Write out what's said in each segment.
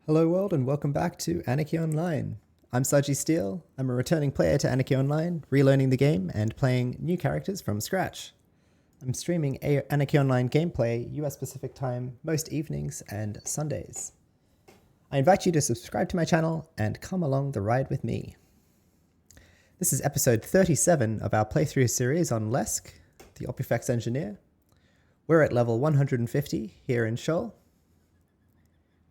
Hello world and welcome back to Anarchy Online. I'm Saji Steele. I'm a returning player to Anarchy Online, relearning the game and playing new characters from scratch. I'm streaming Anarchy Online gameplay US Pacific time most evenings and Sundays. I invite you to subscribe to my channel and come along the ride with me. This is episode 37 of our playthrough series on Lesk, the Opifex engineer. We're at level 150 here in Scheol.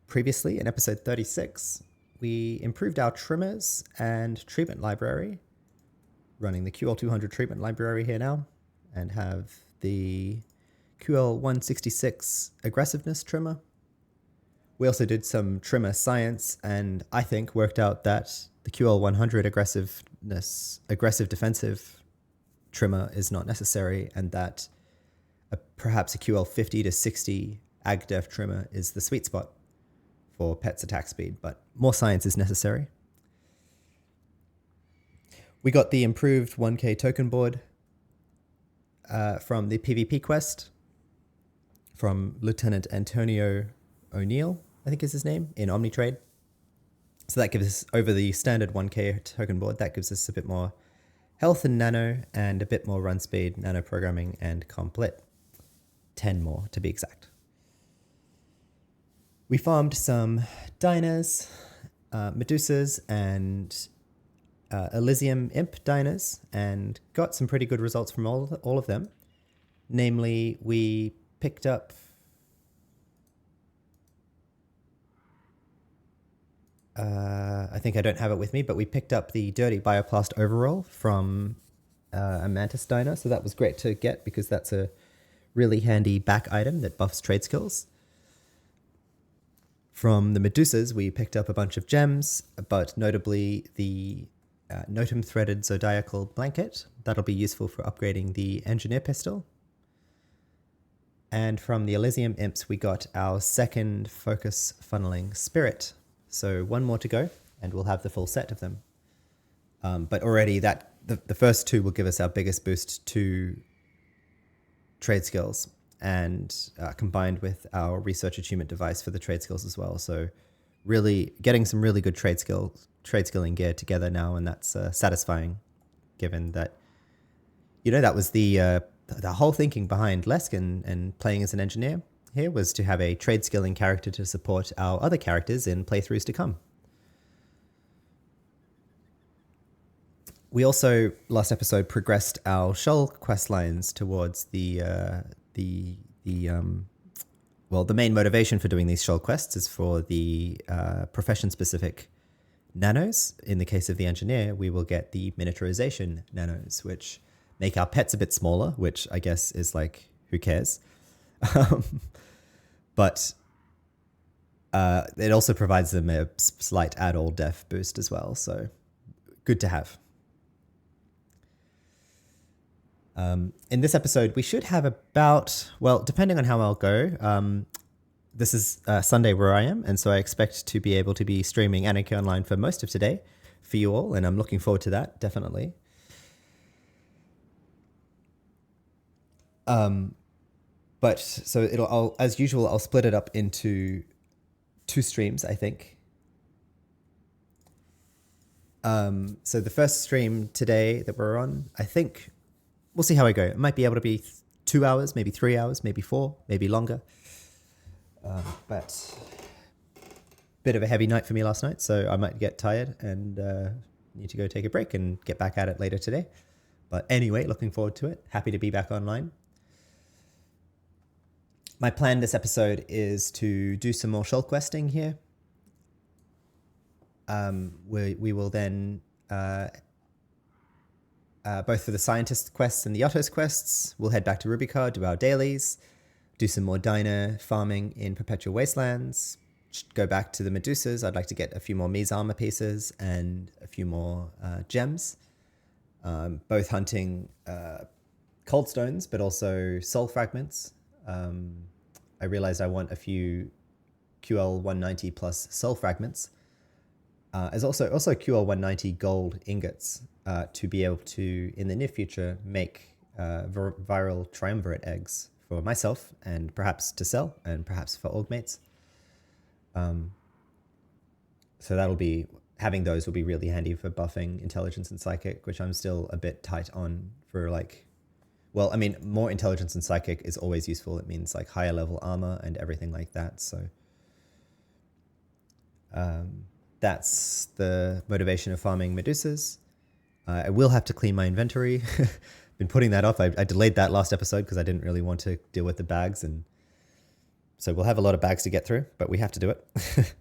Previously, in episode 36, we improved our trimmers and treatment library, running the QL 200 treatment library here now, and have the QL 166 aggressiveness trimmer. We also did some trimmer science, and I think worked out that the QL 100 aggressive defensive trimmer is not necessary, and that perhaps a QL 50 to 60 ag def trimmer is the sweet spot for pet's attack speed, but more science is necessary. We got the improved 1K token board from the PvP quest from Lieutenant Antonio O'Neill, I think is his name, in Omnitrade. So that gives us, over the standard 1K token board, that gives us a bit more health and nano and a bit more run speed, nano programming, and complit. 10 more to be exact. We farmed some diners, Medusas, and Elysium Imp diners, and got some pretty good results from all of them. Namely, we picked up I think I don't have it with me, but we picked up the Dirty Bioplast overall from a Mantis diner, so that was great to get because that's a really handy back item that buffs trade skills. From the Medusas, we picked up a bunch of gems, but notably the Notum Threaded Zodiacal Blanket. That'll be useful for upgrading the Engineer Pistol. And from the Elysium Imps, we got our second Focus Funneling Spirit. So one more to go, and we'll have the full set of them. But already the first two will give us our biggest boost to trade skills, and combined with our research achievement device for the trade skills as well. So really getting some really good trade skilling gear together now, and that's satisfying, given that, that was the whole thinking behind Lesk and playing as an engineer here was to have a trade skilling character to support our other characters in playthroughs to come. We also, last episode, progressed our Scheol quest lines towards the main motivation for doing these Scheol quests is for the profession-specific nanos. In the case of the engineer, we will get the miniaturization nanos, which make our pets a bit smaller, which I guess is like, who cares? But it also provides them a slight add-all def boost as well, so good to have. In this episode, we should have about, well, depending on how I'll go, this is Sunday where I am, and so I expect to be able to be streaming Anarchy Online for most of today for you all, and I'm looking forward to that, definitely. But so as usual, I'll split it up into 2 streams, I think. So the first stream today that we're on, I think we'll see how I go. It might be able to be 2 hours, maybe 3 hours, maybe 4, maybe longer. But bit of a heavy night for me last night, so I might get tired and need to go take a break and get back at it later today. But anyway, looking forward to it. Happy to be back online. My plan this episode is to do some more Scheol questing here. We will then, both for the scientist quests and the Ottos quests, we'll head back to Rubicard, do our dailies, do some more diner farming in Perpetual Wastelands, go back to the Medusas. I'd like to get a few more Mies armor pieces and a few more gems, both hunting cold stones, but also soul fragments. I realized I want a few QL 190 plus soul fragments. There's also QL 190 gold ingots to be able to, in the near future, make viral triumvirate eggs for myself and perhaps to sell and perhaps for old mates. So having those will be really handy for buffing intelligence and psychic, which I'm still a bit tight on for like, well, I mean, more intelligence and psychic is always useful. It means like higher level armor and everything like that. So that's the motivation of farming Medusas. I will have to clean my inventory. Been putting that off. I delayed that last episode because I didn't really want to deal with the bags. And so we'll have a lot of bags to get through, but we have to do it.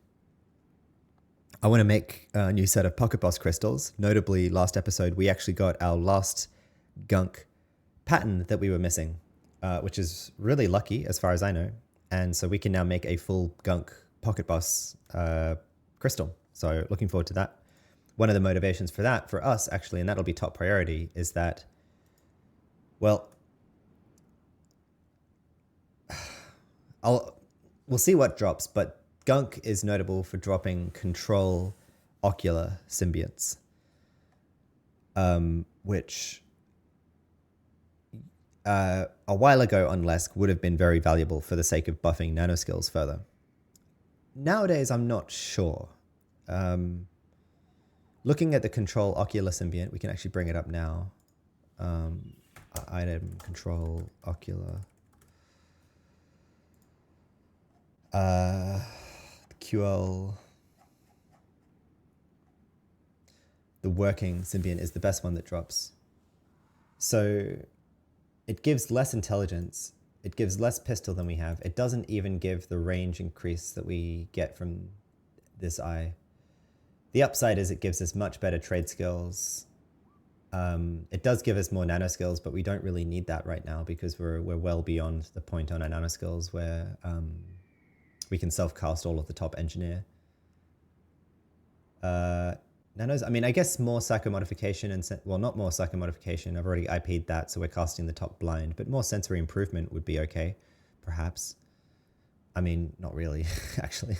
I want to make a new set of Pocket Boss crystals. Notably, last episode, we actually got our last gunk pattern that we were missing, which is really lucky as far as I know. And so we can now make a full gunk Pocket Boss crystal. So looking forward to that. One of the motivations for that, for us actually, and that'll be top priority, is that, well, we'll see what drops, but gunk is notable for dropping control ocular symbionts, which a while ago on Lesk would have been very valuable for the sake of buffing nanoskills further. Nowadays, I'm not sure. Looking at the control ocular symbiont, we can actually bring it up now. Item control ocular. QL. The working symbiont is the best one that drops. So it gives less intelligence. It gives less pistol than we have. It doesn't even give the range increase that we get from this eye. The upside is it gives us much better trade skills. It does give us more nanoskills, but we don't really need that right now because we're well beyond the point on our nanoskills where we can self-cast all of the top engineer. Nanos, I mean, I guess more psychomodification and, well, not more psychomodification. I've already IP'd that, so we're casting the top blind, but more sensory improvement would be okay, perhaps. I mean, not really, actually.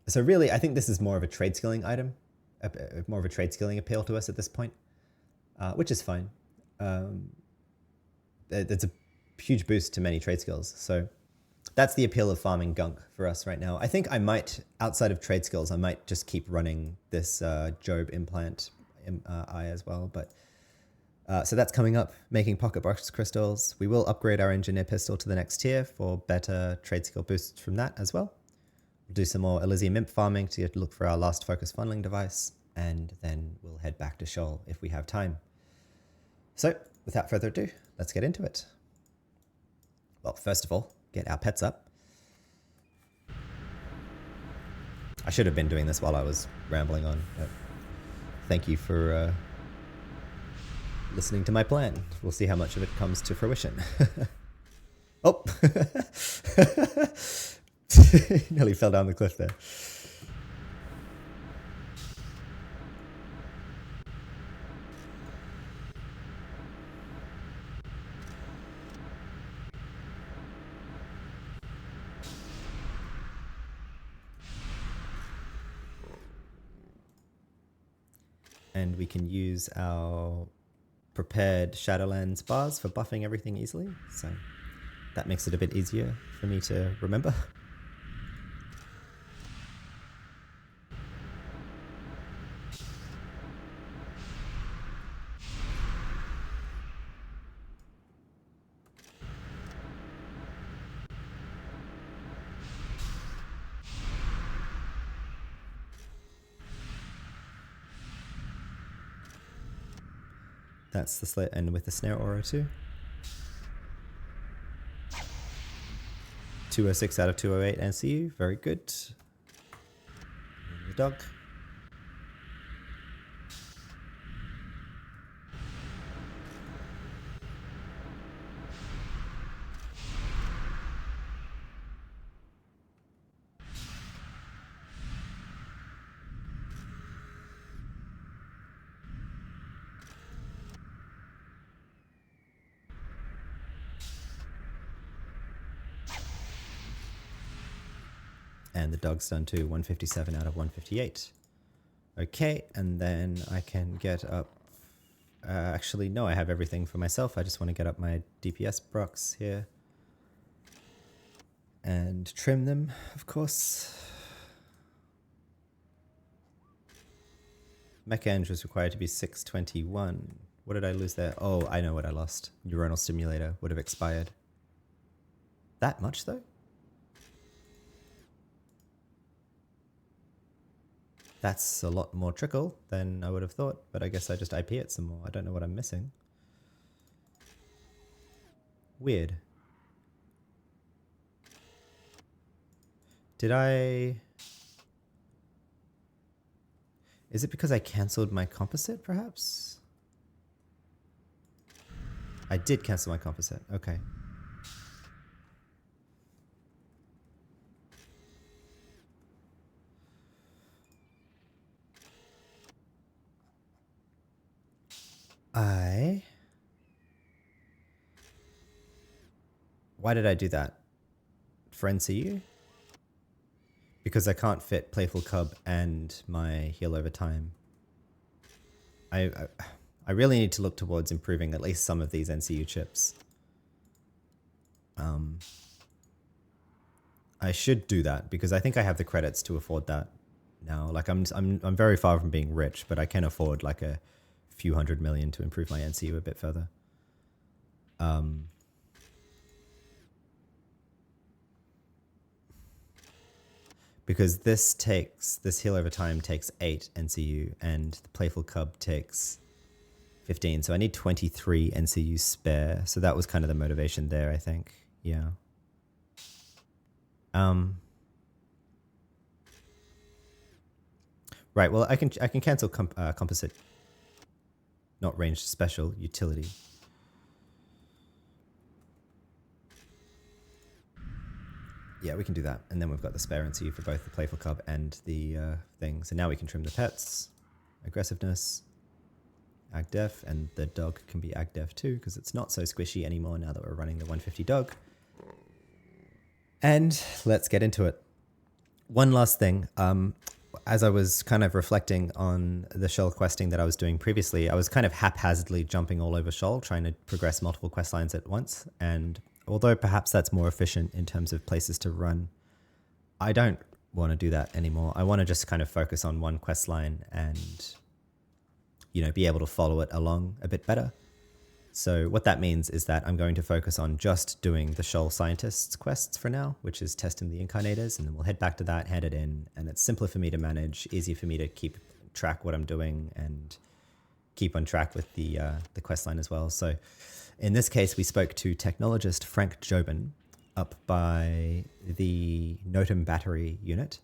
So really, I think this is more of a trade skilling item, more of a trade skilling appeal to us at this point, which is fine. It's a huge boost to many trade skills. So that's the appeal of farming gunk for us right now. I think I might, outside of trade skills, I might just keep running this Job implant eye as well. But so that's coming up, making pocket box crystals. We will upgrade our engineer pistol to the next tier for better trade skill boosts from that as well. We'll do some more Elysium Imp farming to look for our last focus funneling device, and then we'll head back to Scheol if we have time. So without further ado, let's get into it. Well, first of all, get our pets up. I should have been doing this while I was rambling on, but thank you for listening to my plan. We'll see how much of it comes to fruition. Oh! Nearly fell down the cliff there. And we can use our prepared Shadowlands bars for buffing everything easily. So that makes it a bit easier for me to remember. That's the slit end with the snare aura too. 206 out of 208 NCU, very good. And the dog. And the dog's done too, 157 out of 158. Okay, and then I can get up... actually, no, I have everything for myself. I just want to get up my DPS procs here. and trim them, of course. Mecha was required to be 621. What did I lose there? Oh, I know what I lost. Neuronal stimulator would have expired. That much, though? That's a lot more trickle than I would have thought, but I guess I just IP it some more. I don't know what I'm missing. Weird. Did I... Is it because I cancelled my composite, perhaps? I did cancel my composite. Okay. Why did I do that? For NCU? Because I can't fit Playful Cub and my heal over time. I really need to look towards improving at least some of these NCU chips. I should do that because I think I have the credits to afford that now. Like I'm very far from being rich, but I can afford like a few $100 million to improve my NCU a bit further. Because this heal over time takes 8 NCU and the Playful Cub takes 15. So I need 23 NCU spare. So that was kind of the motivation there, I think. Yeah. Right. Well, I can cancel composite, not ranged special utility. Yeah, we can do that. And then we've got the spare NCU for both the Playful Cub and the thing. So now we can trim the pets, aggressiveness, ag def, and the dog can be ag def too because it's not so squishy anymore now that we're running the 150 dog. And let's get into it. One last thing. As I was kind of reflecting on the Scheol questing that I was doing previously, I was kind of haphazardly jumping all over Scheol, trying to progress multiple quest lines at once. And although perhaps that's more efficient in terms of places to run, I don't want to do that anymore. I want to just kind of focus on one quest line and, you know, be able to follow it along a bit better. So what that means is that I'm going to focus on just doing the Scheol Scientists quests for now, which is testing the incarnators, and then we'll head back to that, hand it in, and it's simpler for me to manage, easier for me to keep track what I'm doing and keep on track with the quest line as well. So in this case, we spoke to technologist Frank Jobin up by the Notum battery unit,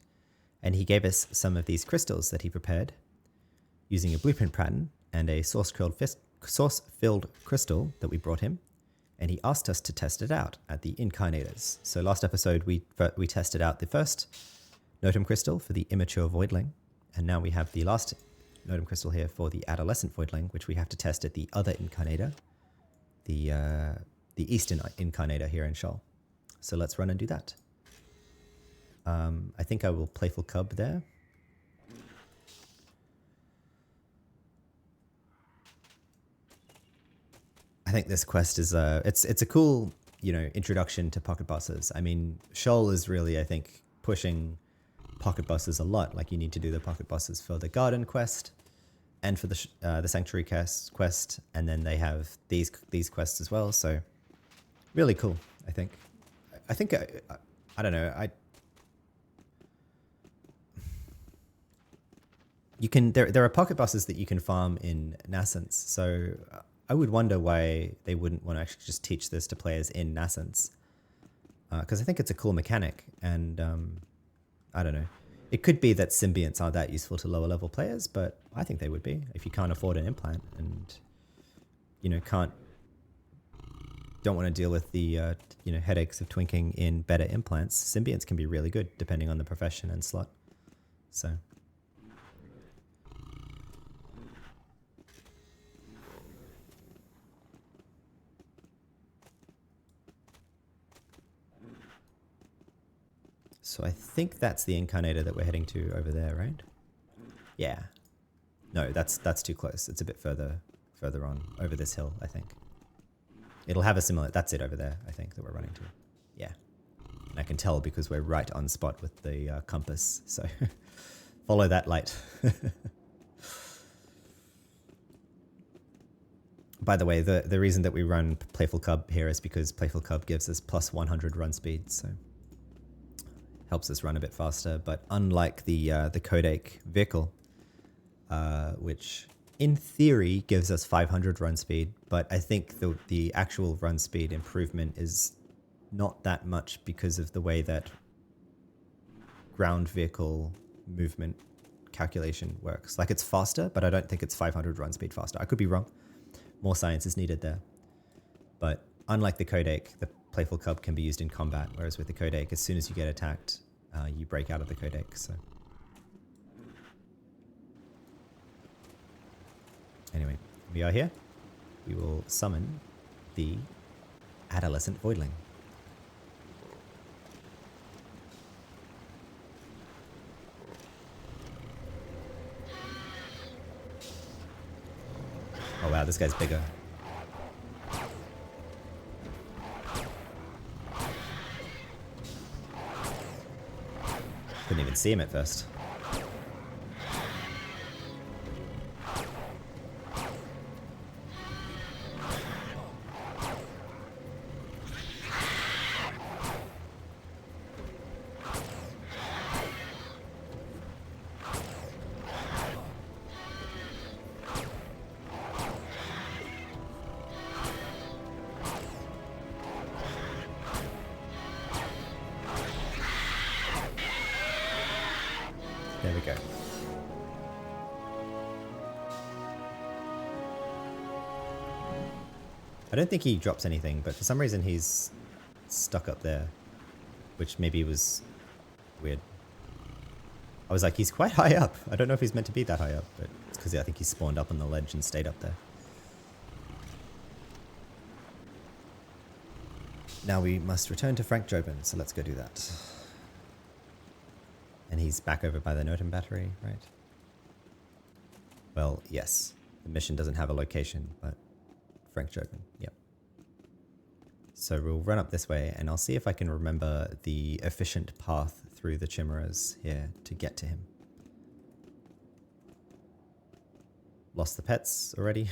and he gave us some of these crystals that he prepared using a blueprint pattern and a source-filled crystal that we brought him, and he asked us to test it out at the incarnators. So last episode, we tested out the first Notum crystal for the immature voidling, and now we have the last Notum crystal here for the adolescent voidling, which we have to test at the other incarnator, the eastern incarnator here in Scheol. So let's run and do that. I think I will Playful Cub there. I think this quest is it's a cool, you know, introduction to pocket bosses. I mean, Scheol is really, I think, pushing pocket bosses a lot. Like you need to do the pocket bosses for the garden quest and for the sanctuary quest, and then they have these quests as well. So really cool, I think. I don't know. You can there are pocket bosses that you can farm in nascence. So I would wonder why they wouldn't want to actually just teach this to players in nascence, because I think it's a cool mechanic, and I don't know. It could be that symbionts aren't that useful to lower level players, but I think they would be if you can't afford an implant and, you know, don't want to deal with the you know, headaches of twinking in better implants. Symbionts can be really good depending on the profession and slot. So. So I think that's the incarnator that we're heading to over there, right? Yeah. No, that's too close. It's a bit further on over this hill, I think. It'll have a similar, that's it over there, I think, that we're running to. Yeah. can tell because we're right on spot with the compass. So follow that light. By the way, the reason that we run Playful Cub here is because Playful Cub gives us plus 100 run speed, so helps us run a bit faster. But unlike the Codec vehicle, which in theory gives us 500 run speed, but I think the actual run speed improvement is not that much because of the way that ground vehicle movement calculation works. Like, it's faster, but I don't think it's 500 run speed faster. I could be wrong. More science is needed there. But unlike the Codec, the Playful Cub can be used in combat, whereas with the Codec, as soon as you get attacked, you break out of the Codec. So anyway, we are here. We will summon the Adolescent Voidling. Oh wow, this guy's bigger. Couldn't even see him at first. There we go. I don't think he drops anything, but for some reason he's stuck up there, which maybe was weird. I was like, he's quite high up. I don't know if he's meant to be that high up, but it's because I think he spawned up on the ledge and stayed up there. Now we must return to Frank Jobin, so let's go do that. And he's back over by the Noten battery, right? Well, yes. The mission doesn't have a location, but Frank Jobin, yep. So we'll run up this way, and I'll see if I can remember the efficient path through the chimeras here to get to him. Lost the pets already.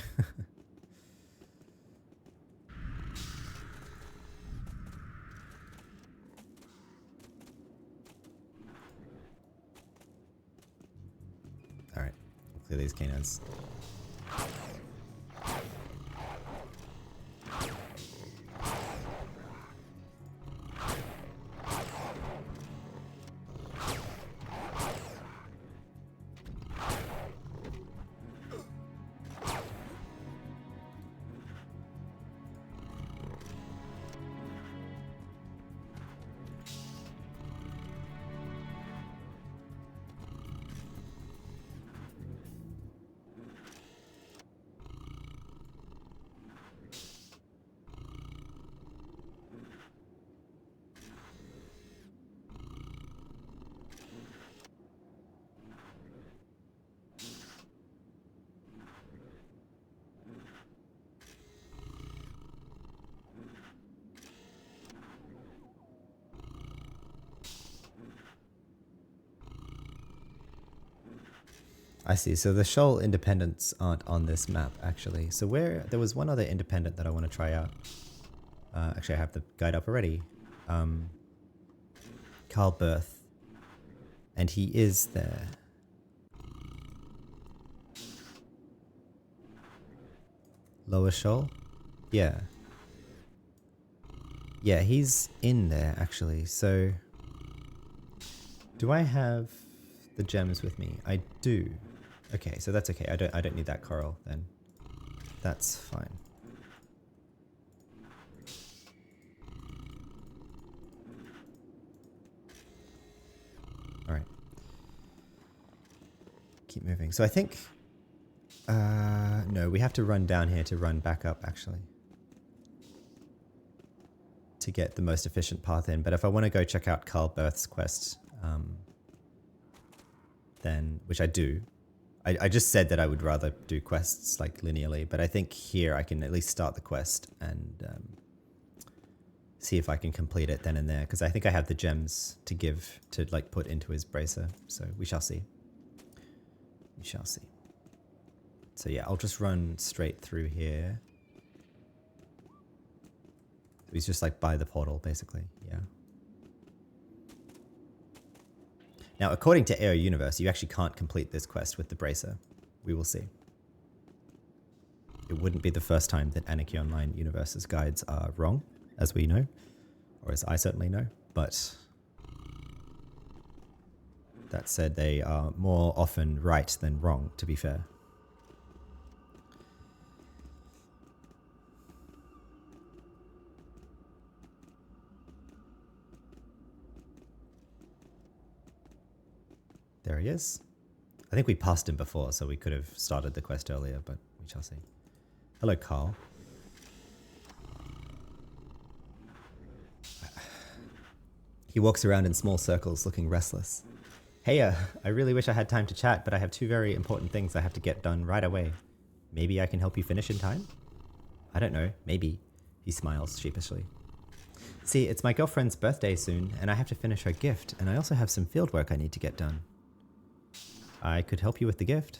Alright, we'll clear these canines. I see. So the Scheol independents aren't on this map, actually. So there was one other independent that I want to try out. Actually, I have the guide up already. Carl Berth. And he is there. Lower Scheol? Yeah. Yeah, he's in there, actually. So do I have the gems with me? I do. Okay, so that's okay. I don't need that coral then. That's fine. All right. Keep moving. So I think no, we have to run down here to run back up actually. To get the most efficient path in. But if I want to go check out Carl Berth's quest, then, which I do. I just said that I would rather do quests like linearly, but I think here I can at least start the quest and see if I can complete it then and there, because I think I have the gems to give, to like put into his bracer. So we shall see. We shall see. So yeah, I'll just run straight through here. He's just like by the portal, basically. Yeah. Now, according to AO Universe, you actually can't complete this quest with the bracer. We will see. It wouldn't be the first time that Anarchy-online Universe's guides are wrong, as we know, or as I certainly know, but that said, they are more often right than wrong, to be fair. There he is. I think we passed him before, so we could have started the quest earlier, but we shall see. Hello, Carl. He walks around in small circles, looking restless. Hey, I really wish I had time to chat, but I have two very important things I have to get done right away. Maybe I can help you finish in time? I don't know, maybe. He smiles sheepishly. See, it's my girlfriend's birthday soon, and I have to finish her gift, and I also have some fieldwork I need to get done. I could help you with the gift.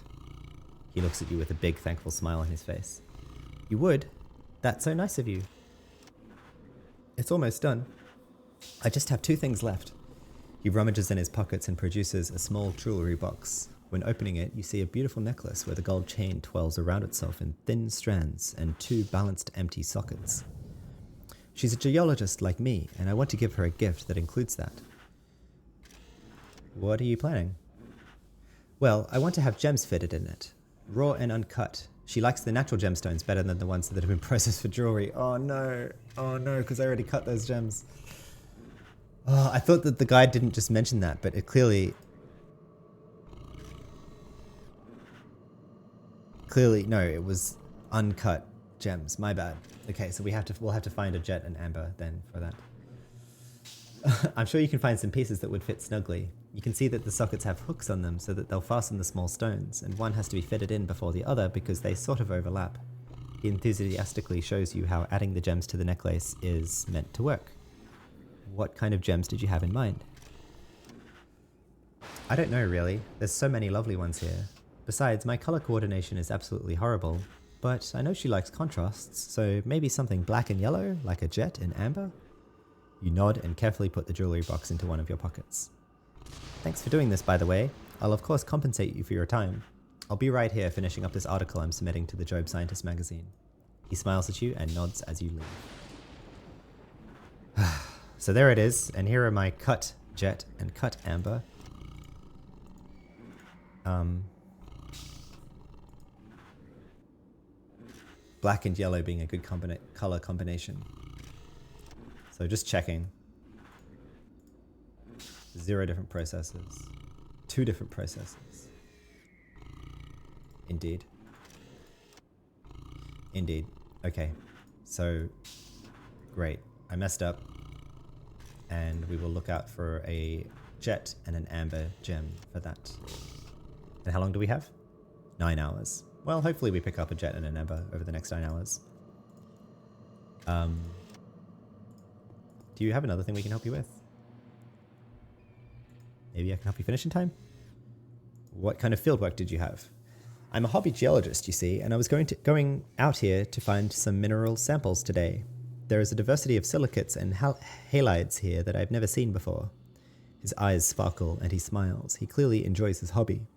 He looks at you with a big, thankful smile on his face. You would? That's so nice of you. It's almost done. I just have two things left. He rummages in his pockets and produces a small jewelry box. When opening it, you see a beautiful necklace where the gold chain twirls around itself in thin strands and two balanced empty sockets. She's a geologist like me, and I want to give her a gift that includes that. What are you planning? Well, I want to have gems fitted in it, raw and uncut. She likes the natural gemstones better than the ones that have been processed for jewelry. Oh no, because I already cut those gems. Oh, I thought that the guide didn't just mention that, but it clearly, no, it was uncut gems. My bad. Okay, so we'll have to find a jet and amber then for that. I'm sure you can find some pieces that would fit snugly. You can see that the sockets have hooks on them so that they'll fasten the small stones, and one has to be fitted in before the other because they sort of overlap. He enthusiastically shows you how adding the gems to the necklace is meant to work. What kind of gems did you have in mind? I don't know really. There's so many lovely ones here. Besides, my color coordination is absolutely horrible, but I know she likes contrasts, so maybe something black and yellow, like a jet in amber? You nod and carefully put the jewelry box into one of your pockets. Thanks for doing this, by the way. I'll of course compensate you for your time. I'll be right here finishing up this article I'm submitting to the Job Scientist magazine. He smiles at you and nods as you leave. So there it is, and here are my cut jet and cut amber. Black and yellow being a good color combination. So just checking. 0 different processes. 2 different processes. Indeed. Indeed. Okay. So, great. I messed up. And we will look out for a jet and an amber gem for that. And how long do we have? 9 hours. Well, hopefully we pick up a jet and an amber over the next 9 hours. Do you have another thing we can help you with? Maybe I can help you finish in time? What kind of fieldwork did you have? I'm a hobby geologist, you see, and I was going out here to find some mineral samples today. There is a diversity of silicates and halides here that I've never seen before. His eyes sparkle and he smiles. He clearly enjoys his hobby.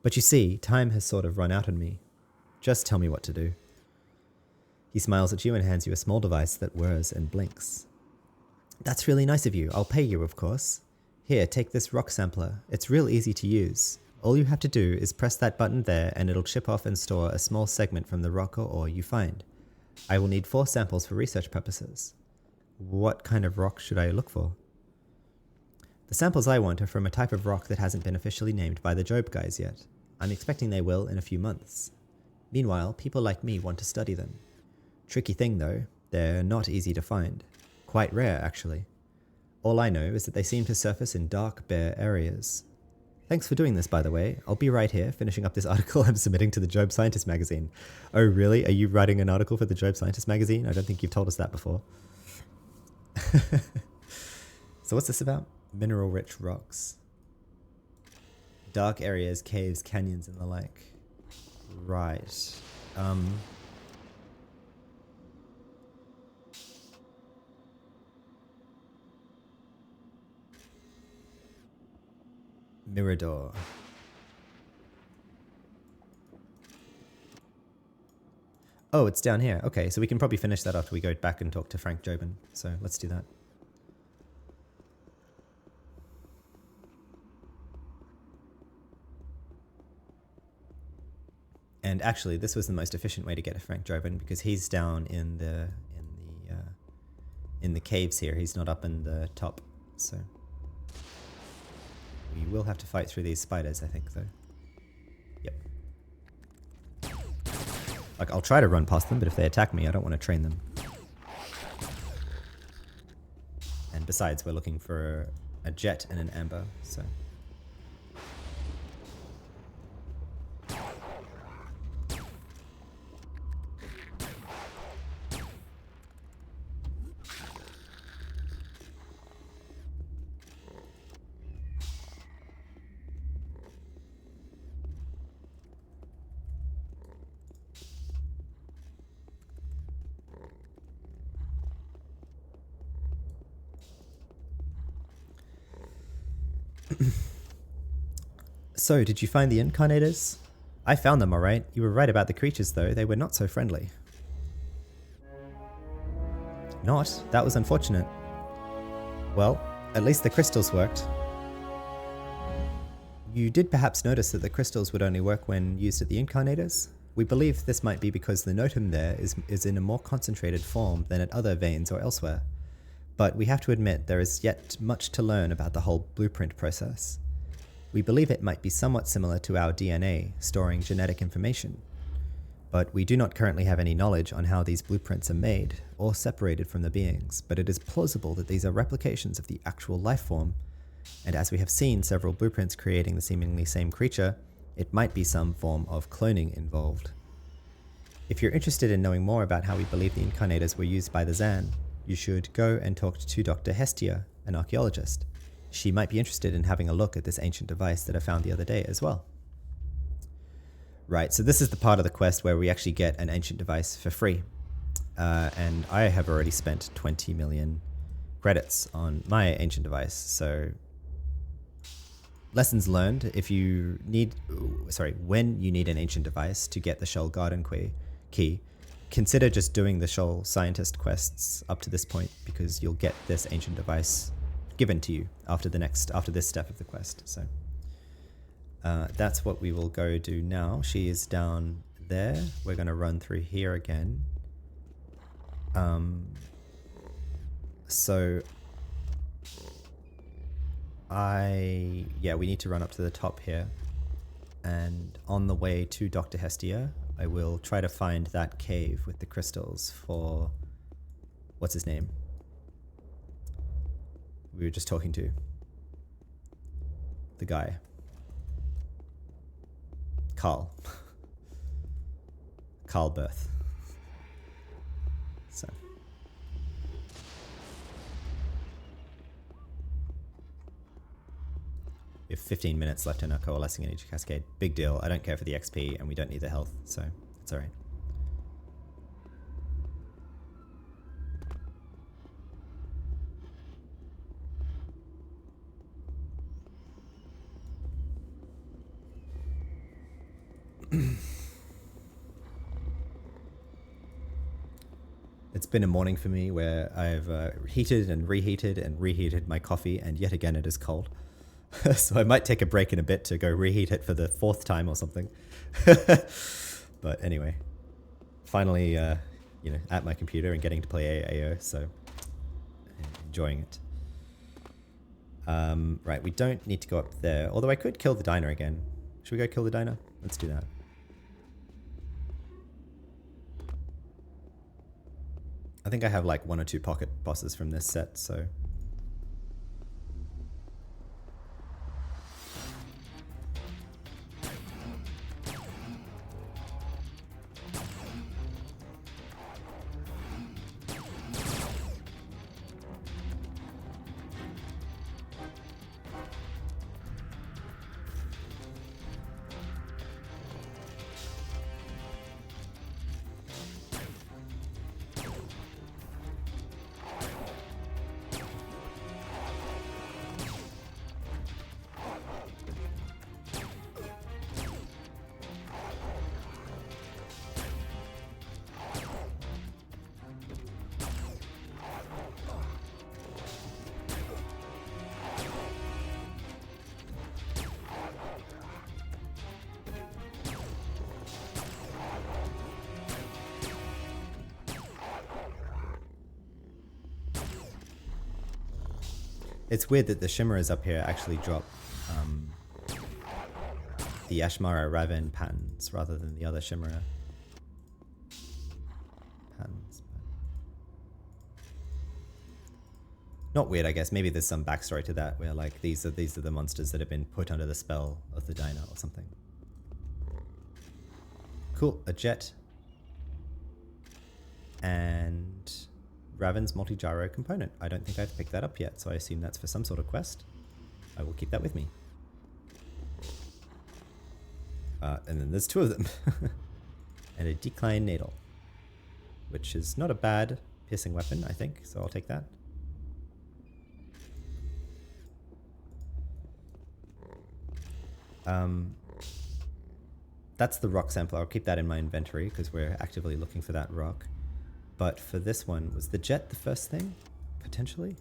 But you see, time has sort of run out on me. Just tell me what to do. He smiles at you and hands you a small device that whirs and blinks. That's really nice of you. I'll pay you, of course. Here, take this rock sampler. It's real easy to use. All you have to do is press that button there and it'll chip off and store a small segment from the rock or ore you find. I will need 4 samples for research purposes. What kind of rock should I look for? The samples I want are from a type of rock that hasn't been officially named by the Job guys yet. I'm expecting they will in a few months. Meanwhile, people like me want to study them. Tricky thing though, they're not easy to find. Quite rare, actually. All I know is that they seem to surface in dark, bare areas. Thanks for doing this, by the way. I'll be right here, finishing up this article I'm submitting to the Job Scientist magazine. Oh, really? Are you writing an article for the Job Scientist magazine? I don't think you've told us that before. So what's this about? Mineral-rich rocks. Dark areas, caves, canyons, and the like. Right. Mirador. Oh, it's down here. Okay, so we can probably finish that after we go back and talk to Frank Jobin. So let's do that. And actually, this was the most efficient way to get to Frank Jobin because he's down in the caves here. He's not up in the top. So we will have to fight through these spiders, I think, though. Yep. Like, I'll try to run past them, but if they attack me, I don't want to train them. And besides, we're looking for a jet and an amber, so... So, did you find the incarnators? I found them, alright. You were right about the creatures, though. They were not so friendly. Not? That was unfortunate. Well, at least the crystals worked. You did perhaps notice that the crystals would only work when used at the incarnators? We believe this might be because the notum there is in a more concentrated form than at other veins or elsewhere. But we have to admit there is yet much to learn about the whole blueprint process. We believe it might be somewhat similar to our DNA, storing genetic information. But we do not currently have any knowledge on how these blueprints are made, or separated from the beings, but it is plausible that these are replications of the actual life form, and as we have seen several blueprints creating the seemingly same creature, it might be some form of cloning involved. If you're interested in knowing more about how we believe the incarnators were used by the Zan, you should go and talk to Dr. Hestia, an archaeologist. She might be interested in having a look at this ancient device that I found the other day as well. Right, so this is the part of the quest where we actually get an ancient device for free. And I have already spent 20 million credits on my ancient device, so... Lessons learned, when you need an ancient device to get the Scheol Garden key, consider just doing the Scheol Scientist quests up to this point, because you'll get this ancient device given to you after this step of the quest. So that's what we will go do now. She is down there. We're going to run through here again. We need to run up to the top here, and on the way to Dr. Hestia, I will try to find that cave with the crystals for what's his name we were just talking to, the guy, Carl Birth. So we have 15 minutes left in our coalescing energy cascade. Big deal. I don't care for the XP, and we don't need the health, so it's alright. It's been a morning for me where I've heated and reheated my coffee, and yet again it is cold. So I might take a break in a bit to go reheat it for the 4th time or something. But anyway, finally, at my computer and getting to play AO, so enjoying it. Right, we don't need to go up there, although I could kill the diner again. Should we go kill the diner? Let's do that. I think I have like 1 or 2 pocket bosses from this set, so... It's weird that the shimmerers up here actually drop the Ashmara Raven patterns rather than the other shimmerer patterns. Not weird, I guess. Maybe there's some backstory to that where like these are the monsters that have been put under the spell of the diner or something. Cool, a jet. And Raven's multi-gyro component. I don't think I've picked that up yet, so I assume that's for some sort of quest. I will keep that with me. And then there's 2 of them. And a decline needle, which is not a bad piercing weapon, I think, so I'll take that. That's the rock sampler. I'll keep that in my inventory because we're actively looking for that rock. But for this one, was the jet the first thing? Potentially?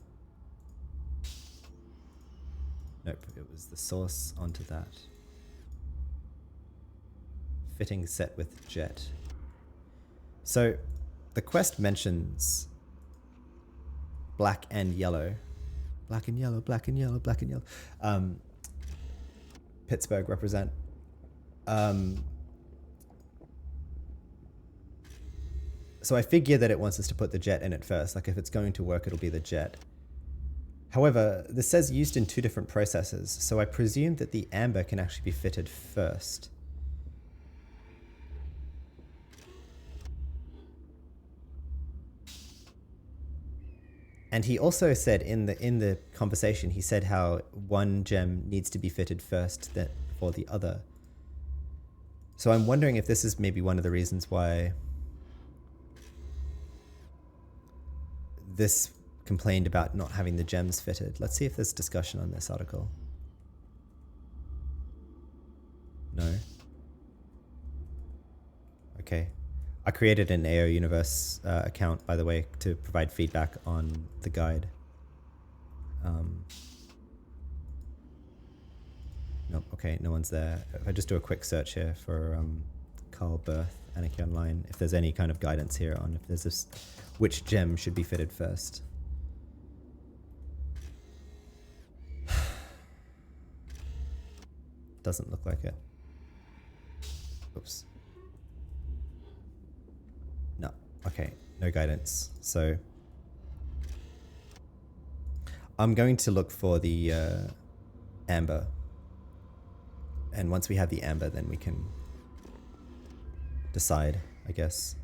Nope, it was the source onto that. Fitting set with jet. So the quest mentions black and yellow. Black and yellow, black and yellow, black and yellow. Pittsburgh represent. So I figure that it wants us to put the jet in it first. Like if it's going to work, it'll be the jet. However, this says used in 2 different processes. So I presume that the amber can actually be fitted first. And he also said in the conversation, he said how one gem needs to be fitted first before the other. So I'm wondering if this is maybe one of the reasons why this complained about not having the gems fitted. Let's see if there's discussion on this article. No. Okay. I created an AO Universe account, by the way, to provide feedback on the guide. Nope, okay, no one's there. If I just do a quick search here for Carl Birth, anarchy-online, if there's any kind of guidance here on if there's this, which gem should be fitted first. Doesn't look like it. Oops. No, okay, no guidance. So I'm going to look for the amber. And once we have the amber, then we can decide, I guess.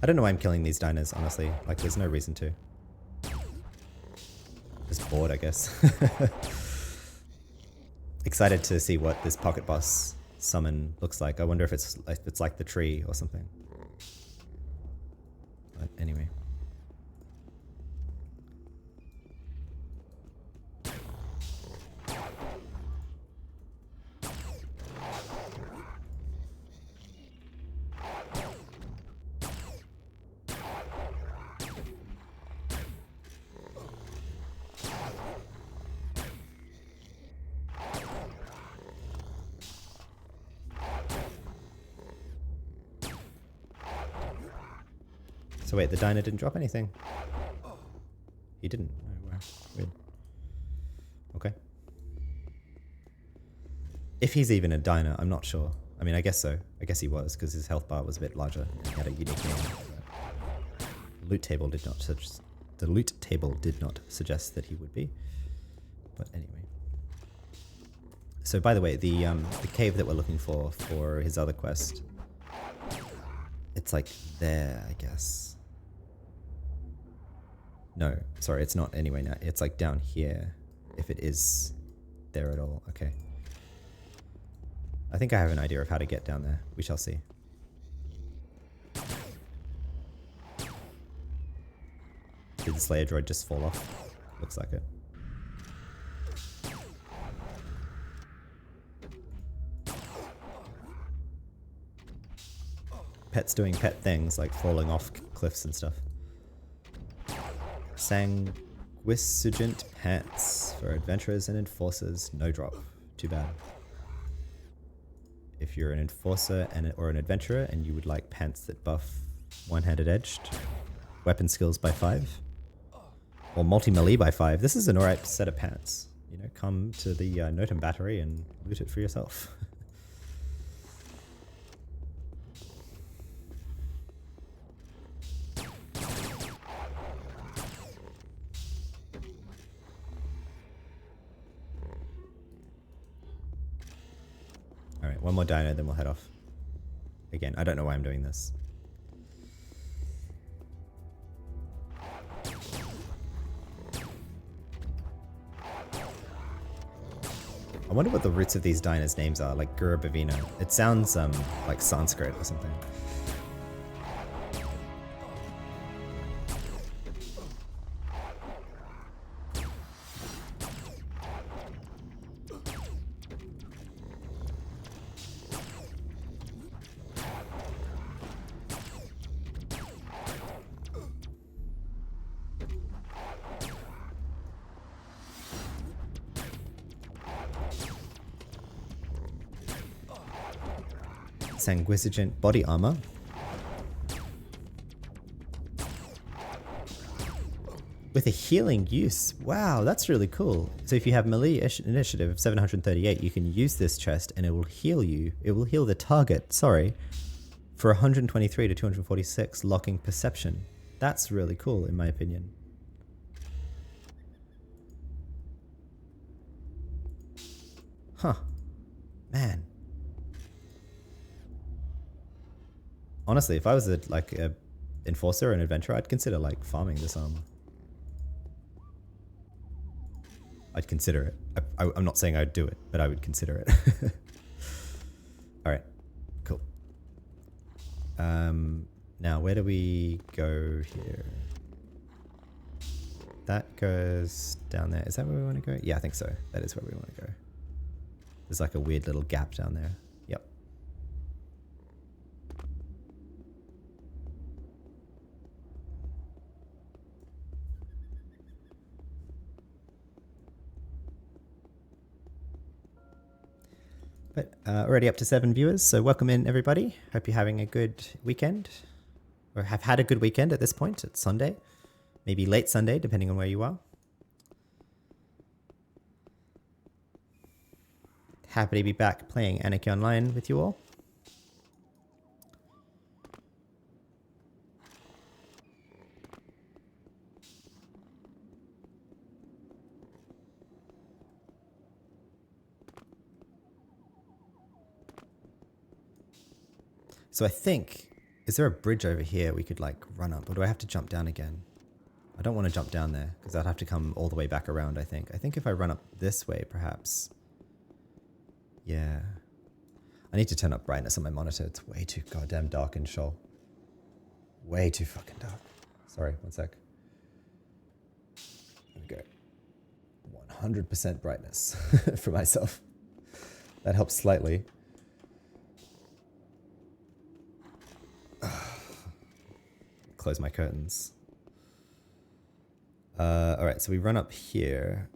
I don't know why I'm killing these diners, honestly. Like, there's no reason to. Just bored, I guess. Excited to see what this pocket boss summon looks like. I wonder if it's like the tree or something. But anyway. So wait, the diner didn't drop anything? He didn't. Oh, wow. Weird. Okay. If he's even a diner, I'm not sure. I mean, I guess so. I guess he was, because his health bar was a bit larger. And he had a unique name. The loot table did not suggest that he would be. But anyway. So by the way, the cave that we're looking for his other quest, it's like there, I guess. No, sorry, it's not anyway now. It's like down here, if it is there at all. Okay. I think I have an idea of how to get down there. We shall see. Did the Slayer droid just fall off? Looks like it. Pets doing pet things like falling off cliffs and stuff. Sanguisugent pants for adventurers and enforcers. No drop. Too bad. If you're an enforcer or an adventurer and you would like pants that buff One-handed edged. Weapon skills by 5. Or multi-melee by 5. This is an alright set of pants. You know, come to the Notum Battery and loot it for yourself. Alright, one more dino, then we'll head off. Again, I don't know why I'm doing this. I wonder what the roots of these dinos' names are, like Gura Bavina. It sounds like Sanskrit or something. Sanguisigent body armor. With a healing use. Wow, that's really cool. So if you have melee initiative of 738, you can use this chest and it will heal you. It will heal the target, sorry, for 123 to 246, locking perception. That's really cool in my opinion. Huh. Man. Honestly, if I was a enforcer or an adventurer, I'd consider like farming this armor. I'd consider it. I'm not saying I'd do it, but I would consider it. All right, cool. Now where do we go here? That goes down there. Is that where we want to go? Yeah, I think so. That is where we want to go. There's like a weird little gap down there. Yep. But already up to 7 viewers, so welcome in everybody. Hope you're having a good weekend, or have had a good weekend at this point. It's Sunday, maybe late Sunday, depending on where you are. Happy to be back playing Anarchy Online with you all. So I think, is there a bridge over here we could like run up, or do I have to jump down again? I don't want to jump down there because I'd have to come all the way back around, I think. I think if I run up this way, perhaps. Yeah. I need to turn up brightness on my monitor. It's way too goddamn dark in Scheol. Way too fucking dark. Sorry, one sec. There we go. 100% brightness for myself. That helps slightly. Close my curtains. All right, so we run up here,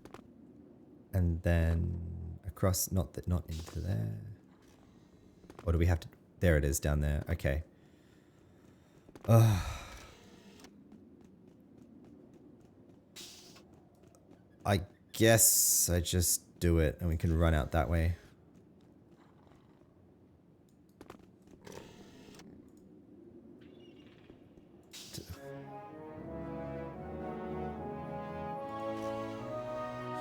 and then across, not into there. Or do we have to? There it is, down there. Okay. I guess I just do it, and we can run out that way.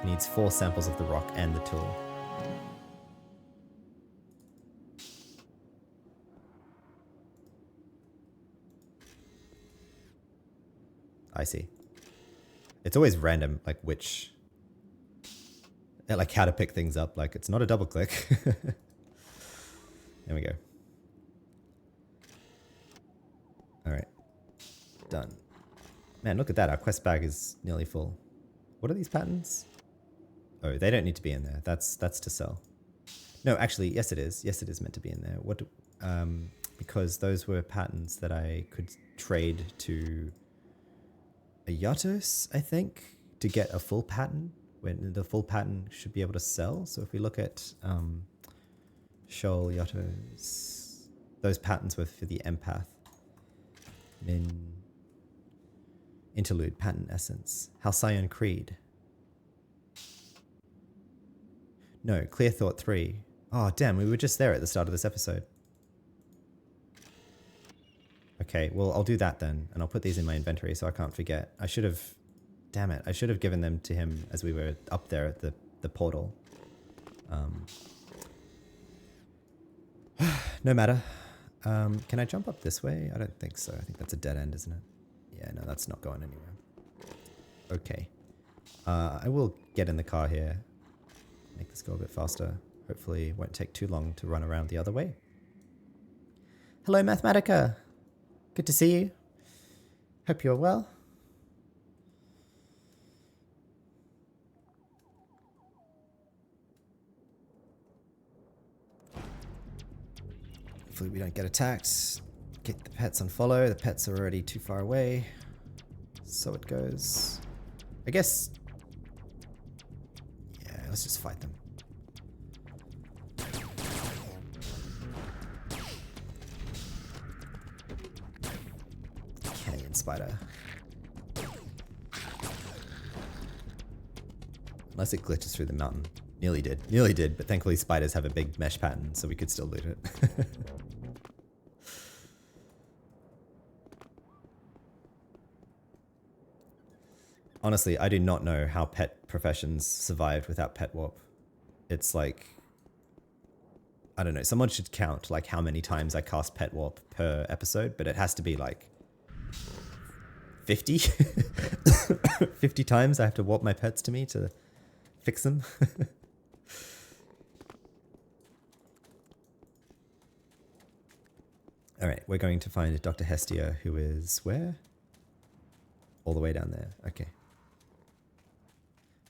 He needs 4 samples of the rock and the tool. I see. It's always random, like which, like how to pick things up. Like it's not a double click. There we go. All right, done. Man, look at that. Our quest bag is nearly full. What are these patterns? Oh, they don't need to be in there. That's to sell. No, actually, yes it is. Yes, it is meant to be in there. What? Because those were patterns that I could trade to a Yatos, I think, to get a full pattern. When the full pattern should be able to sell. So if we look at Scheol Yatos, those patterns were for the empath. Min. Interlude, pattern essence. Halcyon Creed. No, Clear Thought 3. Oh, damn, we were just there at the start of this episode. Okay, well, I'll do that then, and I'll put these in my inventory so I can't forget. I should have... Damn it, I should have given them to him as we were up there at the portal. No matter. Can I jump up this way? I don't think so. I think that's a dead end, isn't it? Yeah, no, that's not going anywhere. Okay. I will get in the car here. Make this go a bit faster. Hopefully it won't take too long to run around the other way. Hello, Mathematica. Good to see you. Hope you're well. Hopefully we don't get attacked. Get the pets on follow. The pets are already too far away. So it goes. I guess... Yeah, let's just fight them. Canyon spider. Unless it glitches through the mountain. Nearly did, but thankfully spiders have a big mesh pattern, so we could still loot it. Honestly, I do not know how pet professions survived without pet warp. It's like, I don't know, someone should count like how many times I cast pet warp per episode, but it has to be like 50? 50 times I have to warp my pets to me to fix them. All right, we're going to find Dr. Hestia, who is where? All the way down there. Okay.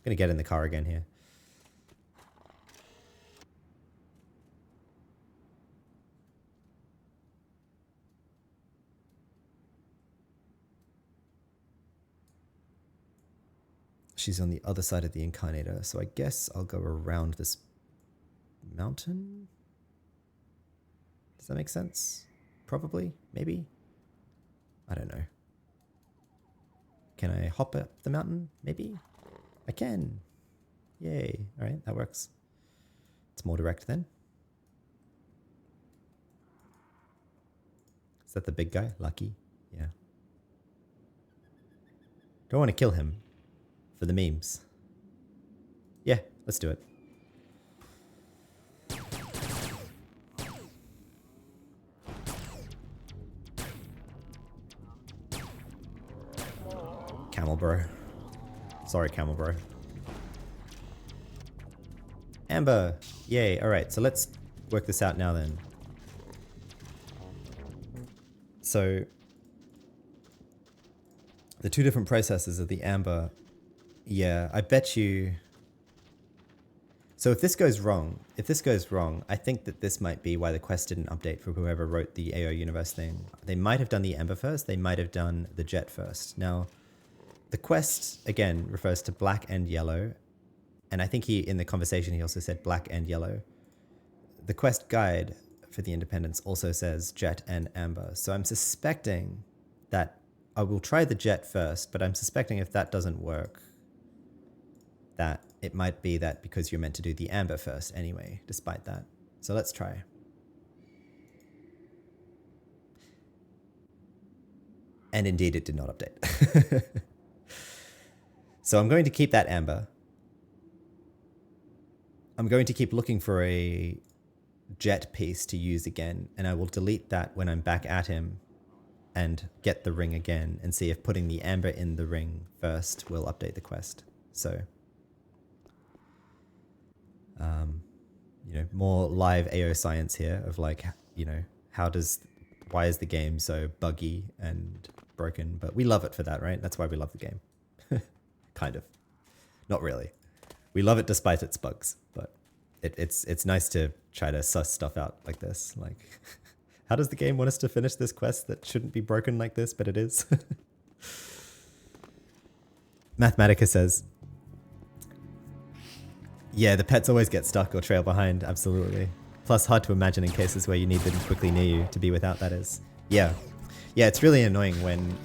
I'm going to get in the car again here. She's on the other side of the Incarnator, so I guess I'll go around this mountain? Does that make sense? Probably? Maybe? I don't know. Can I hop up the mountain? Maybe? I can. Yay. Alright, that works. It's more direct then. Is that the big guy? Lucky? Yeah. Don't want to kill him. For the memes. Yeah, let's do it. Camel bro. Sorry, camel bro. Amber! Yay, alright, so let's work this out now then. So, the two different processes of the amber, yeah, I bet you... So if this goes wrong, I think that this might be why the quest didn't update for whoever wrote the AO Universe thing. They might have done the amber first, they might have done the jet first. Now, the quest, again, refers to black and yellow. And I think in the conversation, he also said black and yellow. The quest guide for the Independence also says jet and amber. So I'm suspecting that I will try the jet first, but I'm suspecting if that doesn't work, that it might be that because you're meant to do the amber first anyway, despite that. So let's try. And indeed, it did not update. So I'm going to keep that amber. I'm going to keep looking for a jet piece to use again, and I will delete that when I'm back at him and get the ring again and see if putting the amber in the ring first will update the quest. So, you know, more live AO science here of like, you know, why is the game so buggy and broken? But we love it for that, right? That's why we love the game. Kind of. Not really. We love it despite its bugs, but it's nice to try to suss stuff out like this. Like, how does the game want us to finish this quest that shouldn't be broken like this, but it is? Mathematica says, yeah, the pets always get stuck or trail behind, absolutely. Plus hard to imagine in cases where you need them quickly near you to be without, that is. Yeah. Yeah, it's really annoying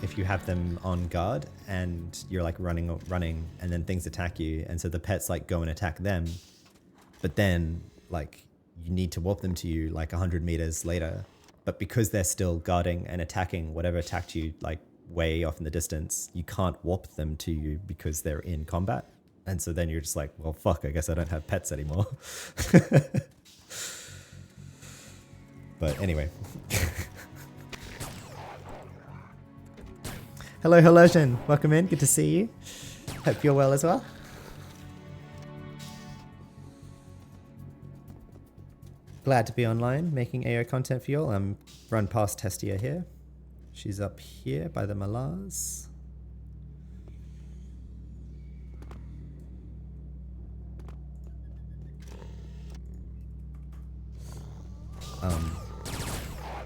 if you have them on guard and you're like running, and then things attack you, and so the pets like go and attack them, but then like you need to warp them to you like 100 meters later, but because they're still guarding and attacking whatever attacked you like way off in the distance, you can't warp them to you because they're in combat, and so then you're just like, well, fuck, I guess I don't have pets anymore. But anyway. Hello, Helosian. Welcome in. Good to see you. Hope you're well as well. Glad to be online, making AO content for you all. I'm run past Hestia here. She's up here by the Malars.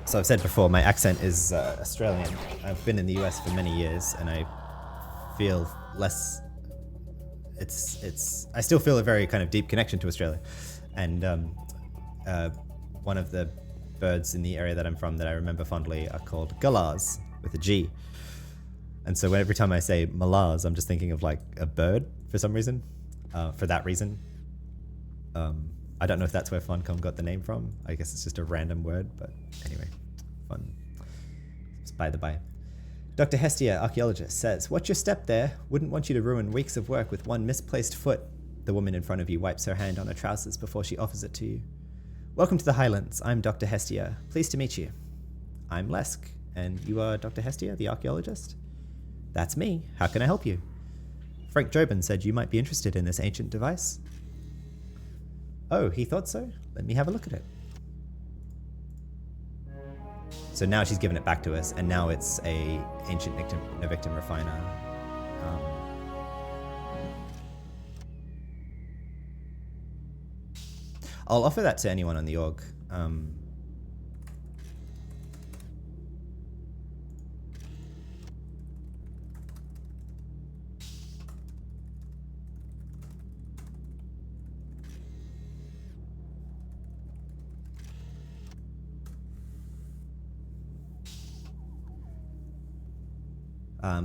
So I've said before, my accent is Australian. I've been in the US for many years, and I feel less. I still feel a very kind of deep connection to Australia, and one of the birds in the area that I'm from that I remember fondly are called galahs with a G. And so every time I say Malars, I'm just thinking of like a bird for some reason. For that reason. I don't know if that's where Funcom got the name from. I guess it's just a random word, but anyway, fun. It's by the by. Dr. Hestia, archaeologist, says, "Watch your step there. Wouldn't want you to ruin weeks of work with one misplaced foot." The woman in front of you wipes her hand on her trousers before she offers it to you. "Welcome to the Highlands. I'm Dr. Hestia. Pleased to meet you." "I'm Lesk. And you are Dr. Hestia, the archaeologist?" "That's me. How can I help you?" "Frank Jobin said you might be interested in this ancient device." "Oh, he thought so? Let me have a look at it." So now she's given it back to us, and now it's a ancient Novictum refiner. I'll offer that to anyone on the org.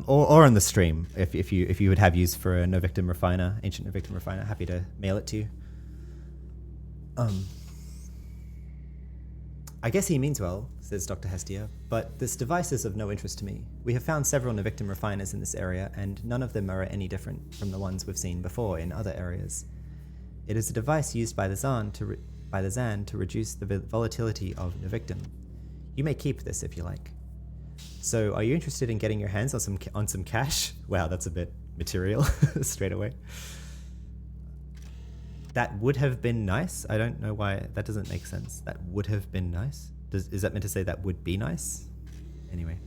Or on the stream, if you would have use for a Novictum refiner, ancient Novictum refiner, happy to mail it to you. "I guess he means well," says Dr. Hestia, "but this device is of no interest to me. We have found several Novictum refiners in this area, and none of them are any different from the ones we've seen before in other areas. It is a device used by the Zan to reduce the volatility of Novictum. You may keep this if you like. So, are you interested in getting your hands on some cash?" Wow, that's a bit material straight away. "That would have been nice." I don't know why that doesn't make sense. That would have been nice. Is that meant to say that would be nice? Anyway.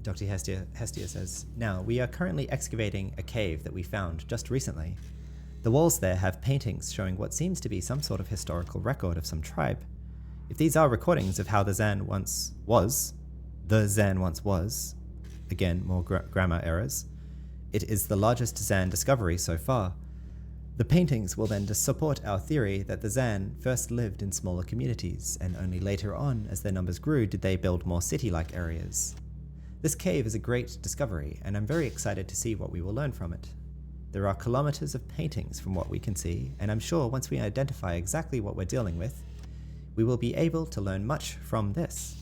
Dr. Hestia says, "Now, we are currently excavating a cave that we found just recently. The walls there have paintings showing what seems to be some sort of historical record of some tribe. If these are recordings of how the Zan once was, again, more grammar errors, it is the largest Zan discovery so far. The paintings will then support our theory that the Zan first lived in smaller communities, and only later on, as their numbers grew, did they build more city-like areas. This cave is a great discovery, and I'm very excited to see what we will learn from it. There are kilometers of paintings from what we can see, and I'm sure once we identify exactly what we're dealing with, we will be able to learn much from this.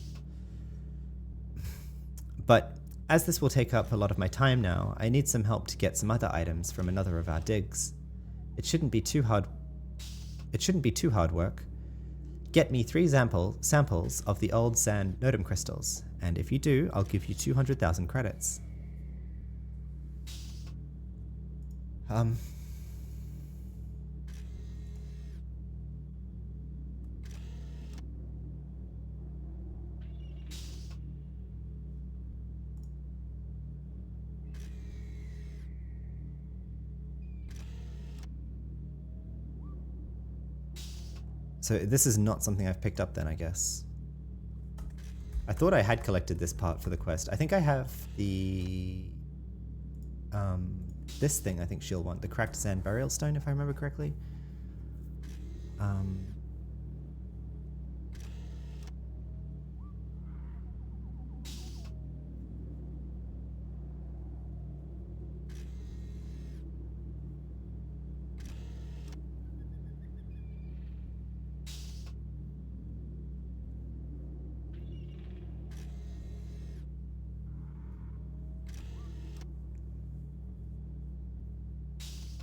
But as this will take up a lot of my time now, I need some help to get some other items from another of our digs. It shouldn't be too hard work. Get me 3 samples of the old Zan Nodum crystals, and if you do, I'll give you 200,000 credits." So this is not something I've picked up then, I guess. I thought I had collected this part for the quest. I think I have the... this thing I think she'll want. The cracked Zan burial stone, if I remember correctly.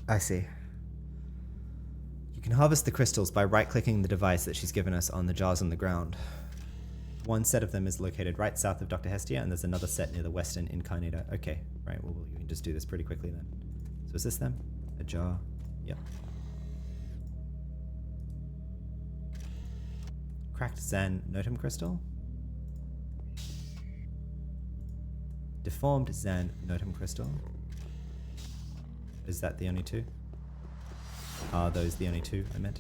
I see. You can harvest the crystals by right-clicking the device that she's given us on the jars on the ground. One set of them is located right south of Dr. Hestia, and there's another set near the western incarnator. Okay, right, well, you can just do this pretty quickly then. So is this them? A jar? Yep. Cracked Zan Notum crystal. Deformed Zan Notum crystal. Is that the only two? Are those the only two I meant?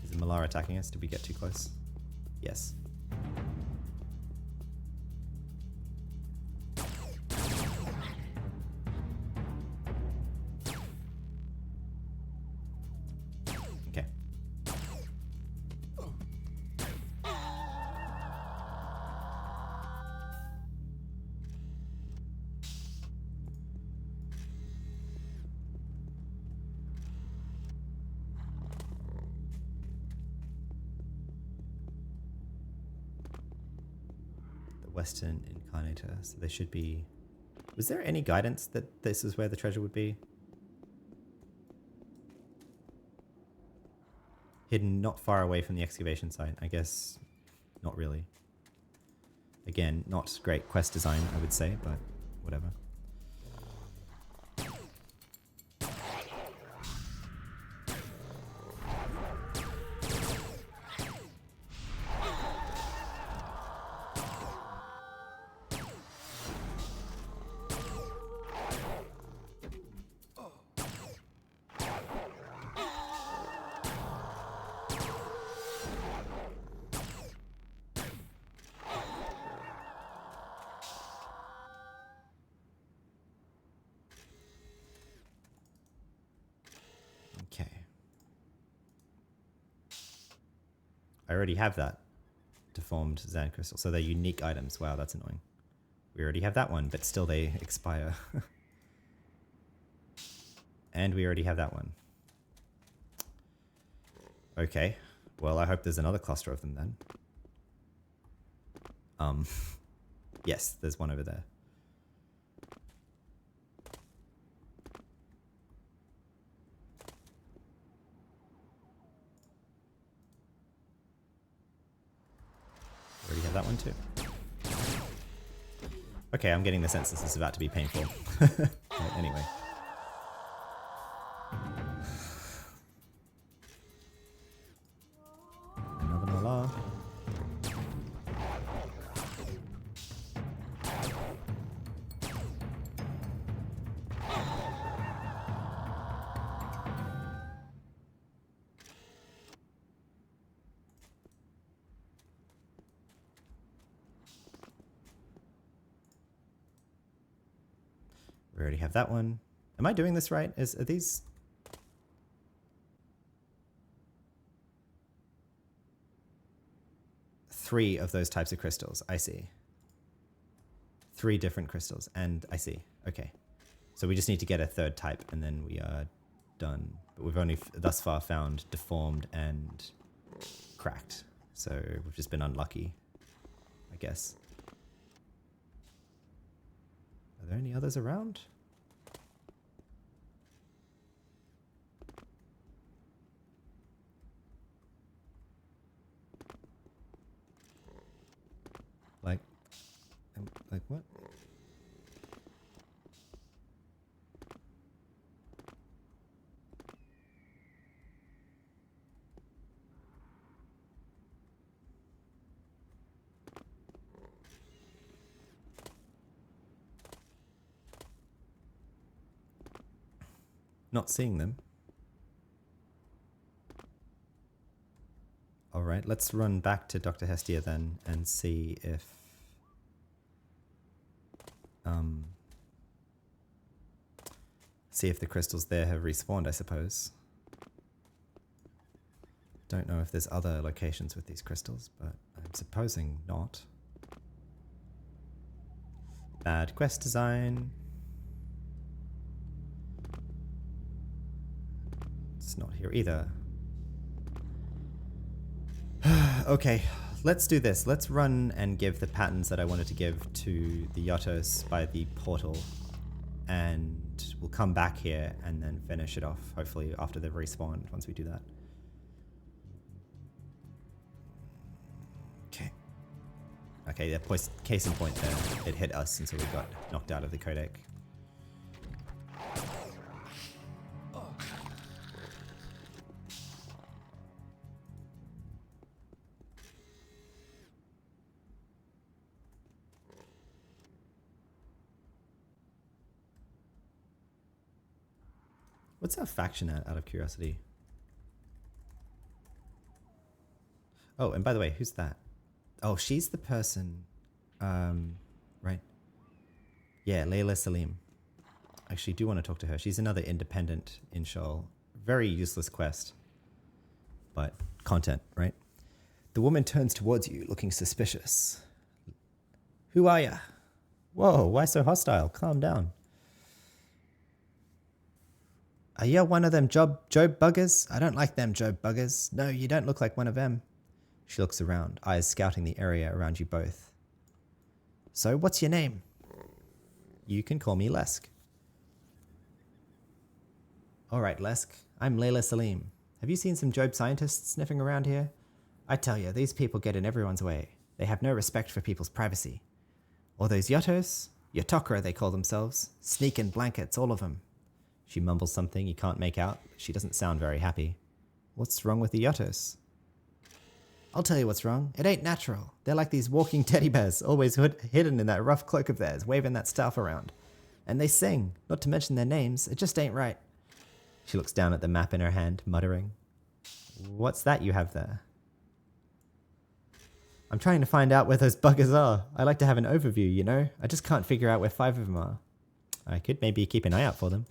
Is the Malar attacking us? Did we get too close? Yes. Okay. Western Incarnator, so there should be... Was there any guidance that this is where the treasure would be? Hidden not far away from the excavation site. I guess not really. Again, not great quest design, I would say, but whatever. Okay. I already have that deformed Zan crystal, so they're unique items. Wow, that's annoying. We already have that one, but still they expire. And we already have that one. Okay. Well, I hope there's another cluster of them then. Yes, there's one over there. Already have that one too. Okay, I'm getting the sense this is about to be painful. Right, anyway. Another Malar. We already have that one. Am I doing this right? Are these... Three of those types of crystals. I see. 3 different crystals. And I see. Okay. So we just need to get a third type and then we are done. But we've only thus far found deformed and cracked. So we've just been unlucky, I guess. Are there any others around? Like what? Not seeing them. All right, let's run back to Dr. Hestia then and see if the crystals there have respawned, I suppose. Don't know if there's other locations with these crystals, but I'm supposing not. Bad quest design. It's not here either. Okay, let's do this. Let's run and give the patterns that I wanted to give to the Yatos by the portal and we'll come back here and then finish it off, hopefully after they've respawned, once we do that. Okay. Okay, the case in point there, it hit us, and so we got knocked out of the codec. What's our faction at, out of curiosity? Oh, and by the way, who's that? Oh, she's the person, right? Yeah, Layla Salim. I actually do want to talk to her. She's another independent in Scheol. Very useless quest, but content, right? The woman turns towards you, looking suspicious. Who are ya? Whoa, why so hostile? Calm down. Are you one of them Job buggers? I don't like them Job buggers. No, you don't look like one of them. She looks around, eyes scouting the area around you both. So, what's your name? You can call me Lesk. Alright, Lesk. I'm Layla Salim. Have you seen some Job scientists sniffing around here? I tell you, these people get in everyone's way. They have no respect for people's privacy. Or those Yotos? Yotokra, they call themselves. Sneaking blankets, all of them. She mumbles something you can't make out, but she doesn't sound very happy. What's wrong with the Yotos? I'll tell you what's wrong. It ain't natural. They're like these walking teddy bears, always hidden in that rough cloak of theirs, waving that staff around. And they sing, not to mention their names. It just ain't right. She looks down at the map in her hand, muttering. What's that you have there? I'm trying to find out where those buggers are. I like to have an overview, you know? I just can't figure out where 5 of them are. I could maybe keep an eye out for them.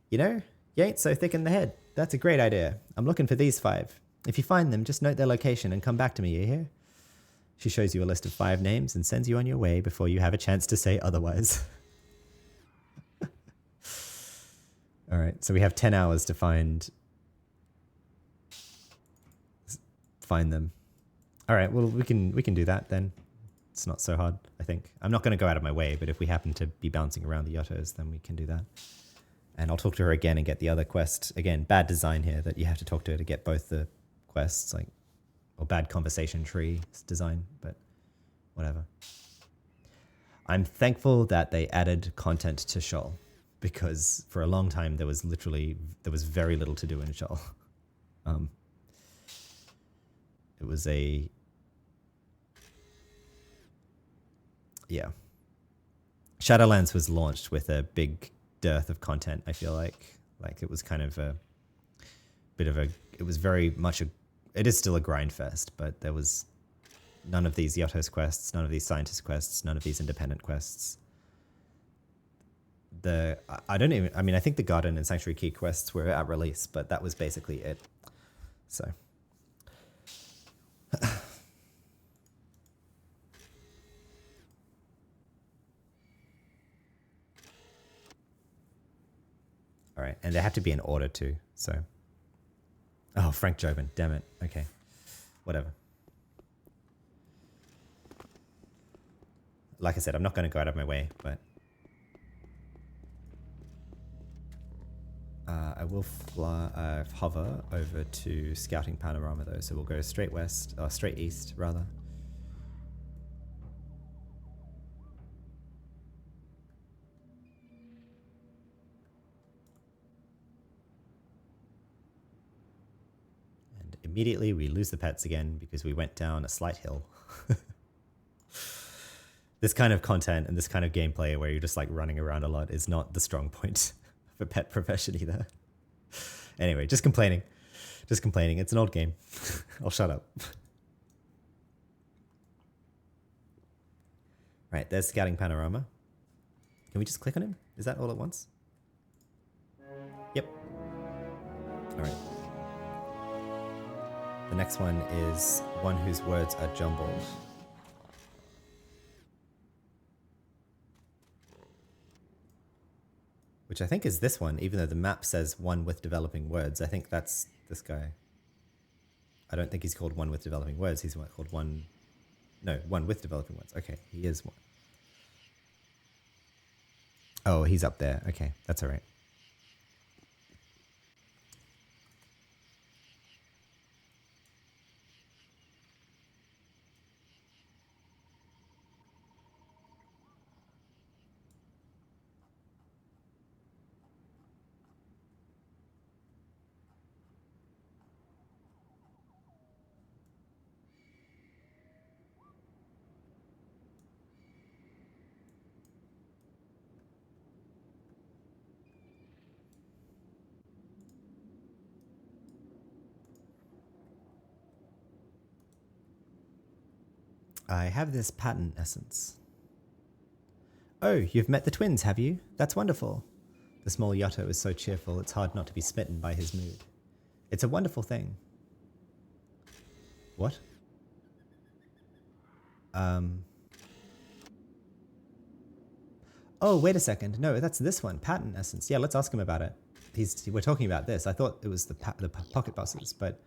You know, you ain't so thick in the head. That's a great idea. I'm looking for these 5. If you find them, just note their location and come back to me, you hear? She shows you a list of 5 names and sends you on your way before you have a chance to say otherwise. All right, so we have 10 hours to find them. All right, well, we can do that then. It's not so hard, I think. I'm not going to go out of my way, but if we happen to be bouncing around the Yotos, then we can do that. And I'll talk to her again and get the other quest. Again, bad design here that you have to talk to her to get both the quests, like, or bad conversation tree design, but whatever. I'm thankful that they added content to Scheol, because for a long time there was very little to do in Scheol. It was Shadowlands was launched with a big dearth of content. I feel like it was kind of it was very much it is still a grind fest, but there was none of these Yotos quests, none of these scientist quests, none of these independent quests. I think the Garden and Sanctuary Key quests were at release, but that was basically it. So all right, and they have to be in order too, so. Oh, Frank Jobin, damn it. Okay, whatever. Like I said, I'm not going to go out of my way, but I will hover over to Scouting Panorama though, so we'll go straight west, or straight east rather. Immediately we lose the pets again because we went down a slight hill. This kind of content and this kind of gameplay where you're just like running around a lot is not the strong point of a pet profession either. Anyway, just complaining. It's an old game. I'll shut up. Right, there's Scouting Panorama. Can we just click on him? Is that all at once? Yep. All right. The next one is one whose words are jumbled. Which I think is this one, even though the map says one with developing words. I think that's this guy. I don't think he's called one with developing words. He's called one... No, one with developing words. Okay, he is one. Oh, he's up there. Okay, that's all right. I have this pattern essence. Oh, you've met the twins, have you? That's wonderful. The small Yotto is so cheerful, it's hard not to be smitten by his mood. It's a wonderful thing. What? Oh, wait a second. No, that's this one, pattern essence. Yeah, let's ask him about it. We're talking about this. I thought it was the pocket buses, but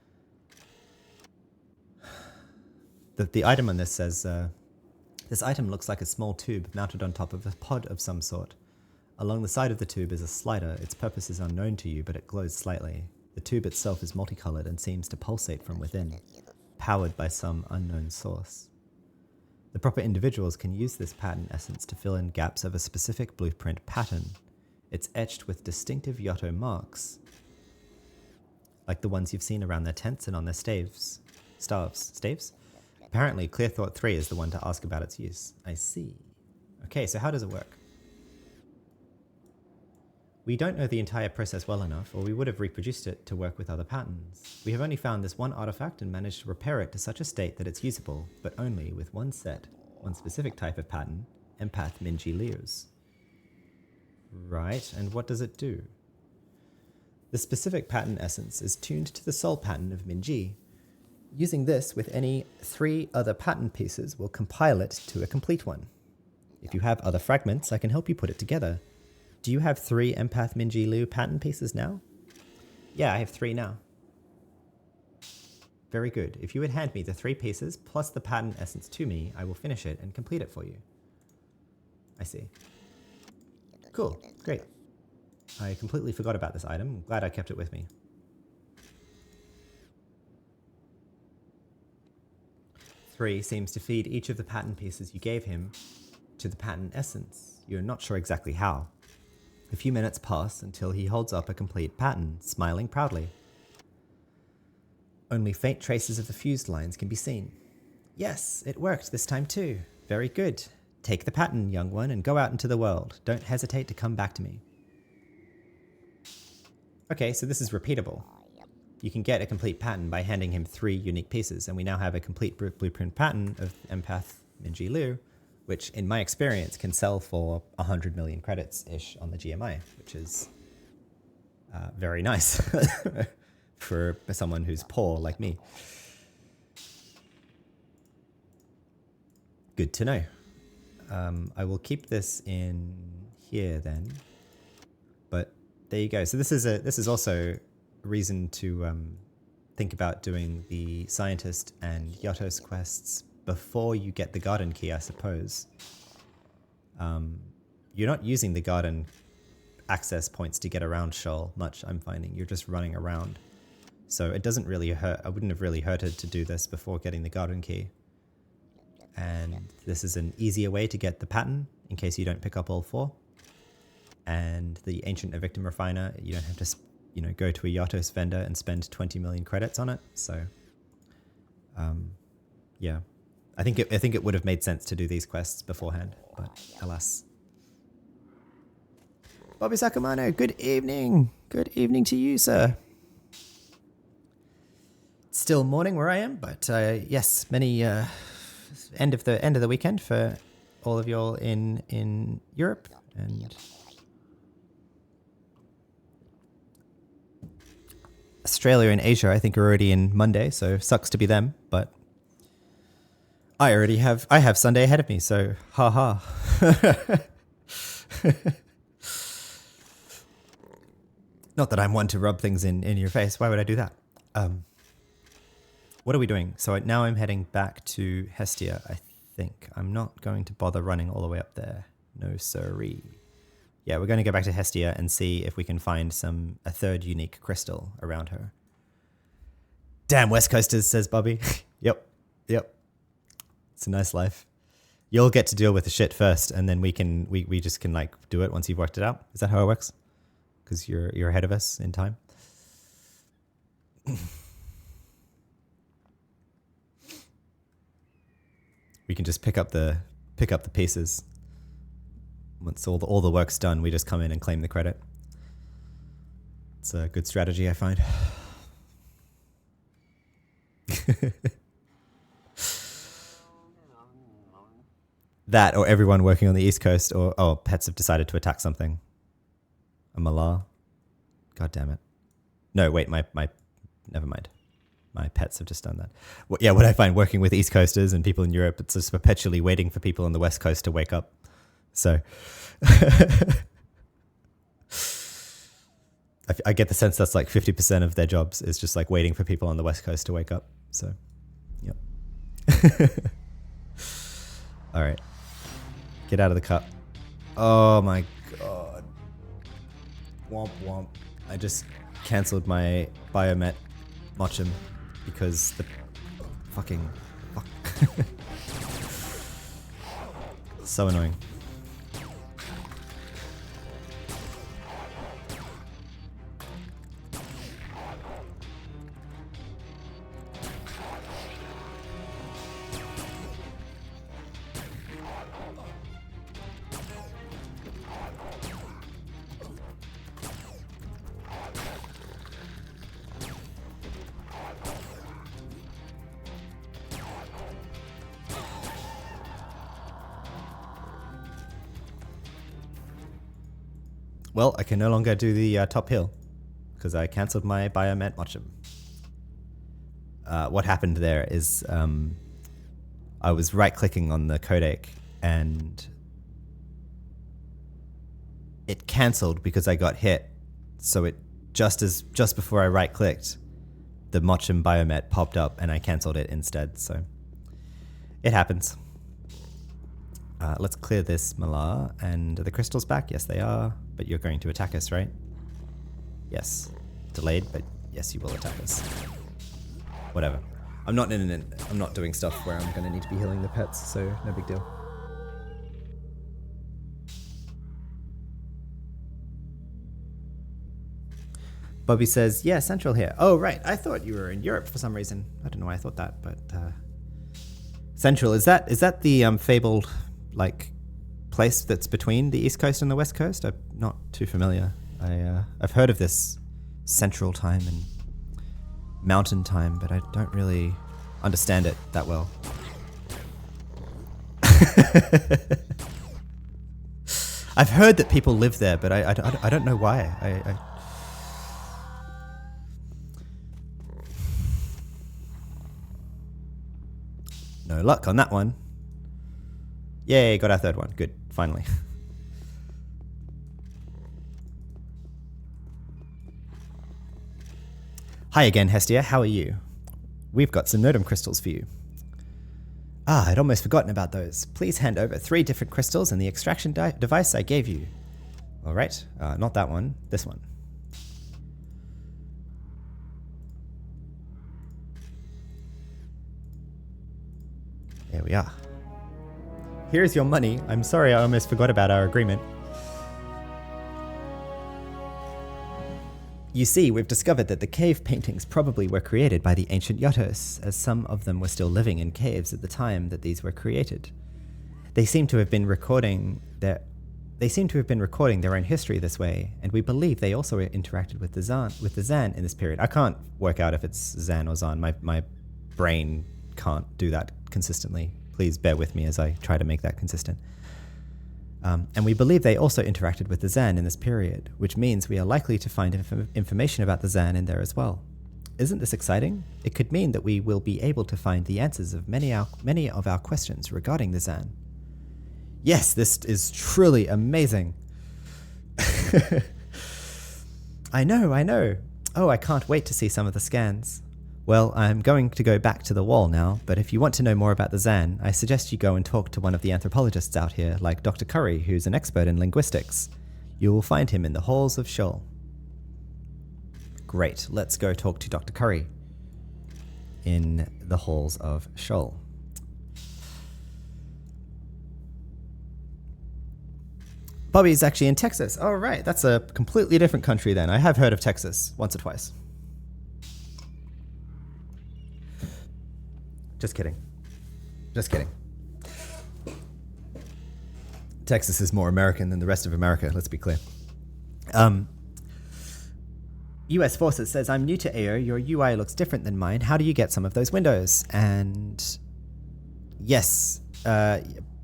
the item on this says, this item looks like a small tube mounted on top of a pod of some sort. Along the side of the tube is a slider. Its purpose is unknown to you, but it glows slightly. The tube itself is multicolored and seems to pulsate from within, powered by some unknown source. The proper individuals can use this pattern essence to fill in gaps of a specific blueprint pattern. It's etched with distinctive Yotto marks, like the ones you've seen around their tents and on their staves. Staves? Apparently, Clearthought 3 is the one to ask about its use. I see. Okay, so how does it work? We don't know the entire process well enough, or we would have reproduced it to work with other patterns. We have only found this one artifact and managed to repair it to such a state that it's usable, but only with one specific type of pattern, Empath Minji Liu's. Right, and what does it do? The specific pattern essence is tuned to the soul pattern of Minji. Using this with any 3 other pattern pieces will compile it to a complete one. If you have other fragments, I can help you put it together. Do you have 3 Empath Minji Liu pattern pieces now? Yeah, I have 3 now. Very good. If you would hand me the 3 pieces plus the pattern essence to me, I will finish it and complete it for you. I see. Cool, great. I completely forgot about this item. I'm glad I kept it with me. 3 seems to feed each of the pattern pieces you gave him to the pattern essence. You're not sure exactly how. A few minutes pass until he holds up a complete pattern, smiling proudly. Only faint traces of the fused lines can be seen. Yes, it worked this time too. Very good. Take the pattern, young one, and go out into the world. Don't hesitate to come back to me. Okay, so this is repeatable. You can get a complete pattern by handing him 3 unique pieces, and we now have a complete blueprint pattern of Empath Minji Liu, which in my experience can sell for 100 million credits-ish on the GMI, which is very nice for someone who's poor like me. Good to know. I will keep this in here then, but there you go. So this is also a reason to think about doing the scientist and Yotto's quests before you get the garden key, I suppose. You're not using the garden access points to get around Scheol much, I'm finding. You're just running around. So it doesn't really hurt. I wouldn't have really hurted to do this before getting the garden key. And this is an easier way to get the pattern in case you don't pick up all 4. And the Ancient Victim Refiner, you don't have to go to a Yotto's vendor and spend 20 million credits on it. So, yeah. I think it would have made sense to do these quests beforehand, but alas. Bobby Sakamano, good evening. Good evening to you, sir. Still morning where I am, but yes, many end of the weekend for all of y'all in Europe, and Australia and Asia, I think, are already in Monday, so sucks to be them, but I have Sunday ahead of me, so haha. Not that I'm one to rub things in your face. Why would I do that? What are we doing? So now I'm heading back to Hestia, I think. I'm not going to bother running all the way up there. No siree. Yeah, we're going to go back to Hestia and see if we can find a third unique crystal around her. Damn West Coasters, says Bobby. Yep. It's a nice life. You'll get to deal with the shit first, and then we just can like do it once you've worked it out. Is that how it works? Because you're ahead of us in time. We can just pick up the pieces. Once all the work's done, we just come in and claim the credit. It's a good strategy, I find. That, or everyone working on the East Coast, or pets have decided to attack something. A malar. God damn it. No, wait, never mind. My pets have just done that. Well, yeah, what I find working with East Coasters and people in Europe, it's just perpetually waiting for people on the West Coast to wake up. So I get the sense that's like 50% of their jobs is just like waiting for people on the West Coast to wake up. So, yep. All right. Get out of the cup. Oh my God. Womp womp. I just cancelled my Biomet Mochum because the fucking fuck. So annoying. Well, I can no longer do the top hill because I cancelled my Biomet Mochum. What happened there is I was right-clicking on the codec and it cancelled because I got hit. So it just before I right-clicked, the Mochum Biomet popped up and I cancelled it instead. So it happens. Let's clear this Malar. And are the crystals back? Yes, they are. But you're going to attack us, right? Yes. Delayed, but yes, you will attack us. Whatever. I'm not doing stuff where I'm going to need to be healing the pets, so no big deal. Bobby says, yeah, Central here. Oh, right. I thought you were in Europe for some reason. I don't know why I thought that, but Central, is that the fabled like place that's between the East Coast and the West Coast? I'm not too familiar. I've heard of this Central Time and Mountain Time, but I don't really understand it that well. I've heard that people live there, but I don't know why. No luck on that one. Yay, got our third one. Good, finally. Hi again, Hestia. How are you? We've got some Nodum crystals for you. I'd almost forgotten about those. Please hand over 3 different crystals and the extraction device I gave you. All right, not that one, this one. There we are. Here's your money. I'm sorry I almost forgot about our agreement. You see, we've discovered that the cave paintings probably were created by the ancient Yatos, as some of them were still living in caves at the time that these were created. They seem to have been recording their own history this way, and we believe they also interacted with the Zan in this period. I can't work out if it's Zan or Zan. My brain can't do that consistently. Please bear with me as I try to make that consistent. And we believe they also interacted with the Zan in this period, which means we are likely to find information about the Zan in there as well. Isn't this exciting? It could mean that we will be able to find the answers of many of our questions regarding the Zan. Yes, this is truly amazing. I know. Oh, I can't wait to see some of the scans. Well, I'm going to go back to the wall now, but if you want to know more about the Zan, I suggest you go and talk to one of the anthropologists out here, like Dr. Curry, who's an expert in linguistics. You will find him in the halls of Scheol. Great, let's go talk to Dr. Curry in the halls of Scheol. Bobby's actually in Texas. Oh, right, that's a completely different country then. I have heard of Texas once or twice. Just kidding. Just kidding. Texas is more American than the rest of America, let's be clear. US Forces says, I'm new to AO. Your UI looks different than mine. How do you get some of those windows? And yes,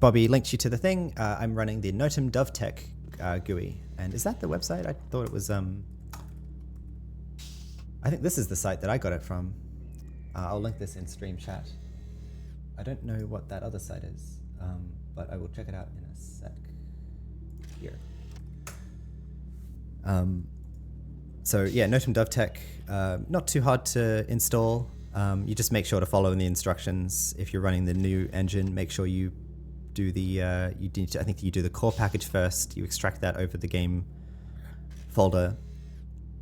Bobby linked you to the thing. I'm running the Notum DovTech GUI. And is that the website? I thought it was... I think this is the site that I got it from. I'll link this in stream chat. I don't know what that other site is, but I will check it out in a sec. Here. So yeah, Notum DovTech, not too hard to install. You just make sure to follow the instructions. If you're running the new engine, make sure you do the, I think you do the core package first, you extract that over the game folder,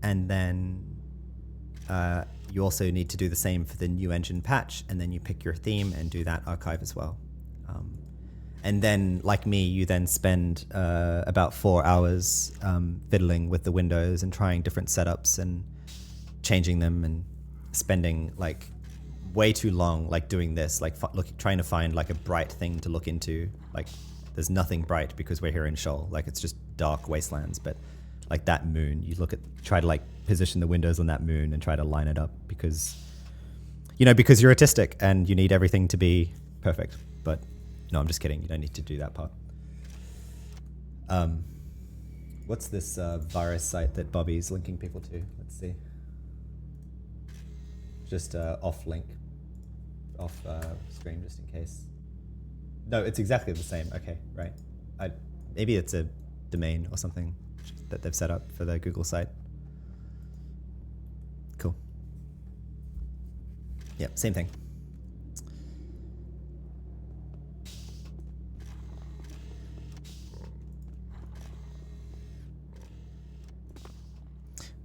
and then you also need to do the same for the new engine patch, and then you pick your theme and do that archive as well. And then, like me, you then spend about 4 hours fiddling with the windows and trying different setups and changing them, and spending like way too long like doing this, like trying to find like a bright thing to look into. Like there's nothing bright because we're here in Scheol. Like it's just dark wastelands, but like that moon, you try to like position the windows on that moon and try to line it up because you're autistic and you need everything to be perfect. But no, I'm just kidding. You don't need to do that part. What's this virus site that Bobby's linking people to? Let's see. Just off screen, just in case. No, it's exactly the same. Okay, right. Maybe it's a domain or something that they've set up for their Google site. Cool. Yeah, same thing.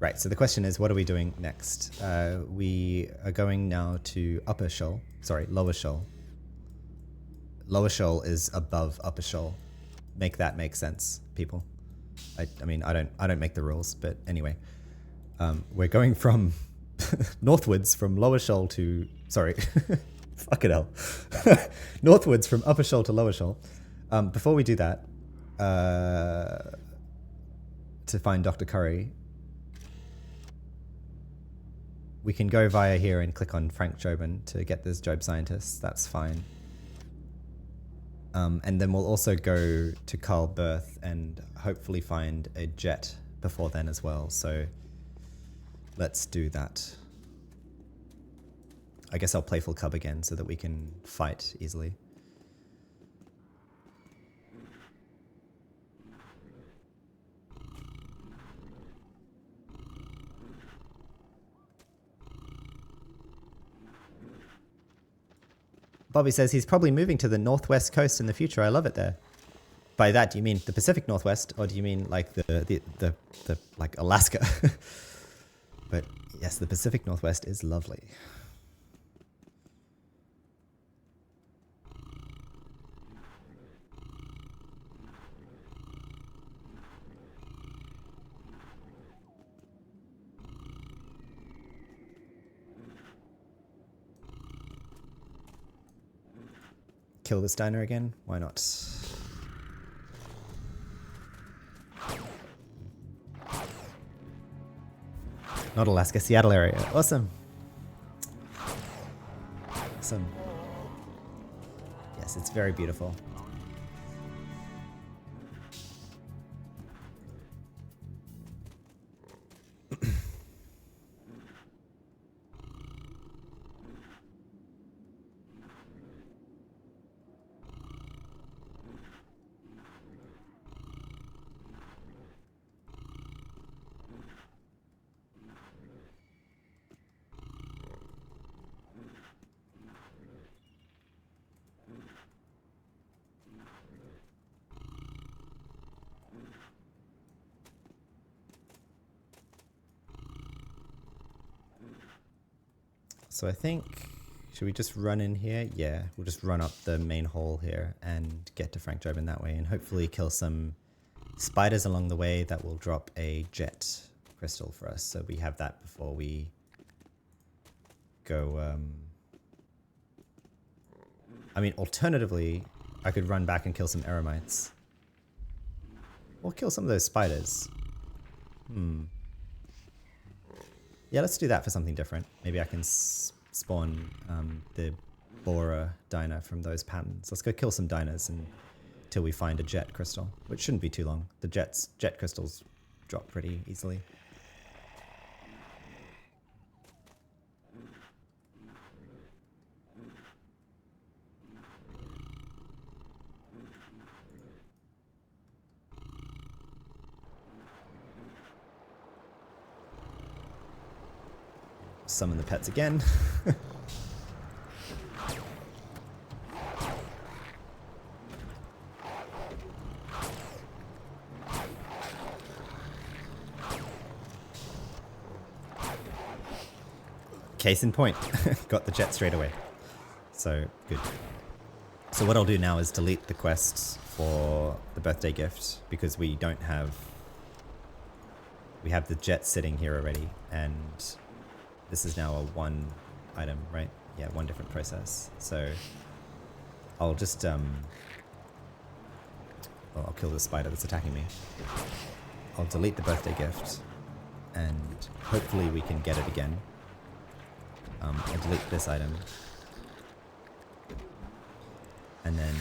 Right, so the question is, what are we doing next? We are going now to Lower Scheol. Lower Scheol is above Upper Scheol. Make that make sense, people. I mean, I don't make the rules, but anyway. We're going from northwards from Lower Scheol to... Sorry. Fuck it hell. Northwards from Upper Scheol to Lower Scheol. Before we do that, to find Dr. Curry, we can go via here and click on Frank Jobin to get this Job Scientist. That's fine. And then we'll also go to Carl Berth and hopefully find a jet before then as well. So let's do that. I guess I'll play full cub again so that we can fight easily. Bobby says he's probably moving to the northwest coast in the future. I love it there. By that, do you mean the Pacific Northwest, or do you mean like the like Alaska? But yes, the Pacific Northwest is lovely. Kill this diner again? Why not? Not Alaska, Seattle area. Awesome. Awesome. Yes, it's very beautiful. So I think, should we just run in here? Yeah, we'll just run up the main hall here and get to Frank Jobin that way, and hopefully kill some spiders along the way that will drop a jet crystal for us. So we have that before we go. I mean, alternatively, I could run back and kill some eremites. Or kill some of those spiders. Yeah, let's do that for something different. Maybe I can spawn the borer diner from those patterns. Let's go kill some diners until we find a jet crystal, which shouldn't be too long. The jet crystals drop pretty easily. Summon the pets again. Case in point, got the jet straight away. So, good. So what I'll do now is delete the quests for the birthday gift, because we don't have... We have the jet sitting here already, and this is now a one item, right? Yeah, one different process. So I'll just... well, I'll kill the spider that's attacking me. I'll delete the birthday gift, and hopefully we can get it again. I'll delete this item. And then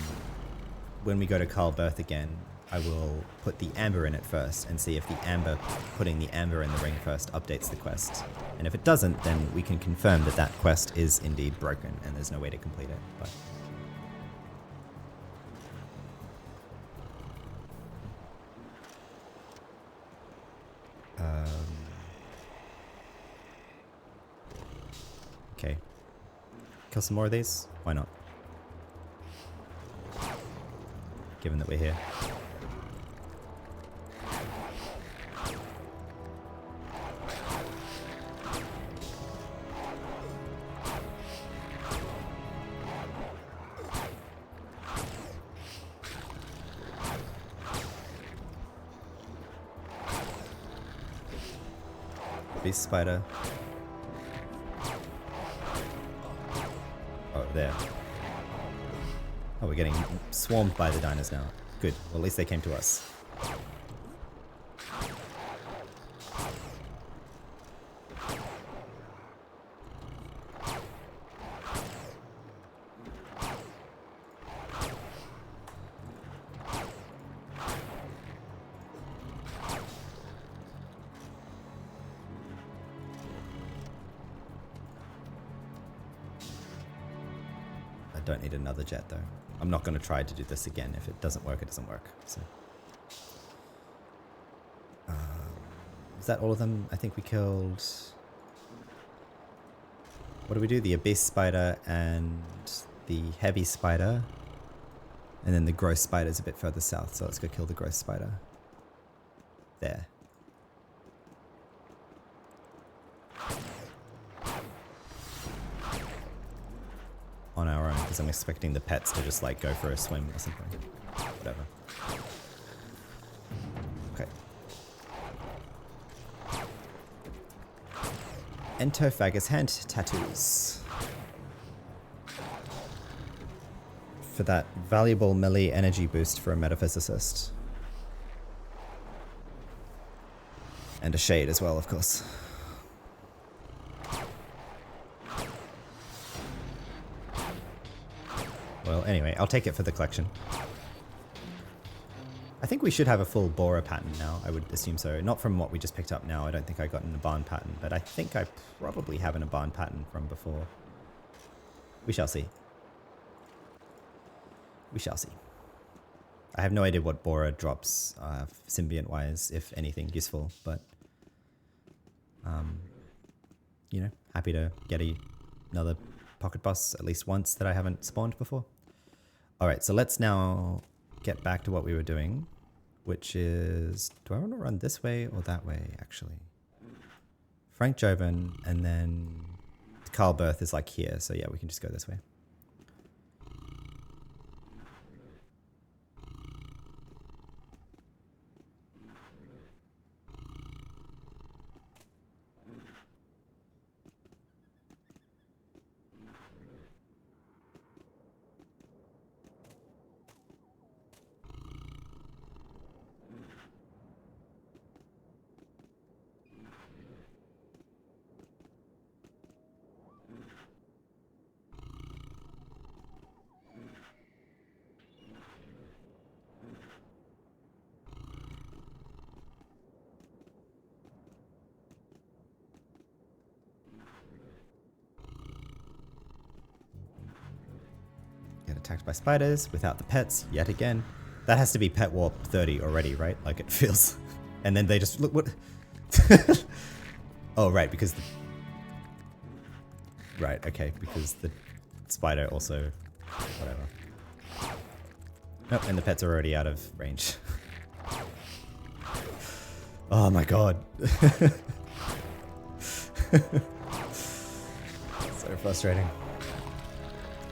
when we go to Carl Birth again, I will put the amber in it first and see if the amber, putting the amber in the ring first updates the quest. And if it doesn't, then we can confirm that that quest is indeed broken and there's no way to complete it. But okay. Kill some more of these? Why not? Given that we're here. Beast spider. Oh, there. Oh, we're getting swarmed by the diners now. Good. Well, at least they came to us. I don't need another jet, though. I'm not going to try to do this again. If it doesn't work, it doesn't work. So, is that all of them? I think we killed... What do we do? The abyss spider and the heavy spider. And then the gross spider's a bit further south. So let's go kill the gross spider. There. On our own, because I'm expecting the pets to just like go for a swim or something. Whatever. Okay. Entophagus hand tattoos. For that valuable melee energy boost for a metaphysicist. And a shade as well, of course. Well, anyway, I'll take it for the collection. I think we should have a full borer pattern now, I would assume so. Not from what we just picked up now, I don't think I got an Aban pattern, but I think I probably have an Aban pattern from before. We shall see. We shall see. I have no idea what borer drops symbiont-wise, if anything useful, but... you know, happy to get another pocket boss at least once that I haven't spawned before. Alright, so let's now get back to what we were doing, which is... Do I want to run this way or that way, actually? Frank Jobin, and then Carl Birth is like here, so yeah, we can just go this way. Get attacked by spiders without the pets yet again. That has to be Pet Warp 30 already, right? Like it feels. And then they just look what. Oh right, because the. Right, okay, because the spider also. Whatever. Nope, and the pets are already out of range. Oh my god. So frustrating.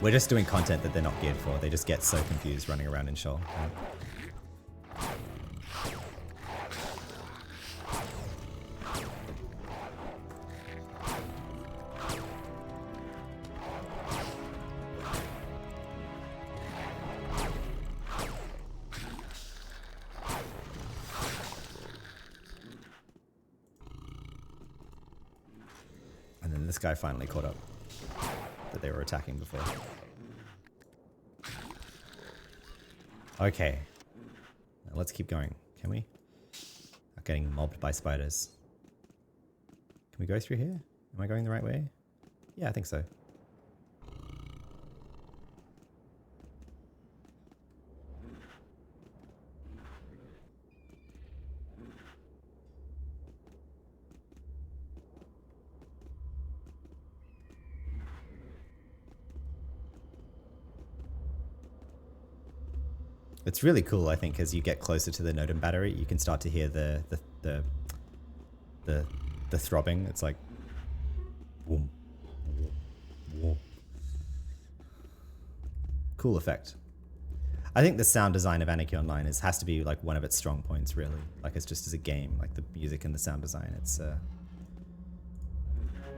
We're just doing content that they're not geared for. They just get so confused running around in Scheol. And then this guy finally caught up that they were attacking before. Okay. Now let's keep going. Can we? Not getting mobbed by spiders. Can we go through here? Am I going the right way? Yeah, I think so. It's really cool, I think, as you get closer to the Nodum battery, you can start to hear the throbbing. It's like, boom, boom. Cool effect. I think the sound design of Anarchy-Online has to be like one of its strong points, really. Like it's just as a game, like the music and the sound design. It's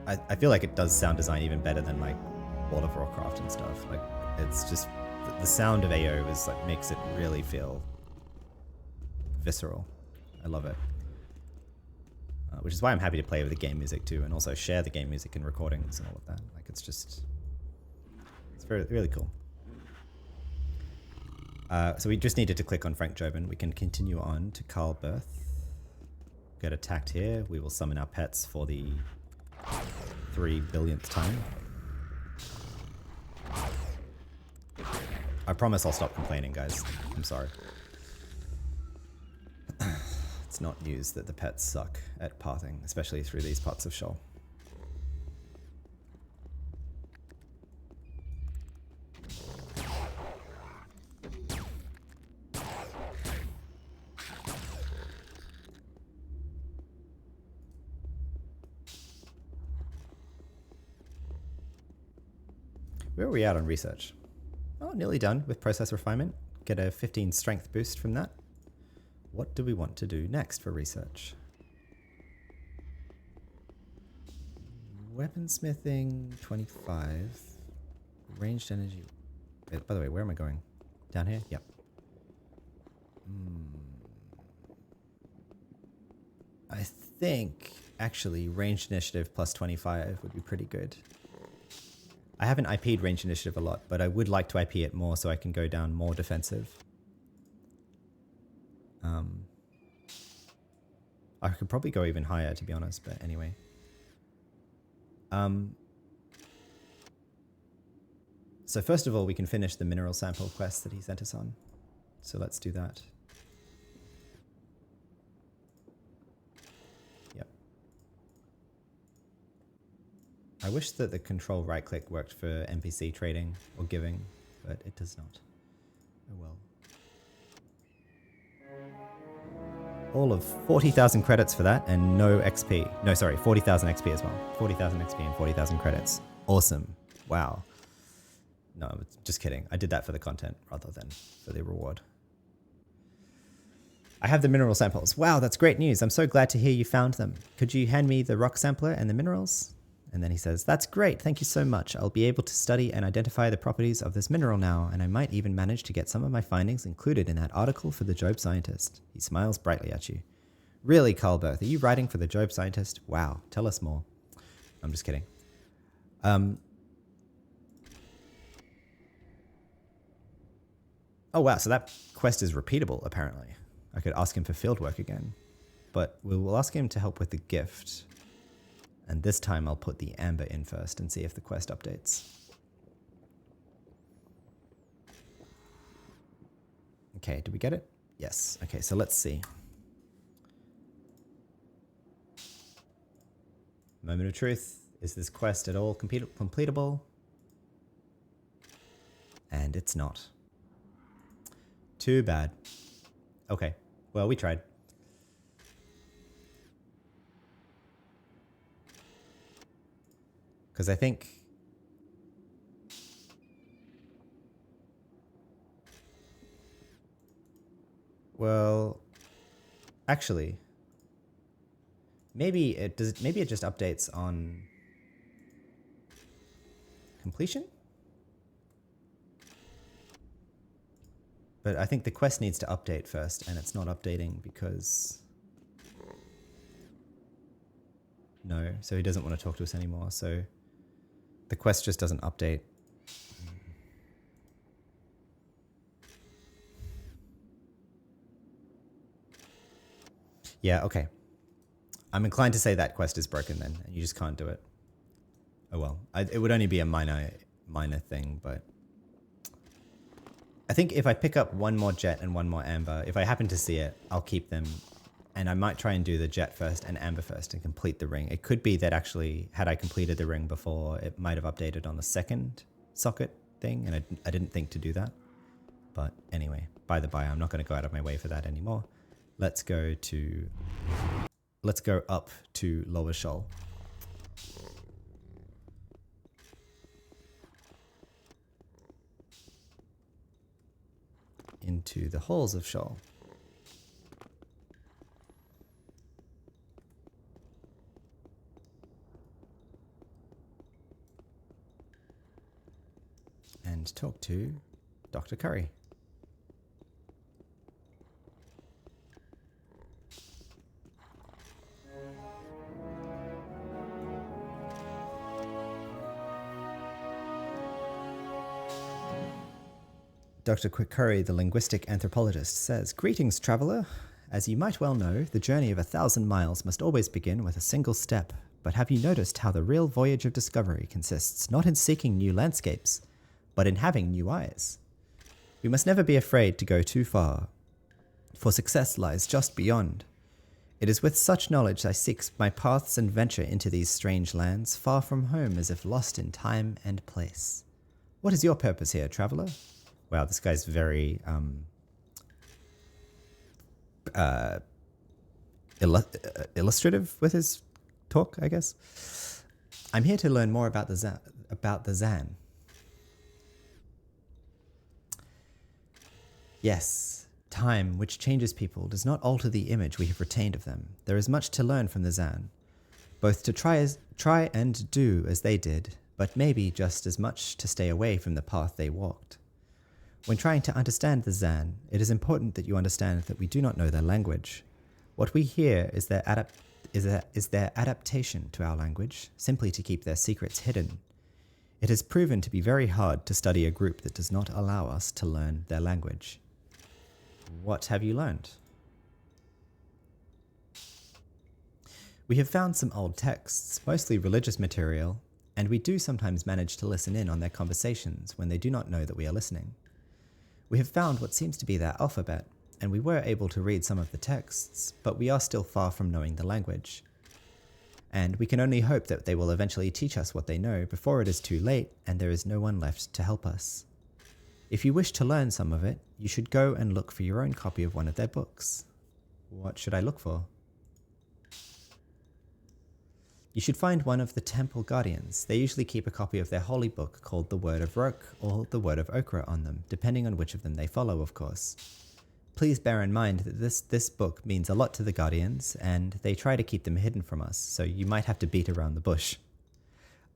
I feel like it does sound design even better than like World of Warcraft and stuff. Like it's just. The sound of AO is like makes it really feel visceral. I love it, which is why I'm happy to play with the game music too, and also share the game music and recordings and all of that. Like it's very really cool. So we just needed to click on Frank Jobin. We can continue on to Carl Birth. Get attacked here. We will summon our pets for the 3 billionth time. I promise I'll stop complaining, guys. I'm sorry. It's not news that the pets suck at pathing, especially through these parts of Scheol. Where are we at on research? Oh, nearly done with process refinement. Get a 15 strength boost from that. What do we want to do next for research? Weaponsmithing 25. Ranged energy. By the way, where am I going? Down here? Yep. I think actually ranged initiative plus 25 would be pretty good. I haven't IP'd range initiative a lot, but I would like to IP it more so I can go down more defensive. I could probably go even higher, to be honest, but anyway. So first of all, we can finish the mineral sample quest that he sent us on. So let's do that. Yep. I wish that the control right click worked for NPC trading or giving, but it does not. Oh well. all of 40,000 credits for that and no XP. No, sorry, 40,000 XP as well. 40,000 XP and 40,000 credits. Awesome. Wow. No, just kidding. I did that for the content rather than for the reward. I have the mineral samples. Wow, that's great news. I'm so glad to hear you found them. Could you hand me the rock sampler and the minerals? And then he says, that's great. Thank you so much. I'll be able to study and identify the properties of this mineral now, and I might even manage to get some of my findings included in that article for the Job Scientist. He smiles brightly at you. Really, Carlberth, are you writing for the Job Scientist? Wow, tell us more. I'm just kidding. Oh, wow, so that quest is repeatable, apparently. I could ask him for fieldwork again, but we'll ask him to help with the gift. And this time I'll put the amber in first and see if the quest updates. Okay, did we get it? Yes. Okay, so let's see. Moment of truth. Is this quest at all completable? And it's not. Too bad. Okay, well, we tried. Because I think well, actually, maybe it just updates on completion. But I think the quest needs to update first, and it's not updating because no, so he doesn't want to talk to us anymore. So the quest just doesn't update. Yeah, okay. I'm inclined to say that quest is broken then, and you just can't do it. Oh well, it would only be a minor thing, but I think if I pick up one more jet and one more amber, if I happen to see it, I'll keep them. And I might try and do the jet first and amber first and complete the ring. It could be that actually, had I completed the ring before, it might have updated on the second socket thing, and I didn't think to do that. But anyway, by the by, I'm not going to go out of my way for that anymore. Let's go up to Lower Scheol. Into the halls of Scheol. And talk to Dr. Curry. Dr. Curry, the linguistic anthropologist, says, "Greetings, traveler. As you might well know, the journey of 1,000 miles must always begin with a single step. But have you noticed how the real voyage of discovery consists not in seeking new landscapes, but in having new eyes? We must never be afraid to go too far, for success lies just beyond. It is with such knowledge I seek my paths and venture into these strange lands, far from home as if lost in time and place. What is your purpose here, traveler?" Wow, this guy's very illustrative with his talk, I guess. "I'm here to learn more about the Zan. Yes, time, which changes people, does not alter the image we have retained of them. There is much to learn from the Zan, both to try and do as they did, but maybe just as much to stay away from the path they walked. When trying to understand the Zan, it is important that you understand that we do not know their language. What we hear is their adaptation to our language, simply to keep their secrets hidden. It has proven to be very hard to study a group that does not allow us to learn their language." What have you learned? "We have found some old texts, mostly religious material, and we do sometimes manage to listen in on their conversations when they do not know that we are listening. We have found what seems to be their alphabet, and we were able to read some of the texts, but we are still far from knowing the language. And we can only hope that they will eventually teach us what they know before it is too late and there is no one left to help us. If you wish to learn some of it, you should go and look for your own copy of one of their books." What should I look for? You should find one of the temple guardians. They usually keep a copy of their holy book called the Word of Roke or the Word of Okra on them, depending on which of them they follow, of course. Please bear in mind that this book means a lot to the guardians, and they try to keep them hidden from us, so you might have to beat around the bush.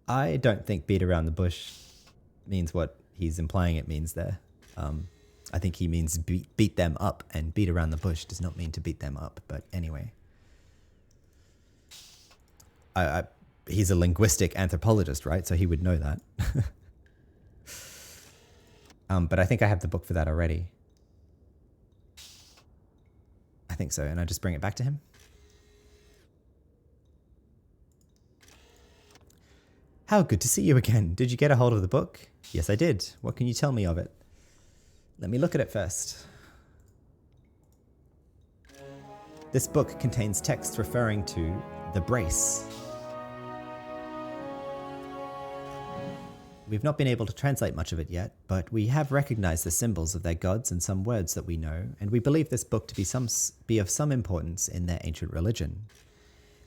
I don't think beat around the bush means what he's implying it means there. I think he means beat them up, and beat around the bush does not mean to beat them up, but anyway. He's a linguistic anthropologist, right? So he would know that. But I think I have the book for that already. I think so, and I just bring it back to him. How good to see you again. Did you get a hold of the book? Yes, I did. What can you tell me of it? Let me look at it first. This book contains text referring to the brace. We've not been able to translate much of it yet, but we have recognized the symbols of their gods and some words that we know, and we believe this book to be of some importance in their ancient religion.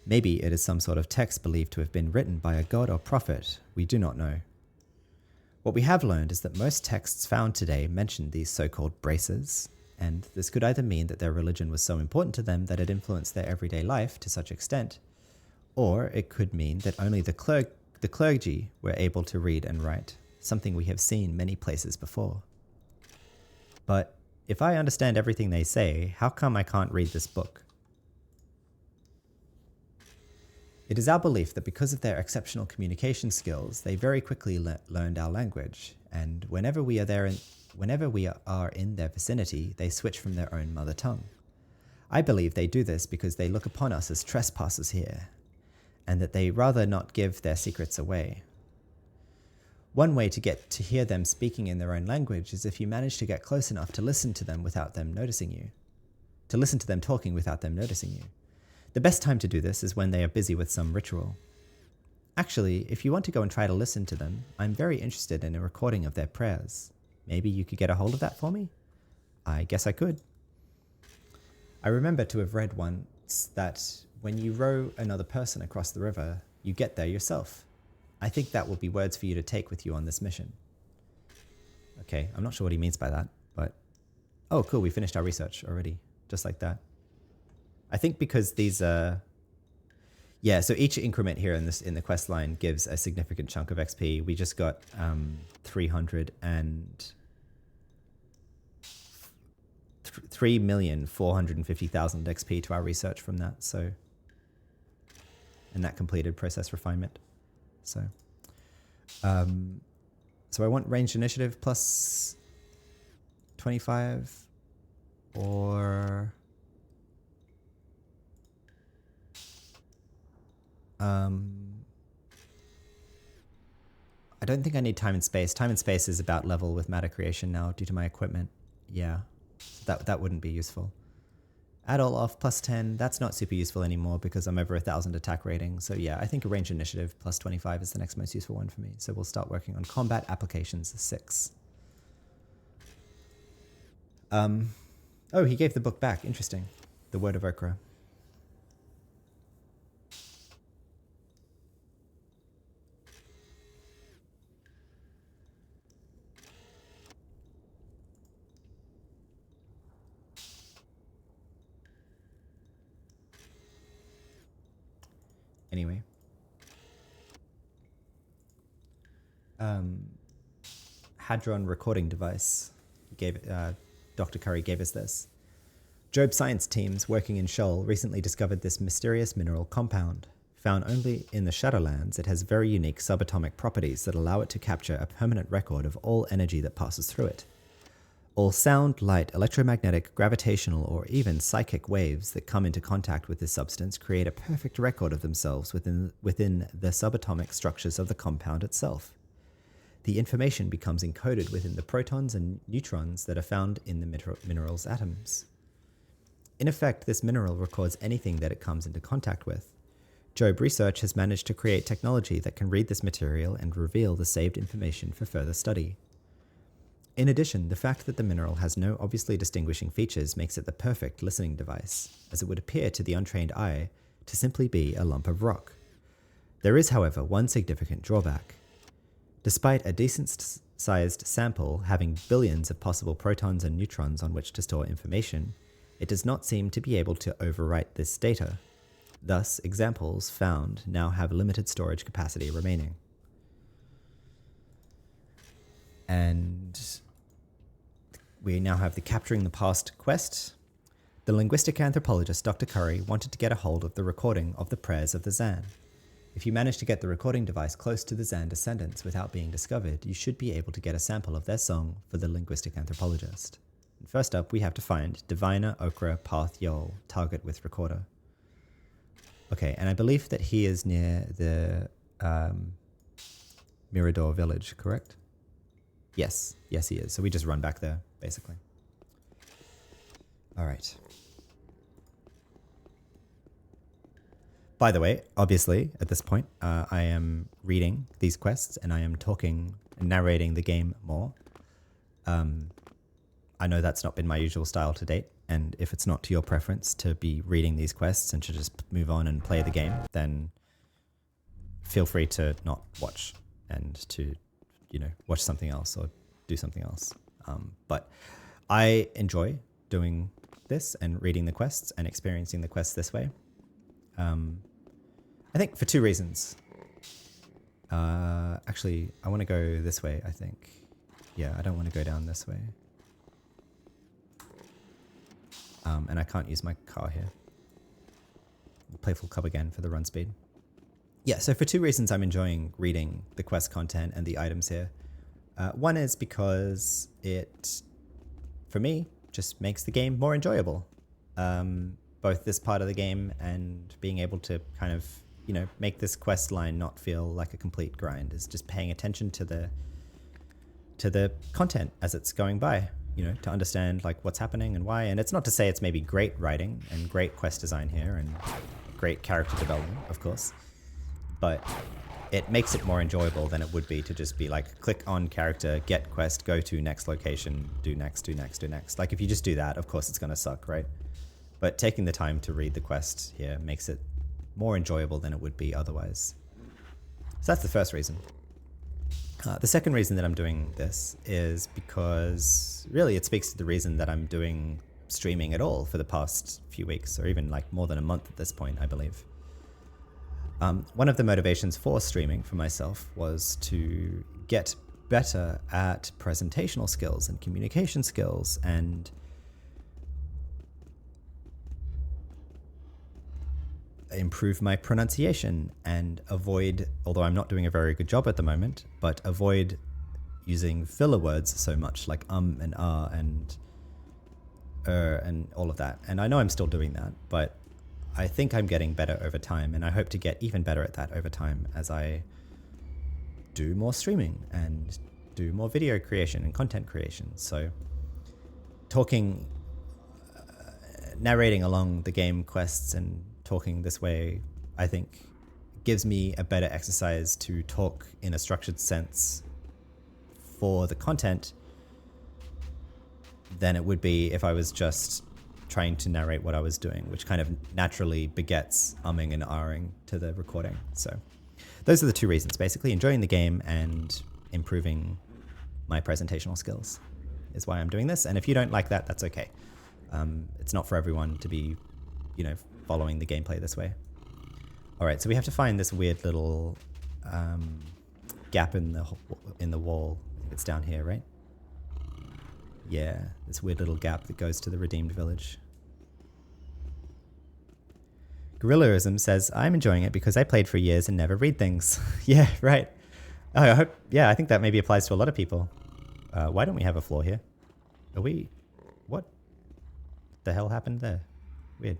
Maybe it is some sort of text believed to have been written by a god or prophet. We do not know. What we have learned is that most texts found today mention these so-called braces, and this could either mean that their religion was so important to them that it influenced their everyday life to such extent, or it could mean that only the clergy were able to read and write, something we have seen many places before. But if I understand everything they say, how come I can't read this book? It is our belief that because of their exceptional communication skills, they very quickly learned our language, and whenever we are in their vicinity, they switch from their own mother tongue. I believe they do this because they look upon us as trespassers here, and that they rather not give their secrets away. One way to get to hear them speaking in their own language is if you manage to get close enough to listen to them without them noticing you. To listen to them talking without them noticing you. The best time to do this is when they are busy with some ritual. Actually, if you want to go and try to listen to them, I'm very interested in a recording of their prayers. Maybe you could get a hold of that for me? I guess I could. I remember to have read once that when you row another person across the river, you get there yourself. I think that will be words for you to take with you on this mission. Okay, I'm not sure what he means by that, but... Oh, cool, we finished our research already, just like that. I think because these are... Yeah, so each increment here in the quest line gives a significant chunk of XP. We just got 3,450,000 XP to our research from that, so... And that completed process refinement. So I want ranged initiative plus 25 or I don't think I need time and space. Time and space is about level with matter creation now due to my equipment. Yeah, so that wouldn't be useful. Add all off plus 10, that's not super useful anymore because I'm over 1,000 attack rating. So yeah, I think a range initiative plus 25 is the next most useful one for me. So we'll start working on combat applications 6. Oh, he gave the book back. Interesting. The Word of Okra. Anyway. Hadron recording device. Dr. Curry gave us this. Job science teams working in Scheol recently discovered this mysterious mineral compound. Found only in the Shadowlands, it has very unique subatomic properties that allow it to capture a permanent record of all energy that passes through it. All sound, light, electromagnetic, gravitational, or even psychic waves that come into contact with this substance create a perfect record of themselves within the subatomic structures of the compound itself. The information becomes encoded within the protons and neutrons that are found in the mineral's atoms. In effect, this mineral records anything that it comes into contact with. Job Research has managed to create technology that can read this material and reveal the saved information for further study. In addition, the fact that the mineral has no obviously distinguishing features makes it the perfect listening device, as it would appear to the untrained eye to simply be a lump of rock. There is, however, one significant drawback. Despite a decent-sized sample having billions of possible protons and neutrons on which to store information, it does not seem to be able to overwrite this data. Thus, examples found now have limited storage capacity remaining. And we now have the Capturing the Past quest. The linguistic anthropologist Dr. Curry wanted to get a hold of the recording of the prayers of the Zan. If you manage to get the recording device close to the Zan descendants without being discovered, you should be able to get a sample of their song for the linguistic anthropologist. And first up, we have to find Diviner Okra Path Yol, target with recorder. Okay, and I believe that he is near the Mirador village, correct? Yes, he is. So we just run back there, basically. All right. By the way, obviously, at this point, I am reading these quests and I am talking and narrating the game more. I know that's not been my usual style to date, and if it's not to your preference to be reading these quests and to just move on and play the game, then feel free to not watch and to, watch something else or do something else. But I enjoy doing this and reading the quests and experiencing the quests this way. I think for two reasons. Actually, I want to go this way, I think. Yeah, I don't want to go down this way. And I can't use my car here. Play full club again for the run speed. Yeah, so for two reasons I'm enjoying reading the quest content and the items here. One is because it, for me, just makes the game more enjoyable. Both this part of the game and being able to kind of, make this quest line not feel like a complete grind is just paying attention to the content as it's going by, to understand like what's happening and why. And it's not to say it's maybe great writing and great quest design here and great character development, of course, but it makes it more enjoyable than it would be to just be like, click on character, get quest, go to next location, do next, do next, do next. Like if you just do that, of course it's going to suck, right? But taking the time to read the quest here makes it more enjoyable than it would be otherwise. So that's the first reason. The second reason that I'm doing this is because really it speaks to the reason that I'm doing streaming at all for the past few weeks, or even like more than a month at this point, I believe. One of the motivations for streaming for myself was to get better at presentational skills and communication skills and improve my pronunciation and avoid, although I'm not doing a very good job at the moment, but avoid using filler words so much like and and all of that. And I know I'm still doing that, but I think I'm getting better over time, and I hope to get even better at that over time as I do more streaming and do more video creation and content creation. So talking, narrating along the game quests and talking this way, I think gives me a better exercise to talk in a structured sense for the content than it would be if I was just trying to narrate what I was doing, which kind of naturally begets umming and ahhing to the recording. So those are the two reasons, basically enjoying the game and improving my presentational skills is why I'm doing this. And if you don't like that, that's okay. It's not for everyone to be, following the gameplay this way. All right, so we have to find this weird little gap in the wall. It's down here, right? Yeah, this weird little gap that goes to the redeemed village. Gorillaism says, I'm enjoying it because I played for years and never read things. Yeah, right. Oh, I think that maybe applies to a lot of people. Why don't we have a floor here? What the hell happened there? Weird.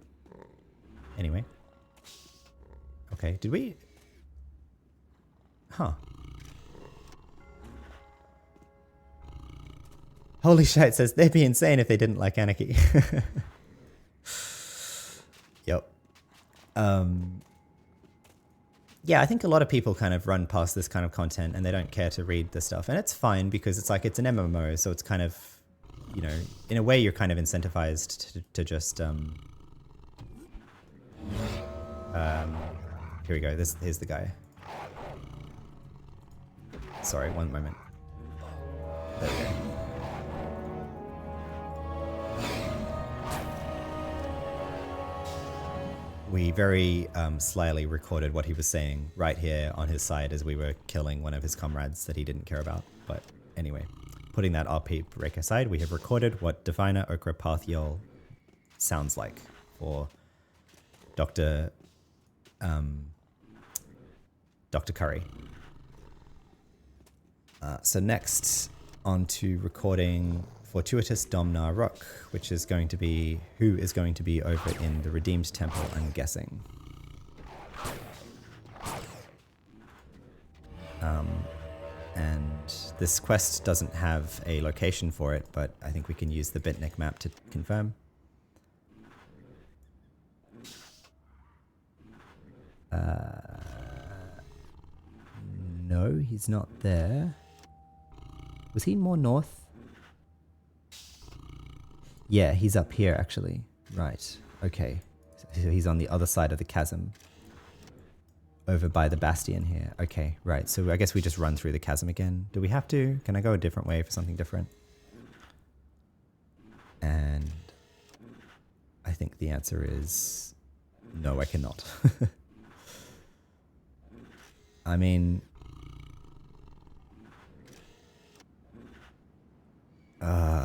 Anyway. Okay, did we? Huh. Holy shit, says they'd be insane if they didn't like anarchy. Yep. yeah, I think a lot of people kind of run past this kind of content and they don't care to read the stuff. And it's fine because it's like it's an MMO, so it's kind of, you know, in a way you're kind of incentivized to just here we go. Here's the guy. Sorry, one moment. There we go. We very slyly recorded what he was saying right here on his side as we were killing one of his comrades that he didn't care about. But anyway, putting that RP break aside, we have recorded what Diviner Okra Parthiol sounds like for Dr. Curry. So next, on to recording Fortuitous Domnar Rock, which is going to be who is going to be over in the Redeemed Temple, I'm guessing. And this quest doesn't have a location for it, but I think we can use the Bitnik map to confirm. No, he's not there. Was he more north? Yeah, he's up here actually. Right. Okay. So he's on the other side of the chasm. Over by the bastion here. Okay, right. So I guess we just run through the chasm again. Do we have to? Can I go a different way for something different? And I think the answer is no, I cannot. I mean,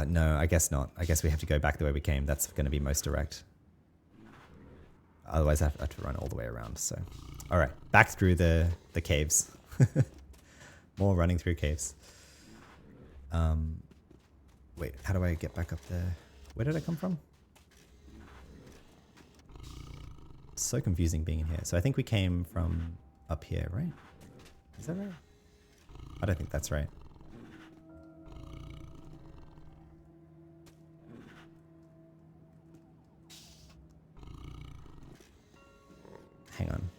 no, I guess not. I guess we have to go back the way we came. That's going to be most direct. Otherwise, I have to run all the way around. So, all right, back through the caves. More running through caves. Wait, how do I get back up there? Where did I come from? It's so confusing being in here. So I think we came from up here, right? Is that right? I don't think that's right. Hang on.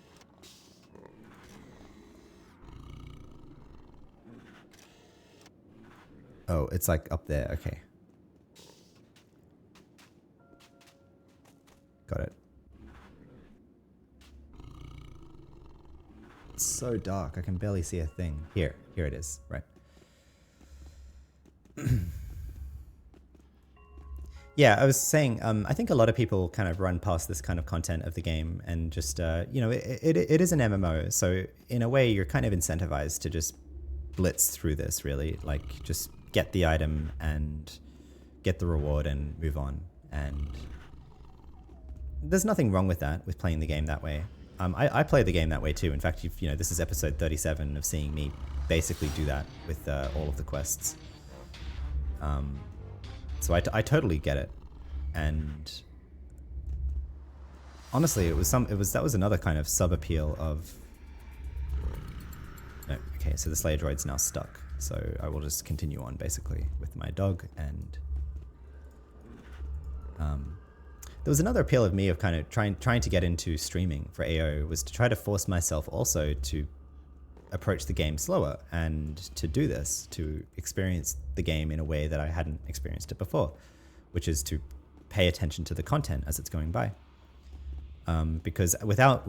Oh, it's like up there. Okay. Got it. It's so dark. I can barely see a thing. Here it is. Right. Yeah, I was saying, I think a lot of people kind of run past this kind of content of the game and just, you know, it is an MMO. So in a way, you're kind of incentivized to just blitz through this, really. Like, just get the item and get the reward and move on. And there's nothing wrong with that, with playing the game that way. I play the game that way too. In fact, you know, this is episode 37 of seeing me basically do that with all of the quests. So I totally get it, and honestly, that was another kind of sub appeal of. No, okay, so the Slayer droid's now stuck, so I will just continue on basically with my dog, and there was another appeal of me of kind of trying to get into streaming for AO was to try to force myself also to approach the game slower and to do this, to experience the game in a way that I hadn't experienced it before, which is to pay attention to the content as it's going by. Because without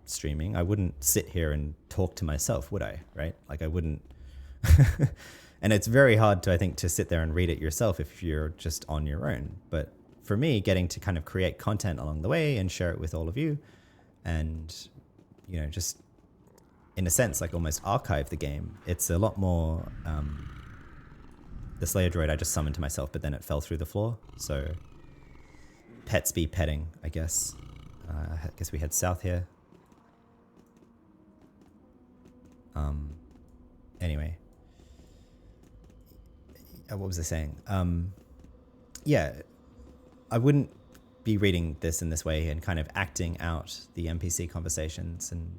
streaming, I wouldn't sit here and talk to myself, would I? Right? Like I wouldn't. And it's very hard to, I think, to sit there and read it yourself if you're just on your own. But for me, getting to kind of create content along the way and share it with all of you, and you know, just in a sense, like almost archive the game. It's a lot more. The Slayer droid I just summoned to myself, but then it fell through the floor. So pets be petting, I guess. I guess we head south here. Anyway, what was I saying? Yeah, I wouldn't be reading this in this way and kind of acting out the NPC conversations and,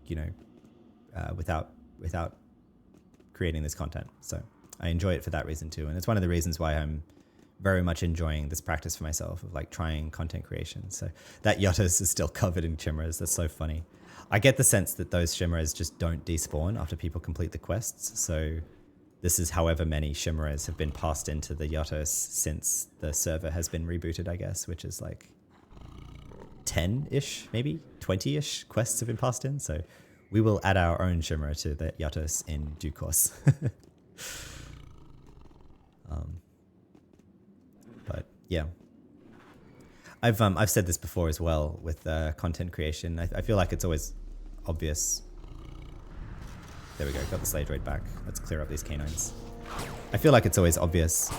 you know, without creating this content. So I enjoy it for that reason too. And it's one of the reasons why I'm very much enjoying this practice for myself of like trying content creation. So that Yotos is still covered in chimeras. That's so funny. I get the sense that those chimeras just don't despawn after people complete the quests. So this is however many chimeras have been passed into the Yotos since the server has been rebooted, I guess, which is like 10-ish, maybe 20-ish quests have been passed in. So we will add our own chimera to the Yotos in due course. But yeah, I've said this before as well with content creation. I feel like it's always obvious. There we go, got the slave droid back. Let's clear up these canines. I feel like it's always obvious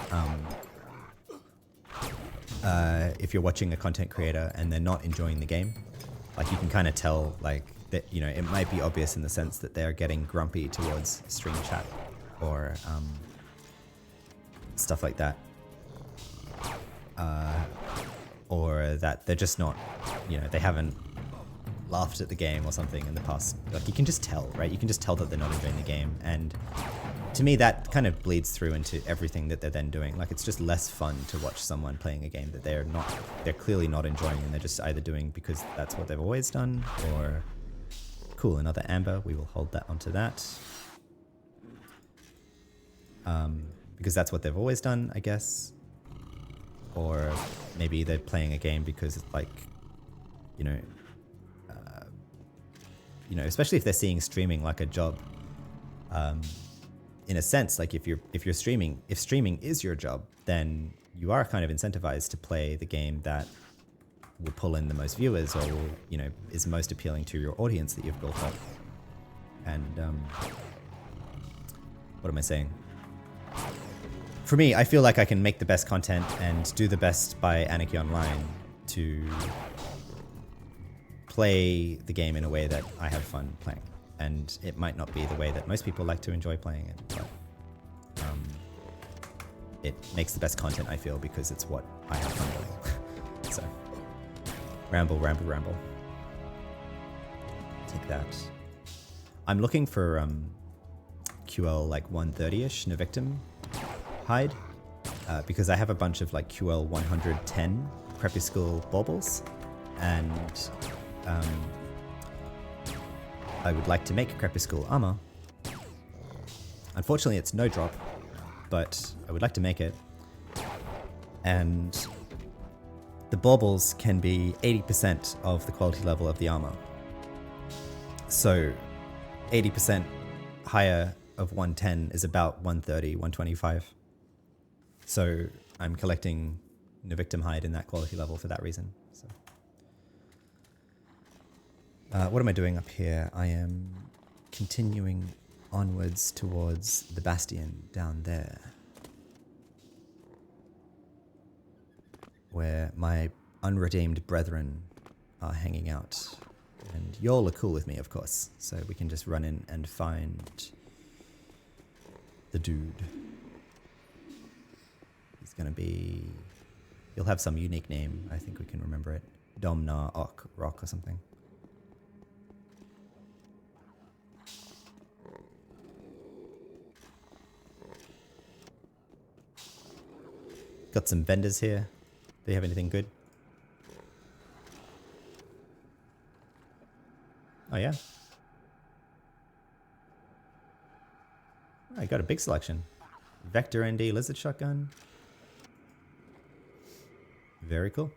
if you're watching a content creator and they're not enjoying the game. Like you can kind of tell, like that, you know, it might be obvious in the sense that they're getting grumpy towards stream chat or stuff like that. Or that they're just not, you know, they haven't laughed at the game or something in the past. Like you can just tell, right? You can just tell that they're not enjoying the game. And to me, that kind of bleeds through into everything that they're then doing. Like it's just less fun to watch someone playing a game that they're clearly not enjoying, and they're just either doing because that's what they've always done, or cool, another amber. We will hold that onto that. Because that's what they've always done, I guess. Or maybe they're playing a game because it's like, you know, especially if they're seeing streaming like a job. In a sense, like if streaming is your job, then you are kind of incentivized to play the game that will pull in the most viewers, or will, you know, is most appealing to your audience that you've built up. And what am I saying? For me, I feel like I can make the best content and do the best by Anarchy Online to play the game in a way that I have fun playing. And it might not be the way that most people like to enjoy playing it, but it makes the best content, I feel, because it's what I have fun doing. So, ramble. Take that. I'm looking for QL like 130-ish Novictum hide, because I have a bunch of like QL 110 Crepuscule baubles, and I would like to make Crepuscule armor. Unfortunately, it's no drop, but I would like to make it. And the baubles can be 80% of the quality level of the armor. So 80% higher of 110 is about 130, 125. So I'm collecting Novictum hide in that quality level for that reason. So. What am I doing up here? I am continuing onwards towards the bastion down there, where my unredeemed brethren are hanging out. And y'all are cool with me, of course, so we can just run in and find the dude. He's gonna be... He'll have some unique name. I think we can remember it. Domnar Ok Rock or something. Got some vendors here. Do you have anything good? Oh yeah. I got a big selection. Vector ND Lizard Shotgun. Very cool.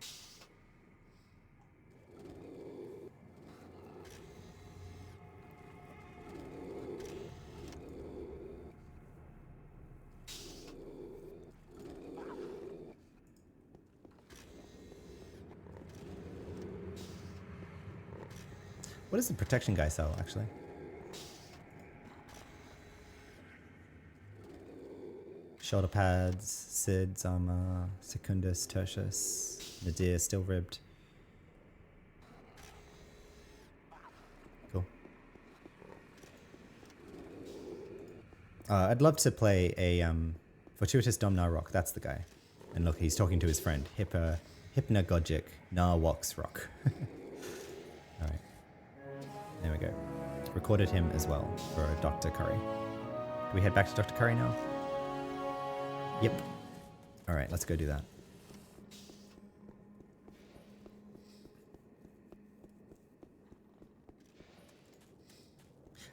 What does the protection guy sell, actually? Shoulder pads, Sid's armor, Secundus, Tertius, Nadir, Steel Ribbed. Cool. I'd love to play a Fortuitous Domnar Rock. That's the guy. And look, he's talking to his friend, Hypnagogic Narwox Rock. Alright. There we go. Recorded him as well for Dr. Curry. Do we head back to Dr. Curry now? Yep. All right, let's go do that.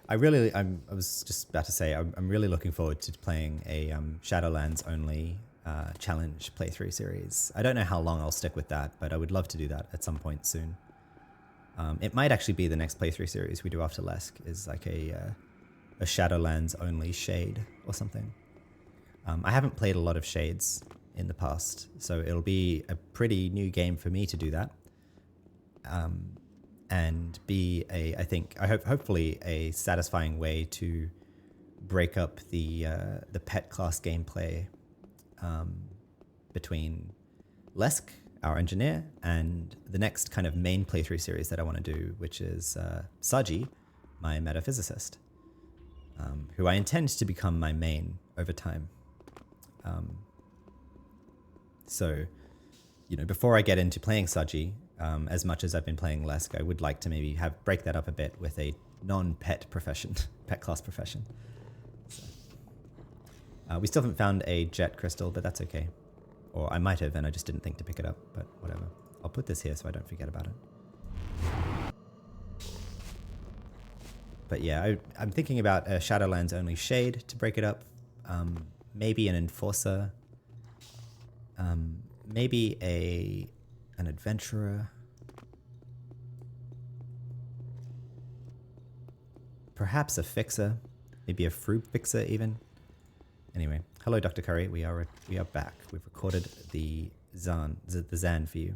I was just about to say, I'm really looking forward to playing a Shadowlands only challenge playthrough series. I don't know how long I'll stick with that, but I would love to do that at some point soon. It might actually be the next playthrough series we do after Lesk is like a Shadowlands only shade or something. I haven't played a lot of shades in the past, so it'll be a pretty new game for me to do that. And be hopefully a satisfying way to break up the pet class gameplay between Lesk, our engineer, and the next kind of main playthrough series that I want to do, which is Saji, my metaphysicist, who I intend to become my main over time. So, before I get into playing Saji, as much as I've been playing Lesk, I would like to maybe break that up a bit with a non-pet profession, pet class profession. So, we still haven't found a jet crystal, but that's okay. Or I might have, and I just didn't think to pick it up, but whatever. I'll put this here so I don't forget about it. But yeah, I'm thinking about a Shadowlands only shade to break it up. Maybe an enforcer. Maybe an adventurer. Perhaps a fixer. Maybe a fruit fixer even. Anyway, hello Dr. Curry. We are back. We've recorded the Zan for you.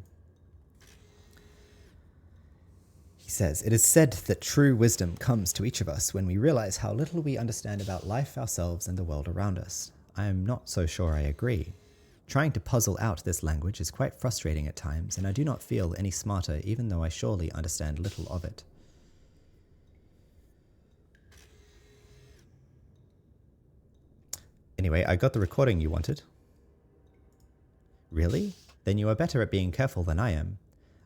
He says, "It is said that true wisdom comes to each of us when we realize how little we understand about life, ourselves, and the world around us. I am not so sure I agree. Trying to puzzle out this language is quite frustrating at times, and I do not feel any smarter even though I surely understand little of it." Anyway, I got the recording you wanted. Really? Then you are better at being careful than I am.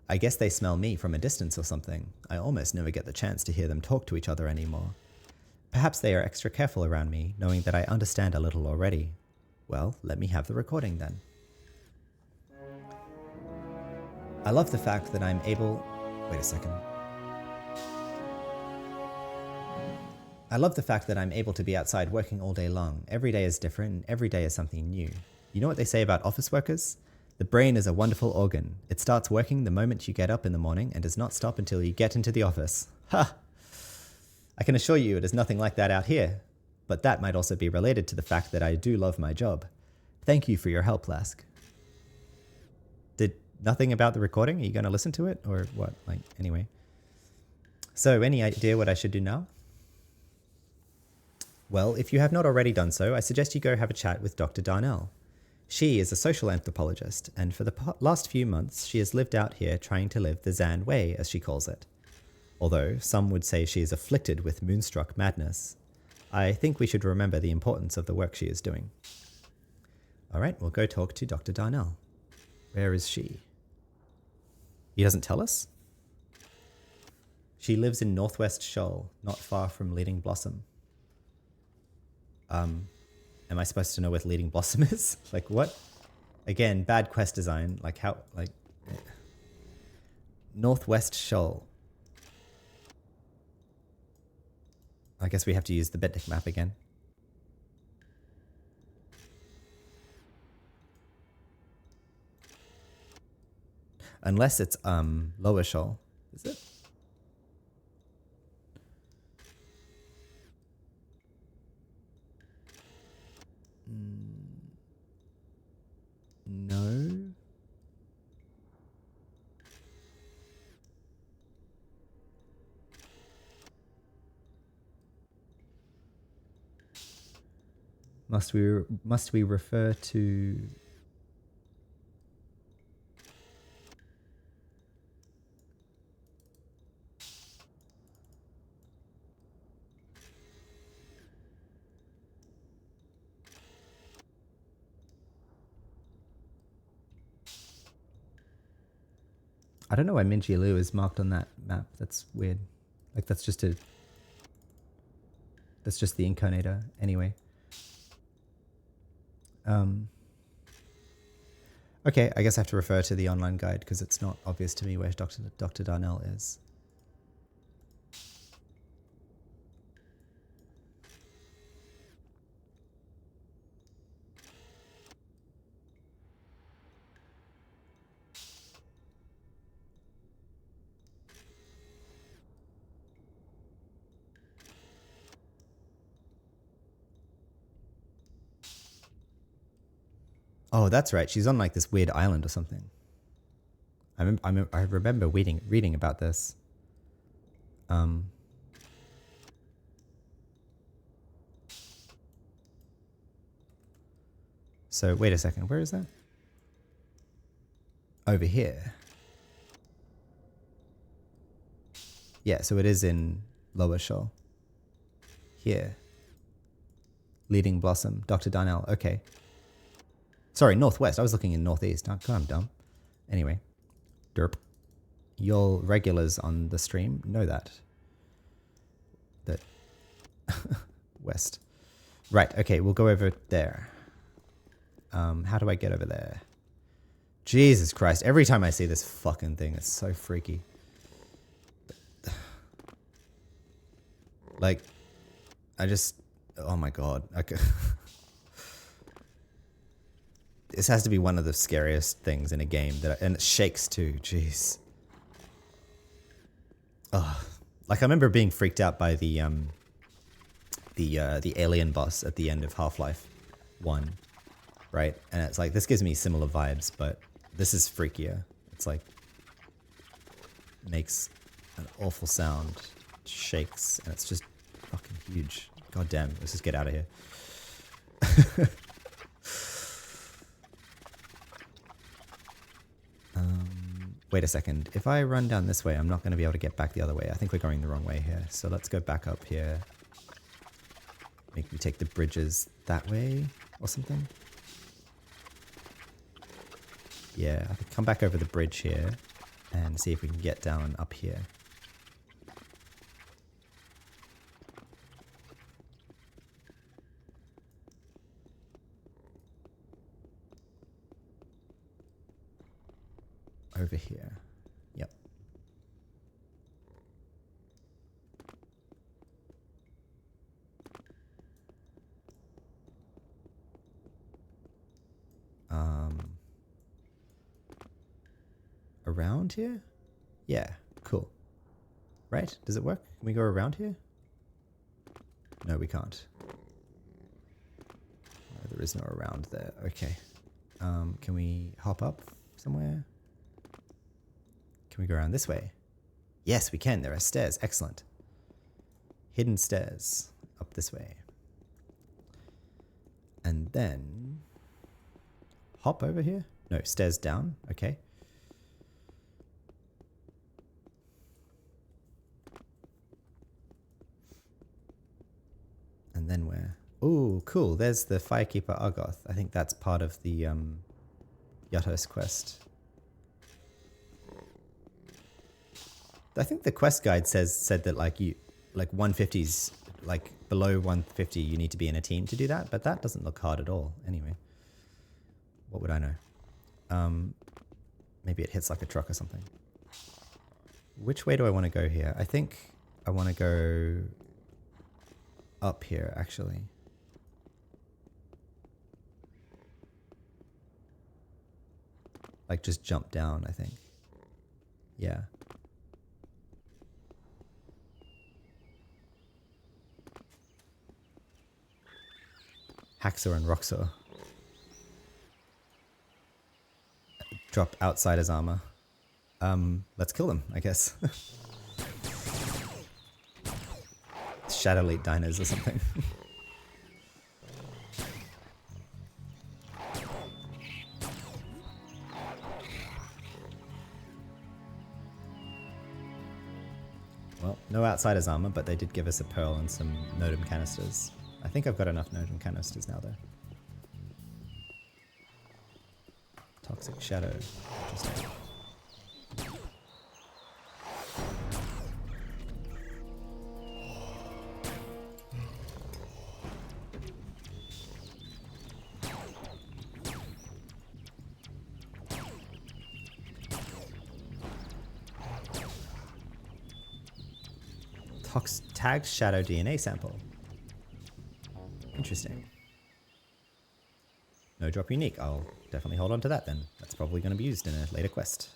I guess they smell me from a distance or something. I almost never get the chance to hear them talk to each other anymore. Perhaps they are extra careful around me, knowing that I understand a little already. Well, let me have the recording then. I love the fact that I'm able... Wait a second. I love the fact that I'm able to be outside working all day long. Every day is different, and every day is something new. You know what they say about office workers? The brain is a wonderful organ. It starts working the moment you get up in the morning and does not stop until you get into the office. Ha! I can assure you it is nothing like that out here. But that might also be related to the fact that I do love my job. Thank you for your help, Lesk. Did nothing about the recording? Are you going to listen to it? Or what? Anyway. So, any idea what I should do now? Well, if you have not already done so, I suggest you go have a chat with Dr. Darnell. She is a social anthropologist, and for the last few months she has lived out here trying to live the Zan way, as she calls it. Although some would say she is afflicted with moonstruck madness. I think we should remember the importance of the work she is doing. All right, we'll go talk to Dr. Darnell. Where is she? He doesn't tell us? She lives in Northwest Scheol, not far from Leading Blossom. Am I supposed to know what Leading Blossom is? What? Again, bad quest design. Northwest Scheol. I guess we have to use the Bitnik map again. Unless it's Lower Scheol. Is it? No. Must we refer to... I don't know why Minjilu is marked on that map. That's weird. That's just the incarnator anyway. Okay, I guess I have to refer to the online guide because it's not obvious to me where Dr. Darnell is. Oh, that's right. She's on like this weird island or something. I remember reading about this. So wait a second. Where is that? Over here. Yeah, so it is in Lower Scheol. Here. Leading Blossom. Dr. Darnell. Okay. Sorry, Northwest. I was looking in Northeast. I'm dumb. Anyway. Derp. Your regulars on the stream know that. That. West. Right, okay, we'll go over there. How do I get over there? Jesus Christ. Every time I see this fucking thing, it's so freaky. Like, oh my god. Okay. This has to be one of the scariest things in a game, and it shakes too. Jeez. Oh, like I remember being freaked out by the alien boss at the end of Half-Life 1, right? And it's like, this gives me similar vibes, but this is freakier. It's like, makes an awful sound, shakes, and it's just fucking huge. God damn, let's just get out of here. Wait a second. If I run down this way, I'm not going to be able to get back the other way. I think we're going the wrong way here. So let's go back up here. Make me take the bridges that way or something. Yeah, I could come back over the bridge here and see if we can get down up here. Over here. Yep. Around here? Yeah, cool. Right? Does it work? Can we go around here? No, we can't. No, there is no around there. Okay. Can we hop up somewhere? Can we go around this way? Yes, we can. There are stairs. Excellent. Hidden stairs up this way. And then hop over here? No, stairs down. Okay. And then where? Ooh, cool. There's the Firekeeper Argoth. I think that's part of the Yatos quest. I think the quest guide said that like 150's like below 150 you need to be in a team to do that, but that doesn't look hard at all. Anyway, what would I know? Maybe it hits like a truck or something. Which way do I want to go here? I think I want to go up here actually. Like just jump down, I think. Yeah. Haxor and Roxor. Drop Outsider's armor. Let's kill them, I guess. Shadow Elite Diners or something. Well, no Outsider's armor, but they did give us a pearl and some Nodum canisters. I think I've got enough Nodum canisters now, though. Toxic Shadow. Interesting. Tagged shadow DNA sample. Interesting. No drop unique. I'll definitely hold on to that then. That's probably going to be used in a later quest.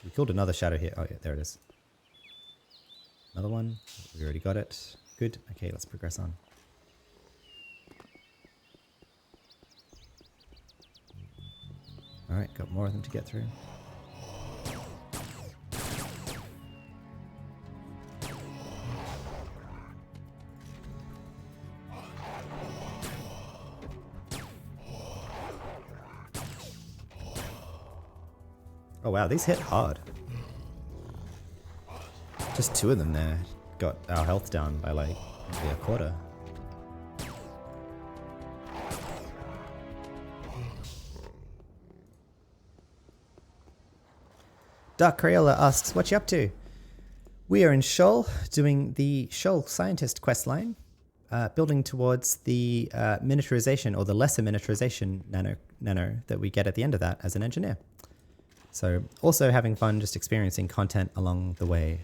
We killed another shadow here. Oh yeah, there it is. Another one. We already got it. Good. Okay, let's progress on. Alright, got more of them to get through. Oh wow, these hit hard. Just two of them there got our health down by like maybe a quarter. Dark Crayola asks, what you up to? We are in Scheol, doing the Scheol scientist quest line, building towards the miniaturization or the lesser miniaturization nano that we get at the end of that as an engineer. So also having fun, just experiencing content along the way.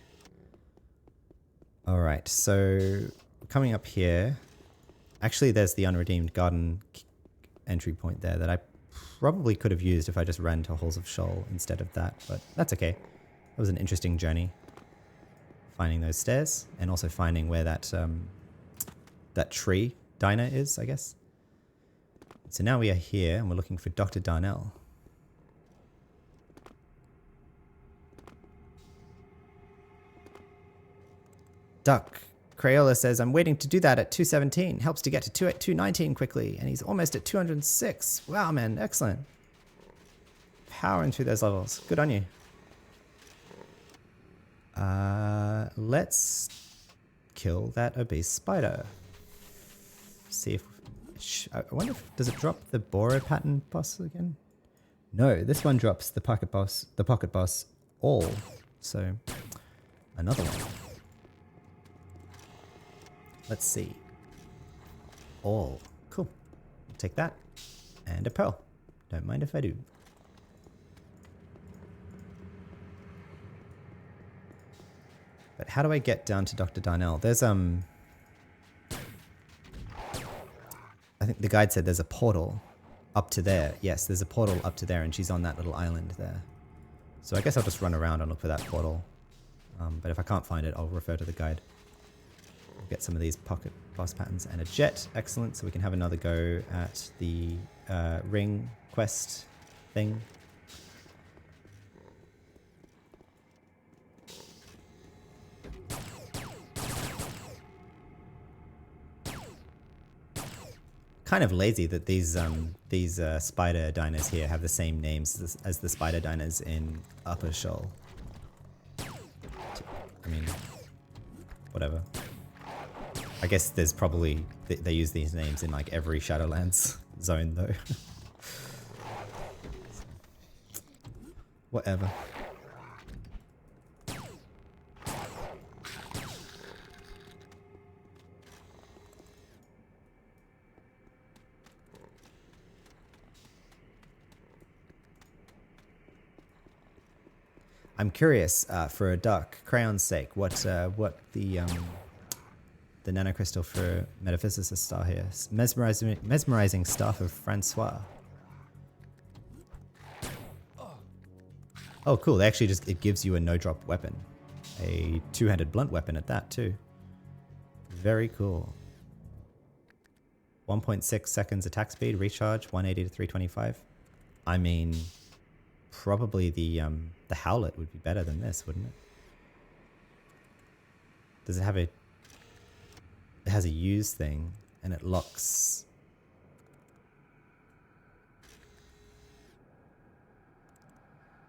All right, so coming up here, actually there's the unredeemed garden entry point there that I probably could have used if I just ran to Halls of Scheol instead of that, but that's okay. That was an interesting journey, finding those stairs and also finding where that that tree diner is, I guess. So now we are here and we're looking for Dr. Darnell. Duck Crayola says, I'm waiting to do that at 217. Helps to get to 219 quickly. And he's almost at 206. Wow, man. Excellent. Powering through those levels. Good on you. Let's kill that obese spider. See if... I wonder if... Does it drop the Boro pattern boss again? No, this one drops the pocket boss all. So, another one. Let's see. All. Cool. I'll take that. And a pearl. Don't mind if I do. But how do I get down to Dr. Darnell? There's I think the guide said there's a portal up to there. Yes, there's a portal up to there and she's on that little island there. So I guess I'll just run around and look for that portal. But if I can't find it, I'll refer to the guide. Get some of these pocket boss patterns and a jet. Excellent. So we can have another go at the ring quest thing. Kind of lazy that these spider diners here have the same names as the spider diners in Upper Scheol. I mean, whatever. I guess there's probably, they use these names in like every Shadowlands zone though. Whatever. I'm curious, for a duck, crayon's sake, what the nanocrystal for metaphysicist star here. Mesmerizing staff of Francois. Oh, cool. They actually it gives you a no-drop weapon. A two-handed blunt weapon at that, too. Very cool. 1.6 seconds attack speed, recharge, 180 to 325. I mean, probably the Howlet would be better than this, wouldn't it? Does it have a... It has a use thing, and it locks...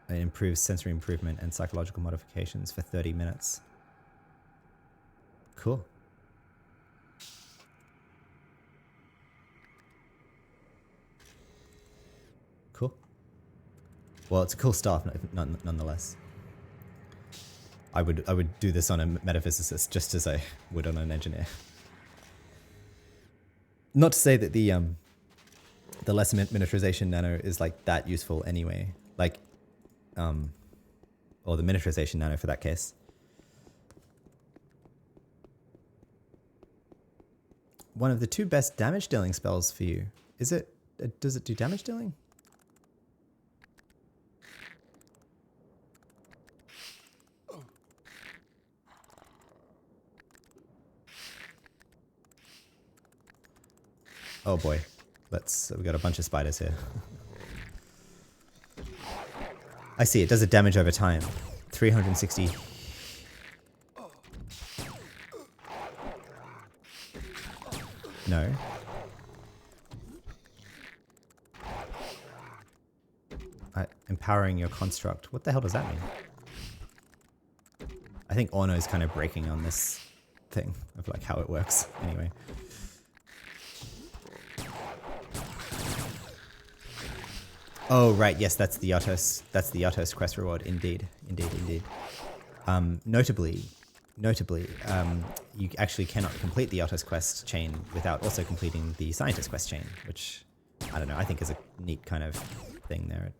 It improves sensory improvement and psychological modifications for 30 minutes. Cool. Cool. Well, it's a cool staff, nonetheless. I would do this on a metaphysicist just as I would on an engineer. Not to say that the less miniaturization nano is like that useful anyway. Like, or the miniaturization nano for that case. One of the 2 best damage dealing spells for you. Is it? Does it do damage dealing? Oh boy. We got a bunch of spiders here. I see, it does a damage over time. 360. No. Empowering your construct. What the hell does that mean? I think Orno is kind of breaking on this thing of like how it works. Anyway. Oh, right. Yes, that's the Yatos. That's the Yatos quest reward. Indeed. Notably, you actually cannot complete the Yatos quest chain without also completing the Scientist quest chain, which, I don't know, I think is a neat kind of thing there.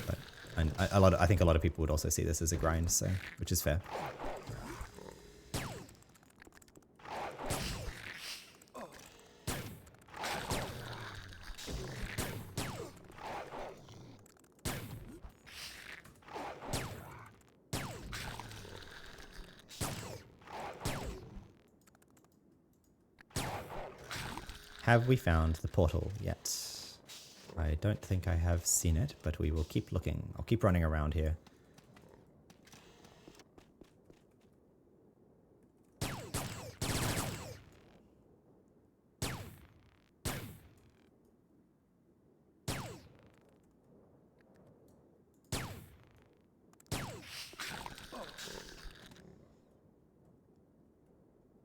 But, and I think a lot of people would also see this as a grind, so, which is fair. Have we found the portal yet? I don't think I have seen it, but we will keep looking. I'll keep running around here.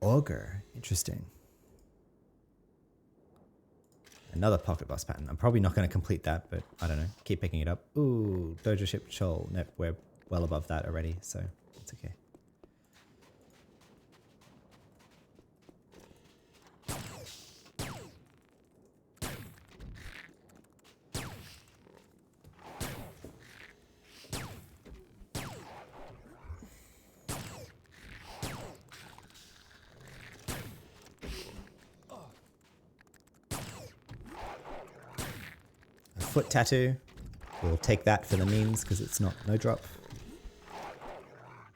Augur. Interesting. Another pocket boss pattern. I'm probably not going to complete that, but I don't know. Keep picking it up. Ooh, Dojo Ship Scheol. Nope, we're well above that already, so it's okay. Foot tattoo. We'll take that for the memes because it's not no drop.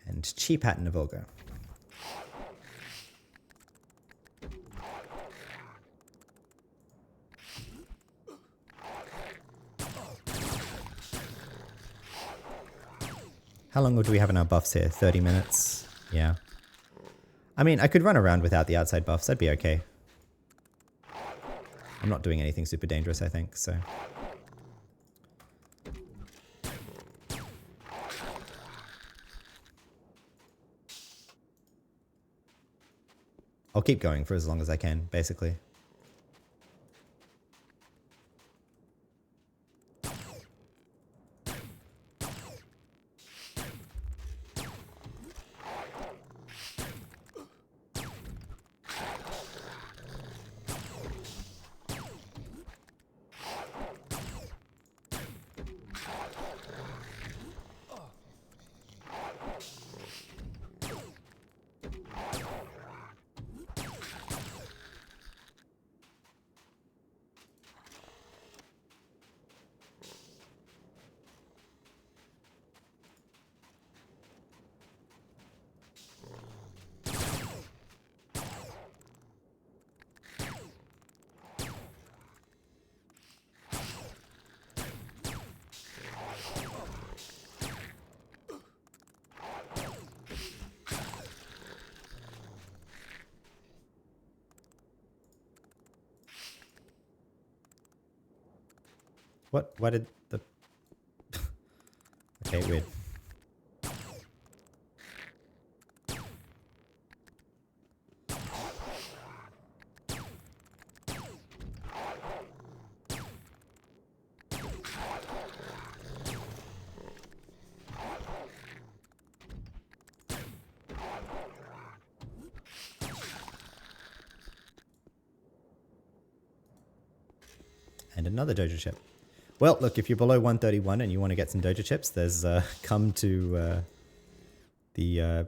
And chi pattern of Augur. How long do we have in our buffs here? 30 minutes? Yeah. I mean, I could run around without the outside buffs. That'd be okay. I'm not doing anything super dangerous, I think, so... I'll keep going for as long as I can, basically. What? Why did the... Okay, weird. And another dojo ship. Well, look, if you're below 131 and you want to get some Doja chips, there's come to the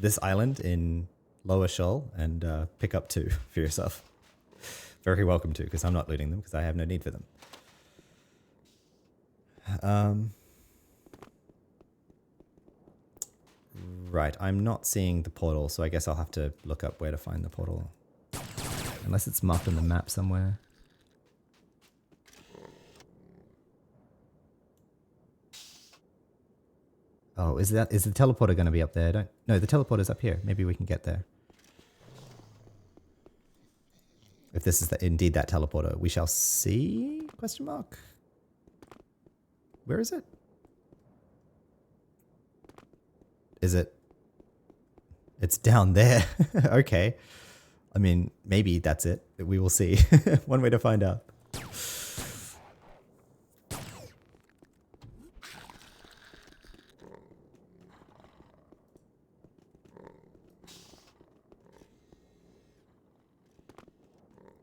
this island in Lower Shoal and pick up 2 for yourself. Very welcome to, because I'm not looting them because I have no need for them. Right, I'm not seeing the portal, so I guess I'll have to look up where to find the portal. Unless it's marked on the map somewhere. Oh, is the teleporter going to be up there? No, the teleporter's up here. Maybe we can get there. If this is indeed that teleporter, we shall see? Question mark. Where is it? Is it? It's down there. Okay. I mean, maybe that's it. We will see. One way to find out.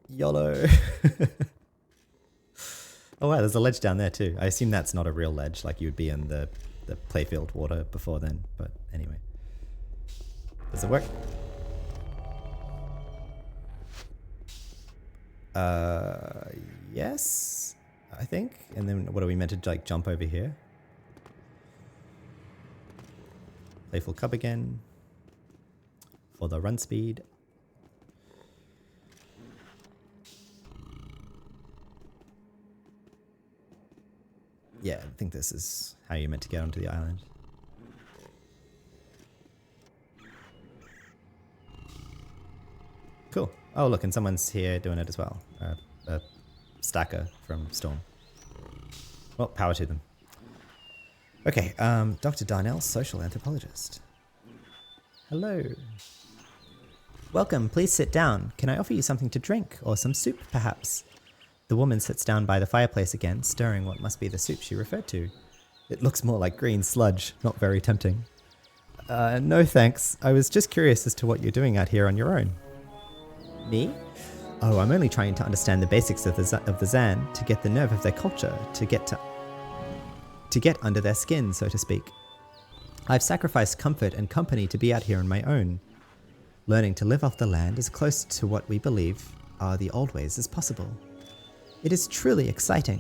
YOLO. Oh wow, there's a ledge down there too. I assume that's not a real ledge, like you would be in the playfield water before then, but anyway. Does it work? Yes, I think. And then what are we meant to like jump over here? Playful cub again. For the run speed. Yeah, I think this is how you're meant to get onto the island. Cool. Oh, look, and someone's here doing it as well. A stacker from Storm. Well, power to them. Okay, Dr. Darnell, social anthropologist. Hello. Welcome, please sit down. Can I offer you something to drink, or some soup, perhaps? The woman sits down by the fireplace again, stirring what must be the soup she referred to. It looks more like green sludge, not very tempting. No thanks. I was just curious as to what you're doing out here on your own. Me? Oh, I'm only trying to understand the basics of the Zan, to get the nerve of their culture, to get under their skin, so to speak. I've sacrificed comfort and company to be out here on my own, learning to live off the land as close to what we believe are the old ways as possible. It is truly exciting.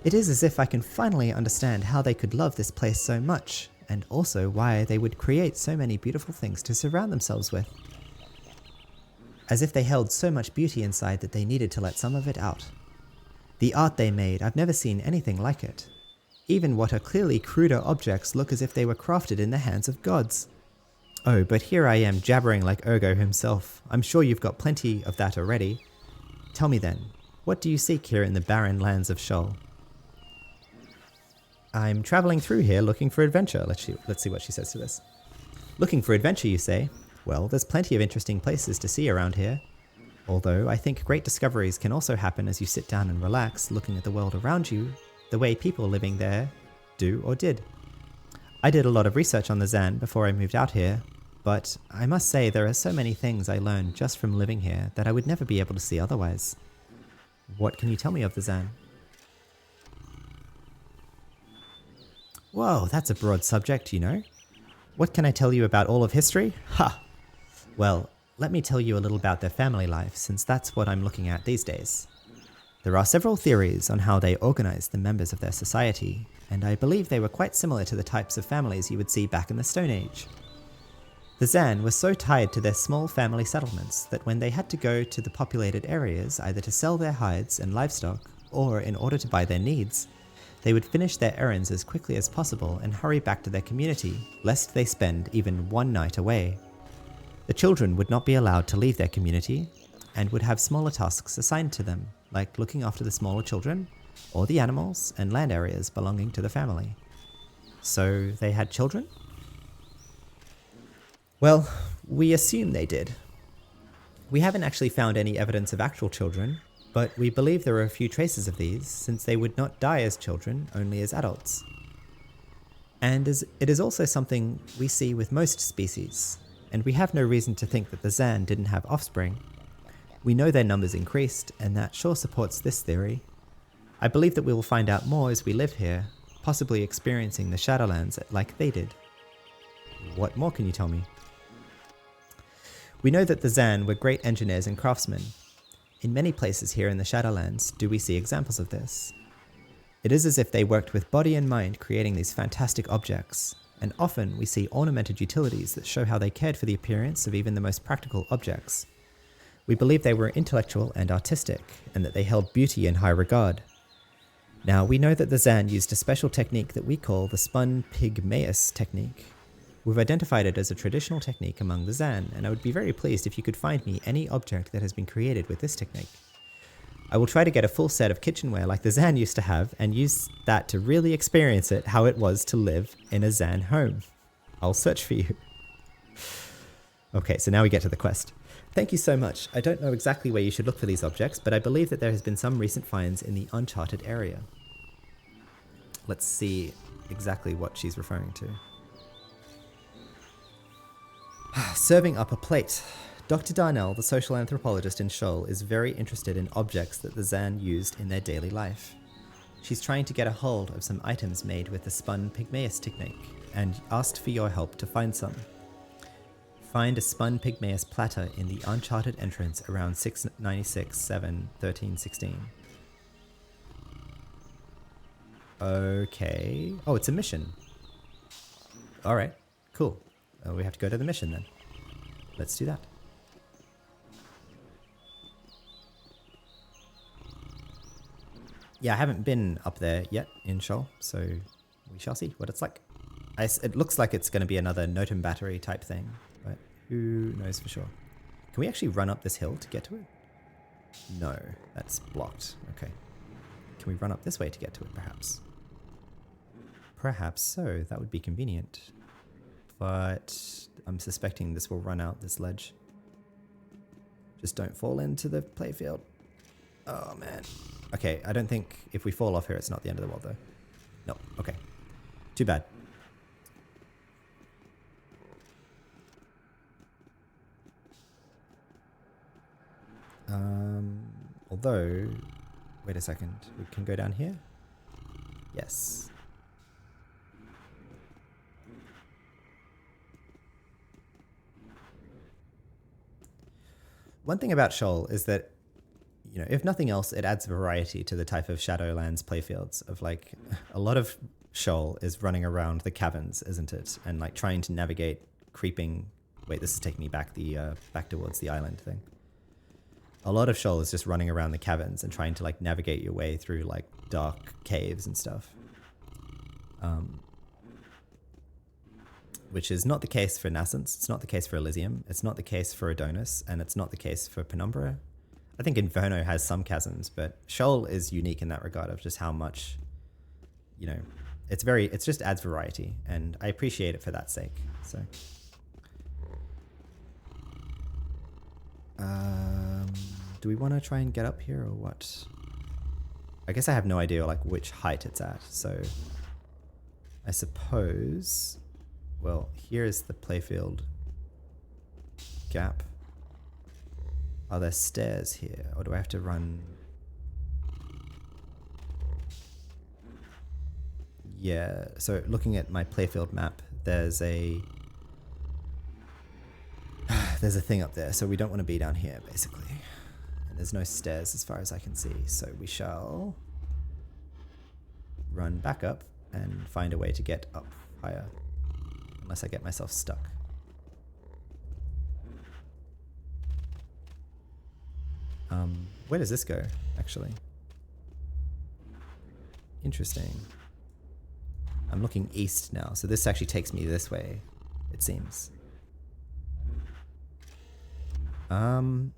It is as if I can finally understand how they could love this place so much, and also why they would create so many beautiful things to surround themselves with. As if they held so much beauty inside that they needed to let some of it out. The art they made, I've never seen anything like it. Even what are clearly cruder objects look as if they were crafted in the hands of gods. Oh, but here I am jabbering like Ergo himself. I'm sure you've got plenty of that already. Tell me then, what do you seek here in the barren lands of Scheol? I'm traveling through here looking for adventure. Let's see what she says to this. Looking for adventure, you say? Well, there's plenty of interesting places to see around here. Although I think great discoveries can also happen as you sit down and relax, looking at the world around you, the way people living there do or did. I did a lot of research on the Zan before I moved out here, but I must say there are so many things I learned just from living here that I would never be able to see otherwise. What can you tell me of the Zan? Whoa, that's a broad subject, you know. What can I tell you about all of history? Ha! Well, let me tell you a little about their family life, since that's what I'm looking at these days. There are several theories on how they organized the members of their society, and I believe they were quite similar to the types of families you would see back in the Stone Age. The Zan were so tied to their small family settlements that when they had to go to the populated areas either to sell their hides and livestock, or in order to buy their needs, they would finish their errands as quickly as possible and hurry back to their community, lest they spend even one night away. The children would not be allowed to leave their community, and would have smaller tasks assigned to them, like looking after the smaller children, or the animals and land areas belonging to the family. So they had children? Well, we assume they did. We haven't actually found any evidence of actual children, but we believe there are a few traces of these, since they would not die as children, only as adults. And it is also something we see with most species, and we have no reason to think that the Zan didn't have offspring. We know their numbers increased, and that sure supports this theory. I believe that we will find out more as we live here, possibly experiencing the Shadowlands like they did. What more can you tell me? We know that the Zan were great engineers and craftsmen. In many places here in the Shadowlands do we see examples of this. It is as if they worked with body and mind creating these fantastic objects, and often we see ornamented utilities that show how they cared for the appearance of even the most practical objects. We believe they were intellectual and artistic, and that they held beauty in high regard. Now, we know that the Zan used a special technique that we call the spun pygmaeus technique. We've identified it as a traditional technique among the Zan, and I would be very pleased if you could find me any object that has been created with this technique. I will try to get a full set of kitchenware like the Zan used to have, and use that to really experience it, how it was to live in a Zan home. I'll search for you. Okay, so now we get to the quest. Thank you so much. I don't know exactly where you should look for these objects, but I believe that there has been some recent finds in the uncharted area. Let's see exactly what she's referring to. Serving up a plate. Dr. Darnell, the social anthropologist in Scheol, is very interested in objects that the Zan used in their daily life. She's trying to get a hold of some items made with the spun pygmaeus technique, and asked for your help to find some. Find a spun pygmaeus platter in the uncharted entrance around 696-7-13-16. Okay. Oh, it's a mission. Alright, cool. We have to go to the mission then. Let's do that. Yeah, I haven't been up there yet in Scheol, so we shall see what it's like. It looks like it's going to be another Notum battery type thing, but who knows for sure. Can we actually run up this hill to get to it? No, that's blocked. Okay. Can we run up this way to get to it, perhaps? Perhaps so. That would be convenient. But I'm suspecting this will run out this ledge. Just don't fall into the playfield. Oh, man. Okay, I don't think if we fall off here, it's not the end of the world, though. No, okay. Too bad. Although, wait a second. We can go down here? Yes. One thing about Scheol is that, you know, if nothing else, it adds variety to the type of Shadowlands playfields. Of like, a lot of Scheol is running around the caverns, isn't it? And like trying to navigate creeping. Wait, this is taking me back back towards the island thing. A lot of Scheol is just running around the caverns and trying to like navigate your way through like dark caves and stuff. Which is not the case for Nascence, it's not the case for Elysium, it's not the case for Adonis, and it's not the case for Penumbra. I think Inferno has some chasms, but Scheol is unique in that regard of just how much, you know, it just adds variety, and I appreciate it for that sake. So, do we want to try and get up here or what? I guess I have no idea like which height it's at, so I suppose. Well, here is the playfield gap. Are there stairs here, or do I have to run? Yeah, so looking at my playfield map, there's a thing up there, so we don't want to be down here, basically. And there's no stairs as far as I can see, so we shall run back up and find a way to get up higher. Unless I get myself stuck. Where does this go, actually? Interesting. I'm looking east now, so this actually takes me this way, it seems. I'll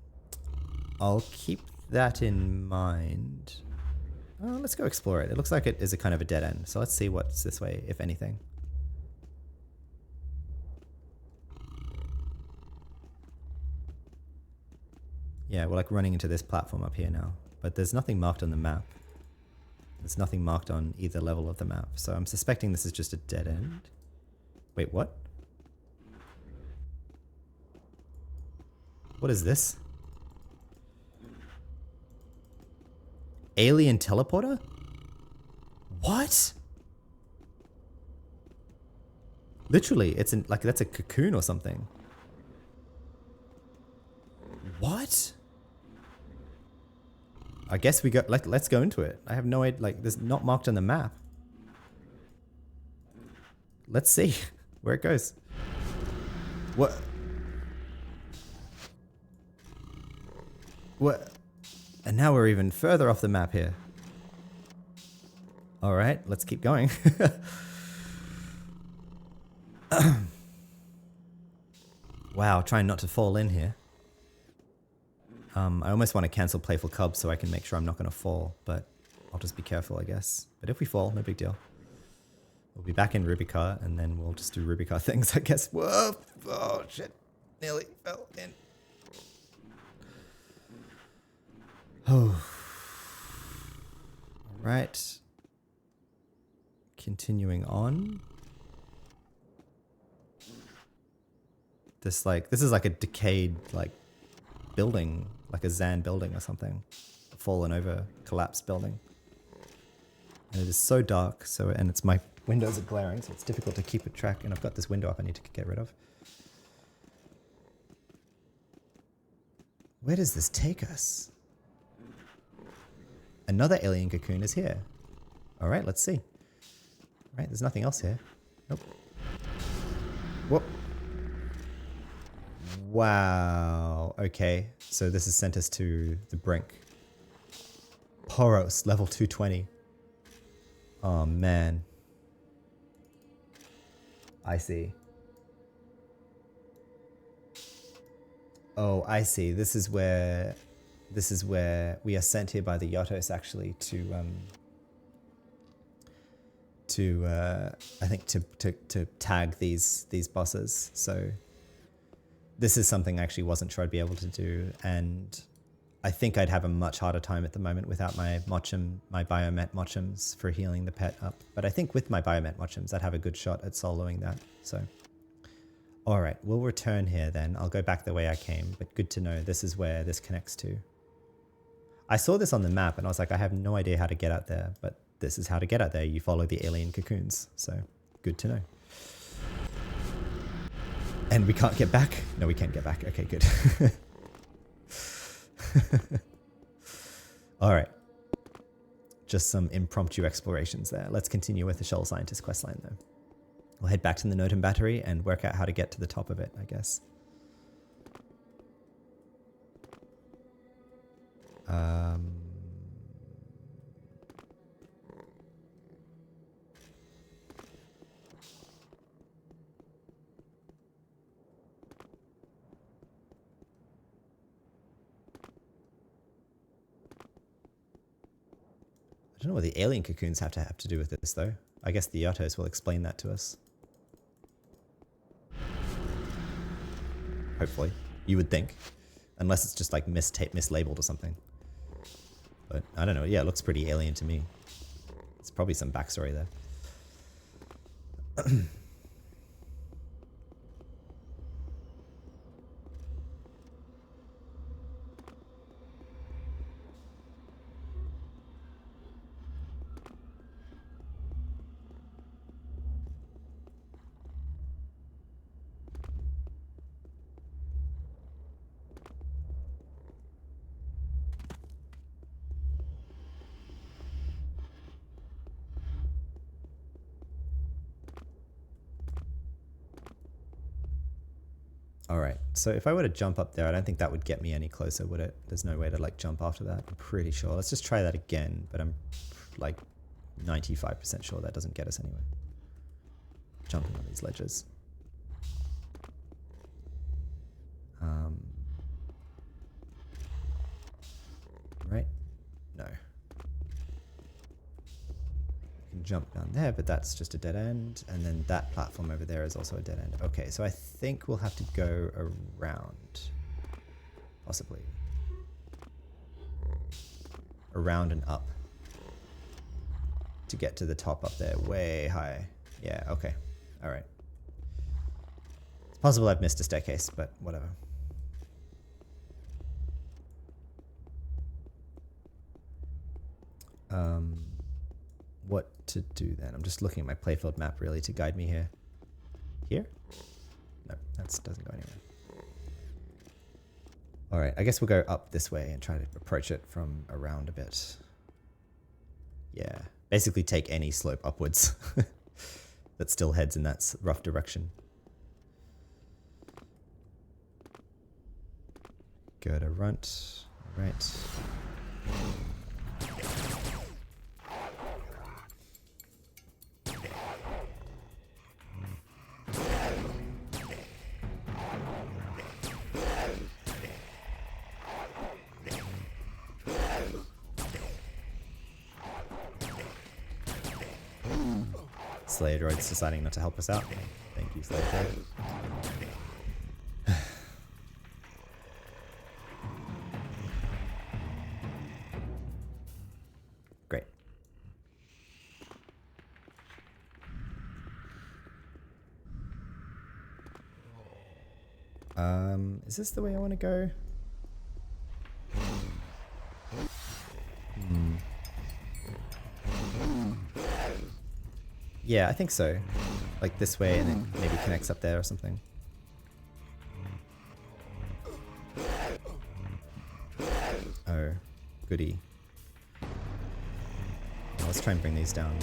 keep that in mind. Let's go explore it. It looks like it is a kind of a dead end, so let's see what's this way, if anything. Yeah, we're like running into this platform up here now, but there's nothing marked on the map. There's nothing marked on either level of the map, so I'm suspecting this is just a dead end. Wait, what? What is this? Alien teleporter? What? Literally, it's like that's a cocoon or something. What? I guess we go, like, let's go into it. I have no idea, like, this not marked on the map. Let's see where it goes. What? What? And now we're even further off the map here. All right, let's keep going. Wow, trying not to fall in here. I almost want to cancel Playful Cub so I can make sure I'm not going to fall, but I'll just be careful, I guess. But if we fall, no big deal. We'll be back in Rubicar, and then we'll just do Rubicar things, I guess. Whoa! Oh, shit. Nearly fell in. Oh. Right. Continuing on. This is like a decayed, like, building, like a Zan building or something. A fallen over, collapsed building. And it is so dark, and it's my windows are glaring, so it's difficult to keep a track, and I've got this window up I need to get rid of. Where does this take us? Another alien cocoon is here. All right, let's see. All right, there's nothing else here. Nope. Whoop. Wow. Okay, so this has sent us to the brink. Poros, level 220. Oh, man. I see. Oh, I see. This is where we are sent here by the Yotos actually I think to tag these bosses. So this is something I actually wasn't sure I'd be able to do, and I think I'd have a much harder time at the moment without my Biomet Mochums for healing the pet up. But I think with my Biomet Mochums, I'd have a good shot at soloing that. So, all right, we'll return here then. I'll go back the way I came, but good to know this is where this connects to. I saw this on the map and I was like, I have no idea how to get out there, but this is how to get out there. You follow the alien cocoons. So good to know. And we can't get back? No, we can't get back. Okay, good. All right. Just some impromptu explorations there. Let's continue with the Scheol Scientist questline though. We'll head back to the Notum Battery and work out how to get to the top of it, I guess. I don't know what the alien cocoons have to do with this, though. I guess the Yotos will explain that to us. Hopefully. You would think. Unless it's just like mislabeled or something. But I don't know. Yeah, it looks pretty alien to me. There's probably some backstory there. Alright, so if I were to jump up there, I don't think that would get me any closer, would it? There's no way to like jump after that, I'm pretty sure. Let's just try that again, but I'm like 95% sure that doesn't get us anywhere. Jumping on these ledges. Right? No. Jump down there, but that's just a dead end, and then that platform over there is also a dead end. Okay, so I think we'll have to go around, possibly around and up to get to the top up there, way high. Yeah, okay, all right. It's possible I've missed a staircase, but whatever. what to do then. I'm just looking at my playfield map really to guide me here. Here? No, that doesn't go anywhere. Alright, I guess we'll go up this way and try to approach it from around a bit. Yeah, basically take any slope upwards that still heads in that rough direction. Go to runt, right. Slayer droid's deciding not to help us out. Thank you, Slayer droid. Great. Is this the way I want to go? Yeah, I think so. Like this way and then maybe connects up there or something. Oh, goody. Well, let's try and bring these down.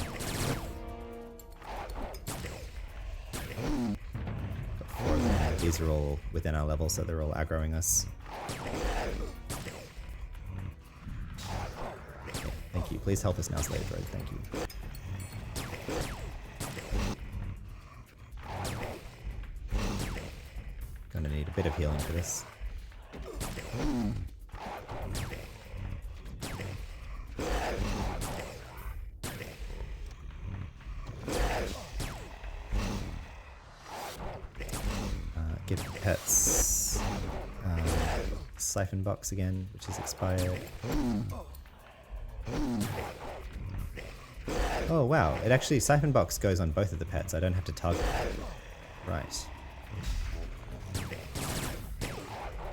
Got 4 of them. These are all within our level, so they're all aggroing us. Okay, thank you. Please help us now, Slayer Droid. Thank you. Gonna need a bit of healing for this. Get pets. Siphon box again, which is expired. Oh wow, it actually, siphon box goes on both of the pets. I don't have to target them. Right.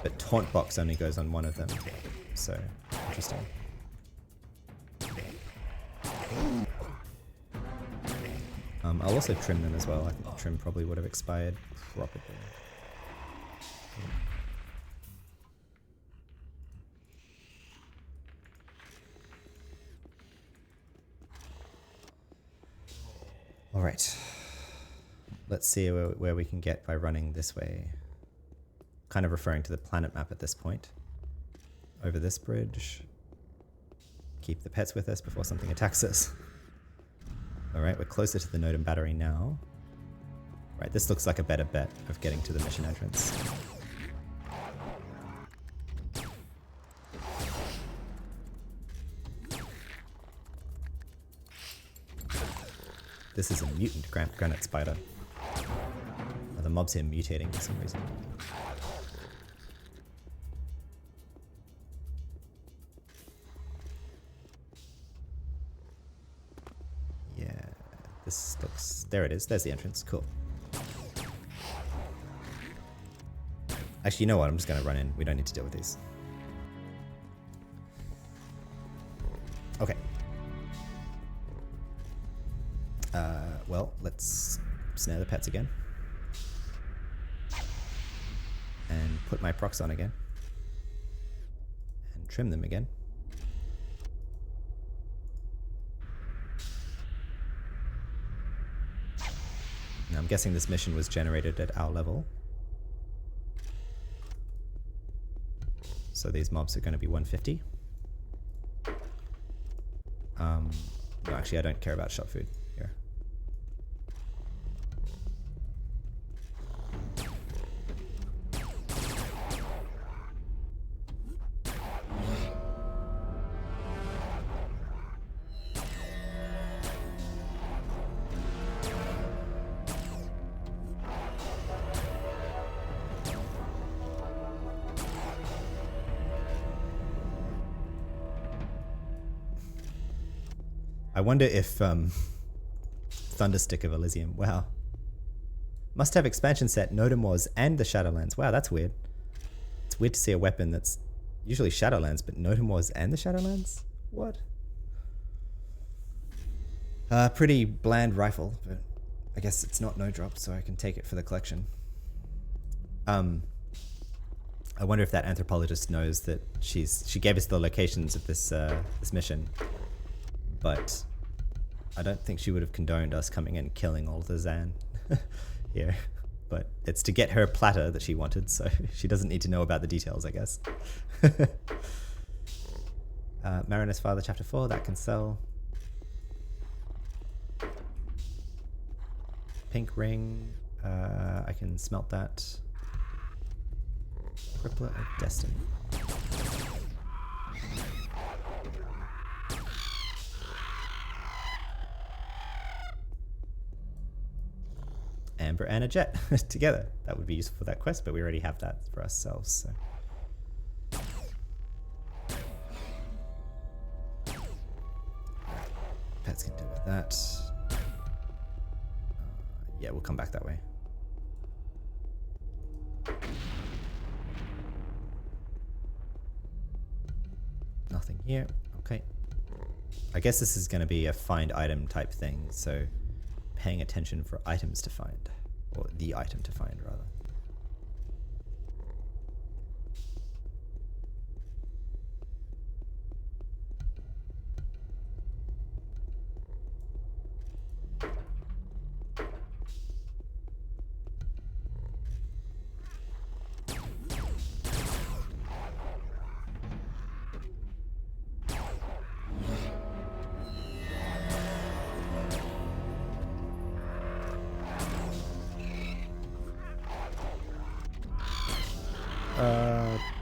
But taunt box only goes on one of them. So, interesting. I'll also trim them as well. I think the trim probably would have expired probably. Alright. Let's see where we can get by running this way. Kind of referring to the planet map at this point. Over this bridge. Keep the pets with us before something attacks us. Alright, we're closer to the Nodum battery now. Right, this looks like a better bet of getting to the mission entrance. This is a mutant granite spider. Oh, the mobs here mutating for some reason. Yeah, this looks... There it is. There's the entrance. Cool. Actually, you know what? I'm just going to run in. We don't need to deal with these. Okay. Well, let's snare the pets again. And put my procs on again. And trim them again. Now I'm guessing this mission was generated at our level. So these mobs are going to be 150. No, actually, I don't care about shop food here. I wonder if Thunderstick of Elysium. Wow. Must have expansion set, Nodum Wars, and the Shadowlands. Wow, that's weird. It's weird to see a weapon that's usually Shadowlands, but Nodum Wars and the Shadowlands? What? Pretty bland rifle, but I guess it's not no drop, so I can take it for the collection. I wonder if that anthropologist knows that she gave us the locations of this this mission, but I don't think she would have condoned us coming in and killing all the Zan here. But it's to get her platter that she wanted, so she doesn't need to know about the details, I guess. Mariner's Father, Chapter 4, that can sell. Pink ring, I can smelt that. Crippler of Destiny. Amber and a jet together. That would be useful for that quest, but we already have that for ourselves. So. Pets can deal with that. Yeah, we'll come back that way. Nothing here. Okay. I guess this is going to be a find item type thing, so paying attention for items to find. Or the item to find, rather.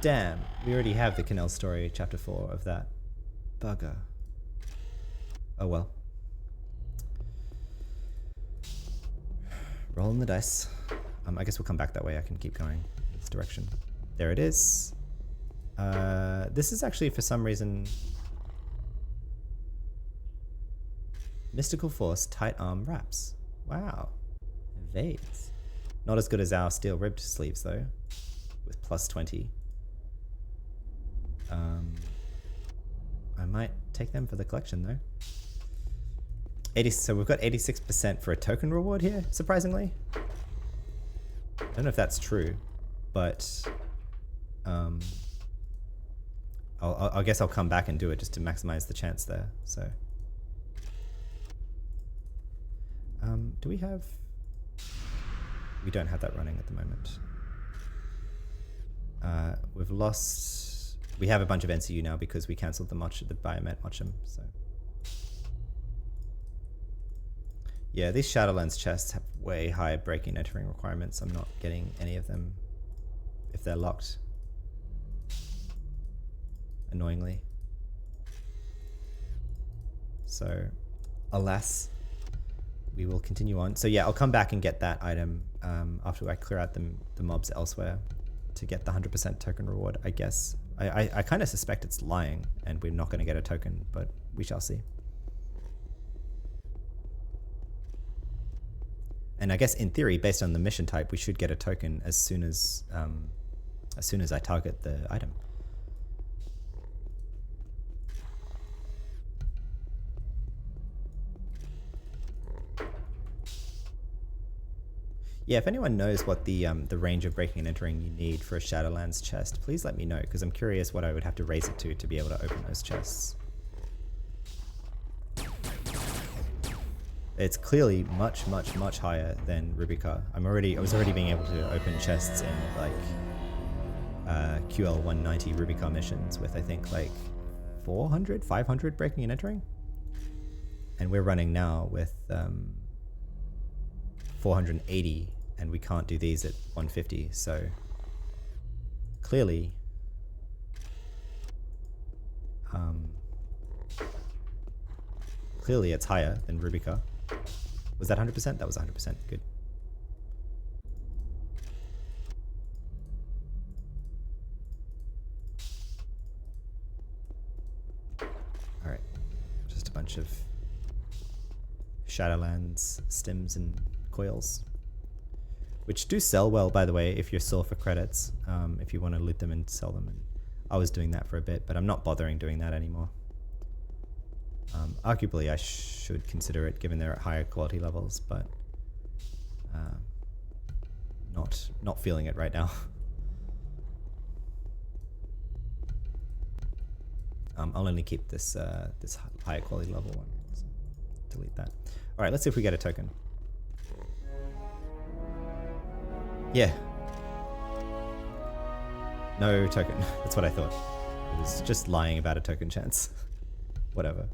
Damn, we already have the Canal story, chapter 4 of that. Bugger. Oh well. Rolling the dice. I guess we'll come back that way. I can keep going in this direction. There it is. This is actually, for some reason... Mystical Force tight arm wraps. Wow. Evades. Not as good as our steel ribbed sleeves though. With plus 20. I might take them for the collection though. So we've got 86% for a token reward here, surprisingly. I don't know if that's true, but I guess I'll come back and do it just to maximize the chance there. So, do we have? We don't have that running at the moment. We've lost. We have a bunch of NCU now because we cancelled the Biomet Mochum. So, yeah, these Shadowlands chests have way higher breaking and entering requirements. I'm not getting any of them if they're locked. Annoyingly. So, alas, we will continue on. So yeah, I'll come back and get that item after I clear out the mobs elsewhere to get the 100% token reward, I guess. I kind of suspect it's lying and we're not going to get a token, but we shall see. And I guess in theory, based on the mission type, we should get a token as soon as I target the item. Yeah, if anyone knows what the range of breaking and entering you need for a Shadowlands chest, please let me know, because I'm curious what I would have to raise it to be able to open those chests. It's clearly much, much, much higher than Rubica. I was already being able to open chests in like QL 190 Rubica missions with I think like 400, 500 breaking and entering, and we're running now with 480. And we can't do these at 150, so clearly it's higher than Rubica. Was that 100%? That was 100%. Good. All right, just a bunch of Shadowlands stims and coils. Which do sell well, by the way, if you're sore for credits, if you want to loot them and sell them. And I was doing that for a bit, but I'm not bothering doing that anymore. Arguably, I should consider it given they're at higher quality levels, but not feeling it right now. I'll only keep this this higher quality level one. So delete that. All right, let's see if we get a token. Yeah. No token. That's what I thought. It was just lying about a token chance. Whatever.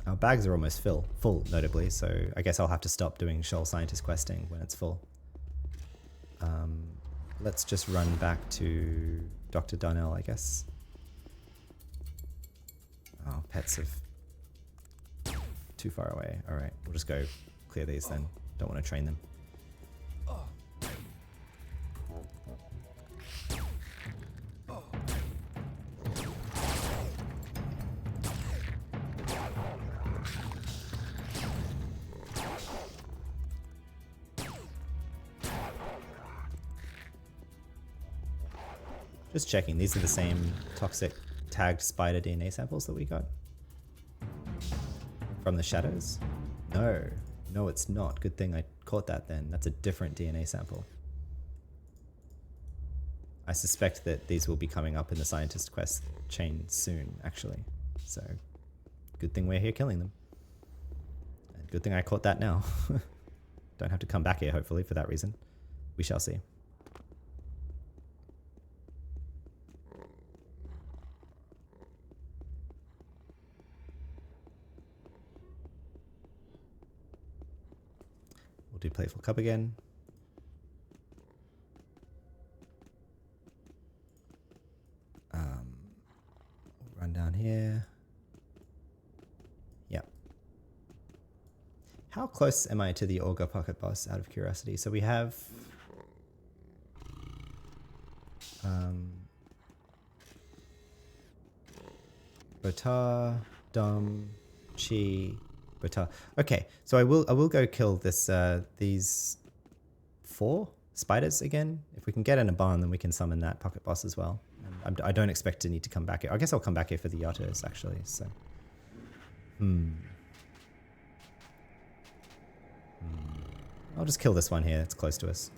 Our bags are almost full, notably, so I guess I'll have to stop doing Scheol scientist questing when it's full. Let's just run back to Dr. Darnell, I guess. Oh, pets have too far away. All right, we'll just go clear these then. Don't want to train them. Just checking, these are the same toxic tagged spider DNA samples that we got from the shadows? No, it's not. Good thing I caught that then. That's a different DNA sample. I suspect that these will be coming up in the scientist quest chain soon, actually. So, good thing we're here killing them. And good thing I caught that now. Don't have to come back here, hopefully, for that reason. We shall see. Do Playful Cup again. Run down here. Yep. How close am I to the Augur Pocket Boss, out of curiosity? So we have Botar, Dom, Chi, Botar. Okay, so I will go kill this these 4 spiders again. If we can get in a barn, then we can summon that pocket boss as well. And I don't expect to need to come back here. I guess I'll come back here for the Yatos actually. So, I'll just kill this one here. It's close to us.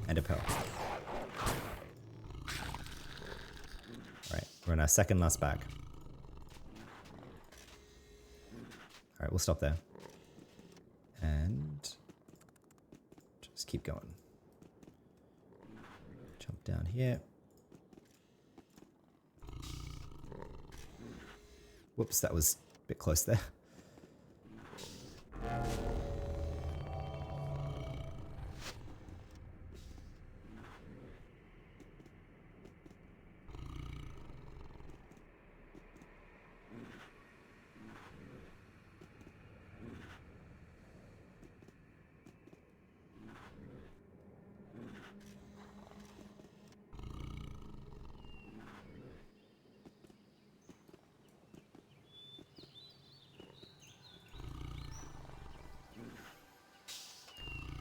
And a pearl. Alright, we're in our second last bag. Alright, we'll stop there. And just keep going. Jump down here. Whoops, that was a bit close there.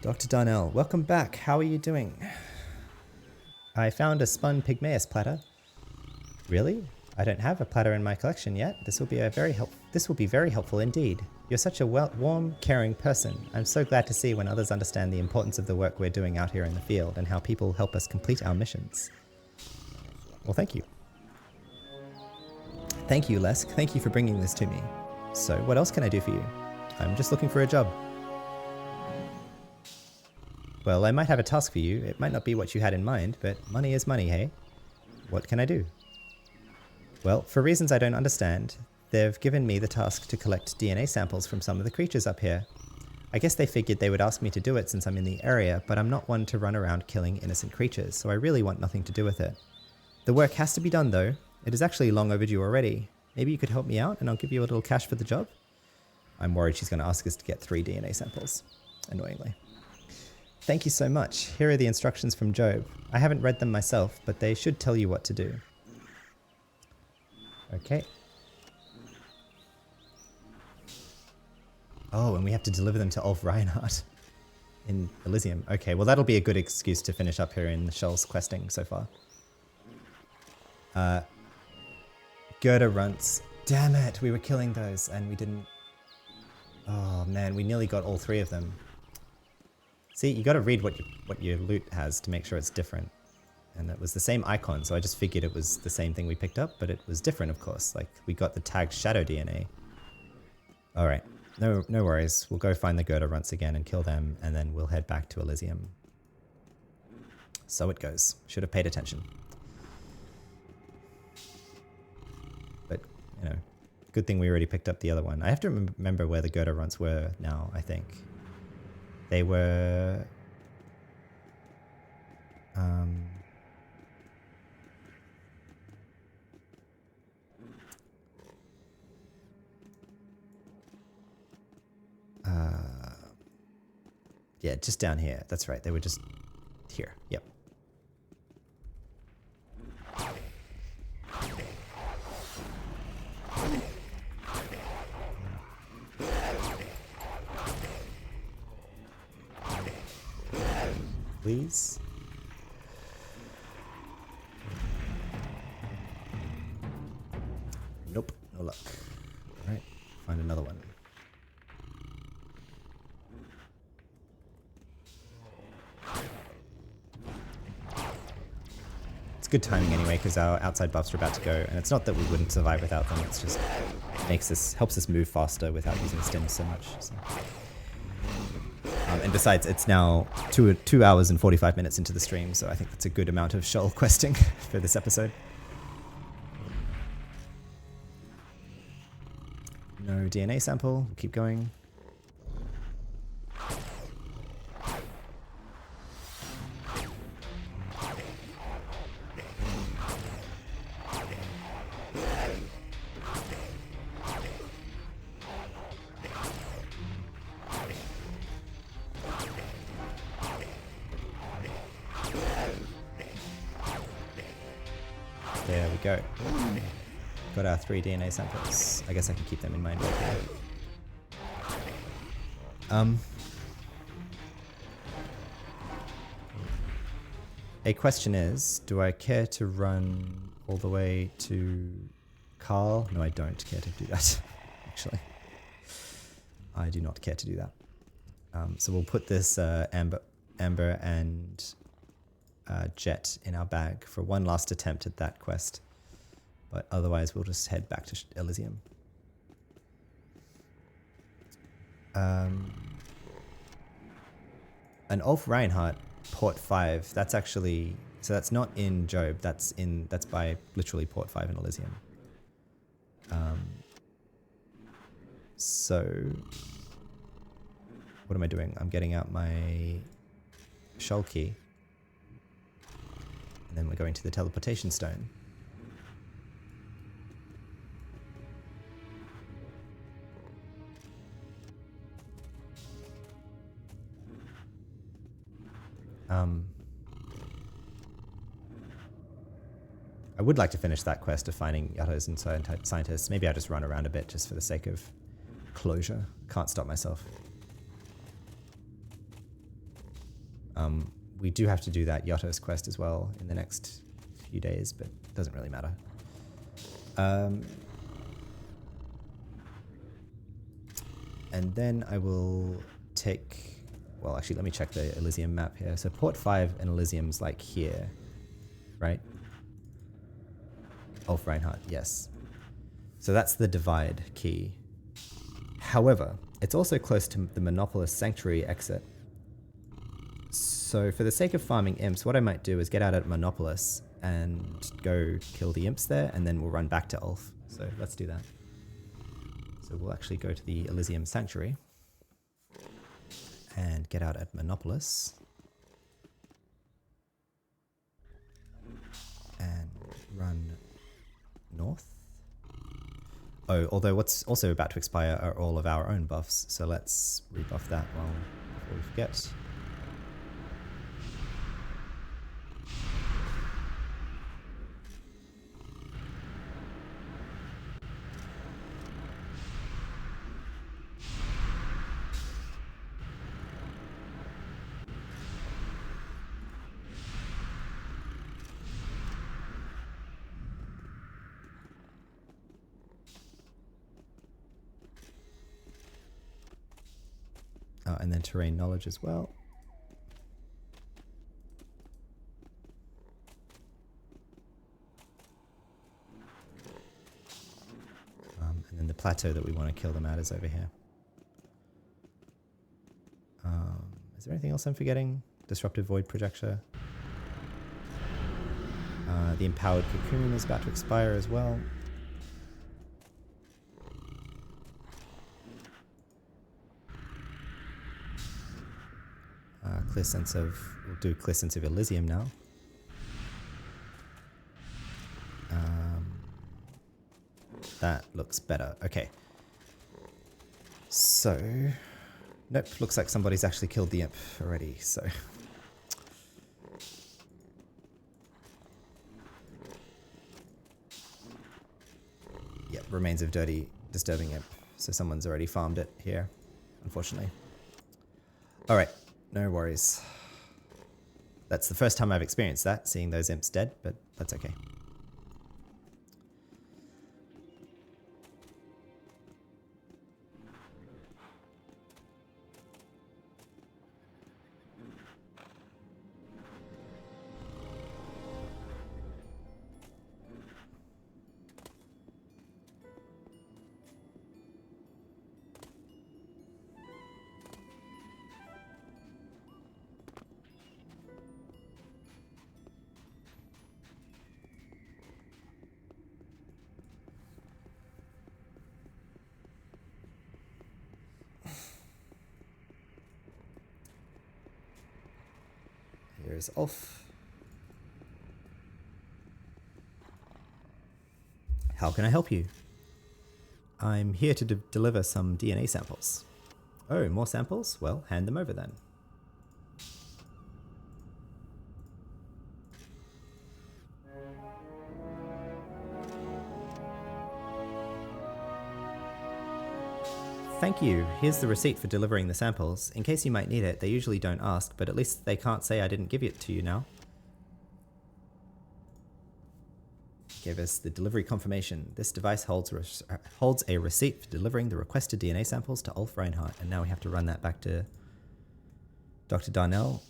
Dr. Darnell, welcome back. How are you doing? I found a spun pygmaeus platter. Really? I don't have a platter in my collection yet. This will be very helpful indeed. You're such a warm, caring person. I'm so glad to see when others understand the importance of the work we're doing out here in the field and how people help us complete our missions. Well, thank you. Thank you, Lesk. Thank you for bringing this to me. So, what else can I do for you? I'm just looking for a job. Well, I might have a task for you. It might not be what you had in mind, but money is money, hey? What can I do? Well, for reasons I don't understand, they've given me the task to collect DNA samples from some of the creatures up here. I guess they figured they would ask me to do it since I'm in the area, but I'm not one to run around killing innocent creatures, so I really want nothing to do with it. The work has to be done though. It is actually long overdue already. Maybe you could help me out and I'll give you a little cash for the job? I'm worried she's going to ask us to get 3 DNA samples, annoyingly. Thank you so much. Here are the instructions from Job. I haven't read them myself, but they should tell you what to do. Okay. Oh, and we have to deliver them to Ulf Reinhardt in Elysium. Okay, well that'll be a good excuse to finish up here in the Scheol's questing so far. Gerda runts. Damn it, we were killing those and we didn't... Oh man, we nearly got all 3 of them. See, you gotta read what your loot has to make sure it's different. And it was the same icon, so I just figured it was the same thing we picked up, but it was different, of course. Like, we got the tag Shadow DNA. Alright, no worries. We'll go find the Gerda runts again and kill them, and then we'll head back to Elysium. So it goes. Should have paid attention. But, you know, good thing we already picked up the other one. I have to remember where the Gerda runts were now, I think. They were... yeah, just down here. That's right. They were just here. Yep. Please. Nope, no luck. All right, find another one. It's good timing anyway, because our outside buffs are about to go, and it's not that we wouldn't survive without them. It's just helps us move faster without using stims so much. So. And besides, it's now 2 hours and 45 minutes into the stream, so I think that's a good amount of Scheol questing for this episode. No DNA sample. We'll keep going. There we go. Got our 3 DNA samples. I guess I can keep them in mind right here. A question is, do I care to run all the way to Carl? No, I don't care to do that, actually. I do not care to do that. So we'll put this Amber and Jet in our bag for one last attempt at that quest. But otherwise, we'll just head back to Elysium. An Ulf Reinhardt, Port 5, that's actually... So that's not in Job, that's by literally Port 5 in Elysium. So... What am I doing? I'm getting out my Scheol key. And then we're going to the teleportation stone. I would like to finish that quest of finding Yatos and scientists. Maybe I'll just run around a bit just for the sake of closure. Can't stop myself. We do have to do that Yatos quest as well in the next few days, but it doesn't really matter. And then I will take... Well, actually, let me check the Elysium map here. So Port 5 and Elysium's like here, right? Ulf Reinhardt, yes. So that's the divide key. However, it's also close to the Monopolist Sanctuary exit. So for the sake of farming imps, what I might do is get out at Monopolis and go kill the imps there, and then we'll run back to Ulf. So let's do that. So we'll actually go to the Elysium Sanctuary and get out at Monopolis. And run north. Oh, although what's also about to expire are all of our own buffs, so let's rebuff that before we forget. And then terrain knowledge as well. And then the plateau that we want to kill them at is over here. Is there anything else I'm forgetting? Disruptive Void Projector. The Empowered Cocoon is about to expire as well. Clear sense of, we'll do clear sense of Elysium now. That looks better. Okay. So, nope, looks like somebody's actually killed the imp already, so. Yep, remains of dirty, disturbing imp. So someone's already farmed it here, unfortunately. All right. No worries. That's the first time I've experienced that, seeing those imps dead, but that's okay. Here's Ulf. How can I help you? I'm here to deliver some DNA samples. Oh, more samples? Well, hand them over then. Thank you. Here's the receipt for delivering the samples. In case you might need it, they usually don't ask, but at least they can't say I didn't give it to you now. Gave us the delivery confirmation. This device holds a receipt for delivering the requested DNA samples to Ulf Reinhardt, and now we have to run that back to Dr. Darnell.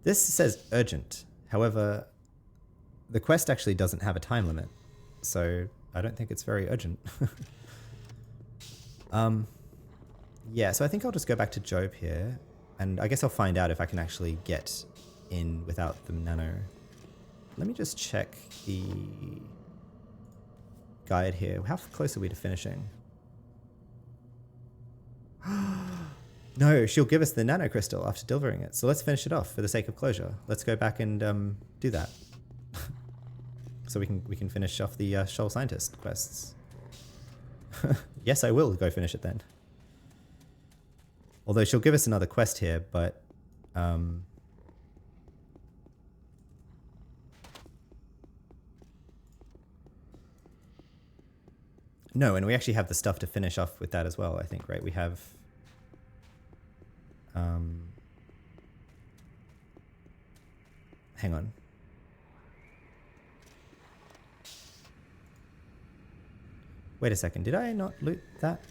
This says urgent. However, the quest actually doesn't have a time limit, so I don't think it's very urgent. Yeah, so I think I'll just go back to Job here, and I guess I'll find out if I can actually get in without the nano. Let me just check the guide here. How close are we to finishing? No, she'll give us the nano crystal after delivering it. So let's finish it off for the sake of closure. Let's go back and do that. So we can finish off the Scheol scientist quests. Yes, I will go finish it then. Although she'll give us another quest here, but no, and we actually have the stuff to finish off with that as well, I think, right? We have hang on. Wait a second, did I not loot that?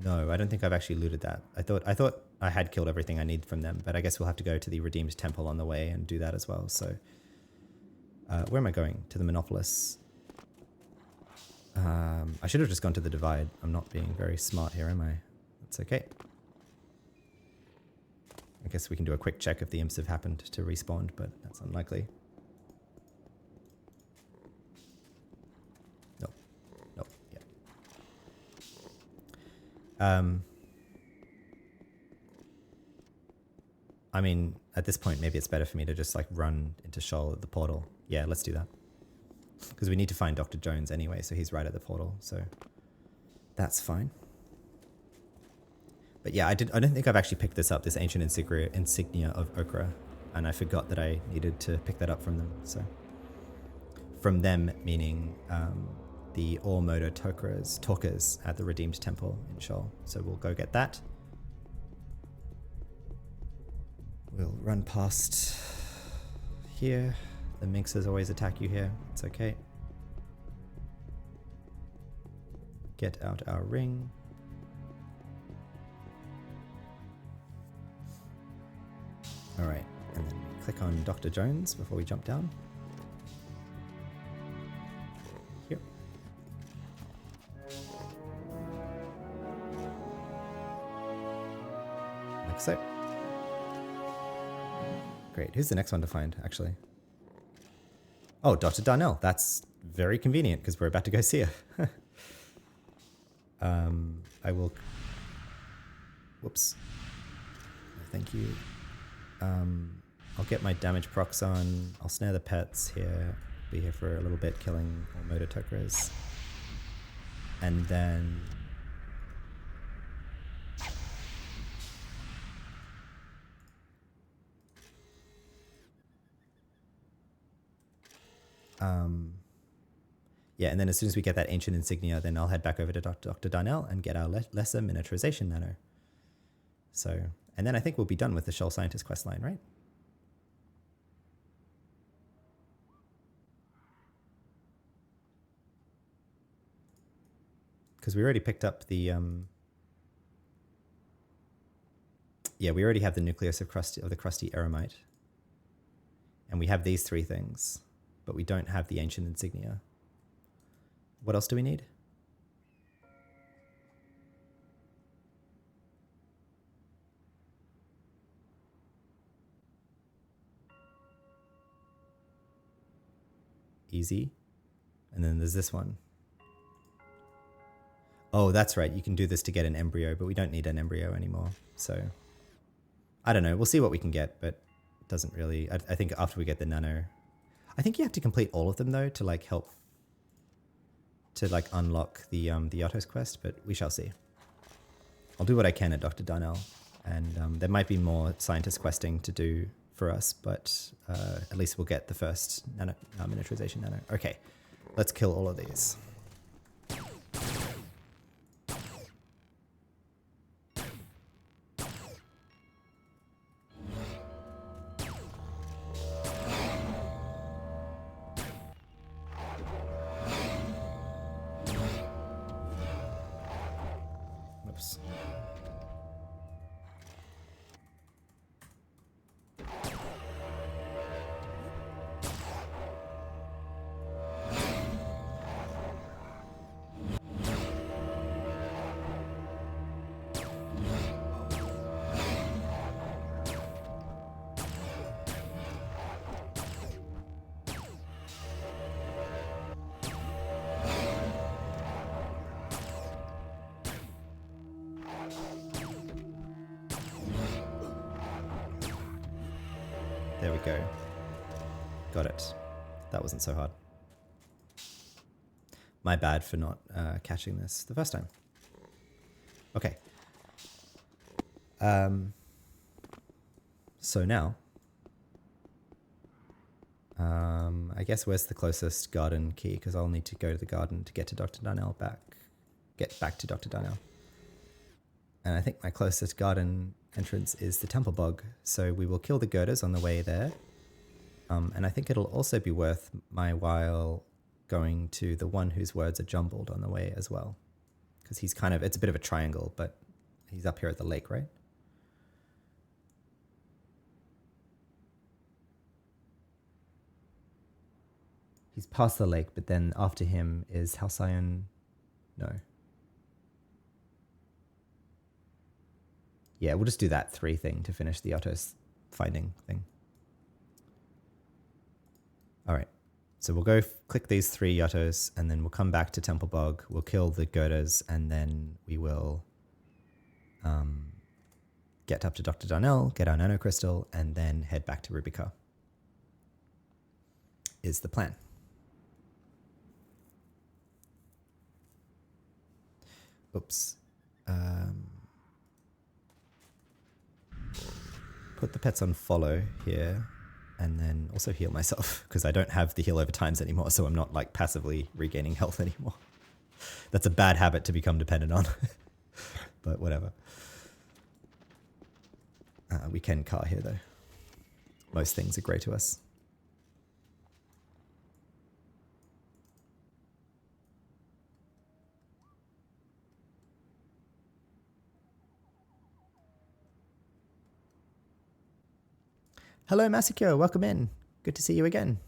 No, I don't think I've actually looted that. I thought I had killed everything I need from them, but I guess we'll have to go to the Redeemed Temple on the way and do that as well. So, where am I going? To the Monopolis. I should have just gone to the Divide. I'm not being very smart here, am I? That's okay. I guess we can do a quick check if the imps have happened to respawn, but that's unlikely. Nope. Nope. Yeah. I mean, at this point, maybe it's better for me to just like run into Scheol at the portal. Yeah, let's do that. Because we need to find Dr. Jones anyway, so he's right at the portal, so that's fine. But yeah, I don't think I've actually picked this up, this ancient insignia of Okra, and I forgot that I needed to pick that up from them. So from them meaning the Ormoda talkers at the Redeemed Temple in Scheol. So we'll go get that. We'll run past here. The minxes always attack you here. It's okay. Get out our ring. All right, and then we click on Dr. Jones before we jump down. Here. Like so. Great, who's the next one to find, actually? Oh, Dr. Darnell. That's very convenient because we're about to go see her. I will... Whoops. Thank you. I'll get my damage procs on. I'll snare the pets here. Be here for a little bit, killing all Moda Tokras. And then... yeah, and then as soon as we get that ancient insignia, then I'll head back over to Dr. Darnell and get our lesser miniaturization nano. So, and then I think we'll be done with the Scheol Scientist quest line, right? Because we already picked up the, yeah, we already have the nucleus of the crusty eremite. And we have these three things, but we don't have the ancient insignia. What else do we need? Easy. And then there's this one. Oh, that's right. You can do this to get an embryo, but we don't need an embryo anymore. So I don't know. We'll see what we can get, but it doesn't really... I think after we get the nano... I think you have to complete all of them, though, to like help... to like unlock the Otto's quest, but we shall see. I'll do what I can at Dr. Darnell, and there might be more scientist questing to do for us, but at least we'll get the first miniaturization nano. Okay, let's kill all of these. There we go. Got it. That wasn't so hard. My bad for not catching this the first time. Okay. So now, I guess where's the closest garden key? Because I'll need to go to the garden to get to Dr. Darnell get back to Dr. Darnell. And I think my closest garden entrance is the Temple Bog. So we will kill the girders on the way there. And I think it'll also be worth my while going to the one whose words are jumbled on the way as well. because he's kind of, it's a bit of a triangle, but he's up here at the lake, right? He's past the lake, but then after him is Halcyon. No. Yeah, we'll just do that 3 thing to finish the auto finding thing. All right. So we'll go click these 3 Yottos, and then we'll come back to Temple Bog. We'll kill the Gerdas, and then we will get up to Dr. Darnell, get our nanocrystal, and then head back to Rubica. Is the plan. Oops. Put the pets on follow here, and then also heal myself, because I don't have the heal over times anymore, so I'm not like passively regaining health anymore. That's a bad habit to become dependent on, but whatever. We can car here though. Most things are grey to us. Hello, Masakyo. Welcome in. Good to see you again.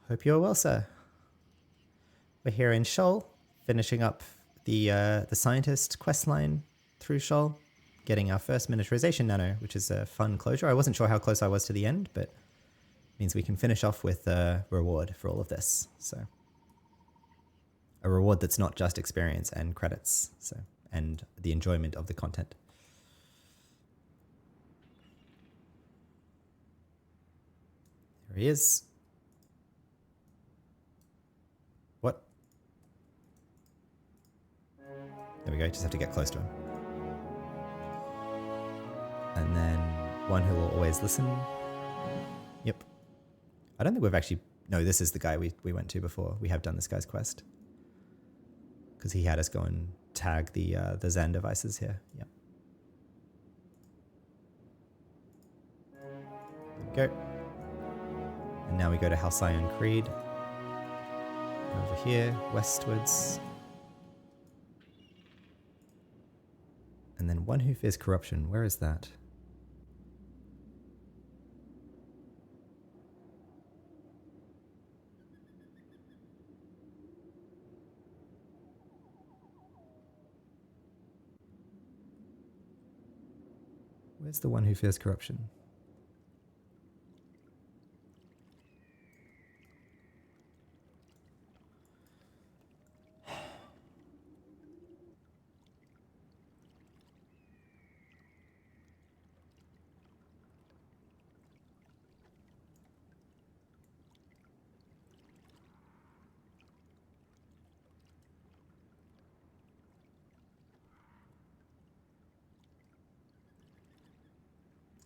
Hope you're well, sir. We're here in Scheol, finishing up the scientist quest line through Scheol, getting our first miniaturization nano, which is a fun closure. I wasn't sure how close I was to the end, but it means we can finish off with a reward for all of this. So a reward that's not just experience and credits, so and the enjoyment of the content. There he is. What? There we go, just have to get close to him. And then one who will always listen. Yep. I don't think we've actually... No, this is the guy we went to before. We have done this guy's quest. Because he had us go and tag the Zen devices here. Yep. There we go. And now we go to Halcyon Creed. Over here, westwards. And then one who fears corruption. Where is that? Where's the one who fears corruption?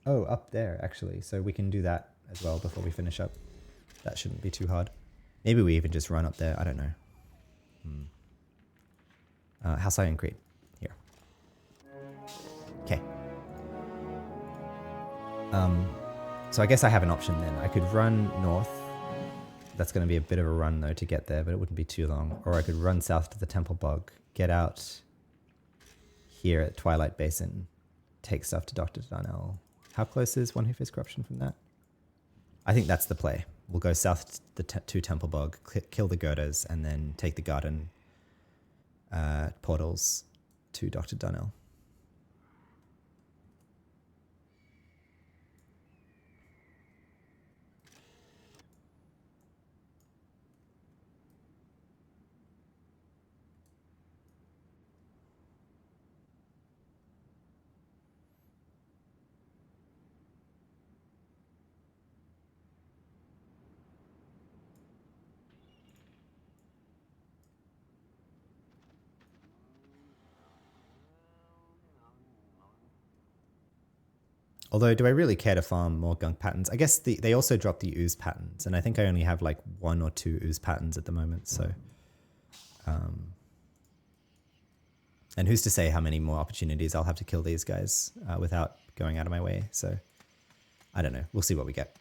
Oh, up there, actually. So we can do that as well before we finish up. That shouldn't be too hard. Maybe we even just run up there. I don't know. Halcyon Creed. Here. Okay. So I guess I have an option then. I could run north. That's going to be a bit of a run, though, to get there, but it wouldn't be too long. Or I could run south to the Temple Bog, get out here at Twilight Basin, take stuff to Dr. Darnell. How close is One Who Fears Corruption from that? I think that's the play. We'll go south to Temple Bog, kill the Gerdas, and then take the garden portals to Dr. Darnell. Although, do I really care to farm more gunk patterns? I guess they also dropped the ooze patterns, and I think I only have like 1 or 2 ooze patterns at the moment, so... and who's to say how many more opportunities I'll have to kill these guys without going out of my way, so... I don't know. We'll see what we get.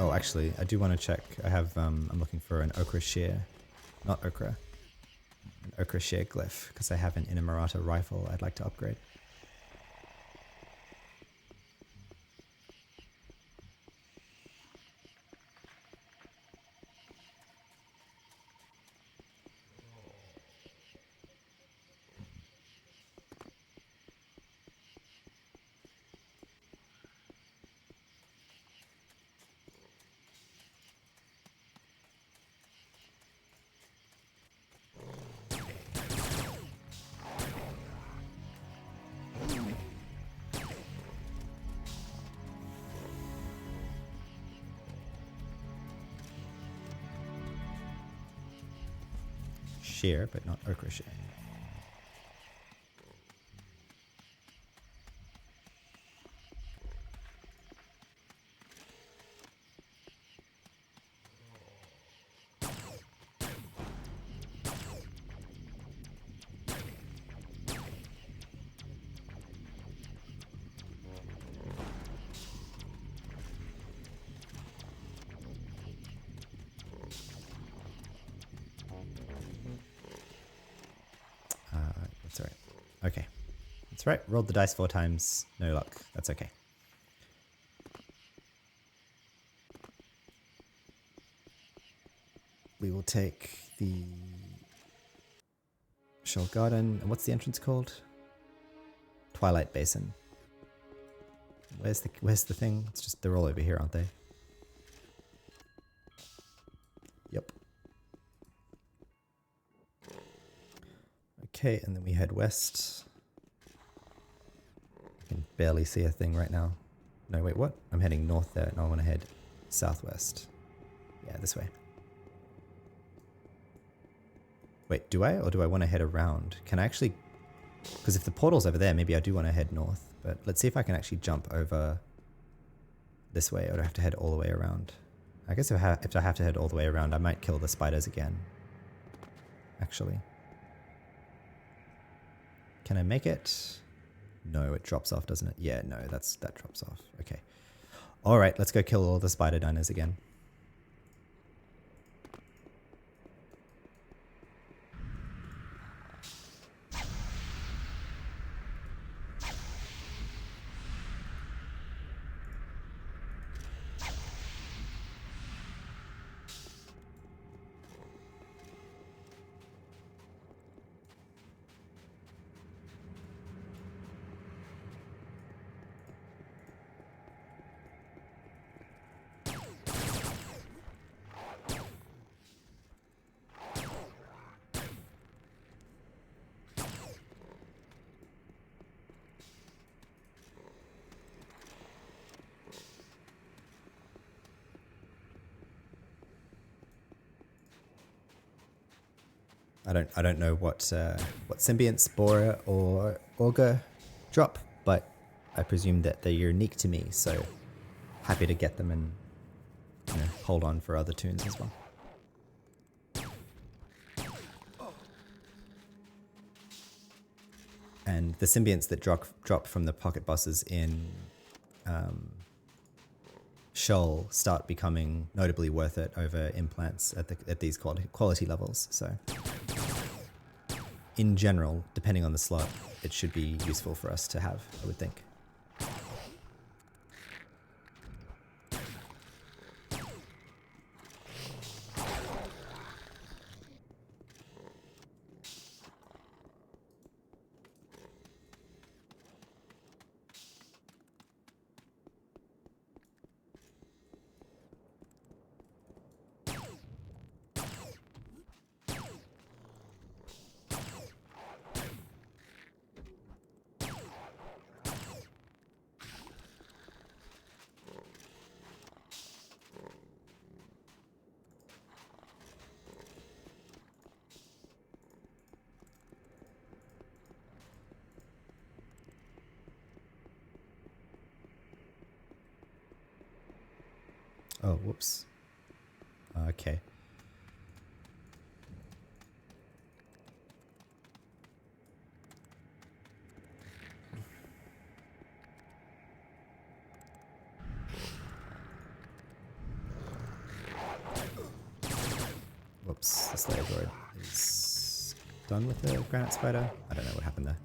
Oh, actually, I do want to check. I have, I'm looking for an ochre shear. Not ochre. An ochre shear glyph, because I have an Inamurata rifle I'd like to upgrade. Shear, but not ochre shear. That's all right. Okay. That's right. Rolled the dice 4 times. No luck. That's okay. We will take the Scheol Garden. And what's the entrance called? Twilight Basin. Where's the thing? It's just, they're all over here, aren't they? Yep. Okay, and then we head west. I can barely see a thing right now. No, wait, what? I'm heading north there. No, I want to head southwest. Yeah, this way. Wait, do I? Or do I want to head around? Can I actually... Because if the portal's over there, maybe I do want to head north. But let's see if I can actually jump over this way, or do I have to head all the way around? I guess if I have to head all the way around, I might kill the spiders again. Actually. Can I make it? No, it drops off, doesn't it? Yeah, no, that drops off. Okay. All right, let's go kill all the spider diners again. I don't know what symbiont, spore, or auger drop, but I presume that they're unique to me, so happy to get them and hold on for other tunes as well. And the symbionts that drop from the pocket bosses in Scheol start becoming notably worth it over implants at these quality levels. So, in general, depending on the slot, it should be useful for us to have, I would think. Oh, whoops. Okay. Slayer droid is done with the granite spider. I don't know what happened there.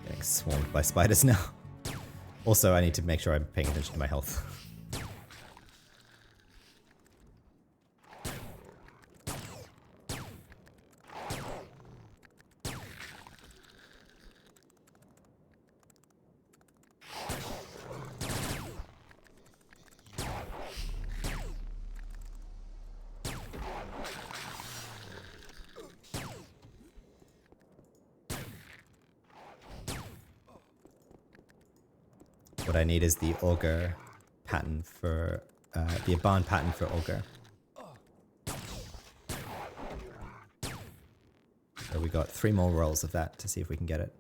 Getting swarmed by spiders now. Also, I need to make sure I'm paying attention to my health. What I need is the auger pattern for, the Aban pattern for auger. So we got 3 more rolls of that to see if we can get it.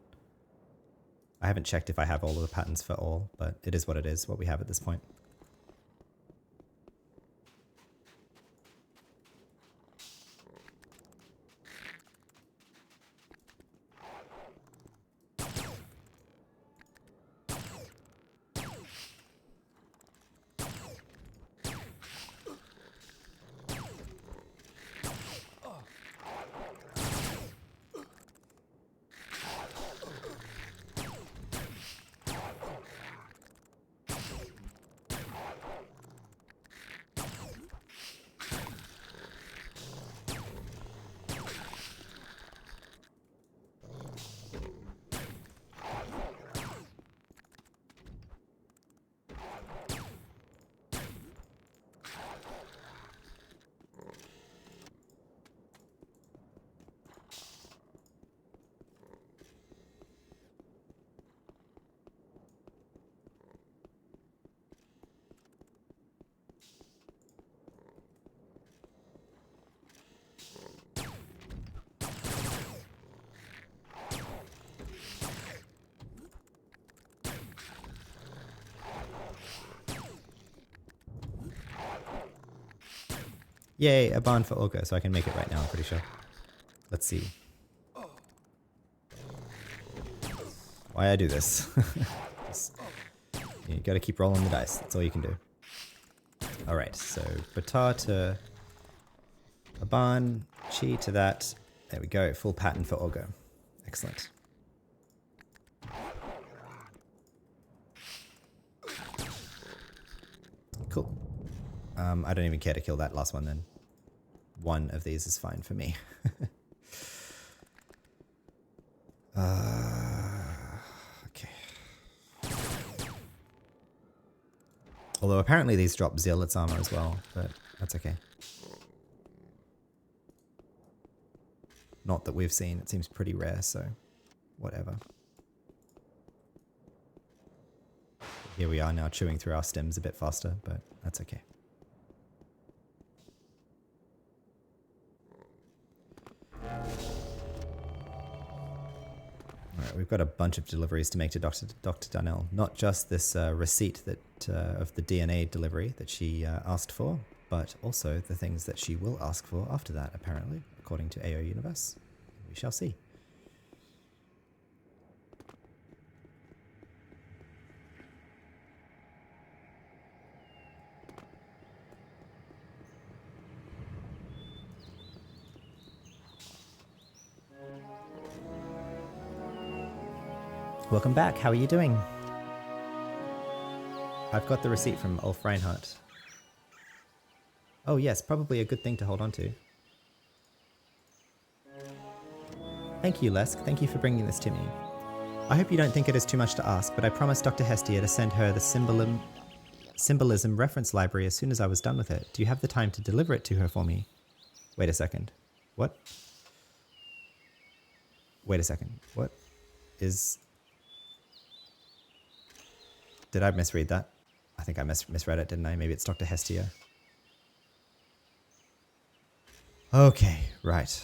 I haven't checked if I have all of the patterns for all, but it is what it is, what we have at this point. Yay, a bond for Olga, so I can make it right now, I'm pretty sure. Let's see. Why I do this. You gotta keep rolling the dice, that's all you can do. Alright, so Batar to Aban, Chi to that. There we go, full pattern for Olga. Excellent. Cool. I don't even care to kill that last one then. One of these is fine for me. Okay. Although apparently these drop Zealot's armor as well, but that's okay. Not that we've seen, it seems pretty rare, so whatever. Here we are now chewing through our stems a bit faster, but that's okay. Alright, we've got a bunch of deliveries to make to Dr. Darnell. Not just this receipt that of the DNA delivery that she asked for, but also the things that she will ask for after that, apparently, according to AO Universe. We shall see. Welcome back, how are you doing? I've got the receipt from Ulf Reinhardt. Oh yes, probably a good thing to hold on to. Thank you, Lesk. Thank you for bringing this to me. I hope you don't think it is too much to ask, but I promised Dr. Hestia to send her the symbolism reference library as soon as I was done with it. Do you have the time to deliver it to her for me? Wait a second. What? Wait a second. What is... Did I misread that? I think I misread it, didn't I? Maybe it's Dr. Hestia. Okay, right.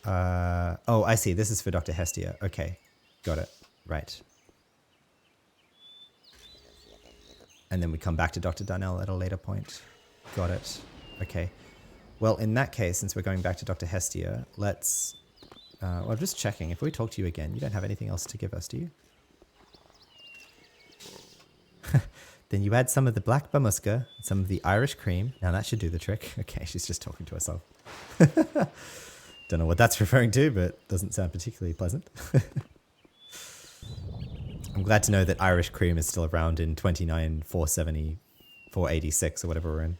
Oh, I see. This is for Dr. Hestia. Okay, got it. Right. And then we come back to Dr. Darnell at a later point. Got it. Okay. Well, in that case, since we're going back to Dr. Hestia, let's... well, I'm just checking. If we talk to you again, you don't have anything else to give us, do you? Then you add some of the black bamuska, some of the Irish cream. Now that should do the trick. Okay, she's just talking to herself. Don't know what that's referring to, but doesn't sound particularly pleasant. I'm glad to know that Irish cream is still around in 29, 470, 486 or whatever we're in.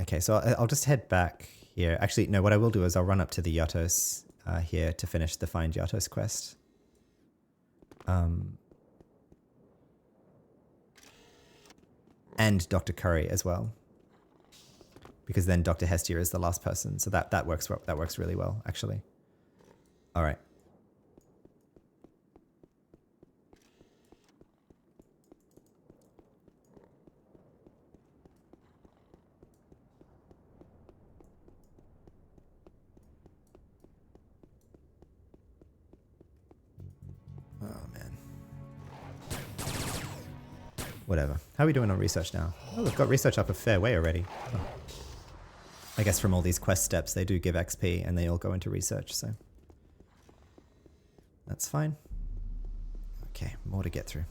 Okay, so I'll just head back here. Actually, no, what I will do is I'll run up to the Yatos here to finish the Find Yatos quest. And Dr. Curry as well. Because then Dr. Hestia is the last person. So that works really well, actually. All right. Oh, man. Whatever. How are we doing on research now? Oh, we've got research up a fair way already. Oh. I guess from all these quest steps, they do give XP and they all go into research, so that's fine. Okay, more to get through.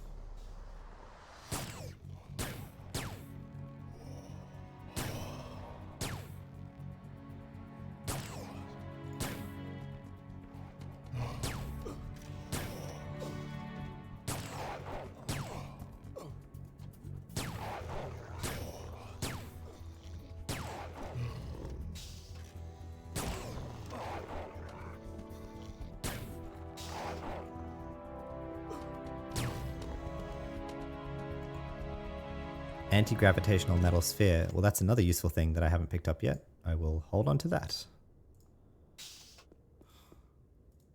Anti-gravitational metal sphere. Well, that's another useful thing that I haven't picked up yet. I will hold on to that.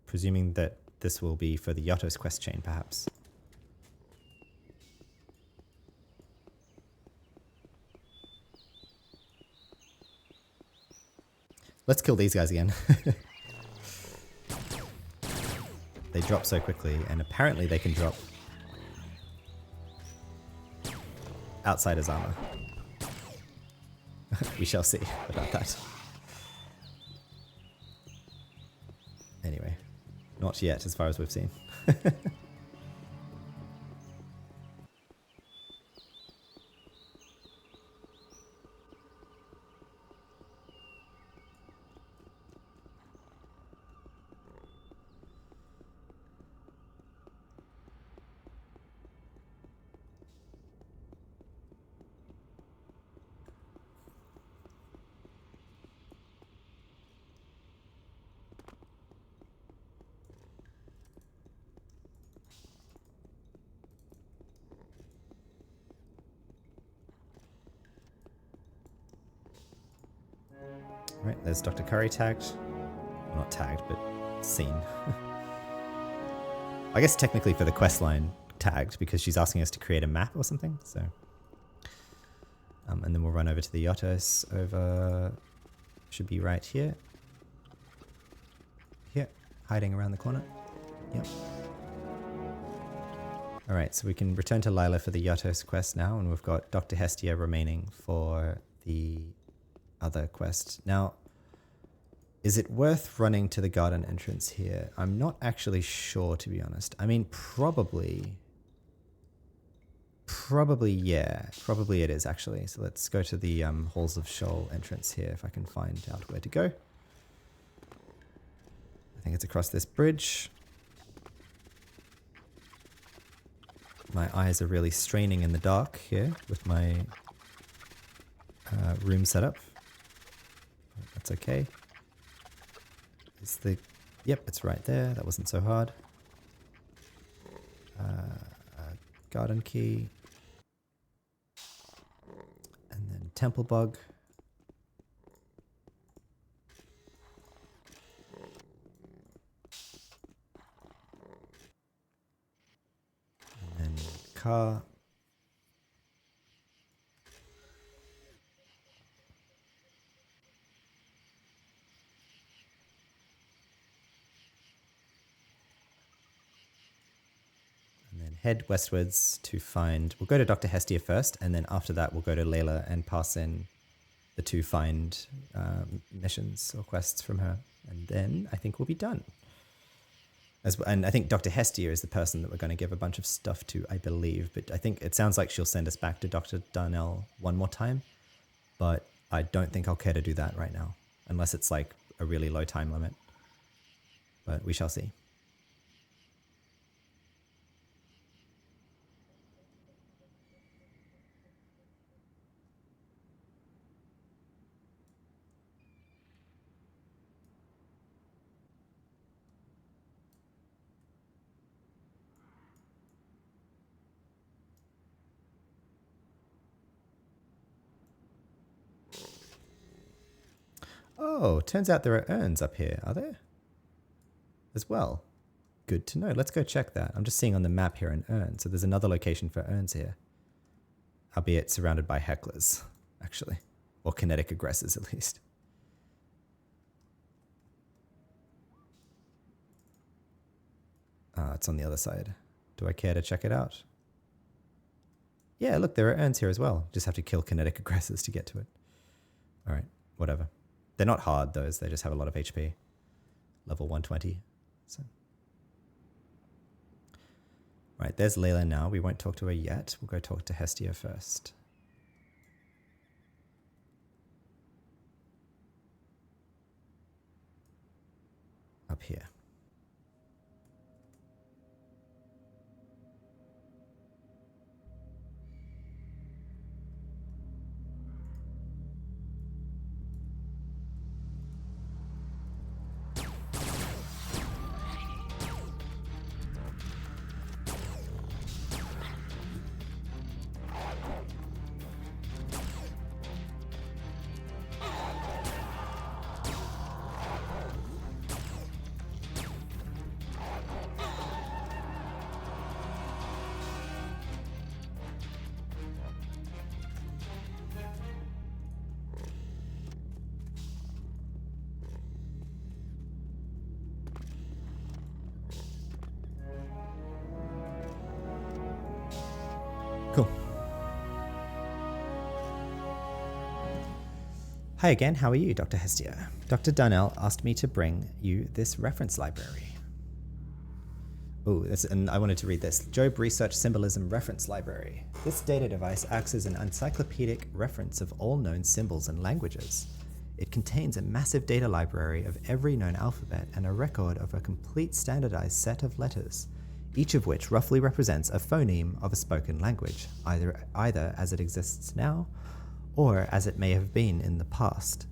Presuming that this will be for the Yatos quest chain, perhaps. Let's kill these guys again. They drop so quickly, and apparently they can drop Outsider's armor. We shall see about that. Anyway, not yet as far as we've seen. Right, there's Dr. Curry tagged. Well, not tagged, but seen. I guess technically for the quest line tagged because she's asking us to create a map or something. So, and then we'll run over to the Yatos over. Should be right here. Here, hiding around the corner. Yep. All right, so we can return to Lila for the Yatos quest now, and we've got Dr. Hestia remaining for the other quest. Now, is it worth running to the garden entrance here? I'm not actually sure, to be honest. I mean, probably, yeah. Probably it is, actually. So let's go to the Halls of Scheol entrance here, if I can find out where to go. I think it's across this bridge. My eyes are really straining in the dark here with my room setup. That's okay. Is the... Yep, it's right there. That wasn't so hard. Garden key. And then temple bug. And then car. head westwards to find... We'll go to Dr. Hestia first, and then after that we'll go to Layla and pass in the 2 find missions or quests from her. And then I think we'll be done. And I think Dr. Hestia is the person that we're going to give a bunch of stuff to, I believe. But I think it sounds like she'll send us back to Dr. Darnell one more time. But I don't think I'll care to do that right now, unless it's like a really low time limit. But we shall see. Oh, turns out there are urns up here, are there? As well. Good to know. Let's go check that. I'm just seeing on the map here an urn, so there's another location for urns here. Albeit surrounded by hecklers, actually. Or kinetic aggressors, at least. Ah, it's on the other side. Do I care to check it out? Yeah, look, there are urns here as well. Just have to kill kinetic aggressors to get to it. Alright, whatever. They're not hard, those. They just have a lot of HP. Level 120. So. Right, there's Layla now. We won't talk to her yet. We'll go talk to Hestia first. Up here. Cool. Hi again, how are you, Dr. Hestia? Dr. Darnell asked me to bring you this reference library. Oh, and I wanted to read this. Job Research Symbolism Reference Library. This data device acts as an encyclopedic reference of all known symbols and languages. It contains a massive data library of every known alphabet and a record of a complete standardized set of letters, each of which roughly represents a phoneme of a spoken language, either as it exists now or as it may have been in the past.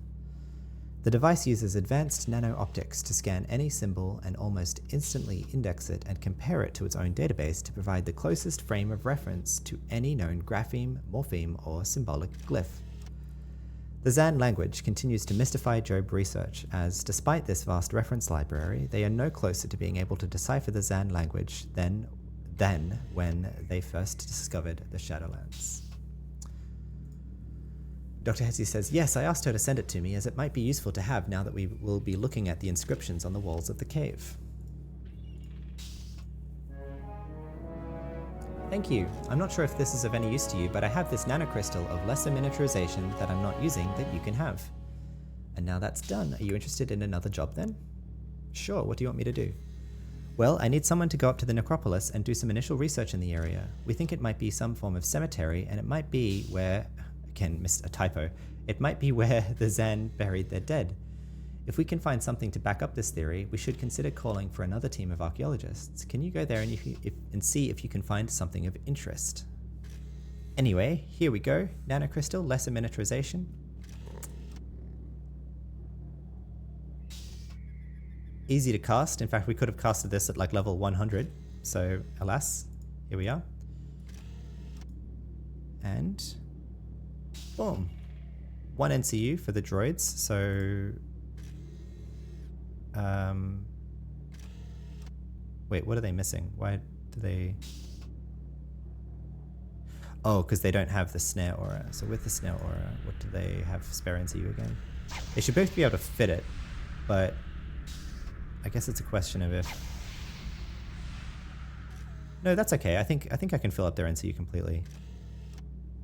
The device uses advanced nano-optics to scan any symbol and almost instantly index it and compare it to its own database to provide the closest frame of reference to any known grapheme, morpheme, or symbolic glyph. The Zan language continues to mystify Job Research, as despite this vast reference library, they are no closer to being able to decipher the Zan language than when they first discovered the Shadowlands. Dr. Hessie says, yes, I asked her to send it to me as it might be useful to have now that we will be looking at the inscriptions on the walls of the cave. Thank you. I'm not sure if this is of any use to you, but I have this nanocrystal of lesser miniaturization that I'm not using that you can have. And now that's done. Are you interested in another job then? Sure, what do you want me to do? Well, I need someone to go up to the necropolis and do some initial research in the area. We think it might be some form of cemetery, and it might be where... Again, missed a typo. It might be where the Zan buried their dead. If we can find something to back up this theory, we should consider calling for another team of archaeologists. Can you go there and see if you can find something of interest? Anyway, here we go. Nanocrystal, lesser miniaturization. Easy to cast. In fact, we could have casted this at like level 100. So, alas, here we are. And boom. 1 NCU for the droids. So wait, what are they missing? Why do they... Oh, because they don't have the snare aura. So with the snare aura, what do they have spare NCU again? They should both be able to fit it, but I guess it's a question of if... No, that's okay. I think I can fill up their NCU completely.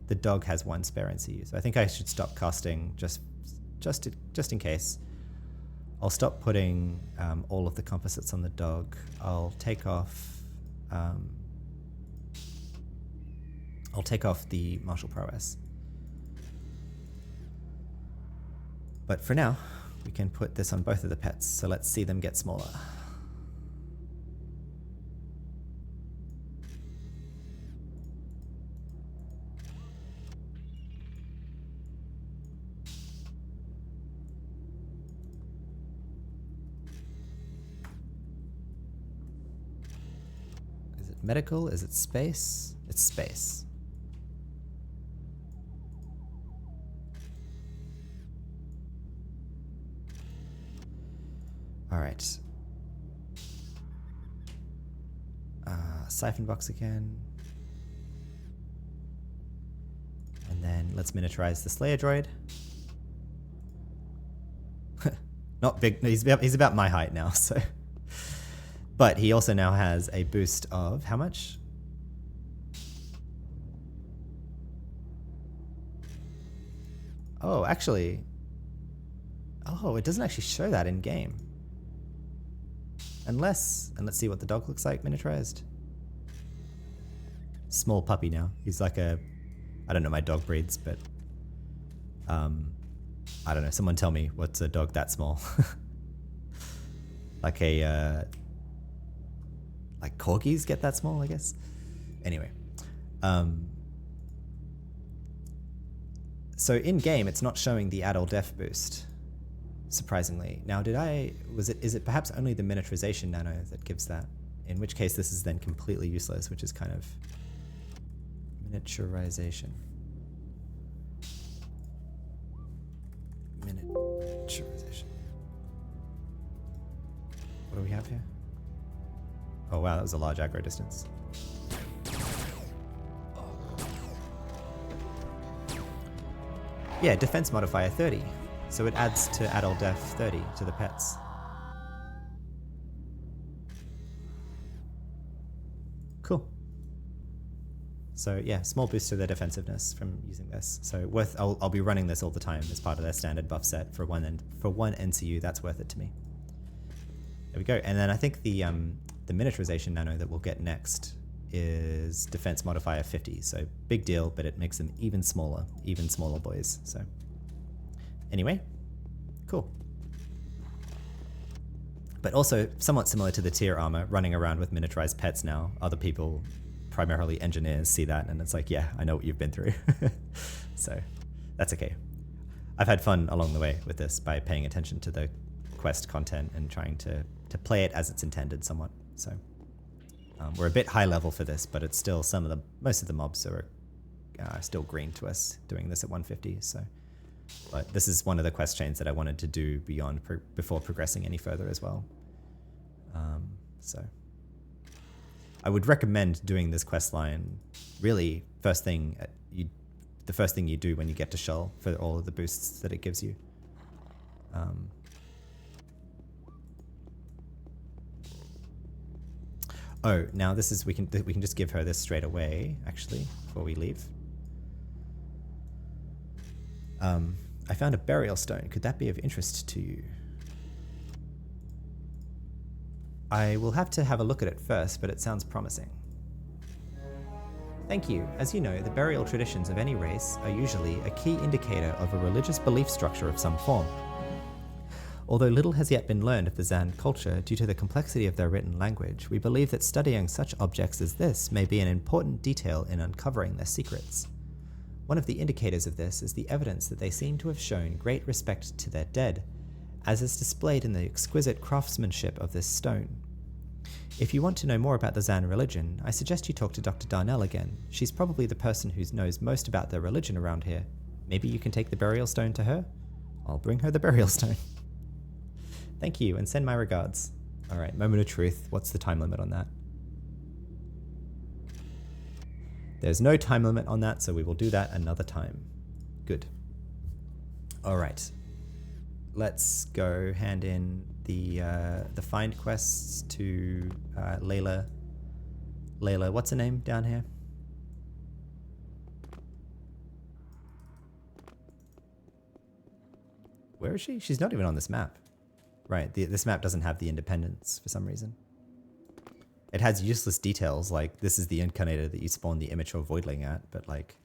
The dog has 1 spare NCU, so I think I should stop casting just in case. I'll stop putting all of the composites on the dog. I'll take off the martial prowess. But for now, we can put this on both of the pets. So let's see them get smaller. Is it medical? Is it space? It's space. All right. Siphon box again. And then let's miniaturize the Slayer droid. Not big. He's about my height now, so. But he also now has a boost of how much? Oh, actually. Oh, it doesn't actually show that in game. And let's see what the dog looks like miniaturized. Small puppy now. He's like I don't know my dog breeds, but I don't know. Someone tell me what's a dog that small. Like corgis get that small, I guess. Anyway, so in game it's not showing the add or def boost. Surprisingly. Now, is it perhaps only the miniaturization nano that gives that? In which case this is then completely useless, which is kind of miniaturization. Miniaturization. What do we have here? Oh wow, that was a large aggro distance. Yeah, defense modifier 30. So it adds to adult def 30 to the pets. Cool. So yeah, small boost to their defensiveness from using this. So I'll be running this all the time as part of their standard buff set for one NCU. That's worth it to me. There we go. And then I think the miniaturization nano that we'll get next is defense modifier 50. So big deal, but it makes them even smaller boys. So. Anyway, cool. But also somewhat similar to the tier armor, running around with miniaturized pets now. Other people, primarily engineers, see that and it's like, yeah, I know what you've been through. So that's okay. I've had fun along the way with this by paying attention to the quest content and trying to play it as it's intended somewhat. So we're a bit high level for this, but it's still most of the mobs are still green to us doing this at 150. So. But this is one of the quest chains that I wanted to do before progressing any further as well. So I would recommend doing this quest line really the first thing you do when you get to Scheol for all of the boosts that it gives you. Oh, now this is we can just give her this straight away actually before we leave. I found a burial stone. Could that be of interest to you? I will have to have a look at it first, but it sounds promising. Thank you. As you know, the burial traditions of any race are usually a key indicator of a religious belief structure of some form. Although little has yet been learned of the Zan culture due to the complexity of their written language, we believe that studying such objects as this may be an important detail in uncovering their secrets. One of the indicators of this is the evidence that they seem to have shown great respect to their dead, as is displayed in the exquisite craftsmanship of this stone. If you want to know more about the Zan religion, I suggest you talk to Dr. Darnell again. She's probably the person who knows most about their religion around here. Maybe you can take the burial stone to her? I'll bring her the burial stone. Thank you, and send my regards. Alright, moment of truth. What's the time limit on that? There's no time limit on that, so we will do that another time. Good. All right. Let's go hand in the find quests to Layla Layla, what's her name down here? Where is she? She's not even on this map. Right, this map doesn't have the independence for some reason. It has useless details, like this is the incarnator that you spawn the immature voidling at, but like,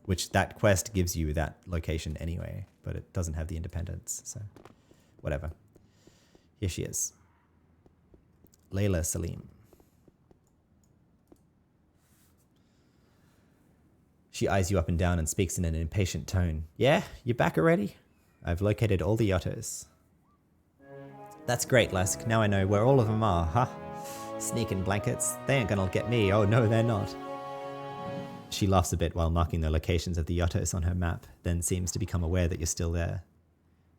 which that quest gives you that location anyway, but it doesn't have the independence, so whatever. Here she is. Layla Salim. She eyes you up and down and speaks in an impatient tone. Yeah, you back already? I've located all the Yottos. That's great, Lesk. Now I know where all of them are, huh? Sneaking blankets. They ain't gonna get me. Oh no, they're not. She laughs a bit while marking the locations of the Yottos on her map, then seems to become aware that you're still there.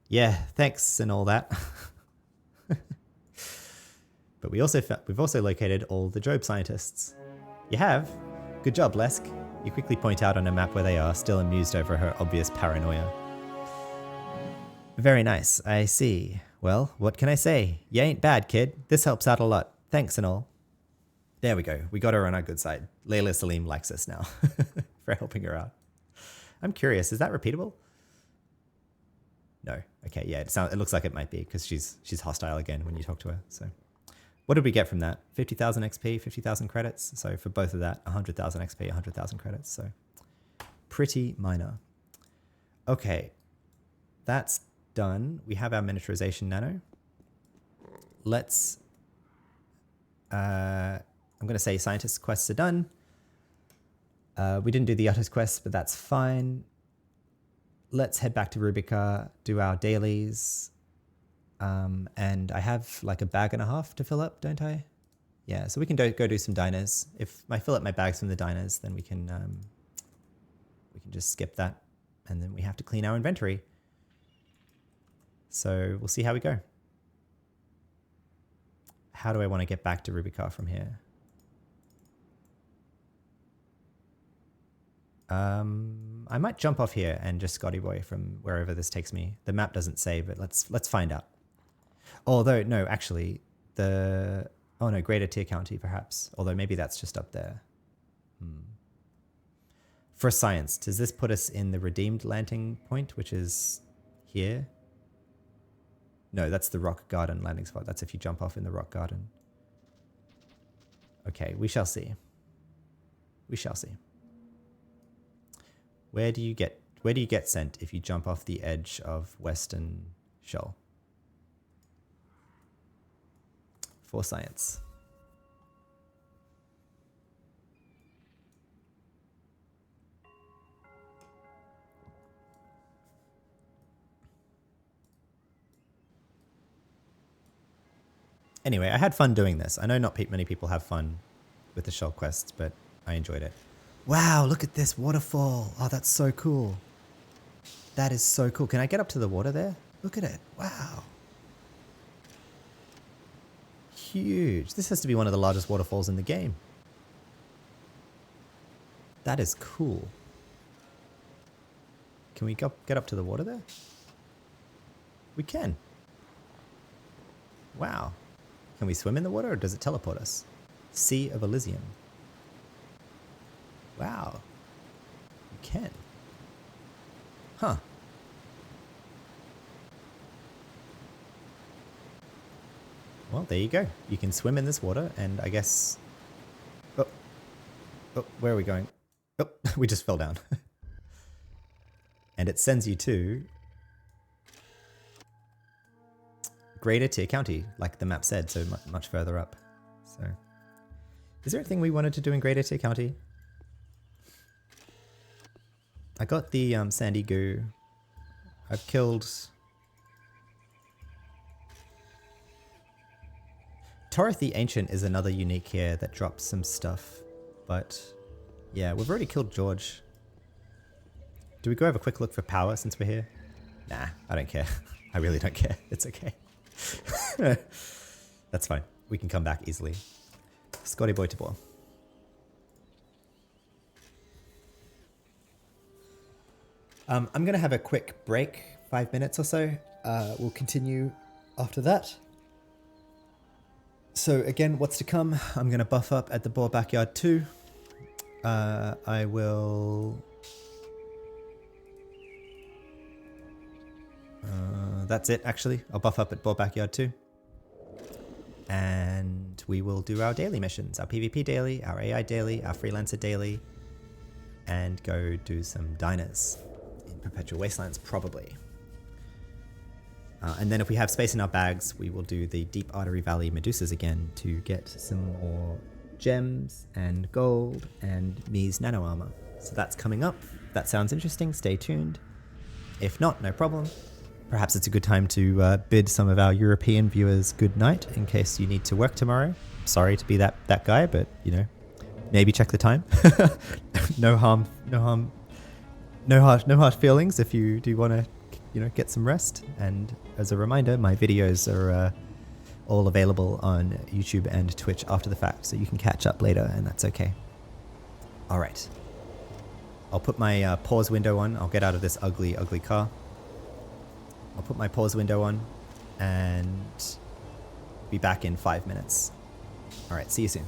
Yeah, thanks and all that. But we've also located all the Job scientists. You have? Good job, Lesk. You quickly point out on a map where they are, still amused over her obvious paranoia. Very nice, I see. Well, what can I say? You ain't bad, kid. This helps out a lot. Thanks and all. There we go. We got her on our good side. Layla Salim likes us now for helping her out. I'm curious, is that repeatable? No. Okay, yeah, it looks like it might be because she's hostile again when you talk to her. So what did we get from that? 50,000 XP, 50,000 credits. So for both of that, 100,000 XP, 100,000 credits. So pretty minor. Okay, that's done. We have our miniaturization nano. Let's, I'm going to say scientist quests are done. We didn't do the Yottos quests, but that's fine. Let's head back to Rubica, do our dailies. And I have like a bag and a half to fill up, don't I? Yeah, so we can go do some diners. If I fill up my bags from the diners, then we can just skip that. And then we have to clean our inventory. So we'll see how we go. How do I want to get back to Rubica from here? I might jump off here and just Scotty Boy from wherever this takes me. The map doesn't say, but let's find out. Although, no, actually, oh no, Greater Tier County perhaps. Although maybe that's just up there. For science, does this put us in the redeemed landing point, which is here? No, that's the rock garden landing spot. That's if you jump off in the rock garden. Okay, we shall see. We shall see. Where do you get sent if you jump off the edge of Western Scheol? For science. Anyway, I had fun doing this. I know not many people have fun with the Scheol quests, but I enjoyed it. Wow, look at this waterfall. Oh, that's so cool. That is so cool. Can I get up to the water there? Look at it. Wow. Huge. This has to be one of the largest waterfalls in the game. That is cool. Can we get up to the water there? We can. Wow. Can we swim in the water or does it teleport us? Sea of Elysium. Wow. You can. Huh. Well, there you go. You can swim in this water and I guess... Oh, where are we going? Oh, we just fell down. And it sends you to... Greater Tier County, like the map said, so much further up. So, is there anything we wanted to do in Greater Tier County? I got the sandy goo. I've killed... Torith the Ancient is another unique here that drops some stuff. But, yeah, we've already killed George. Do we go have a quick look for power since we're here? Nah, I don't care. I really don't care. It's okay. That's fine. We can come back easily. Scotty Boy to Boar. I'm going to have a quick break, 5 minutes or so. We'll continue after that. So again, what's to come? I'm going to buff up at the Boar Backyard 2. I will... that's it, actually. I'll buff up at Boar Backyard 2. And we will do our daily missions. Our PvP daily, our AI daily, our Freelancer daily. And go do some diners in Perpetual Wastelands, probably. And then if we have space in our bags, we will do the Deep Artery Valley Medusas again to get some more gems and gold and Mii's nano armor. So that's coming up. That sounds interesting. Stay tuned. If not, no problem. Perhaps it's a good time to bid some of our European viewers good night in case you need to work tomorrow. Sorry to be that guy, but you know, maybe check the time. No harsh feelings if you do want to, you know, get some rest. And as a reminder, my videos are all available on YouTube and Twitch after the fact, so you can catch up later, and that's okay. All right. I'll put my pause window on. I'll get out of this ugly car. I'll put my pause window on and be back in 5 minutes. All right, see you soon.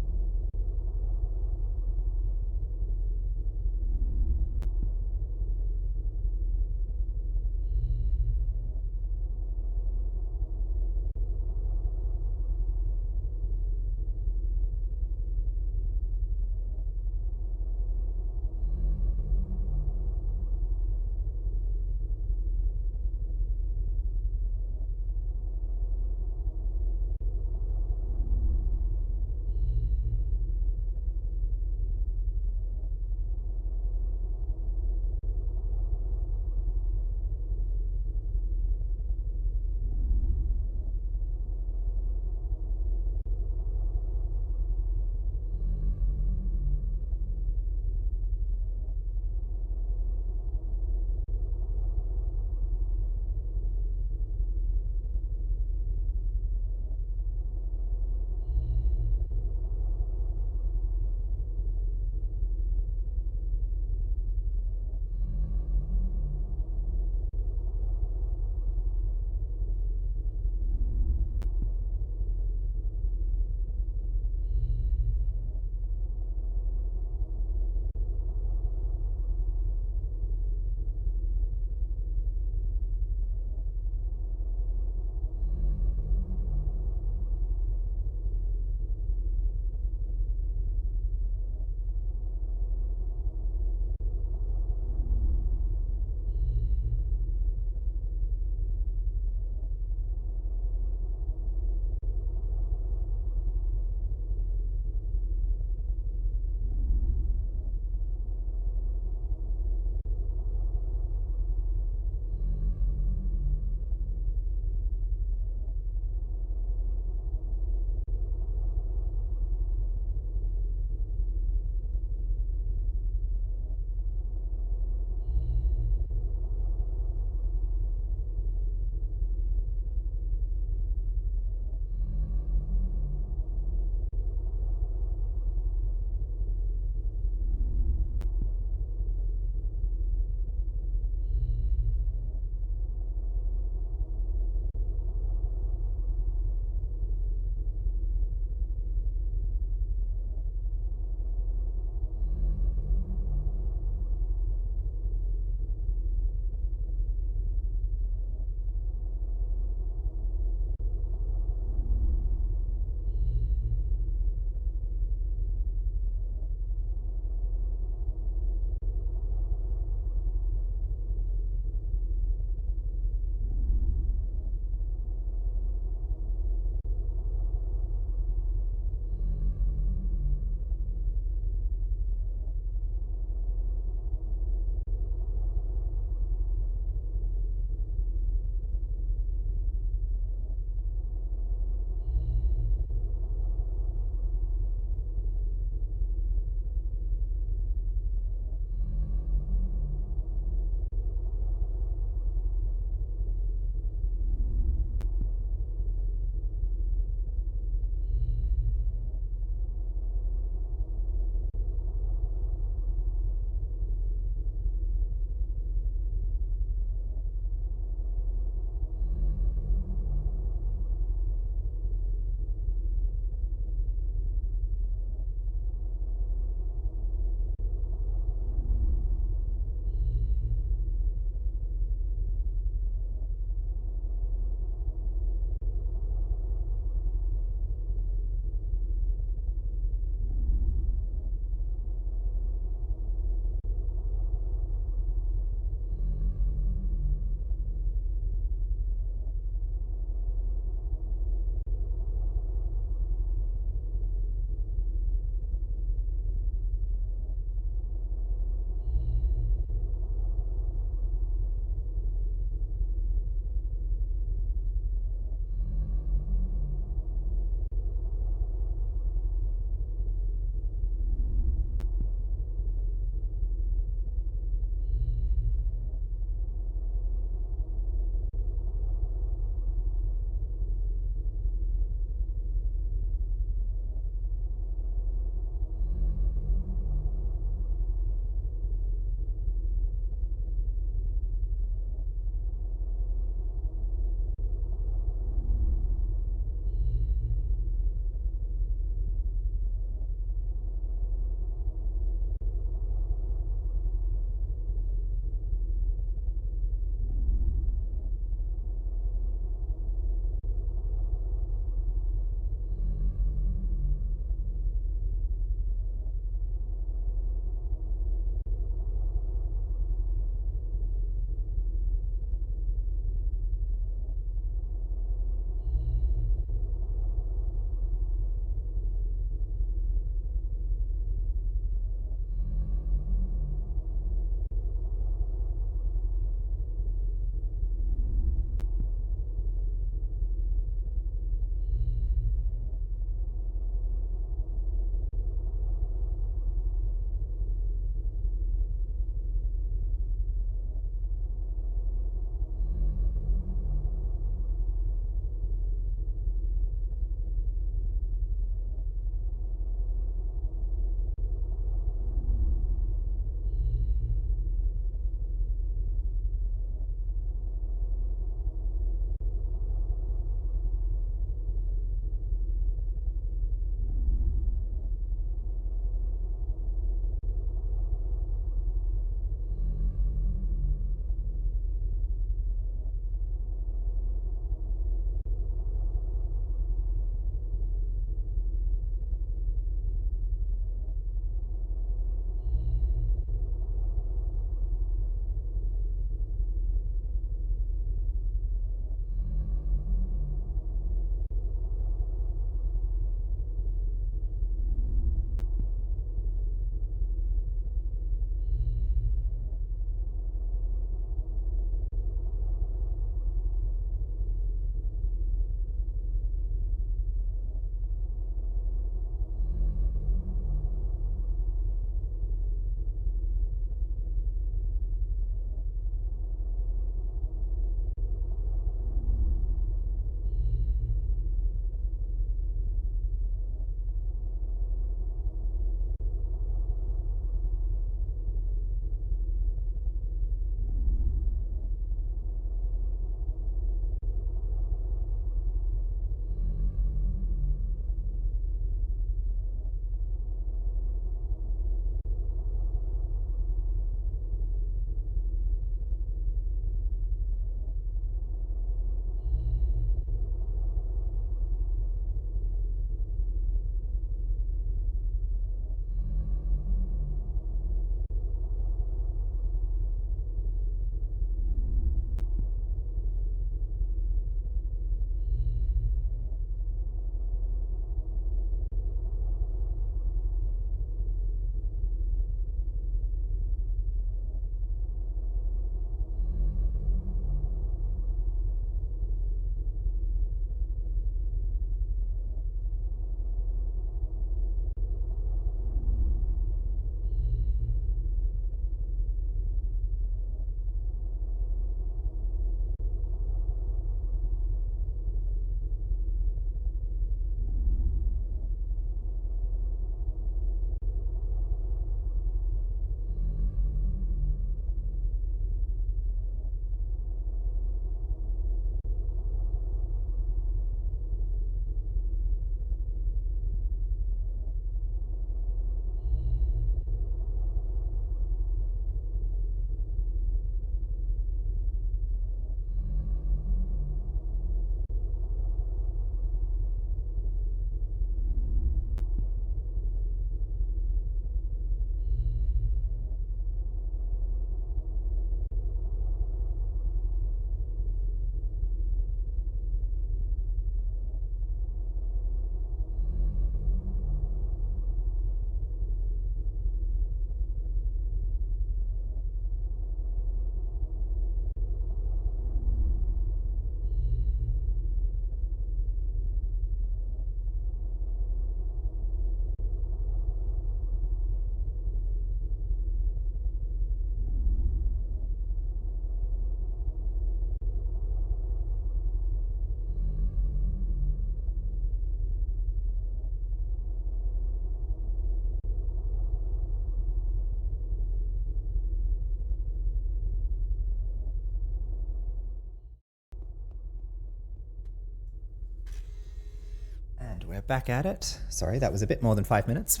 we're back at it. Sorry, that was a bit more than 5 minutes,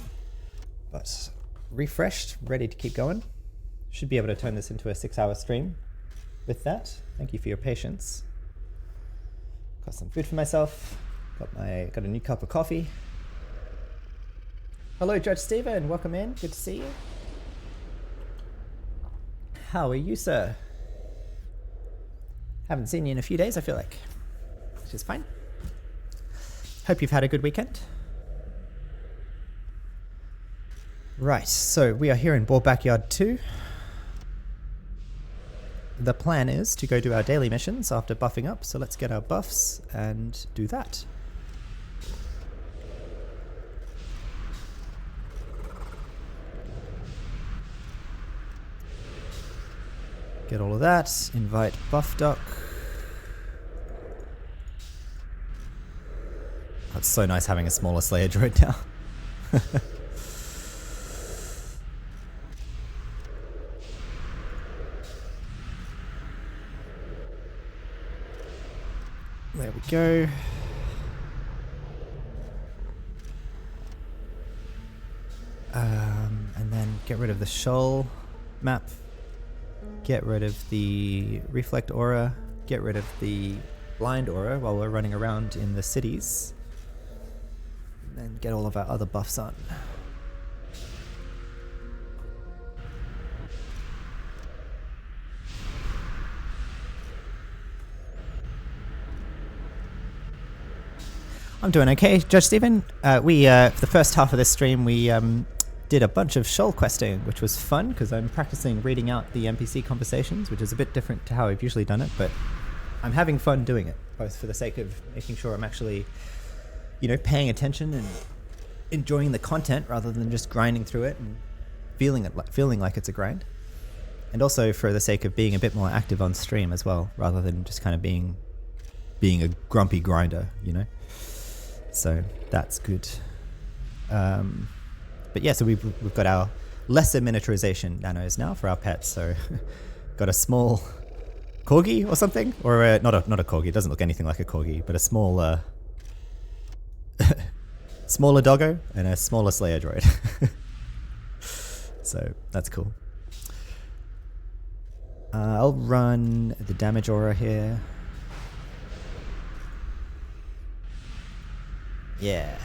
but refreshed, ready to keep going. Should be able to turn this into a 6-hour stream with that. Thank you for your patience. Got some food for myself. Got a new cup of coffee. Hello, Judge Stephen. Welcome in. Good to see you. How are you, sir? Haven't seen you in a few days, I feel like, which is fine. Hope you've had a good weekend. Right, so we are here in Boar Backyard 2. The plan is to go do our daily missions after buffing up, so let's get our buffs and do that. Get all of that, invite Buff Duck. It's so nice having a smaller Slayer droid now. There we go. And then get rid of the Scheol map. Get rid of the Reflect Aura. Get rid of the Blind Aura while we're running around in the cities. And get all of our other buffs on. I'm doing okay, Judge Stephen. For the first half of this stream, we did a bunch of Scheol questing, which was fun because I'm practicing reading out the NPC conversations, which is a bit different to how I've usually done it, but I'm having fun doing it, both for the sake of making sure I'm actually, paying attention and enjoying the content rather than just grinding through it and feeling like it's a grind, and also for the sake of being a bit more active on stream as well, rather than just kind of being a grumpy grinder, So that's good. But yeah, so we've got our lesser miniaturization nanos now for our pets. So got a small corgi or something, or not a corgi. It doesn't look anything like a corgi, but a small smaller doggo and a smaller Slayer droid. So that's cool. I'll run the damage aura here. Yeah.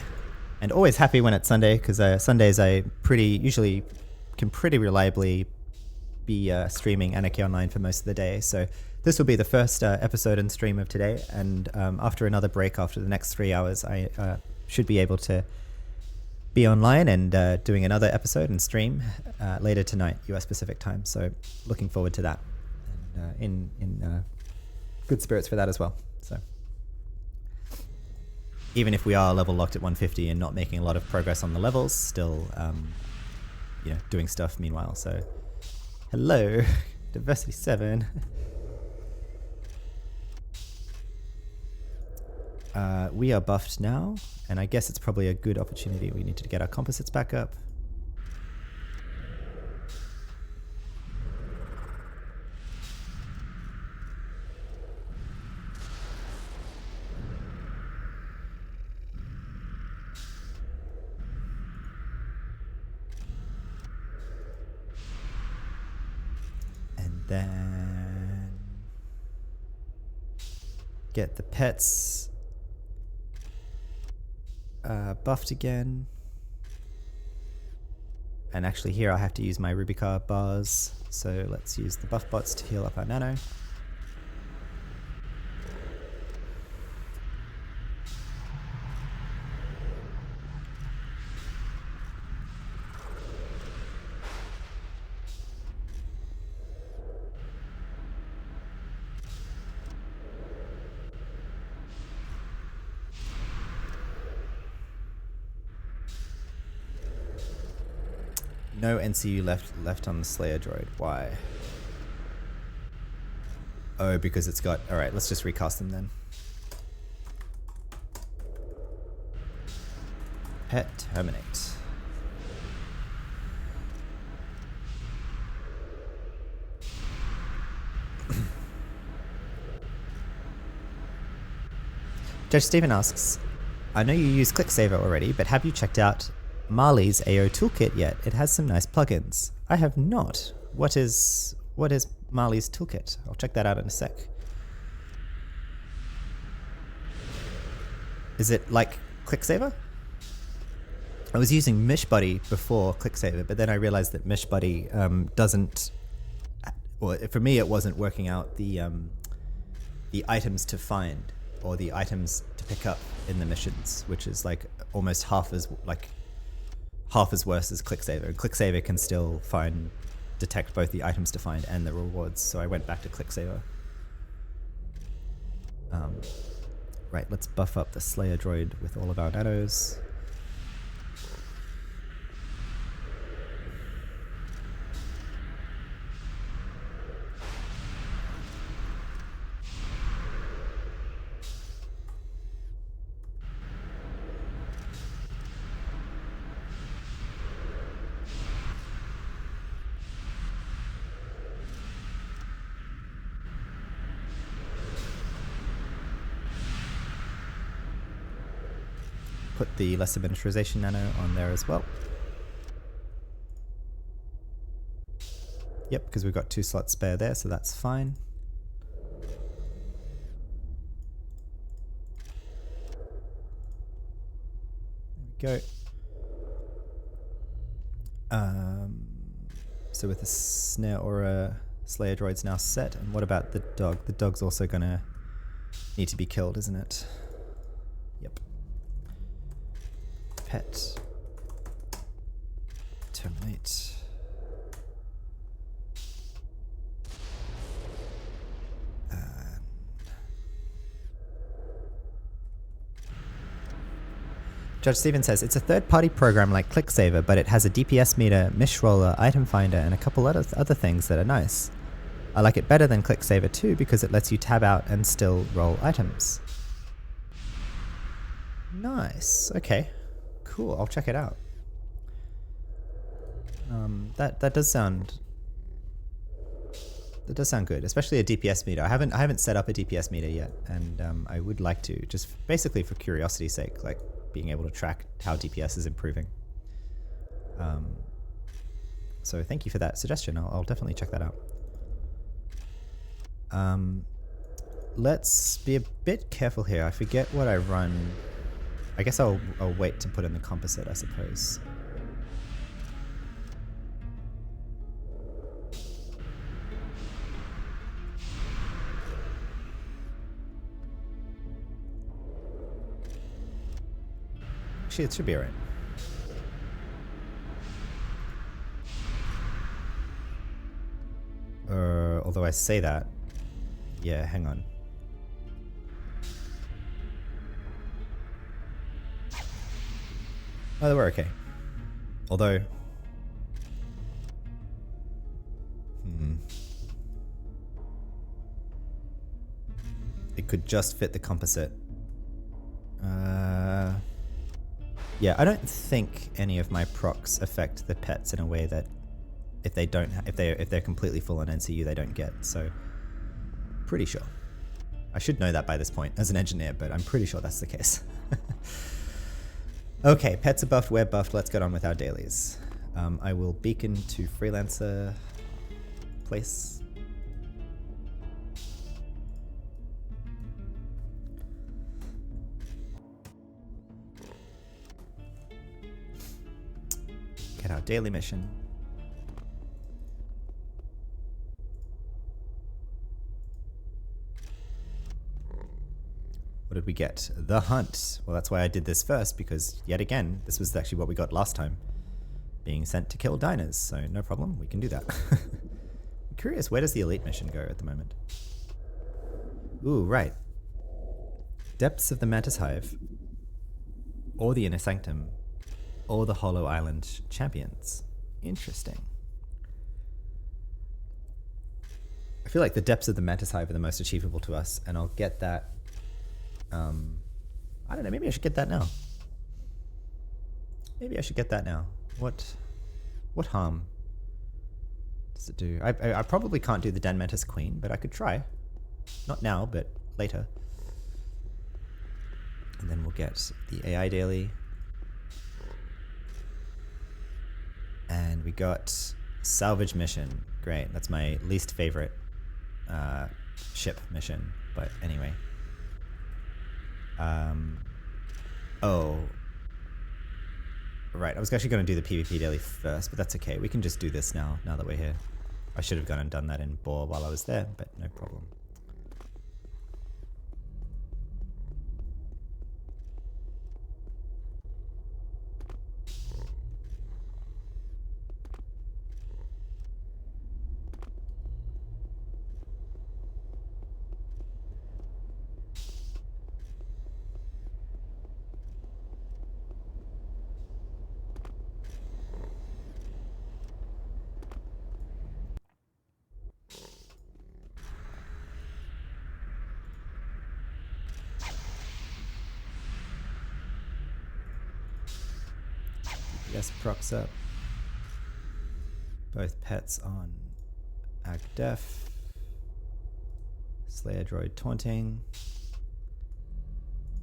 And always happy when it's Sunday, because Sundays I usually can pretty reliably be streaming Anarchy-online for most of the day. So this will be the first episode and stream of today, and after another break after the next 3 hours, I should be able to be online and doing another episode and stream later tonight, US Pacific time. So looking forward to that, and in good spirits for that as well. So even if we are level locked at 150 and not making a lot of progress on the levels, still doing stuff meanwhile. So hello, Diversity 7. We are buffed now, and I guess it's probably a good opportunity. We need to get our composites back up. And then get the pets buffed again, and actually here I have to use my Rubicar bars, so let's use the buff bots to heal up our nano. No NCU left on the Slayer droid. Why? Oh, because it's got... Alright, let's just recast them then. Pet terminate. Judge Stephen asks, I know you use ClickSaver already, but have you checked out Marley's AO toolkit yet? It has some nice plugins. I have not. What is Marley's toolkit? I'll check that out in a sec. Is it like ClickSaver? I was using MishBuddy before ClickSaver, but then I realized that MishBuddy doesn't. Well, for me, it wasn't working out the items to find or the items to pick up in the missions, which is like almost half as worse as ClickSaver. And ClickSaver can still detect both the items to find and the rewards. So I went back to ClickSaver. Right, let's buff up the Slayer droid with all of our nanos. Put the lesser miniaturization nano on there as well. Yep, because we've got 2 slots spare there, so that's fine. There we go. So with the Snare Aura Slayer droid's now set, and what about the dog? The dog's also gonna need to be killed, isn't it? Yep. Pet. Terminate. Judge Steven says, it's a third-party program like ClickSaver, but it has a DPS meter, mish roller, item finder, and a couple other things that are nice. I like it better than ClickSaver too because it lets you tab out and still roll items. Nice. Okay. Cool. I'll check it out. That does sound good, especially a DPS meter. I haven't set up a DPS meter yet, and I would like to, just basically for curiosity's sake, like being able to track how DPS is improving. So thank you for that suggestion. I'll definitely check that out. Let's be a bit careful here. I forget what I run. I guess I'll wait to put in the composite, I suppose. Actually, it should be alright. Although I say that, yeah, hang on. Oh, we're okay. Although, it could just fit the composite. Yeah, I don't think any of my procs affect the pets in a way that if they're completely full on NCU, they don't get. So, pretty sure. I should know that by this point as an engineer, but I'm pretty sure that's the case. Okay, pets are buffed, we're buffed. Let's get on with our dailies. I will beacon to Freelancer place. Get our daily mission. What did we get? The Hunt. Well, that's why I did this first, because yet again, this was actually what we got last time. Being sent to kill diners, so no problem, we can do that. I'm curious, where does the elite mission go at the moment? Ooh, right. Depths of the Mantis Hive, or the Inner Sanctum, or the Hollow Island Champions. Interesting. I feel like the Depths of the Mantis Hive are the most achievable to us, and I'll get that. I don't know, maybe I should get that now. Maybe I should get that now. What harm does it do? I probably can't do the Den Mantis Queen, but I could try. Not now, but later. And then we'll get the AI daily. And we got salvage mission. Great. That's my least favorite ship mission. But anyway. Oh. Right. I was actually going to do the PvP daily first, but that's okay. We can just do this now that we're here. I should have gone and done that in Boar while I was there, but no problem. Yes, procs up. Both pets on Ag Def. Slayer droid taunting.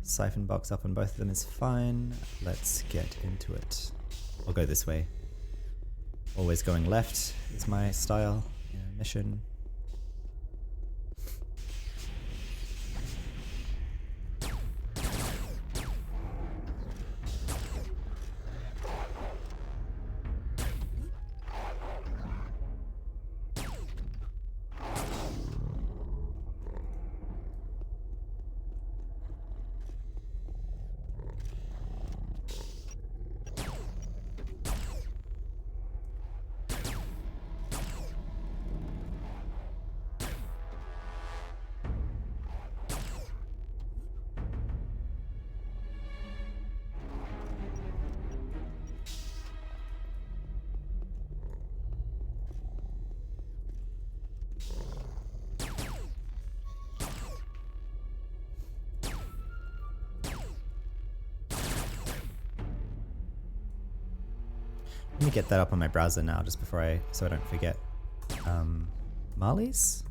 Siphon box up on both of them is fine. Let's get into it. I'll go this way. Always going left is my style. Yeah, mission. Let me get that up on my browser now, just before so I don't forget. Marley's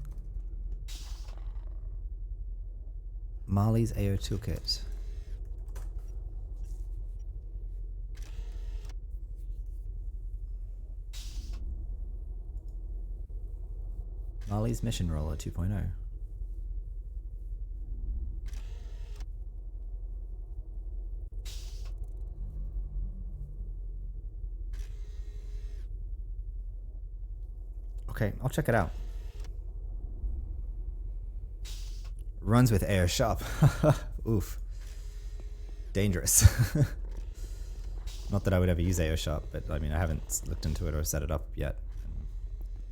AO toolkit. Marley's mission roller 2.0. Okay, I'll check it out. Runs with air sharp. Oof. Dangerous. Not that I would ever use AO sharp, but I mean, I haven't looked into it or set it up yet.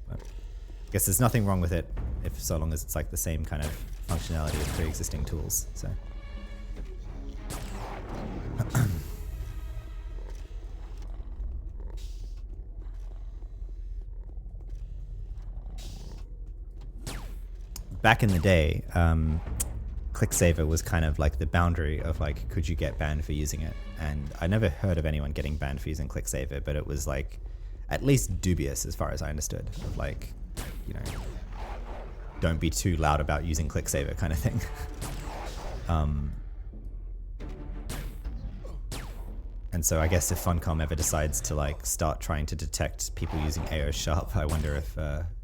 But I guess there's nothing wrong with it, if so long as it's like the same kind of functionality as pre-existing tools. So. Back in the day, ClickSaver was kind of like the boundary of like, could you get banned for using it? And I never heard of anyone getting banned for using ClickSaver, but it was like at least dubious as far as I understood. Of like, you know, don't be too loud about using ClickSaver kind of thing. And so I guess if Funcom ever decides to like start trying to detect people using AO sharp, I wonder if,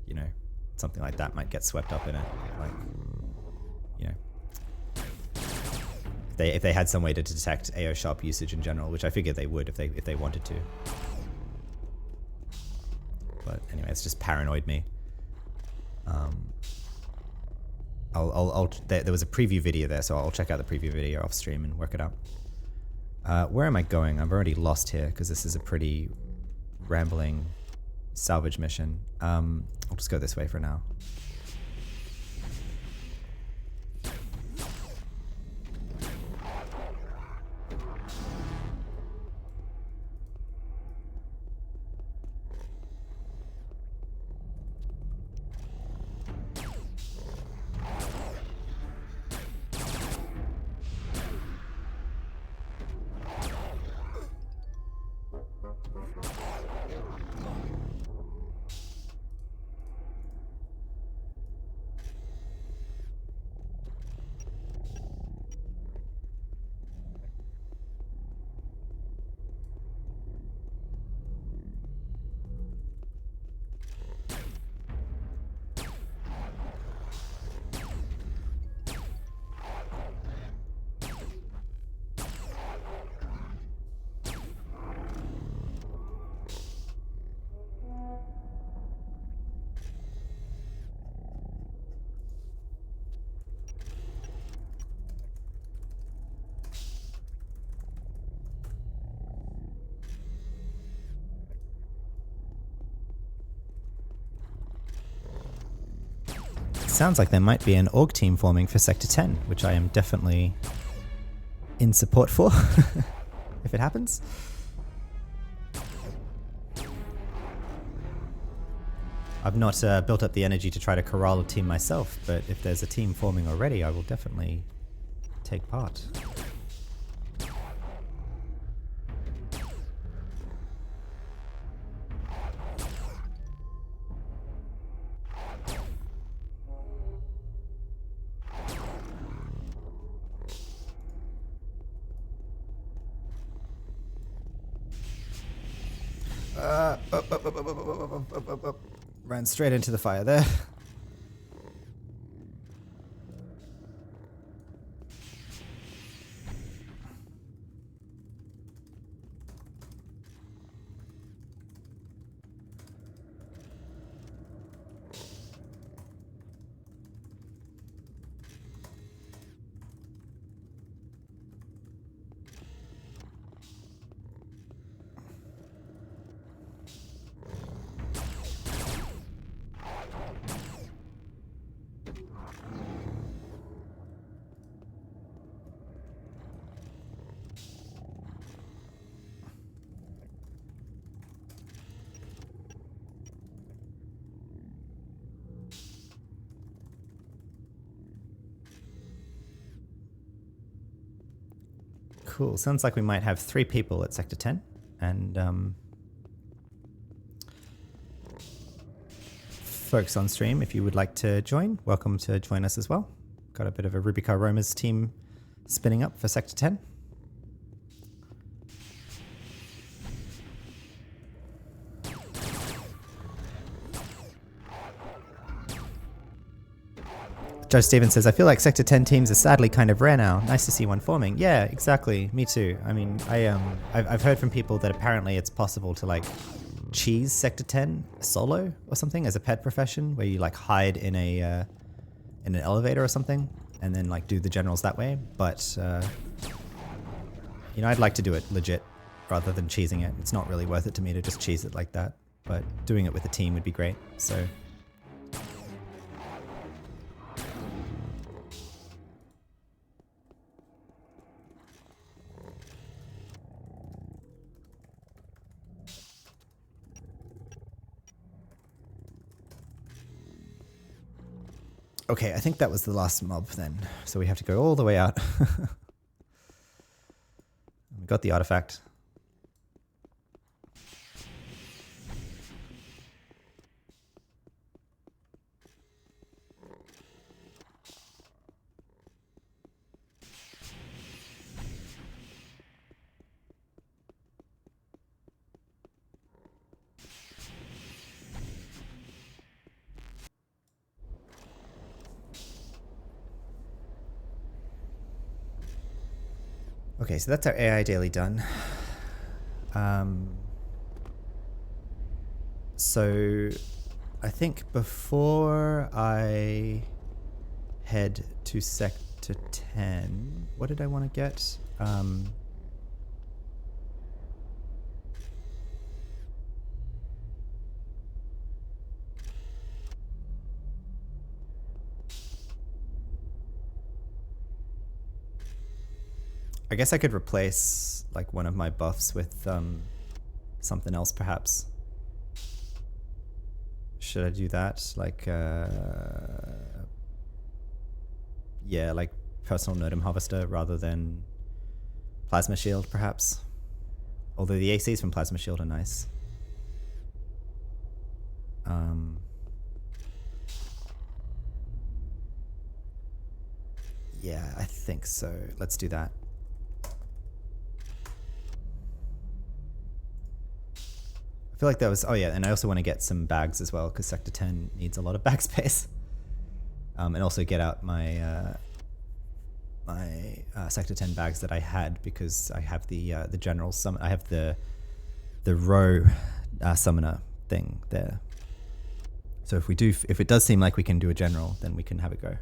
you know, something like that might get swept up in it. Like, you know, if they had some way to detect AO sharp usage in general, which I figured they would if they wanted to. But anyway, it's just paranoid me. There was a preview video there, so I'll check out the preview video off stream and work it out. Where am I going? I'm already lost here because this is a pretty rambling salvage mission. I'll just go this way for now. Sounds like there might be an org team forming for Sector 10, which I am definitely in support for, if it happens. I've not built up the energy to try to corral a team myself, but if there's a team forming already, I will definitely take part. Ran straight into the fire there. Cool. Sounds like we might have 3 people at Sector 10. And folks on stream, if you would like to join, welcome to join us as well. Got a bit of a Rubica Roma's team spinning up for Sector 10. Judge Stevens says, I feel like Sector 10 teams are sadly kind of rare now. Nice to see one forming. Yeah, exactly. Me too. I mean, I've heard from people that apparently it's possible to like cheese Sector 10 solo or something as a pet profession, where you like hide in a in an elevator or something and then like do the generals that way. But you know, I'd like to do it legit rather than cheesing it. It's not really worth it to me to just cheese it like that. But doing it with a team would be great. So. Okay, I think that was the last mob then. So we have to go all the way out. We got the artifact. Okay, so that's our AI daily done. So I think before I head to Sector 10, what did I want to get? I guess I could replace like one of my buffs with something else perhaps. Should I do that? Like, yeah, like personal Nodum Harvester rather than Plasma Shield perhaps. Although the ACs from Plasma Shield are nice. Yeah, I think so. Let's do that. I feel like that was, oh yeah, and I also want to get some bags as well because Sector 10 needs a lot of bag space. And also get out my Sector 10 bags that I had because I have the general summon. I have the row summoner thing there. So if it does seem like we can do a general, then we can have a go.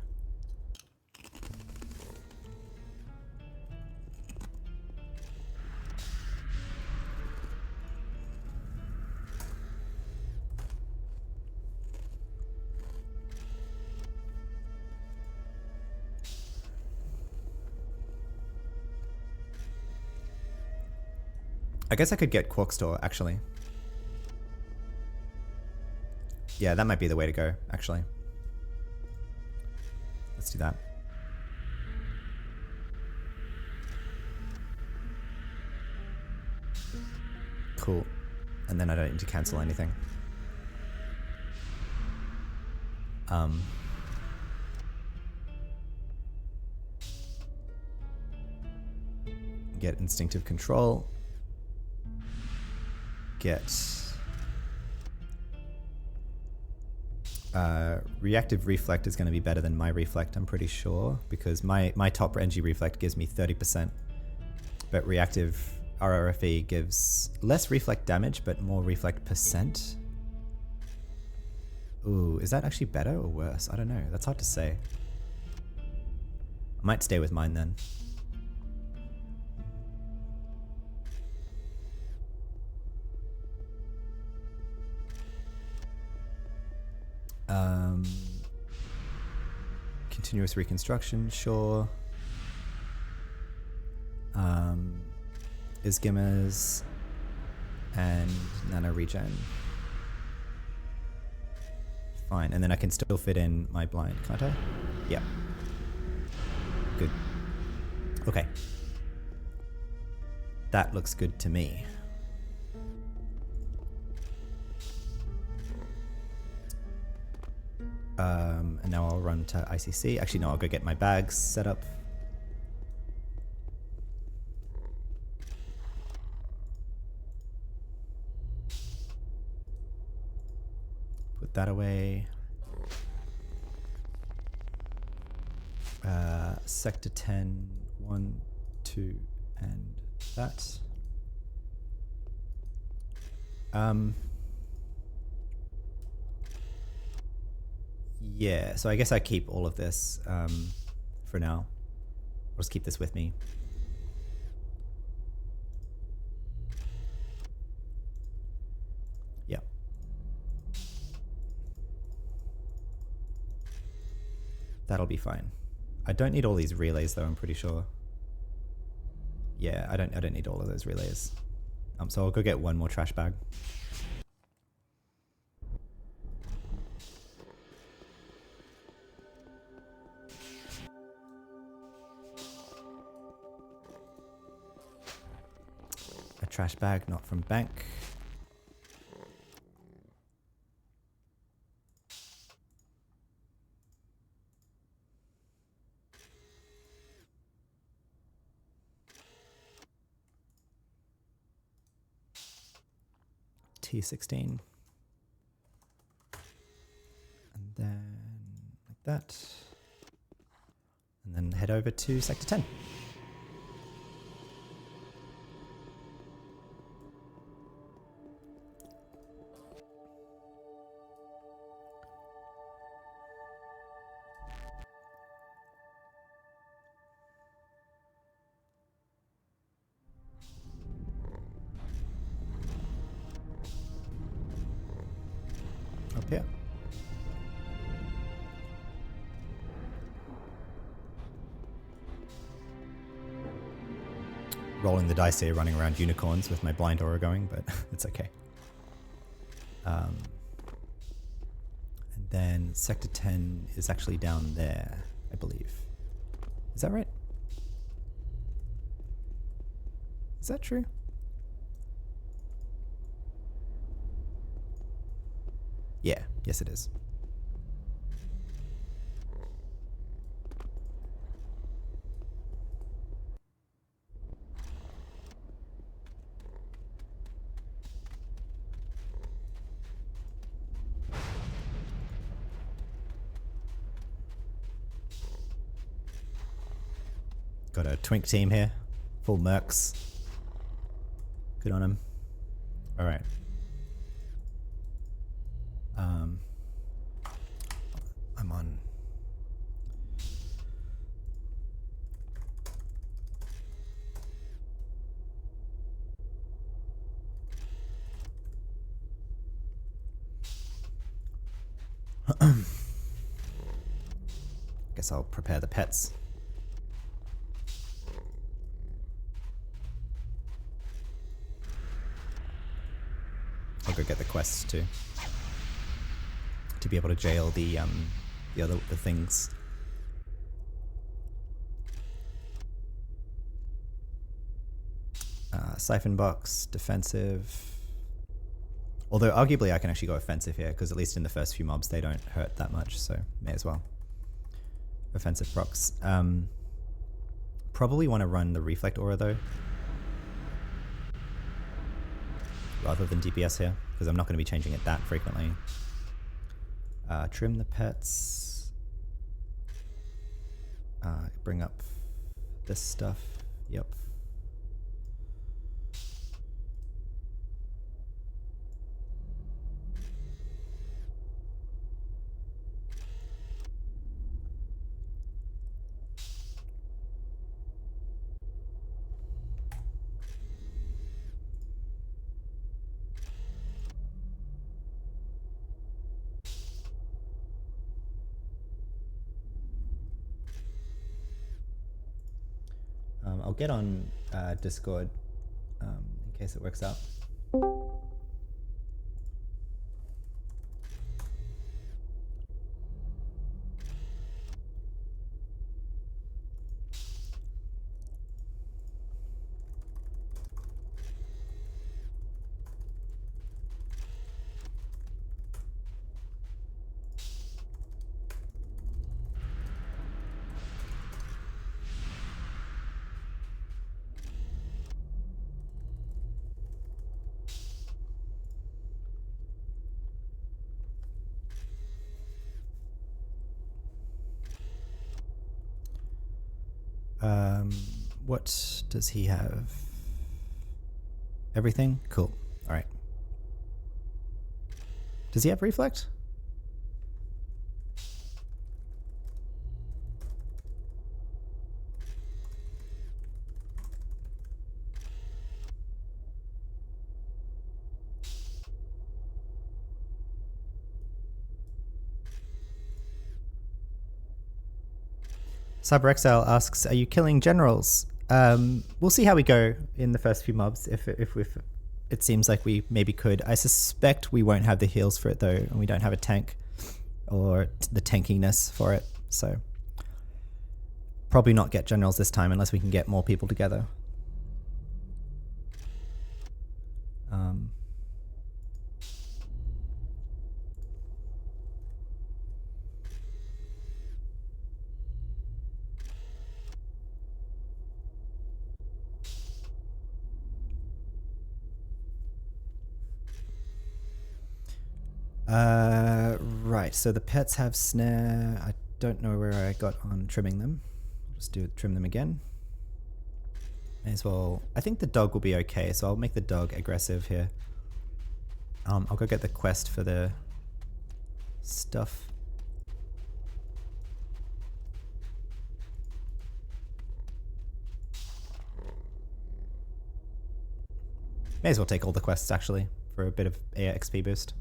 I guess I could get Quark Store, actually. Yeah, that might be the way to go, actually. Let's do that. Cool. And then I don't need to cancel anything. Get instinctive control. Get reactive reflect is going to be better than my reflect, I'm pretty sure, because my top NG reflect gives me 30%, but reactive RRFE gives less reflect damage but more reflect percent. Ooh, is that actually better or worse? I don't know. That's hard to say. I might stay with mine then. Continuous reconstruction, sure. Isgimmers and nano regen. Fine, and then I can still fit in my blind, can't I? Yeah. Good. Okay. That looks good to me. And now I'll run to ICC. Actually, no, I'll go get my bags set up. Put that away. Sector 10, 1, 2, and that. Yeah, so I guess I keep all of this for now. I'll just keep this with me. Yeah. That'll be fine. I don't need all these relays though, I'm pretty sure. Yeah, I don't need all of those relays. So I'll go get one more trash bag. A trash bag, not from bank. T16. And then like that. And then head over to Sector 10. Up here. Rolling the dice here, running around unicorns with my blind aura going, but it's okay. And then Sector 10 is actually down there, I believe. Is that right? Is that true? Yeah, yes it is. Got a twink team here, full mercs. Good on him. All right. I'm on. Guess I'll prepare the pets. go get the quests too, to be able to jail the things. Siphon box, defensive. Although arguably I can actually go offensive here, because at least in the first few mobs they don't hurt that much, so may as well. Offensive procs. Probably want to run the reflect aura though, rather than DPS here, because I'm not going to be changing it that frequently. Trim the pets. Bring up this stuff. Yep. I'll get on Discord in case it works out. What does he have? Everything? Cool. All right. Does he have reflect? CyberXL asks, "Are you killing generals?" We'll see how we go in the first few mobs. If it seems like we maybe could. I suspect we won't have the heals for it though, and we don't have a tank or the tankiness for it. So probably not get generals this time unless we can get more people together. Right, so the pets have snare. I don't know where I got on trimming them. I'll just trim them again. May as well. I think the dog will be okay, so I'll make the dog aggressive here. I'll go get the quest for the stuff. May as well take all the quests actually for a bit of XP boost.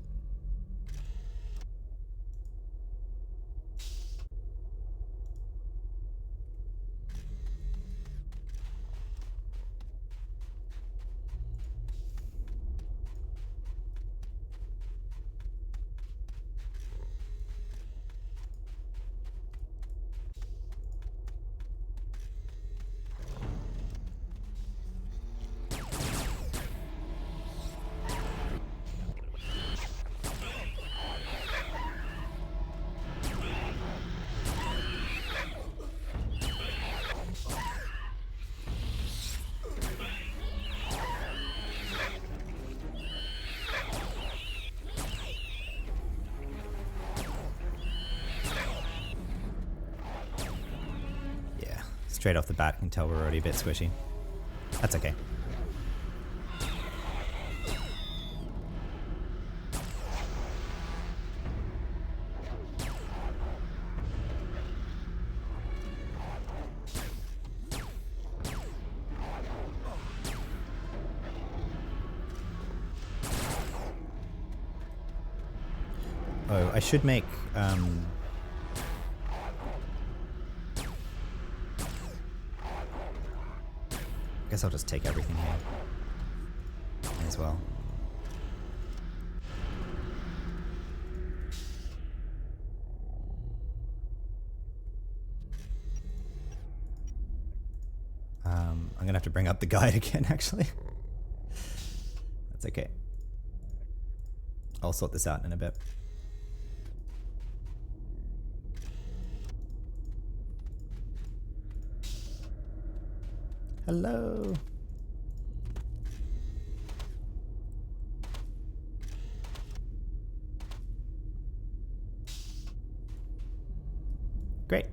Straight off the bat, I can tell we're already a bit squishy. That's okay. Oh, I should make I guess I'll just take everything here as well. I'm gonna have to bring up the guide again, actually. That's okay. I'll sort this out in a bit. Hello. Great.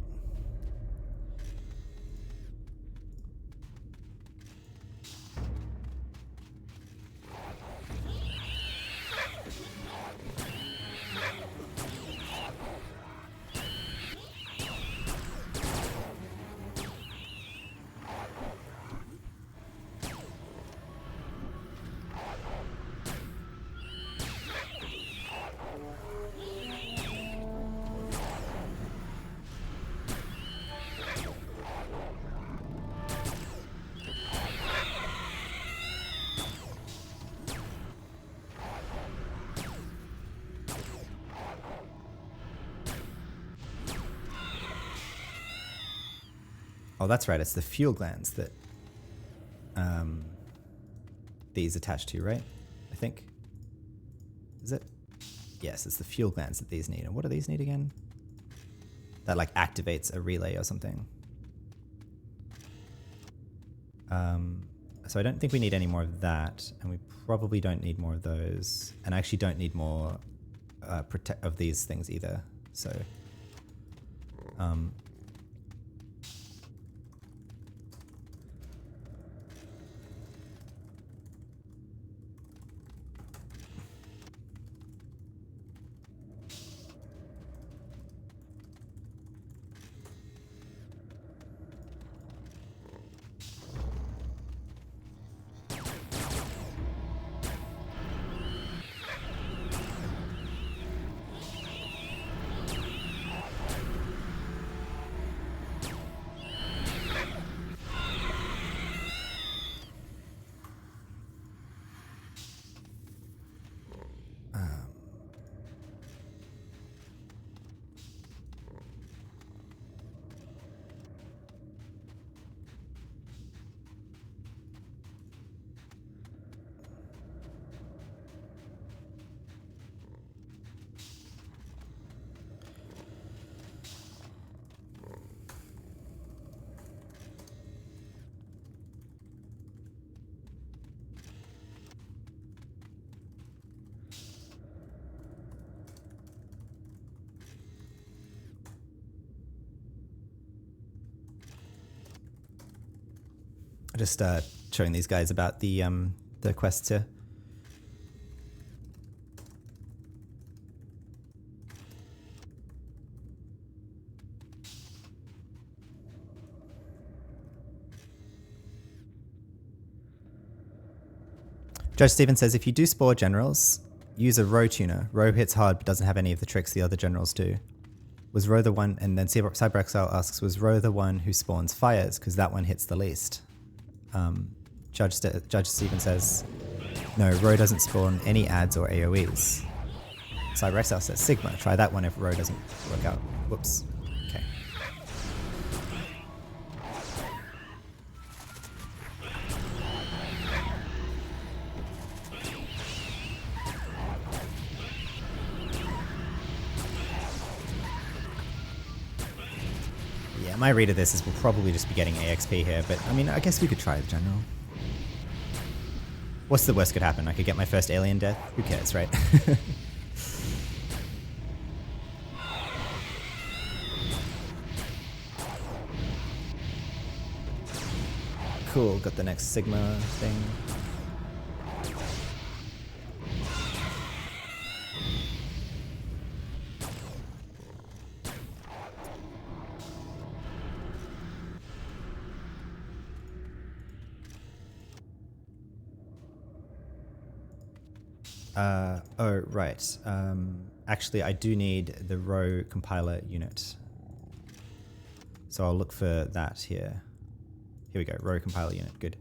Oh, that's right. It's the fuel glands that these attach to, right? I think. Is it? Yes, it's the fuel glands that these need. And what do these need again? That like activates a relay or something. So I don't think we need any more of that, and we probably don't need more of those, and I actually don't need more of these things either. So. Just showing these guys about the quests here. Judge Stephen says, if you do spore generals, use a row tuner. Row hits hard but doesn't have any of the tricks the other generals do. Was Row the one, and then Cyberexile asks, was Row the one who spawns fires? Because that one hits the least. Judge Stephen says, no, Row doesn't spawn any ads or AoEs. Cyberexile says, Sigma, try that one if Row doesn't work out. Whoops. Okay. Yeah, my read of this is we'll probably just be getting AXP here, but I mean, I guess we could try the general. What's the worst could happen? I could get my first alien death? Who cares, right? Cool, got the next Sigma thing. Oh, right. Actually, I do need the row compiler unit. So I'll look for that here. Here we go, row compiler unit, good.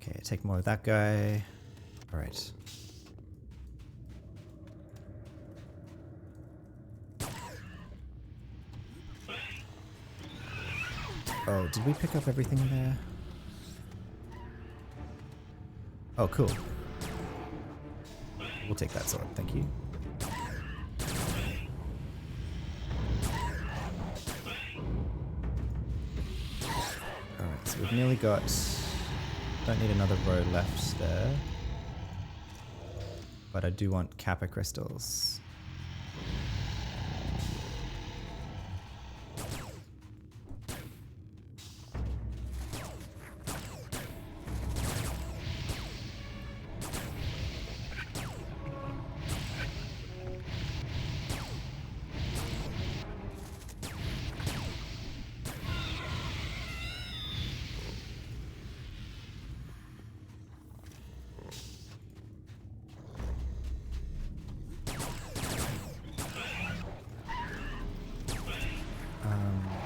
Okay, take more of that guy. All right. Oh, did we pick up everything there? Oh, cool. We'll take that sword, thank you. Alright, so we've nearly got... Don't need another row left there. But I do want Kappa crystals.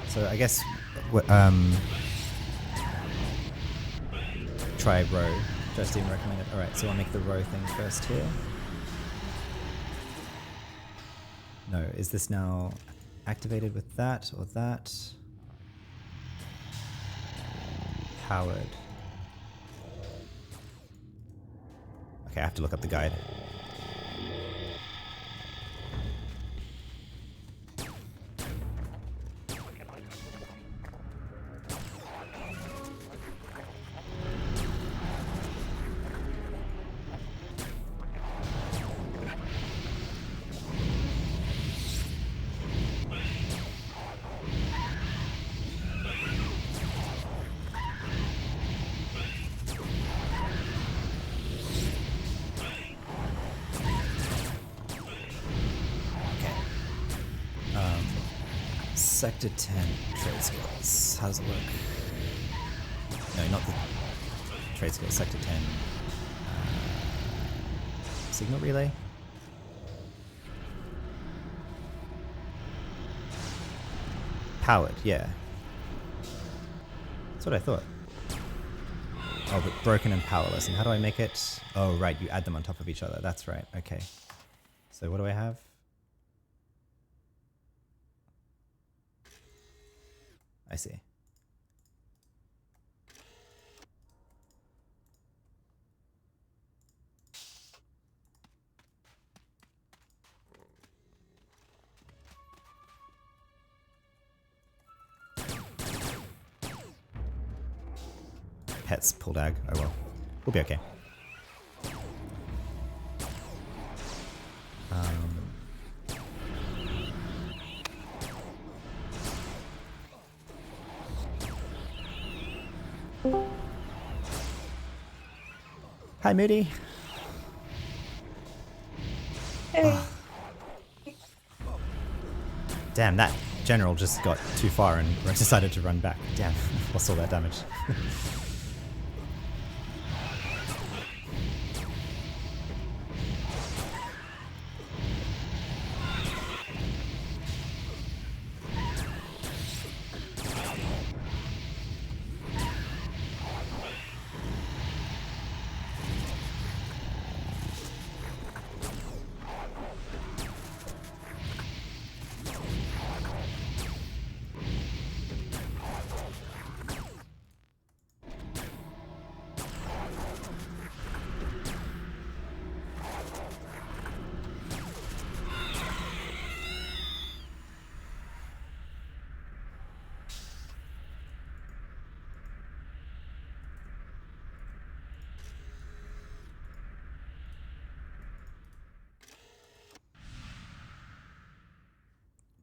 So I guess try row. Justine recommended. Alright, so I'll make the row thing first here. No, is this now activated with that or that? Powered. Okay, I have to look up the guide. Sector 10 trade skills. How does it work? No, not the trade skills. Sector 10. Signal relay. Powered, yeah. That's what I thought. Oh, but broken and powerless. And how do I make it? Oh, right. You add them on top of each other. That's right. Okay. So what do I have? I see. Pets pulled ag. Oh well. We'll be okay. Hi, Moody. Hey. Damn, that general just got too far and decided to run back. Damn, lost all that damage.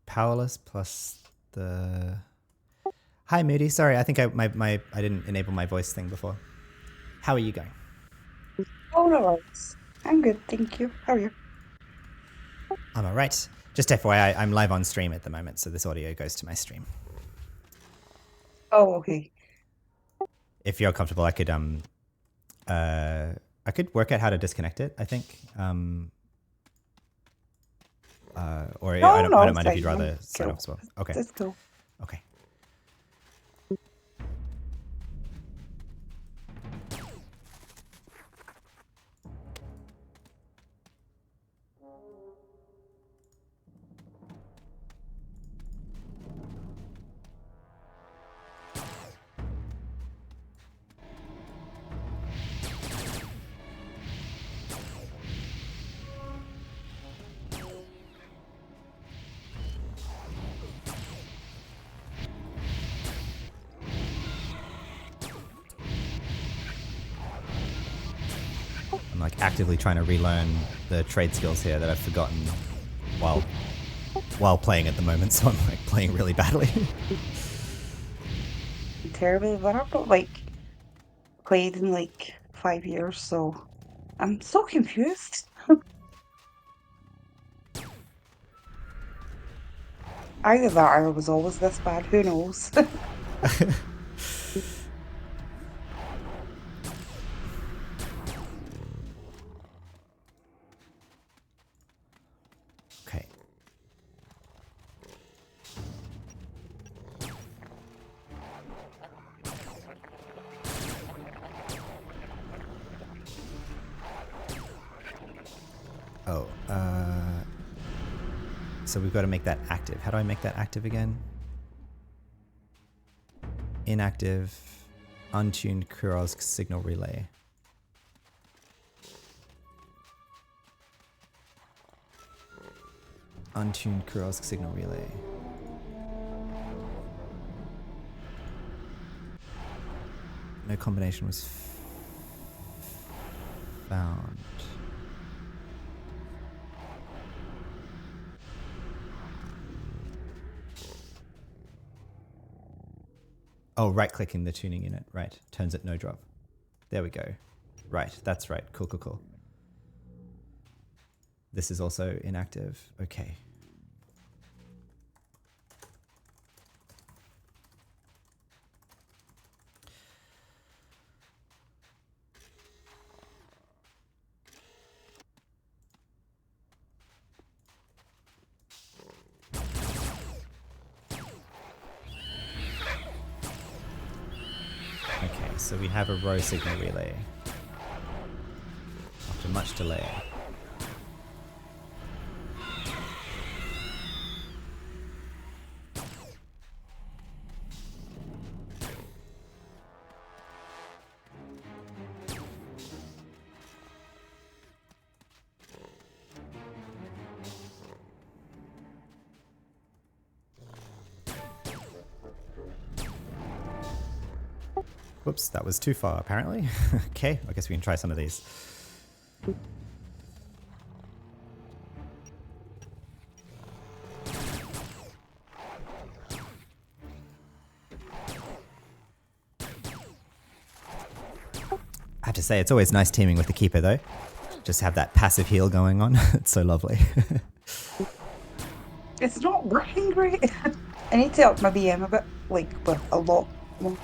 Powerless plus the... Hi, Moody. Sorry, I think I didn't enable my voice thing before. How are you going? Oh, no worries. I'm good, thank you. How are you? I'm all right. Just FYI, I'm live on stream at the moment, so this audio goes to my stream. Oh, okay. If you're comfortable, I could work out how to disconnect it, I think. Or No, I don't mind it's if you'd fine. rather sign off as well. Okay. Let's go. Okay. actively trying to relearn the trade skills here that I've forgotten while playing at the moment, so I'm like playing really badly. Terribly, but I've not like played in like 5 years, so I'm so confused. Either that or I was always this bad, who knows? Okay. Oh, so we've got to make that active. How do I make that active again? Inactive, untuned Kurozk signal relay. Untuned Kurozk signal relay. No combination was found. Oh, right-clicking the tuning unit. Right. Turns it no drop. There we go. Right. That's right. Cool, cool, cool. This is also inactive. Okay. Okay, so we have a row signal relay. After much delay. Whoops, that was too far apparently. Okay, I guess we can try some of these. I have to say, it's always nice teaming with the keeper though. Just have that passive heal going on. It's so lovely. It's not working great. I need to up my BM a bit, like, but a lot more.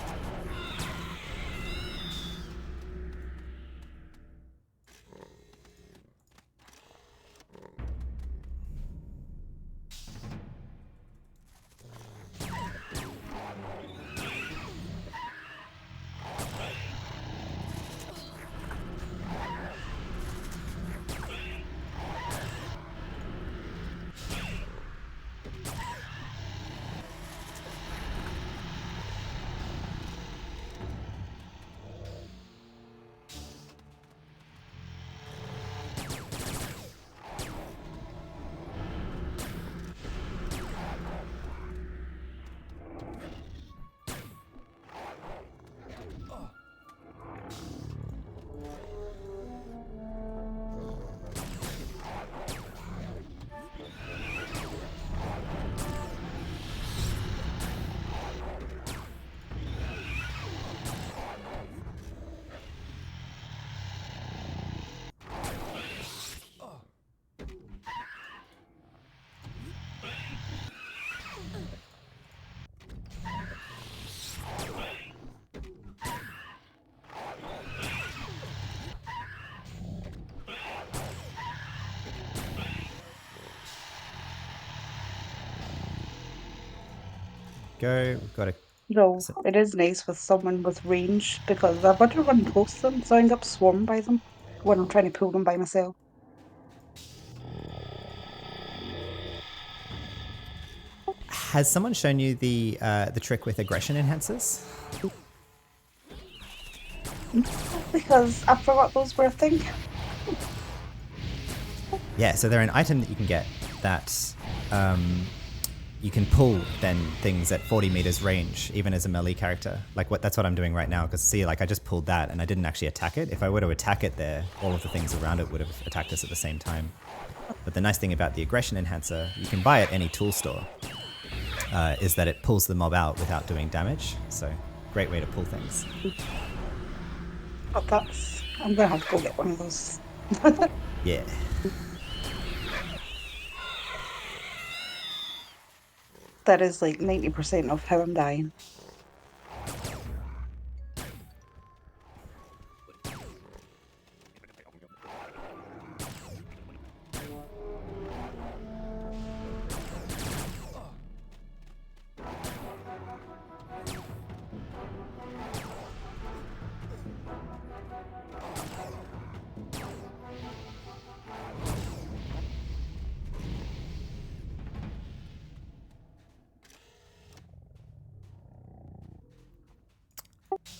Go, we've got a... No, it is nice with someone with range because I want to run close to them, so I end up swarmed by them when I'm trying to pull them by myself. Has someone shown you the trick with aggression enhancers? Because I forgot those were a thing. Yeah, so they're an item that you can get that you can pull then things at 40 meters range, even as a melee character. Like that's what I'm doing right now. Because see, like I just pulled that and I didn't actually attack it. If I were to attack it there, all of the things around it would have attacked us at the same time. But the nice thing about the aggression enhancer, you can buy at any tool store, is that it pulls the mob out without doing damage. So great way to pull things. Oh, I'm gonna have to go get one of those. Yeah. That is like 90% of how I'm dying.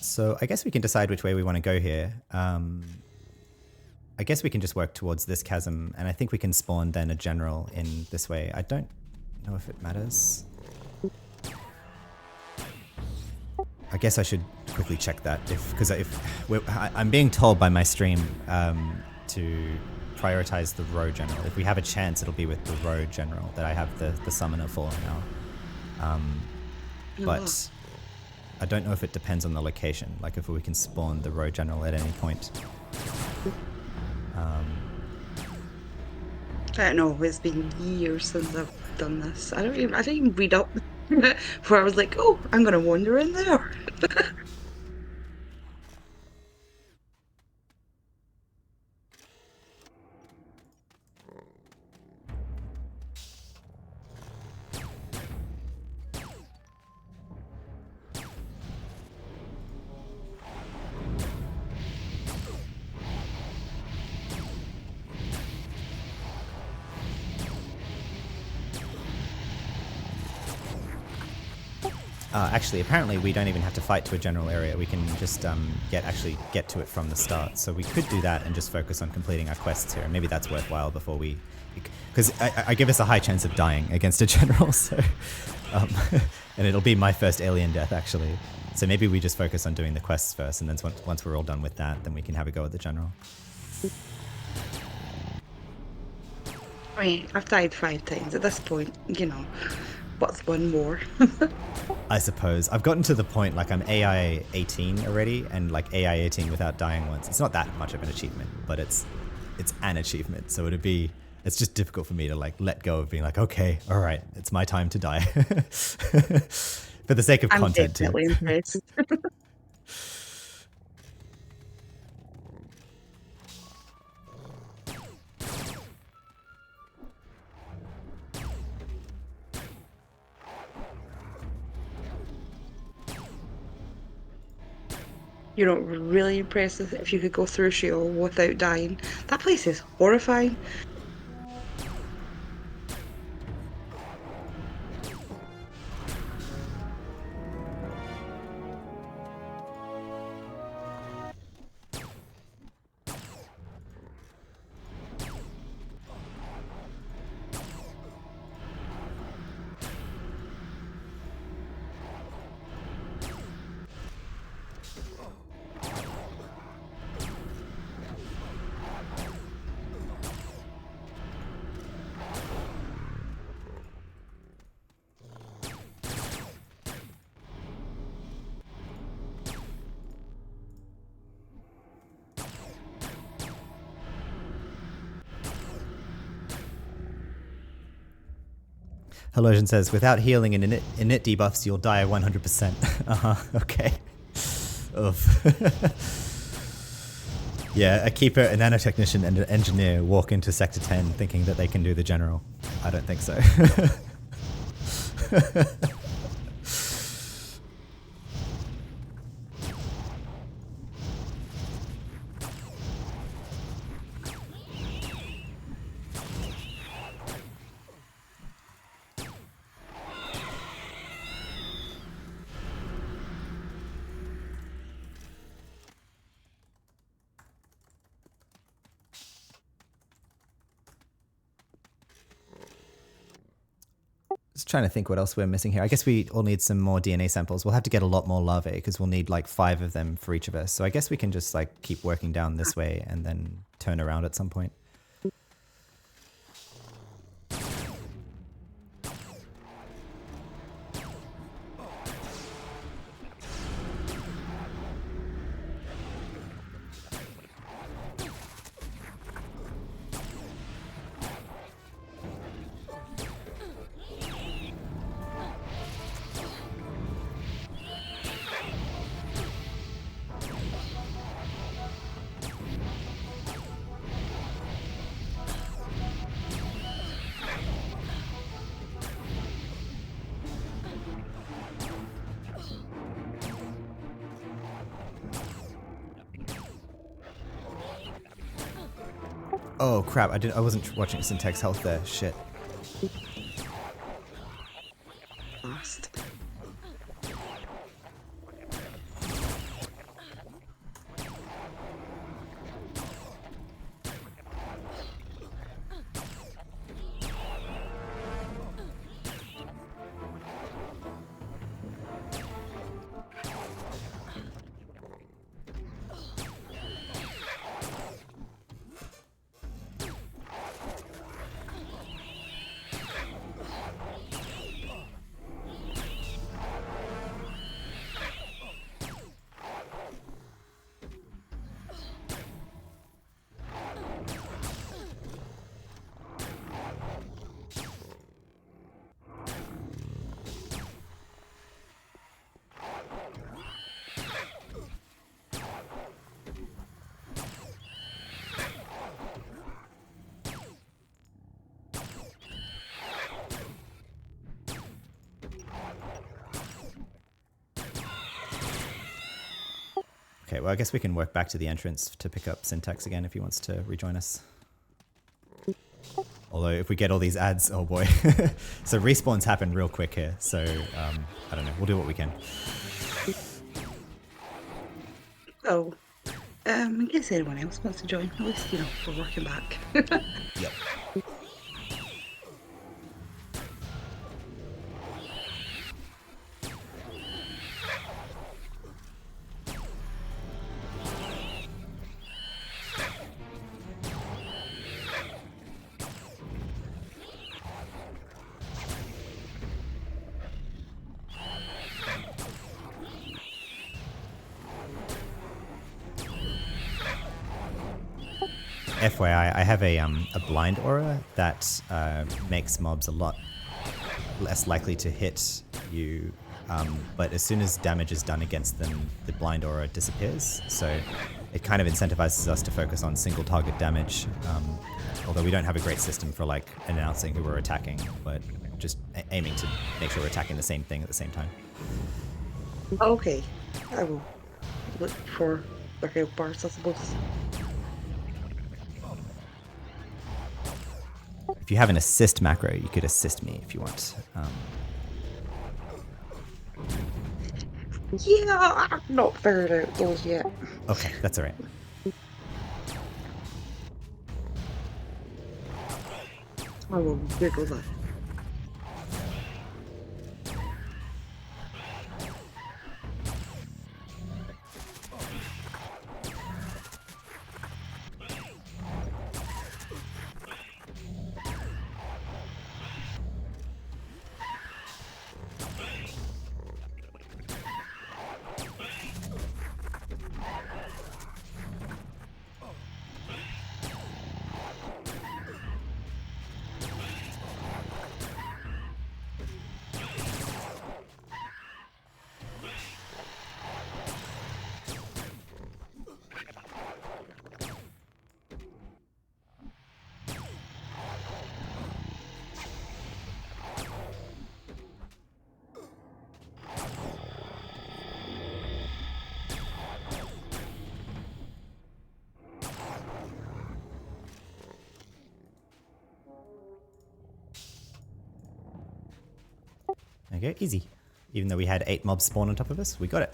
So I guess we can decide which way we want to go here. I guess we can just work towards this chasm, and I think we can spawn then a general in this way. I don't know if it matters. I guess I should quickly check that because I'm being told by my stream to prioritize the row general. If we have a chance, it'll be with the row general that I have the summoner for now. But I don't know if it depends on the location, like if we can spawn the row general at any point. I don't know, it's been years since I've done this. I didn't even read up where I was like, oh, I'm gonna wander in there. Actually, apparently we don't even have to fight to a general area. We can just get to it from the start. So we could do that and just focus on completing our quests here. Maybe that's worthwhile before we... Because I give us a high chance of dying against a general, so... and it'll be my first alien death, actually. So maybe we just focus on doing the quests first, and then once we're all done with that, then we can have a go at the general. I mean, I've died 5 times at this point, you know. What's one more? I suppose. I've gotten to the point, like I'm AI 18 already, and like AI 18 without dying once. It's not that much of an achievement, but it's an achievement. So it's just difficult for me to like let go of being like, okay, all right, it's my time to die. For the sake of content too. I'm definitely impressed. You know, really impressive if you could go through Scheol without dying. That place is horrifying. Halosian says, without healing and init debuffs, you'll die 100%. Okay. Oof. Yeah, a keeper, a nanotechnician, and an engineer walk into Sector 10 thinking that they can do the general. I don't think so. Just trying to think what else we're missing here. I guess we all need some more DNA samples. We'll have to get a lot more larvae because we'll need like 5 of them for each of us. So I guess we can just like keep working down this way and then turn around at some point. Oh crap! I wasn't watching Syntax health there. Shit. Last. Okay, well, I guess we can work back to the entrance to pick up Syntax again if he wants to rejoin us. Although if we get all these ads, oh boy. So respawns happen real quick here. So I don't know. We'll do what we can. Oh, in case anyone else wants to join, at least, you know, we're working back. Yep. FYI, I have a blind aura that makes mobs a lot less likely to hit you, but as soon as damage is done against them, the blind aura disappears. So it kind of incentivizes us to focus on single target damage, although we don't have a great system for like announcing who we're attacking, but just aiming to make sure we're attacking the same thing at the same time. Okay, I will look for the health bars, I suppose. If you have an assist macro, you could assist me if you want. Yeah, I've not figured out those yet. Okay, that's all right. I will Google that. Okay, easy. Even though we had 8 mobs spawn on top of us, we got it.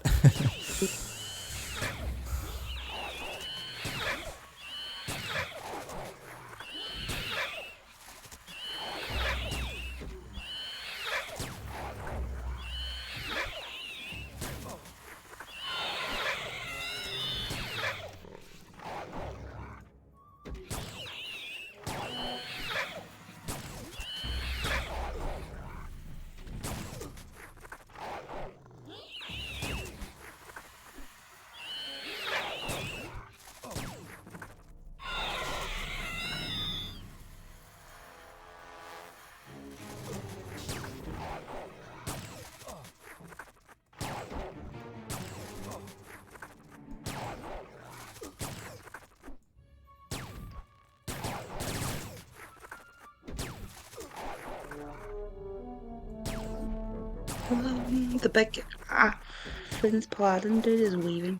The big Athens Paladin dude is weaving.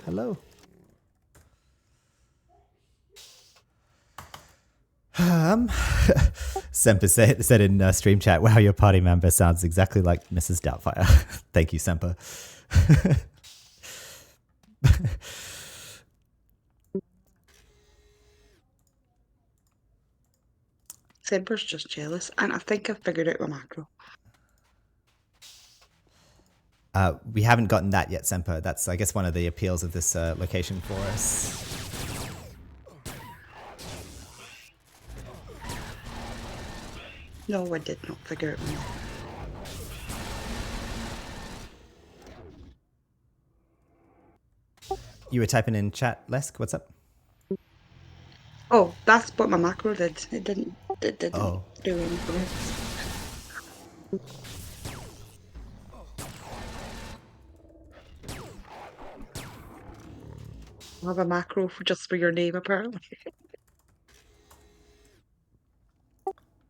Hello. Semper said in stream chat, wow, your party member sounds exactly like Mrs. Doubtfire. Thank you, Semper. Semper's just jealous, and I think I've figured out my macro. We haven't gotten that yet, Semper. That's, I guess, one of the appeals of this location for us. No, I did not figure out my macro. You were typing in chat, Lesk. What's up? Oh, that's what my macro did. It didn't Oh. do anything else. I have a macro just for your name, apparently.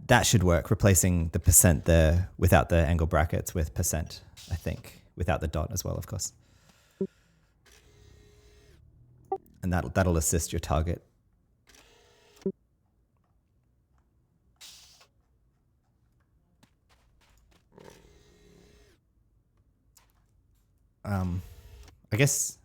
That should work, replacing the percent there without the angle brackets with percent, I think, without the dot as well, of course. And that'll assist your target. I guess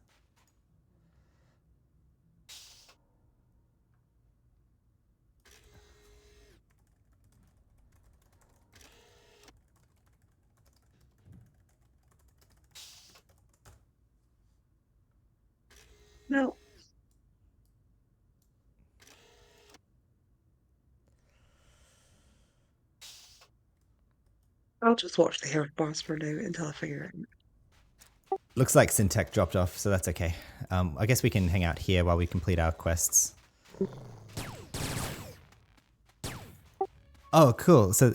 No. I'll just watch the Herod boss for now until I figure it out. looks like Syntech dropped off, so that's okay. I guess we can hang out here while we complete our quests. Oh, cool. So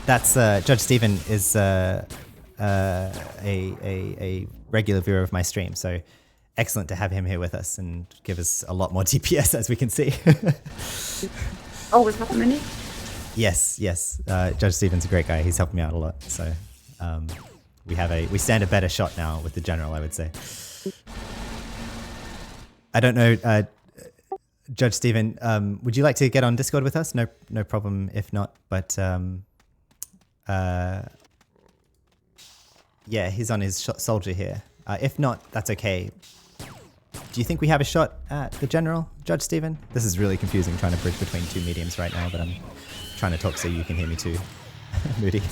that's Judge Stephen is a regular viewer of my stream, so excellent to have him here with us and give us a lot more DPS, as we can see. Oh, was that mini? Yes. Judge Stephen's a great guy. He's helped me out a lot. So we stand a better shot now with the general, I would say. I don't know, Judge Stephen, would you like to get on Discord with us? No problem if not. But yeah, he's on his soldier here. If not, that's okay. Do you think we have a shot at the general, Judge Stephen? This is really confusing, trying to bridge between two mediums right now, but I'm trying to talk so you can hear me too, Moody.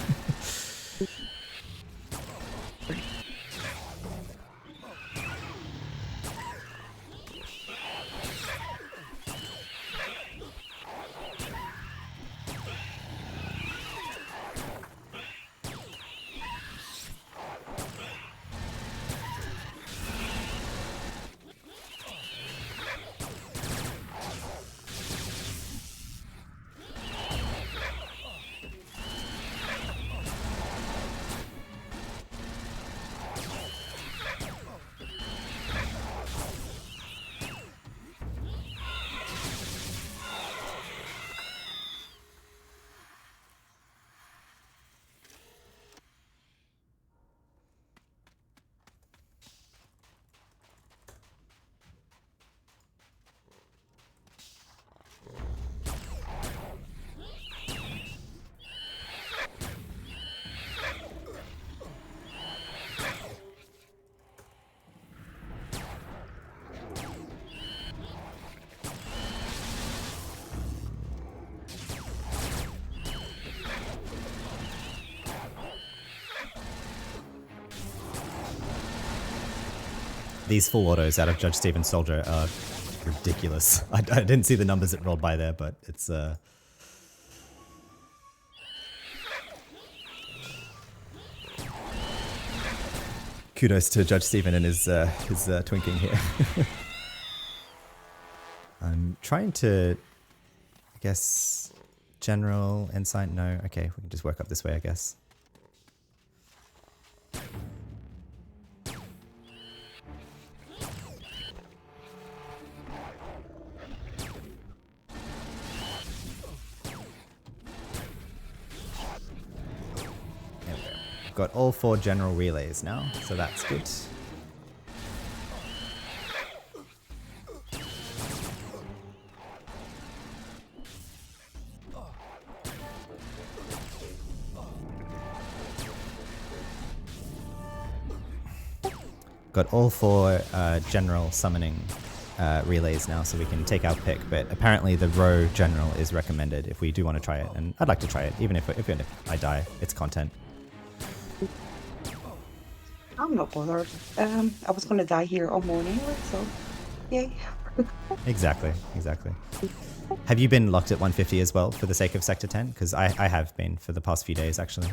These full autos out of Judge Stephen's soldier are ridiculous. I didn't see the numbers that rolled by there, but it's kudos to Judge Stephen and his twinking here. I'm trying to, I guess, General, Ensign, no. Okay, we can just work up this way, I guess. There we go. We've got all 4 general relays now, so that's good. Got all 4 general summoning relays now, so we can take our pick. But apparently, the row general is recommended if we do want to try it, and I'd like to try it, even if I die. It's content. I'm not bothered. I was going to die here all morning anyway, so yay. Exactly. Have you been locked at 150 as well for the sake of Sector 10? Because I have been for the past few days, actually.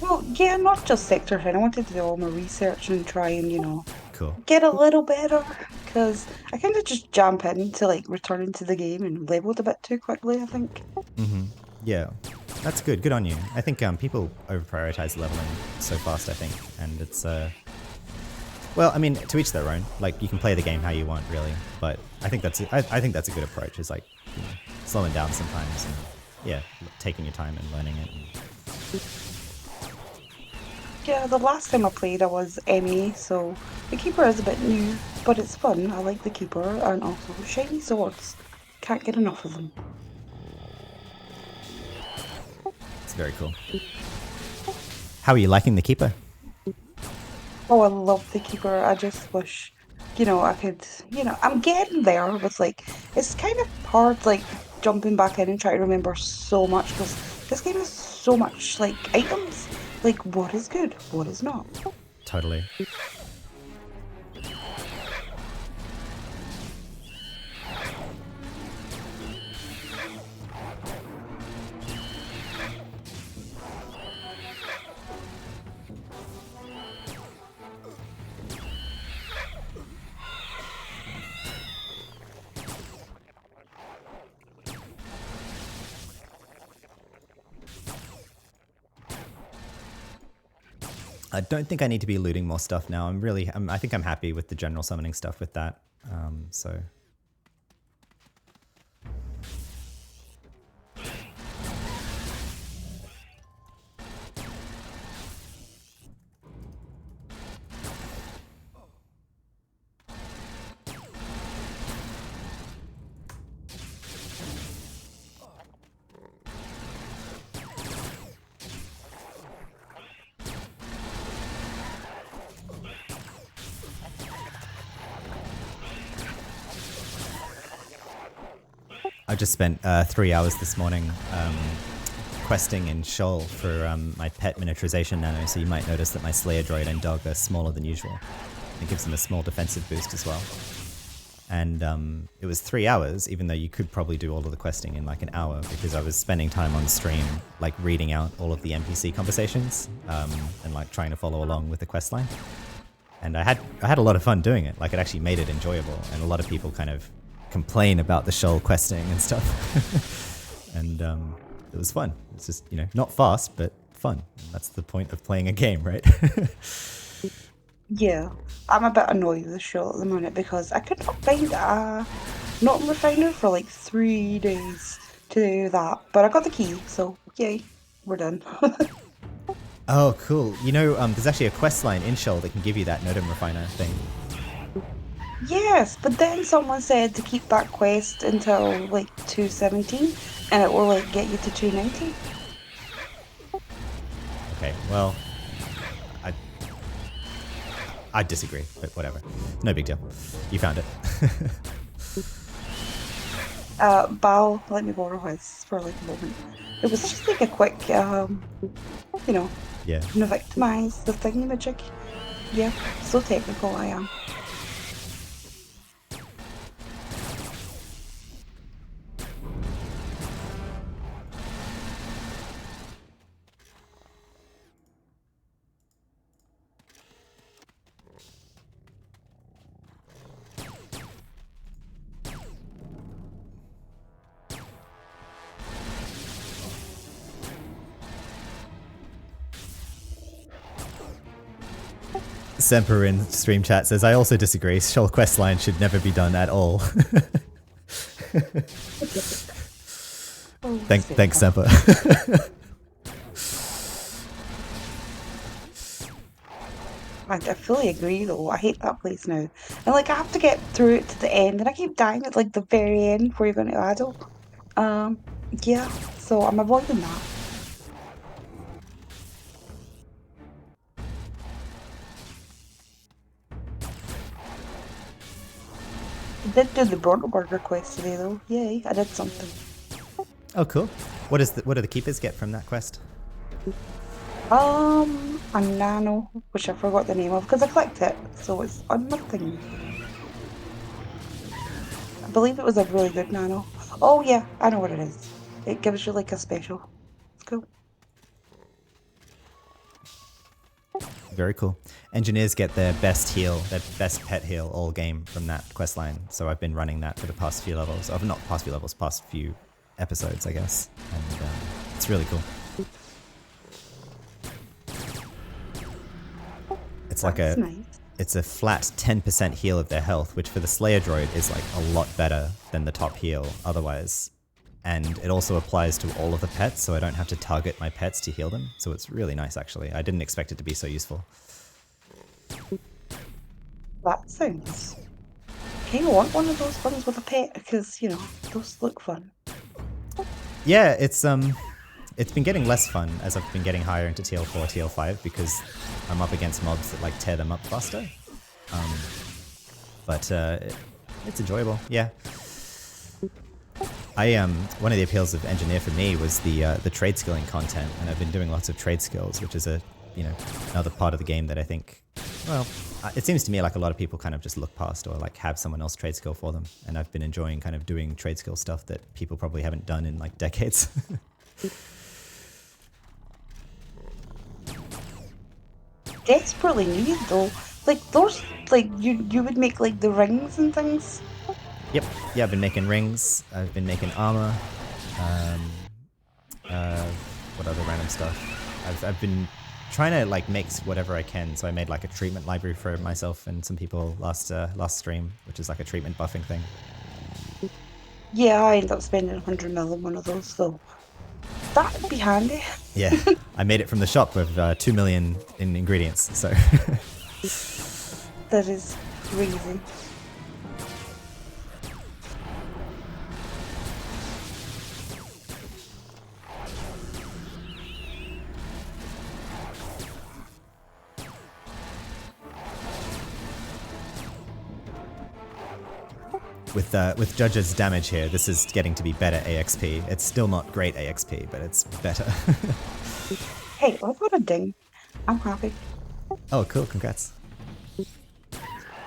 Well, yeah, not just Sector 10. I wanted to do all my research and try and, Cool. get a little better. Because I kind of just jump into, like, returning to the game and leveled a bit too quickly, I think. Yeah, that's good. Good on you. I think people over-prioritize leveling so fast, I think. And it's... well, I mean, to each their own. Like, you can play the game how you want, really. But I think that's a good approach. Is like, slowing down sometimes and, yeah, taking your time and learning it. Yeah, the last time I played I was MA, so the Keeper is a bit new, but it's fun. I like the Keeper, and also shiny swords. Can't get enough of them. It's very cool. How are you liking the Keeper? Oh, I love the Keeper. I just wish, I could, I'm getting there with, like, it's kind of hard, like, jumping back in and trying to remember so much, because this game has so much, like, items. Like, what is good? What is not? Totally. I don't think I need to be looting more stuff now. I think I'm happy with the general summoning stuff with that. So. I just spent 3 hours this morning questing in Scheol for my pet miniaturization nano, so you might notice that my Slayer droid and dog are smaller than usual. It gives them a small defensive boost as well. And it was 3 hours, even though you could probably do all of the questing in like an hour, because I was spending time on stream like reading out all of the NPC conversations and like trying to follow along with the quest line. And I had a lot of fun doing it. Like, it actually made it enjoyable, and a lot of people kind of complain about the Scheol questing and stuff. And it was fun. It's just, not fast, but fun. That's the point of playing a game, right? Yeah, I'm a bit annoyed with the show at the minute because I could not find a not refiner for like 3 days to do that, but I got the key, so yay, we're done. Oh, cool. There's actually a quest line in Scheol that can give you that Nodum refiner thing. Yes, but then someone said to keep that quest until like 217, and it will like get you to 290. Okay, well, I disagree, but whatever. No big deal. You found it. Bao let me borrow his for like a moment. It was just like a quick, Yeah. victimize the thingy-majig. Yeah, so technical I am. Semper in stream chat says, I also disagree. Scheol questline should never be done at all. Oh, Thanks, Semper. I fully agree though. I hate that place now. And like I have to get through it to the end and I keep dying at like the very end before you're going to Adult. Um, yeah, so I'm avoiding that. I did do the Bronto Burger quest today though. Yay, I did something. Oh, cool. What do the keepers get from that quest? A nano, which I forgot the name of because I clicked it, so it's on my thing. I believe it was a really good nano. Oh yeah, I know what it is. It gives you like a special. It's cool. Very cool. Engineers get their best heal, their best pet heal all game from that quest line. So I've been running that for the past few levels. Not past few levels, past few episodes, I guess. And it's really cool. It's like That's nice. it's a flat 10% heal of their health, which for the Slayer droid is like a lot better than the top heal otherwise. And it also applies to all of the pets, so I don't have to target my pets to heal them. So it's really nice, actually. I didn't expect it to be so useful. That sounds. Kind of want one of those ones with a pet because you know those look fun. Yeah, it's been getting less fun as I've been getting higher into TL4, TL5 because I'm up against mobs that like tear them up faster. But it's enjoyable, yeah. One of the appeals of Engineer for me was the trade skilling content, and I've been doing lots of trade skills, which is another part of the game that I think, well, it seems to me like a lot of people kind of just look past or like have someone else trade skill for them, and I've been enjoying kind of doing trade skill stuff that people probably haven't done in like decades. Desperately needed though. Like those, like you would make like the rings and things. Yep. Yeah, I've been making rings. I've been making armor. What other random stuff? I've been trying to like make whatever I can. So I made like a treatment library for myself and some people last stream, which is like a treatment buffing thing. Yeah, I ended up spending 100 mil on one of those, so that would be handy. Yeah, I made it from the shop with 2 million in ingredients. So That is crazy. with Judge's damage here, this is getting to be better AXP. It's still not great AXP, but it's better. Hey, I've got a ding. I'm happy. Oh, cool! Congrats.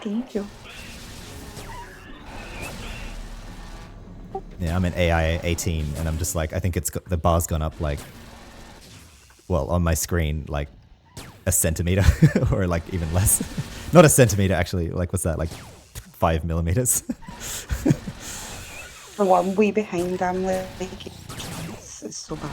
Thank you. Yeah, I'm in AI 18, and I'm just like, I think the bar's gone up like, well, on my screen like a centimeter, or like even less. Not a centimeter, actually. Like, what's that? Like 5 millimeters. Oh, I'm way behind. I'm like, it's so bad.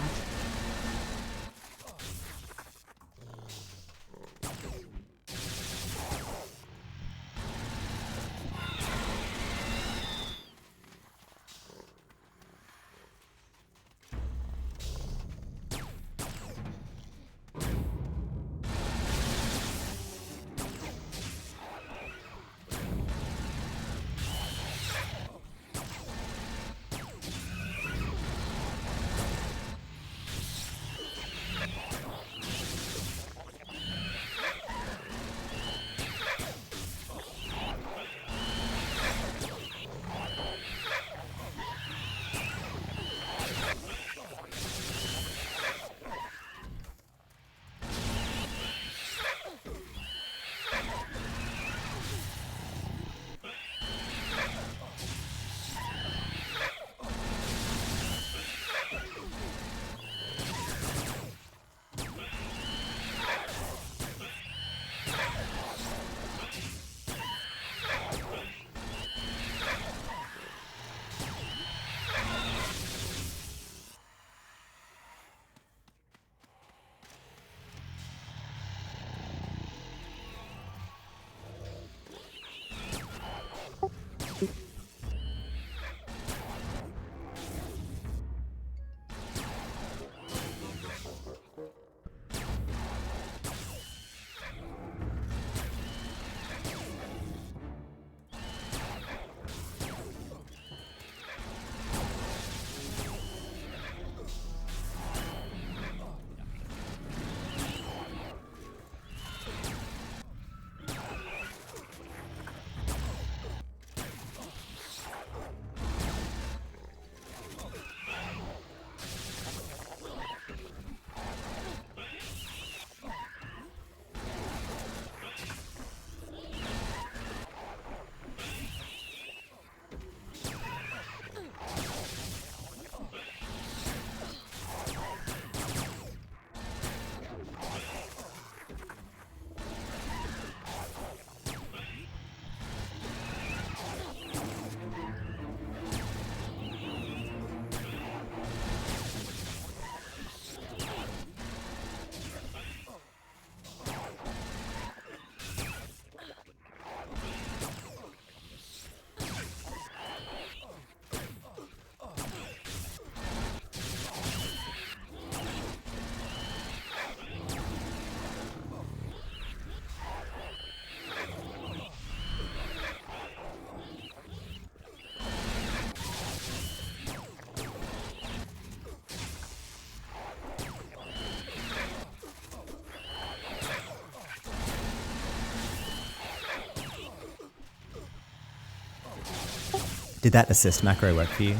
Did that assist macro work for you,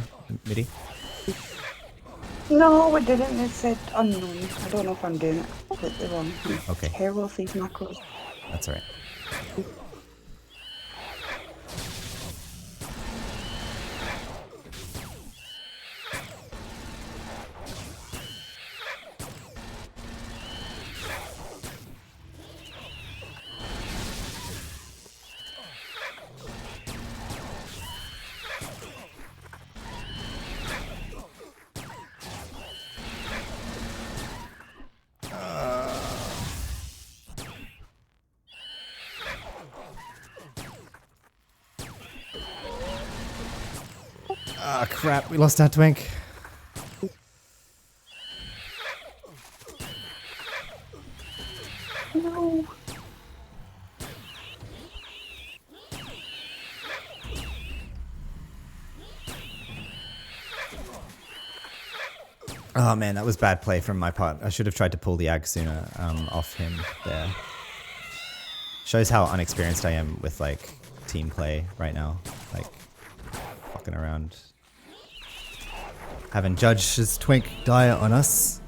Midi? No, it didn't. It said unknown. I don't know if I'm doing it completely wrong. I'm Okay. terrible with these macros. That's alright. Ah, crap, we lost our twink. No. Oh man, that was bad play from my part. I should have tried to pull the ag sooner off him there. Shows how unexperienced I am with like team play right now. Like fucking around. Having judged his twink die on us.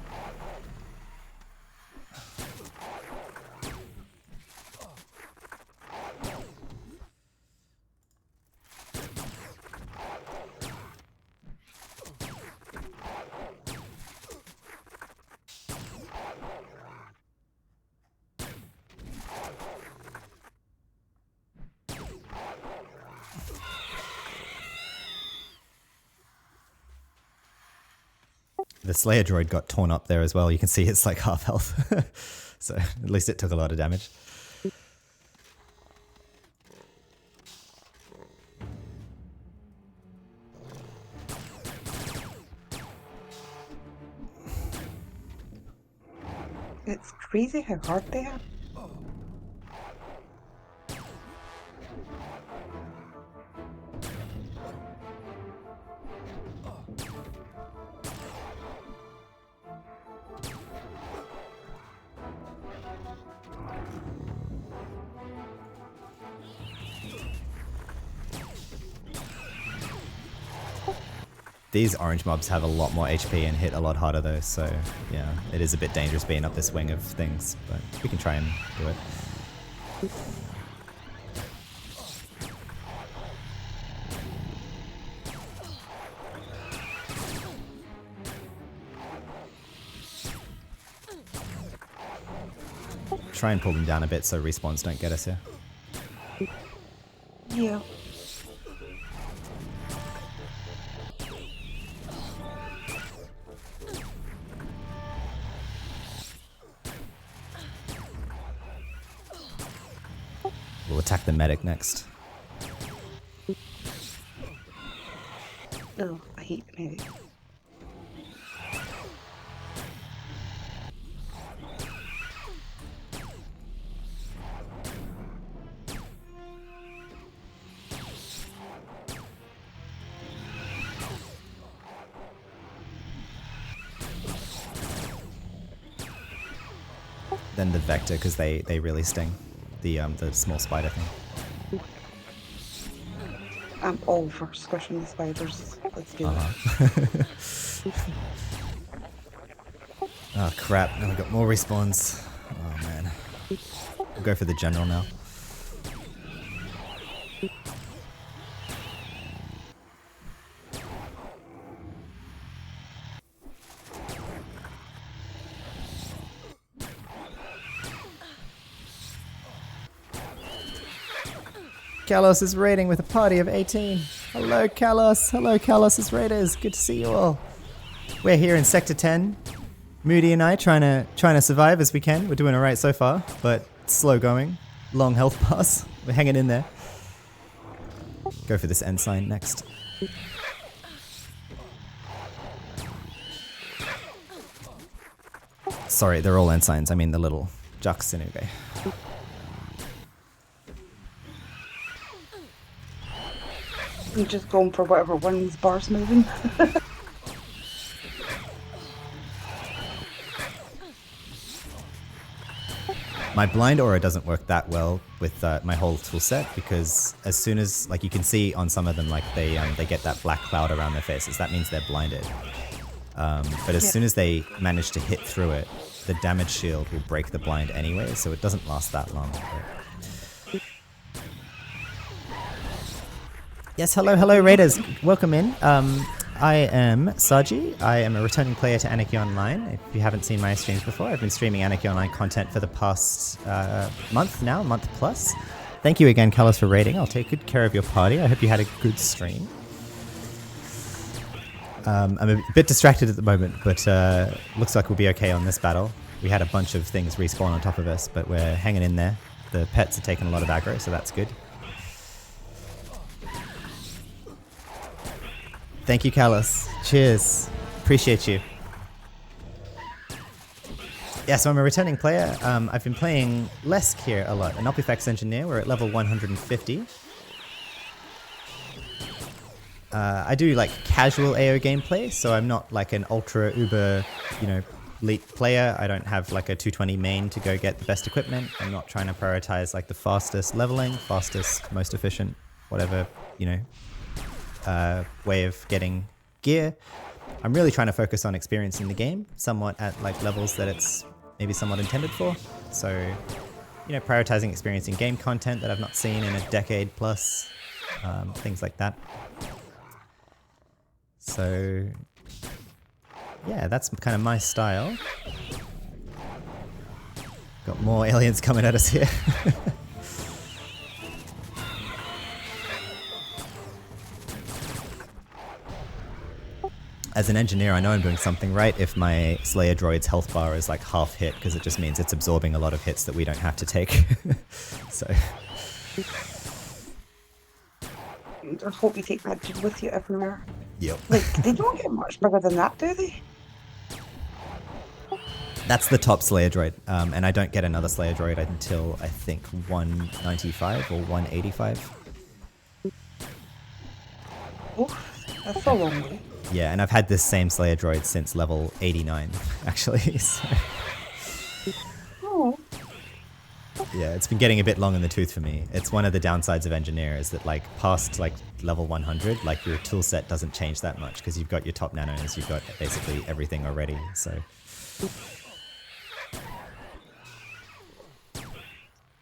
The Slayer droid got torn up there as well. You can see it's like half health. So at least it took a lot of damage. It's crazy how hard they are. These orange mobs have a lot more HP and hit a lot harder though, so yeah, it is a bit dangerous being up this wing of things, but we can try and do it. Try and pull them down a bit so respawns don't get us here. Yeah. We'll attack the medic next. Oh, I hate medic. Then the vector, because they really sting. The small spider thing. I'm all for squishing the spiders. Let's do it. Oh crap, now we got more respawns. Oh man. We'll go for the general now. Kalos is raiding with a party of 18. Hello Kalos, hello Kalos' raiders, good to see you all. We're here in Sector 10. Moody and I trying to survive as we can. We're doing alright so far, but slow going. Long health pass. We're hanging in there. Go for this ensign next. Sorry, they're all ensigns. I mean the little Jux Sinuge. I'm just going for whatever one's bar's moving. My blind aura doesn't work that well with my whole tool set because as soon as, like, you can see on some of them, like they get that black cloud around their faces. That means they're blinded. But as soon as they manage to hit through it, the damage shield will break the blind anyway, so it doesn't last that long. But... Yes, hello Raiders, welcome in. I am Saji. I am a returning player to Anarchy-Online. If you haven't seen my streams before, I've been streaming Anarchy-Online content for the past month plus. Thank you again, Callus, for raiding. I'll take good care of your party. I hope you had a good stream. I'm a bit distracted at the moment, but looks like we'll be okay on this battle. We had a bunch of things respawn on top of us, but we're hanging in there. The pets are taking a lot of aggro, so that's good. Thank you, Callus. Cheers. Appreciate you. Yeah, so I'm a returning player. I've been playing Lesk here a lot, an Opifex engineer. We're at level 150. I do like casual AO gameplay, so I'm not like an ultra uber, elite player. I don't have like a 220 main to go get the best equipment. I'm not trying to prioritize like the fastest leveling, fastest, most efficient, whatever, way of getting gear. I'm really trying to focus on experiencing the game somewhat at like levels that it's maybe somewhat intended for. So, prioritizing experiencing game content that I've not seen in a decade plus, things like that. So, yeah, that's kind of my style. Got more aliens coming at us here. As an engineer, I know I'm doing something right if my Slayer droid's health bar is like half hit, because it just means it's absorbing a lot of hits that we don't have to take. So. I hope you take that dude with you everywhere. Yep. Like, they don't get much bigger than that, do they? That's the top Slayer droid, and I don't get another Slayer droid until I think 195 or 185. Oof, that's a long way. Yeah, and I've had this same Slayer droid since level 89, actually. So. Oh. Yeah, it's been getting a bit long in the tooth for me. It's one of the downsides of engineer is that like past like level 100, like your tool set doesn't change that much because you've got your top nanos, you've got basically everything already. So.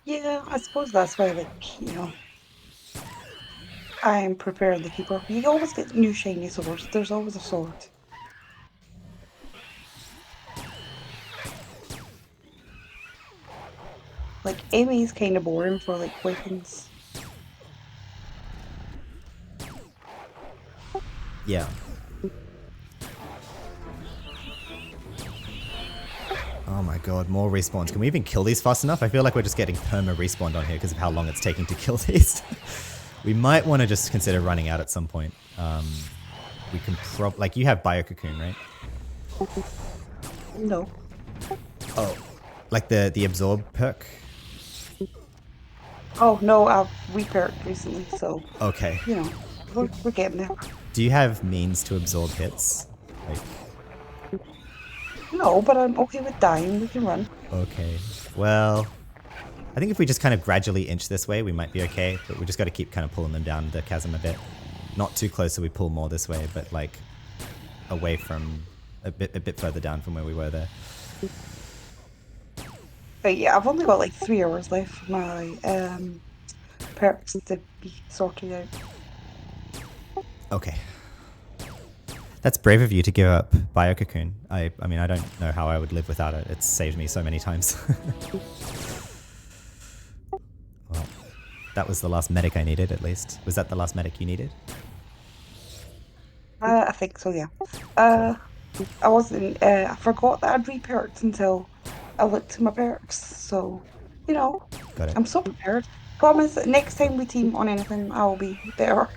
Yeah, I suppose that's why, like, I'm preparing the keeper. You always get new shiny swords. There's always a sword. Like, Amy's kind of boring for, like, weapons. Yeah. Oh my god, more respawns. Can we even kill these fast enough? I feel like we're just getting perma respawned on here because of how long it's taking to kill these. We might want to just consider running out at some point. We can like, you have Bio Cocoon, right? No. Oh. Like the absorb perk? Oh, no, I've repaired recently, so... Okay. We're getting there. Do you have means to absorb hits? Like... No, but I'm okay with dying. We can run. Okay. Well, I think if we just kind of gradually inch this way, we might be okay. But we just got to keep kind of pulling them down the chasm a bit. Not too close so we pull more this way, but like away from a bit further down from where we were there. But yeah, I've only got like 3 hours left for my perks to be sorted out. Okay. That's brave of you to give up Bio Cocoon. I mean, I don't know how I would live without it. It's saved me so many times. Well, that was the last medic I needed, at least. Was that the last medic you needed? I think so, yeah. I wasn't, I forgot that I'd re-perked until I looked at my perks, so, Got it. I'm so prepared. Promise that next time we team on anything, I'll be better.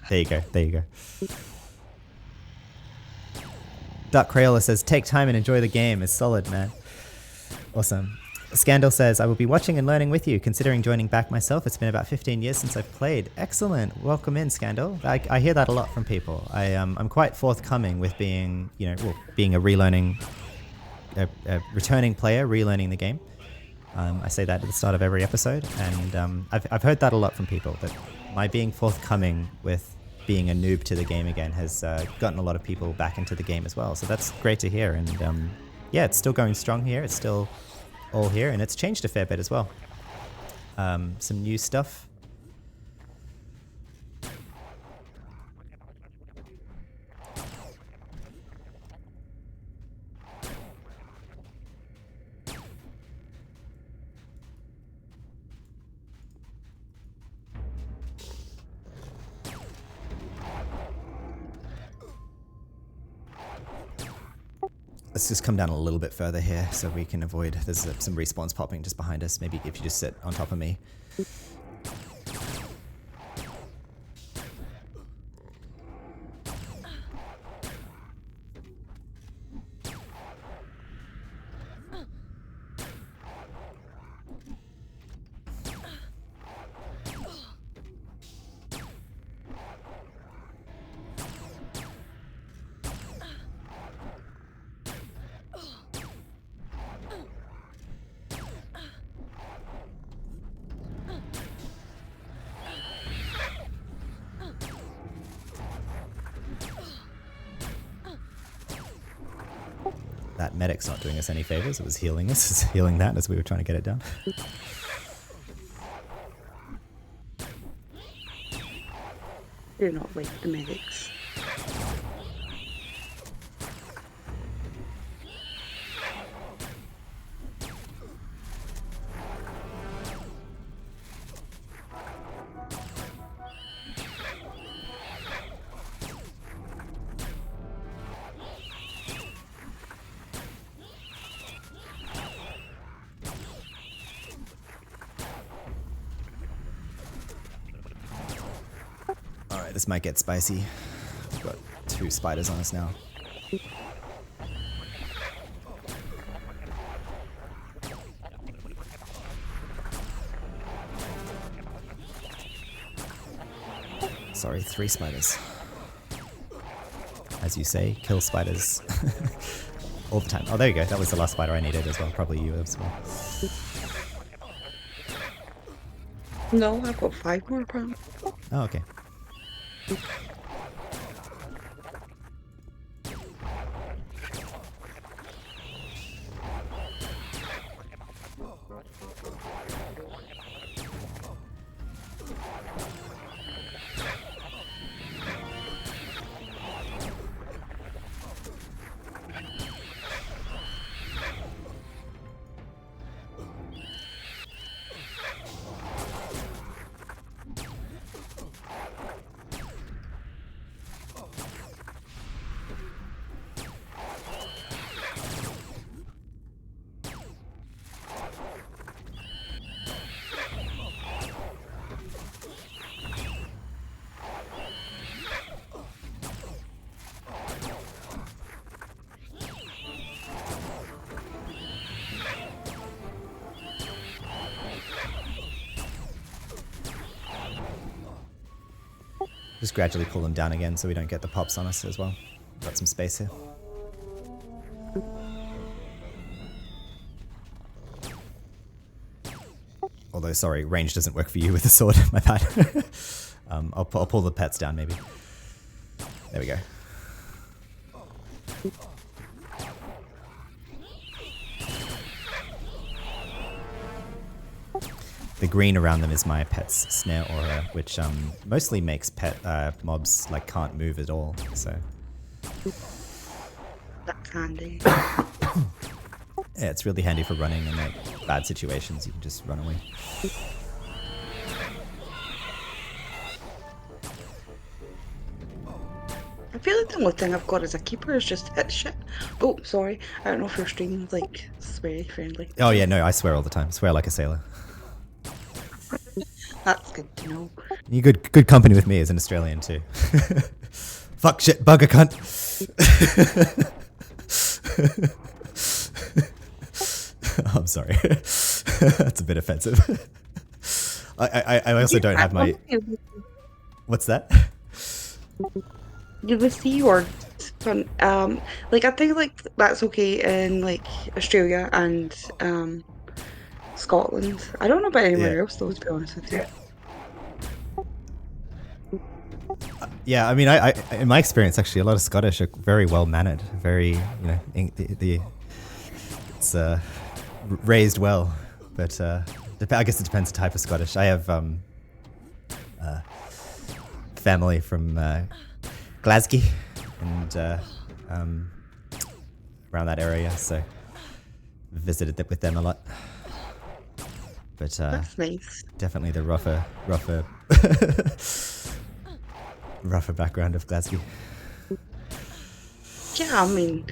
There you go, there you go. Dark Crayola says, take time and enjoy the game. It's solid, man. Awesome. Scandal says, I will be watching and learning with you, considering joining back myself. It's been about 15 years since I've played. Excellent. Welcome in, Scandal. I hear that a lot from people. I'm quite forthcoming with being, being a relearning, a returning player, relearning the game. I say that at the start of every episode, and I've heard that a lot from people, that my being forthcoming with being a noob to the game again has gotten a lot of people back into the game as well. So that's great to hear, and yeah, it's still going strong here. It's still all here, and it's changed a fair bit as well. Some new stuff. Let's just come down a little bit further here so we can avoid... There's some respawns popping just behind us. Maybe if you just sit on top of me. That medic's not doing us any favors. It was healing us. It's healing that as we were trying to get it down. Do not like the medics. Alright, this might get spicy. We've got 2 spiders on us now. Sorry, 3 spiders. As you say, kill spiders all the time. Oh, there you go. That was the last spider I needed as well. Probably you as well. No, I've got 5 more apparently. Oh, okay. Just gradually pull them down again so we don't get the pops on us as well. Got some space here. Although, sorry, range doesn't work for you with the sword. My bad. I'll pull the pets down maybe. There we go. The green around them is my pet's snare aura, which mostly makes pet mobs like can't move at all. So That's handy. yeah, it's really handy for running in like bad situations. You can just run away. I feel like the only thing I've got as a keeper is just hit shit. Oh, sorry. I don't know if your stream's like sweary friendly. Oh yeah, no, I swear all the time. Swear like a sailor. That's good to know. You good company with me as an Australian too. Fuck shit, bugger cunt. I'm sorry. That's a bit offensive. I also don't have my... What's that? The C word. Like I think like that's okay in like Australia and Scotland. I don't know about anywhere Yeah. else though, to be honest with you. Yeah, I mean, I in my experience, actually, a lot of Scottish are very well mannered, very, it's raised well, but I guess it depends the type of Scottish. I have family from Glasgow and around that area, so visited with them a lot. But That's nice. definitely the rougher rougher background of Glasgow. Yeah, I mean,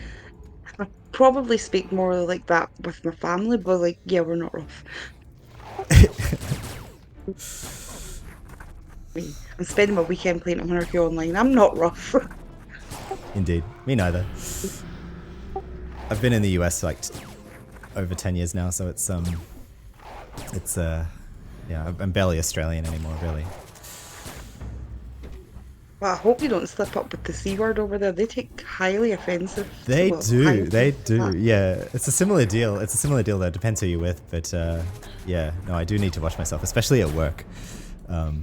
I probably speak more like that with my family, but like, yeah, we're not rough. I mean, I'm spending my weekend playing anarchy-online. I'm not rough. Indeed, me neither. I've been in the US for like over 10 years now, so it's yeah, I'm barely Australian anymore, really. Well, I hope you don't slip up with the C word over there. They take highly offensive. They Well, do, highly they offensive to do. that. Yeah, it's a similar deal. It's a similar deal, though. Depends who you're with, but yeah, no, I do need to watch myself, especially at work. But,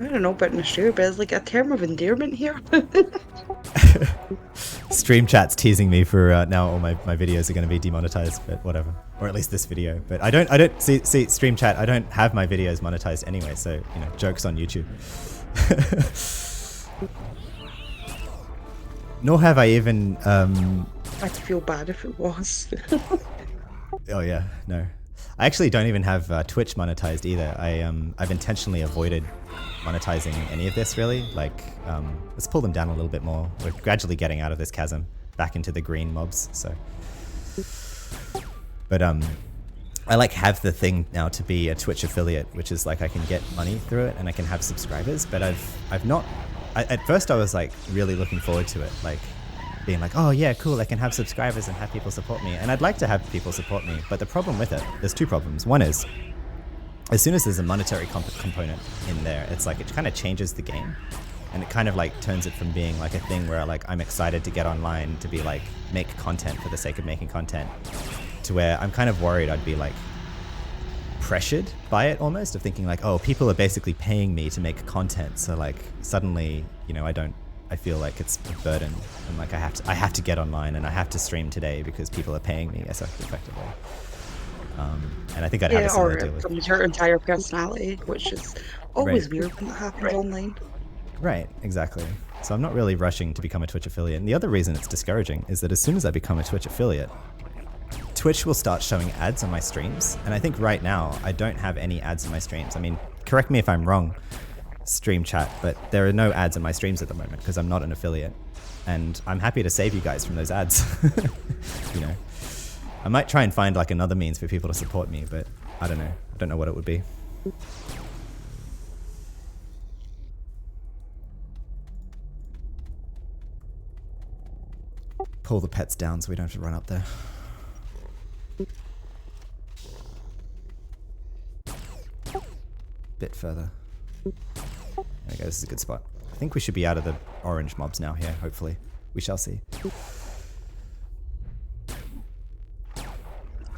I don't know about in Australia, but it's like a term of endearment here. Stream chat's teasing me for now all my videos are going to be demonetized, but whatever, or at least this video. But I don't see stream chat. I don't have my videos monetized anyway, so jokes on YouTube. Nor have I even. I'd feel bad if it was. Oh yeah, no. I actually don't even have Twitch monetized either. I've intentionally avoided monetizing any of this really. Like, let's pull them down a little bit more. We're gradually getting out of this chasm, back into the green mobs. So, but I like have the thing now to be a Twitch affiliate, which is like I can get money through it and I can have subscribers. But I've not. At first I was like really looking forward to it, like being like, oh yeah, cool, I can have subscribers and have people support me. And I'd like to have people support me, but the problem with it, there's two problems. One is, as soon as there's a monetary component in there, it's like it kind of changes the game. And it kind of like turns it from being like a thing where like I'm excited to get online to be like make content for the sake of making content, to where I'm kind of worried I'd be like pressured by it almost, of thinking like, oh, people are basically paying me to make content. So like suddenly, I feel like it's a burden, and like I have to get online and I have to stream today because people are paying me so effectively. And I think I'd have a similar deal with From your entire personality, which is always Right. weird when that happens online. Right, exactly. So I'm not really rushing to become a Twitch affiliate. And the other reason it's discouraging is that as soon as I become a Twitch affiliate, Twitch will start showing ads on my streams. And I think right now I don't have any ads on my streams. I mean, correct me if I'm wrong, stream chat, but there are no ads on my streams at the moment because I'm not an affiliate. And I'm happy to save you guys from those ads. I might try and find like another means for people to support me, but I don't know. I don't know what it would be. Pull the pets down so we don't have to run up there. Bit further. There we go, this is a good spot. I think we should be out of the orange mobs now here, hopefully. We shall see.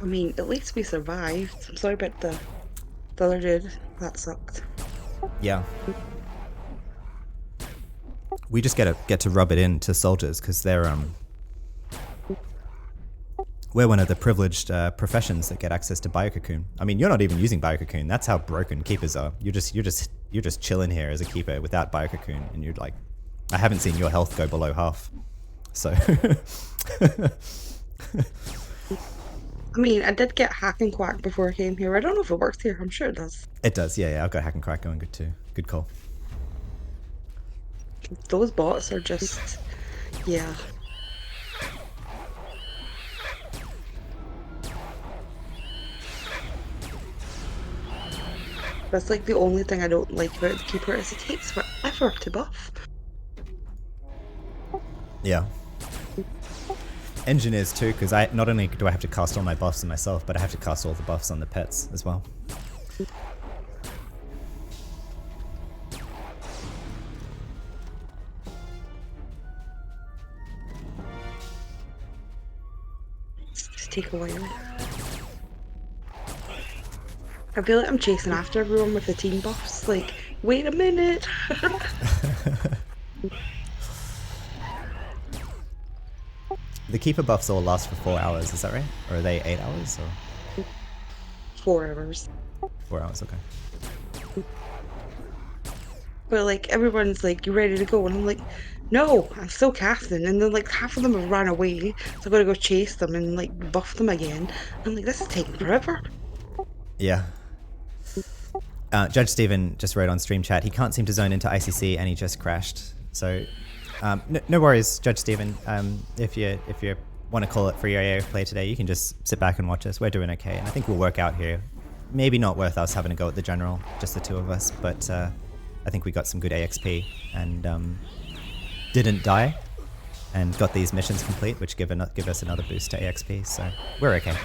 I mean, at least we survived. I'm sorry about the other dude. That sucked. Yeah. We just get to rub it in to soldiers because they're we're one of the privileged professions that get access to Biococoon. I mean, you're not even using Biococoon. That's how broken keepers are. You're just chilling here as a keeper without Biococoon, and you're like, I haven't seen your health go below half. So. I mean, I did get hack and quack before I came here. I don't know if it works here. I'm sure it does. It does, yeah. I've got hack and crack going good too. Good call. Those bots are just, yeah. That's like the only thing I don't like about the keeper is it takes forever to buff. Yeah. Engineers too, because not only do I have to cast all my buffs on myself, but I have to cast all the buffs on the pets as well. take a while. I feel like I'm chasing after everyone with the team buffs. Like, wait a minute. The keeper buffs all last for 4 hours, is that right? Or are they 8 hours or 4 hours. 4 hours? Okay. But like everyone's like, you ready to go? And I'm like, no, I'm still casting. And then like half of them have ran away. So I've got to go chase them and like buff them again. I'm like, this is taking forever. Yeah. Judge Steven just wrote on stream chat, he can't seem to zone into ICC and he just crashed. So no worries, Judge Steven. If you want to call it free AO play today, you can just sit back and watch us. We're doing okay. And I think we'll work out here. Maybe not worth us having a go at the general, just the two of us. But I think we got some good AXP and didn't die and got these missions complete, which give us another boost to AXP. So we're okay.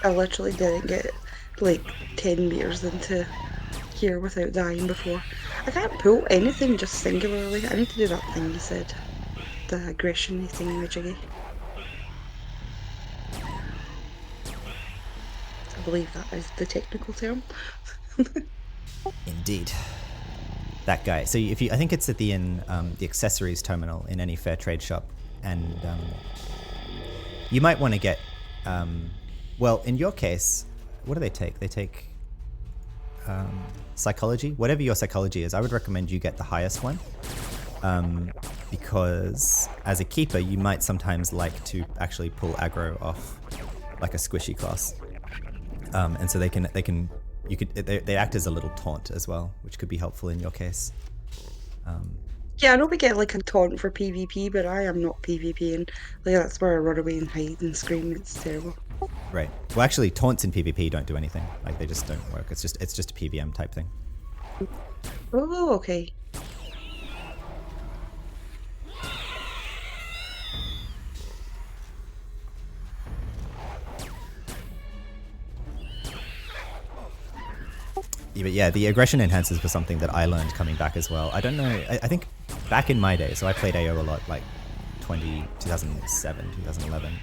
I literally didn't get like 10 meters into here without dying before. I can't pull anything just singularly. I need to do that thing you said. The aggression thingy jiggy. I believe that is the technical term. Indeed. That guy. So I think it's at the accessories terminal in any fair trade shop, and you might want to get. Well, in your case, what do they take? They take psychology. Whatever your psychology is, I would recommend you get the highest one, because as a keeper, you might sometimes like to actually pull aggro off like a squishy class, and so they act as a little taunt as well, which could be helpful in your case. Yeah, I know we get like a taunt for PvP, but I am not PvP, and like that's where I run away and hide and scream. It's terrible. Right. Well, actually, taunts in PvP don't do anything. Like they just don't work. It's just a PVM type thing. Oh, okay. But yeah, the aggression enhancers were something that I learned coming back as well. I don't know. I think back in my day, so I played AO a lot, like 2007, 2011.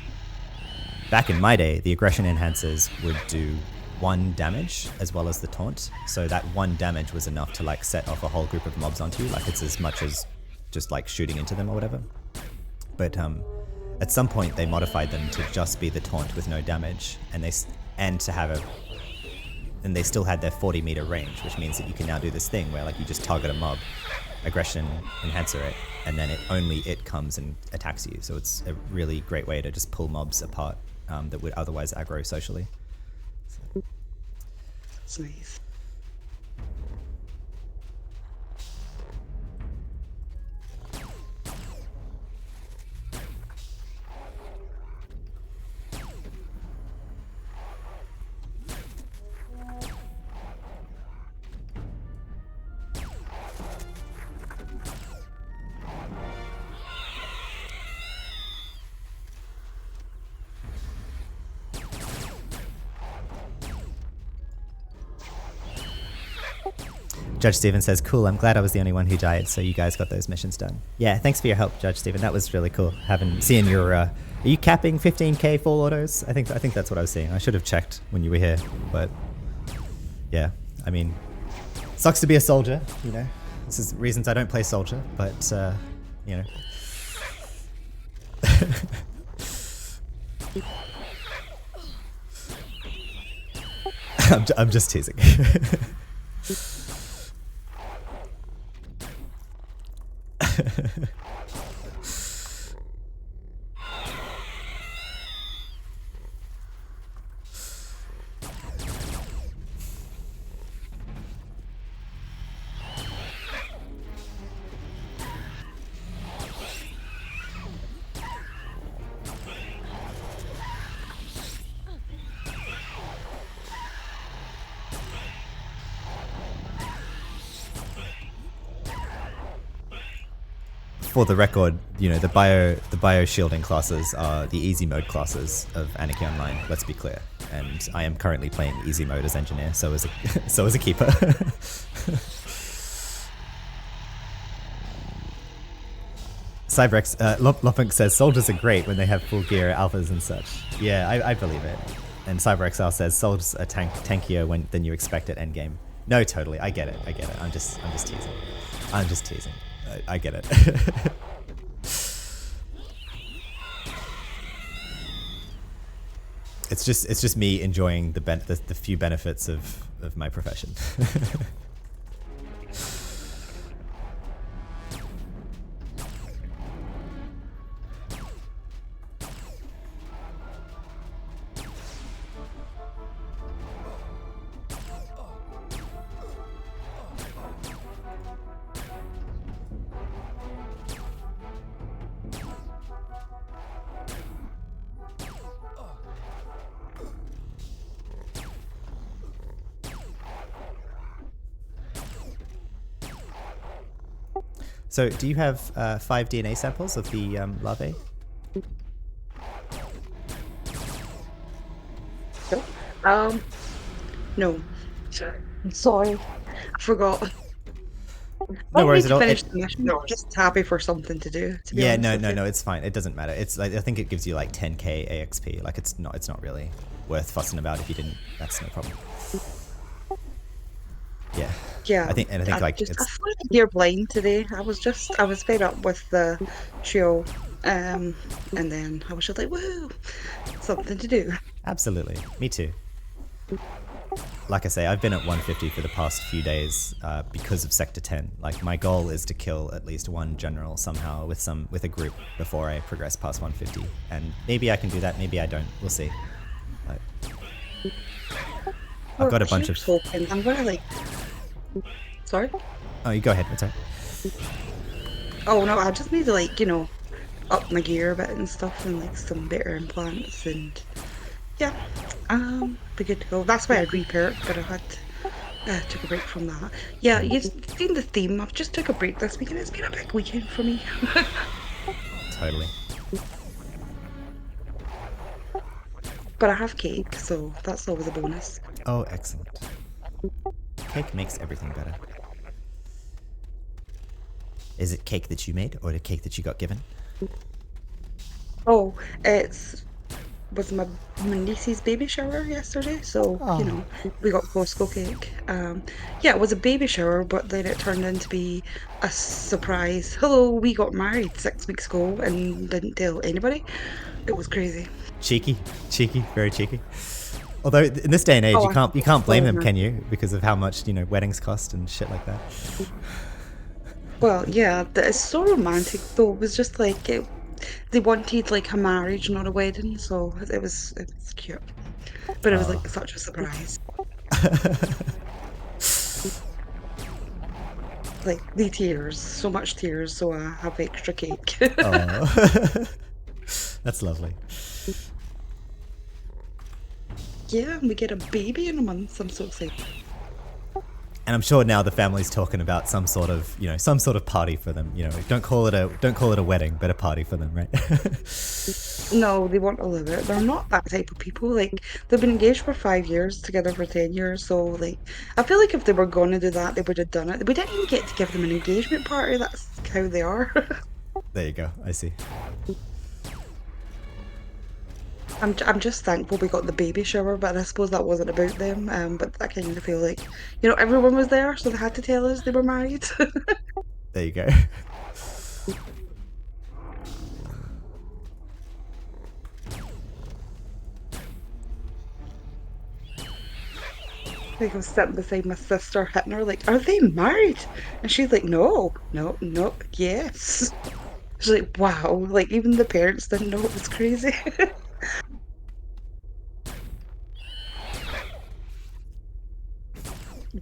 Back in my day, the aggression enhancers would do 1 damage as well as the taunt. So that 1 damage was enough to like set off a whole group of mobs onto you. Like it's as much as just like shooting into them or whatever. But at some point they modified them to just be the taunt with no damage, and they still had their 40-meter range, which means that you can now do this thing where like you just target a mob, aggression enhancer it, and then it comes and attacks you. So it's a really great way to just pull mobs apart that would otherwise aggro socially. That's nice. Judge Steven says, cool, I'm glad I was the only one who died, so you guys got those missions done. Yeah, thanks for your help, Judge Steven. That was really cool. Seeing your, are you capping 15k full autos? I think that's what I was seeing. I should have checked when you were here, but yeah, I mean, sucks to be a soldier, you know. This is reasons I don't play soldier, but, you know. I'm just teasing. For the record, you know, the bio shielding classes are the easy mode classes of Anarchy Online. Let's be clear. and I am currently playing easy mode as engineer. So as a so as a keeper. Cybrex, Lopink says soldiers are great when they have full gear, alphas and such. Yeah, I believe it. And CyberXL says soldiers are tankier than you expect at endgame. No, totally. I get it. I'm just teasing. I get it. It's just me enjoying the few benefits of my profession. So, do you have 5 DNA samples of the larvae? No. I'm sorry. I forgot. No worries at all. Finish the mission. No, just happy for something to do. To be honest no, it's fine. It doesn't matter. It's like I think it gives you like 10k AXP. Like it's not really worth fussing about if you didn't. That's no problem. Yeah. Yeah. I think like I feel like you're blind today. I was fed up with the Scheol, and then I was just like, woo, something to do. Absolutely. Me too. Like I say, I've been at 150 for the past few days because of Sector 10. Like my goal is to kill at least one general somehow with a group before I progress past 150. And maybe I can do that. Maybe I don't. We'll see. I've got a bunch of. I'm gonna like. Sorry. Oh, you go ahead. It's alright. Oh no, I just need to up my gear a bit and stuff, and like some better implants, and yeah, be good to go. That's why I'd repair it, but I had took a break from that. Yeah, you've seen the theme. I've just took a break this weekend. It's been a big weekend for me. Totally. But I have cake, so that's always a bonus. Oh, excellent. Cake makes everything better. Is it cake that you made or the cake that you got given? Oh, was my niece's baby shower yesterday, so we got Costco cake. Yeah, it was a baby shower, but then it turned into be a surprise. Hello, we got married 6 weeks ago and didn't tell anybody. It was crazy. Cheeky, very cheeky. Although in this day and age, you can't blame them, can you? Because of how much weddings cost and shit like that. Well, yeah, it's so romantic though. It was just like they wanted like a marriage, not a wedding, so it was cute. But it was like such a surprise. Like the tears, so much tears, so I have extra cake. Oh. That's lovely. Yeah, and we get a baby in a month. I'm so excited. And I'm sure now the family's talking about some sort of party for them. Don't call it a wedding, but a party for them, right? No, they want to live it. They're not that type of people. Like they've been engaged for 5 years, together for 10 years. So like, I feel like if they were going to do that, they would have done it. We didn't even get to give them an engagement party. That's how they are. There you go. I see. I'm just thankful we got the baby shower, but I suppose that wasn't about them. But I kind of feel like, everyone was there, so they had to tell us they were married. There you go. Like I was sitting beside my sister, hitting her like, "Are they married?" And she's like, "No, no, no, yes." She's like, "Wow!" Like even the parents didn't know. It was crazy.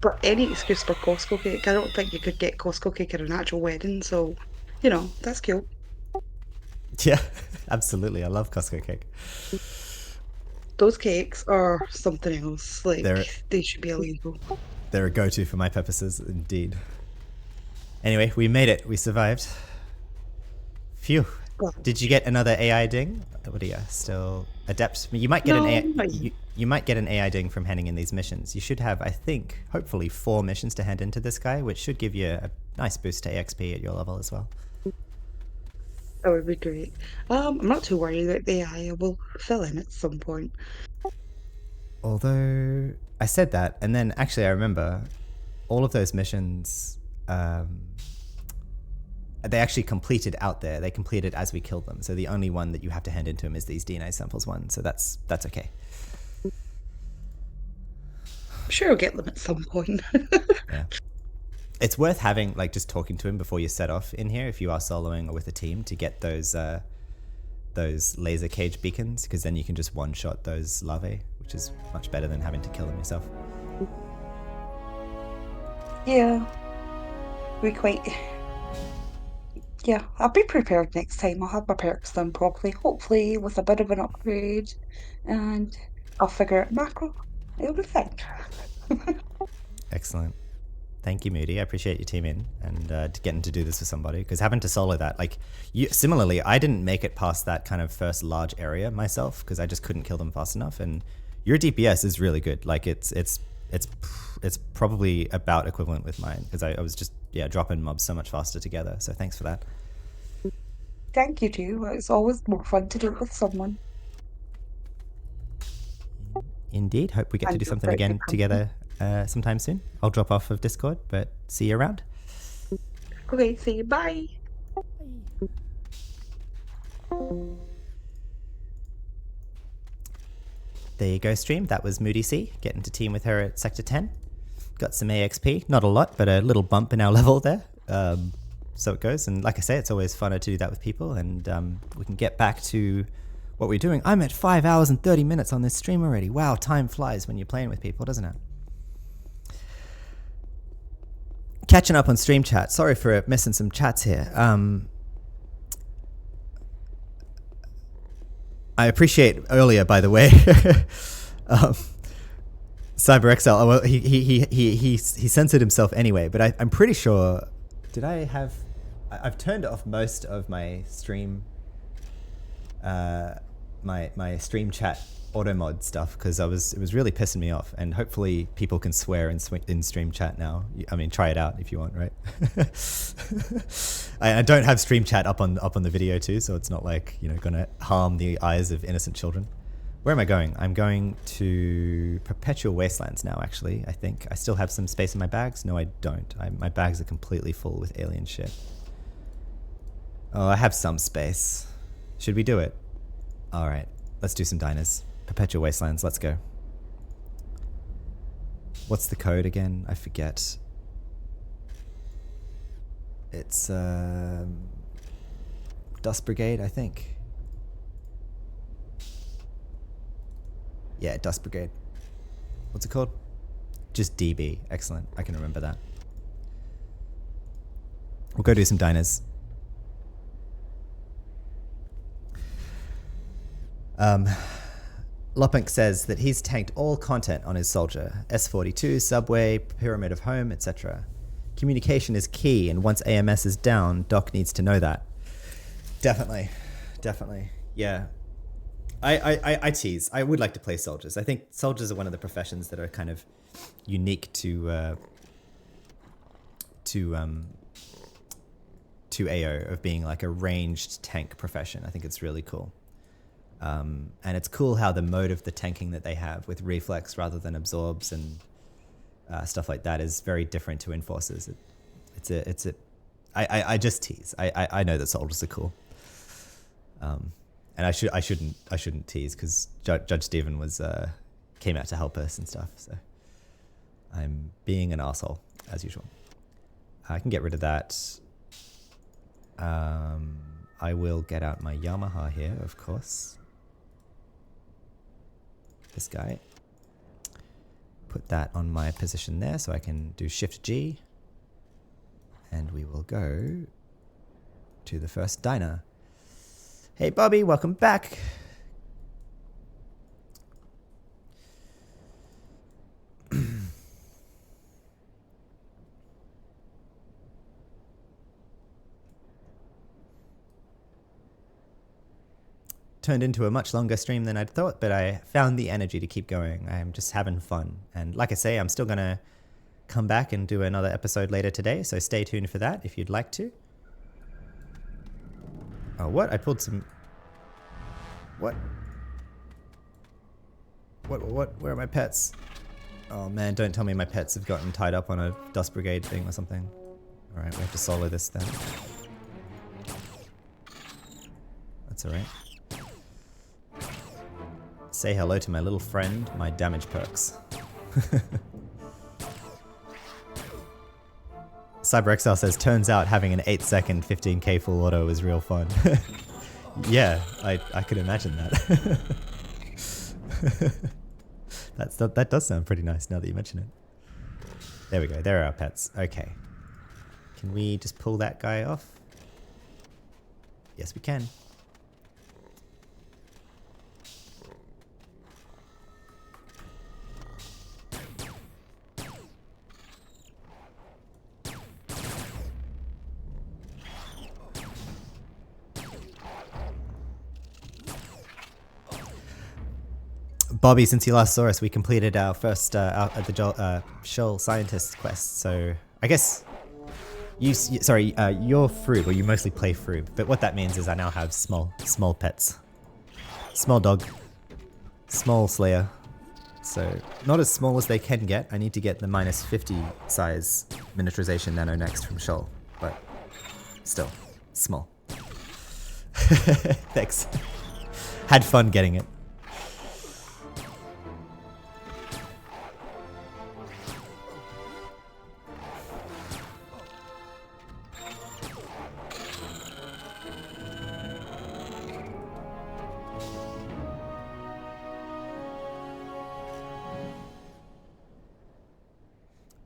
But any excuse for Costco cake, I don't think you could get Costco cake at an actual wedding, so, that's cool. Yeah, absolutely. I love Costco cake. Those cakes are something else. Like, they should be illegal. They're a go-to for my purposes, indeed. Anyway, we made it. We survived. Phew. Did you get another AI ding? What are you still adept? You might get an AI. you might get an AI ding from handing in these missions. You should have, I think, hopefully 4 missions to hand into this guy, which should give you a nice boost to EXP at your level as well. That would be great. I'm not too worried that the AI will fill in at some point. Although I said that, and then actually I remember all of those missions, they actually completed out there. They completed as we killed them. So the only one that you have to hand into them is these DNA samples one. So that's okay. I'm sure I'll get them at some point. Yeah. It's worth having, like, just talking to him before you set off in here if you are soloing or with a team to get those laser cage beacons, because then you can just one-shot those larvae, which is much better than having to kill them yourself. Yeah, we quite. Yeah, I'll be prepared next time. I'll have my perks done properly, hopefully with a bit of an upgrade, and I'll figure out macro. It'll be fine. Excellent. Thank you, Moody. I appreciate your team in and getting to do this with somebody, because having to solo that, like, similarly, I didn't make it past that kind of first large area myself because I just couldn't kill them fast enough. And your DPS is really good. Like, it's probably about equivalent with mine because I was just dropping mobs so much faster together. So thanks for that. Thank you too. It's always more fun to do it with someone. Indeed. Hope we get to And do you're something very good again company. together sometime soon. I'll drop off of Discord, but see you around. Okay, see you. Bye. There you go, stream. That was Moody C, getting to team with her at Sector 10. Got some AXP, not a lot, but a little bump in our level there. So it goes. And like I say, it's always funner to do that with people. And we can get back to what we're doing. I'm at 5 hours and 30 minutes on this stream already. Wow, time flies when you're playing with people, doesn't it? Catching up on stream chat. Sorry for missing some chats here. I appreciate earlier, by the way, CyberXL. Well, he censored himself anyway, but I'm pretty sure. Did I have? I've turned off most of my stream, my stream chat auto mod stuff because it was really pissing me off. And hopefully people can swear in stream chat now. I mean, try it out if you want, right? I don't have stream chat up on the video too, so it's not like gonna harm the eyes of innocent children. Where am I going? I'm going to Perpetual Wastelands now. Actually, I think I still have some space in my bags. No, I don't. My bags are completely full with alien shit. Oh, I have some space. Should we do it? All right, let's do some diners. Perpetual Wastelands, let's go. What's the code again? I forget. It's Dust Brigade, I think. Yeah, Dust Brigade. What's it called? Just DB. Excellent. I can remember that. We'll go do some diners. Lopink says that he's tanked all content on his soldier. S42, Subway, Pyramid of Home, etc. Communication is key, and once AMS is down, Doc needs to know that. Definitely. Yeah. I tease. I would like to play soldiers. I think soldiers are one of the professions that are kind of unique to AO, of being like a ranged tank profession. I think it's really cool. And it's cool how the mode of the tanking that they have with reflex rather than absorbs and stuff like that is very different to enforcers. I just tease. I know that soldiers are cool. And I shouldn't tease because Judge Stephen came out to help us and stuff. So I'm being an arsehole as usual. I can get rid of that. I will get out my Yamaha here, of course. This guy. Put that on my position there so I can do Shift G. And we will go to the first diner. Hey Bobby, welcome back. turned into a much longer stream than I'd thought, but I found the energy to keep going. I'm just having fun. And like I say, I'm still going to come back and do another episode later today, so stay tuned for that if you'd like to. Oh, what? I pulled some... What? What? Where are my pets? Oh man, don't tell me my pets have gotten tied up on a dust brigade thing or something. Alright, we have to solo this then. That's alright. Say hello to my little friend, my damage perks. CyberXL says, turns out having an 8-second 15k full auto is real fun. Yeah, I could imagine that. That does sound pretty nice now that you mention it. There we go, there are our pets. Okay. Can we just pull that guy off? Yes, we can. Bobby, since you last saw us, we completed our first out at the Scheol scientist quest. So I guess you're Froob, or you mostly play Froob. But what that means is I now have small pets, small dog, small Slayer. So not as small as they can get. I need to get the -50 size miniaturization nano next from Scheol, but still small. Thanks. Had fun getting it.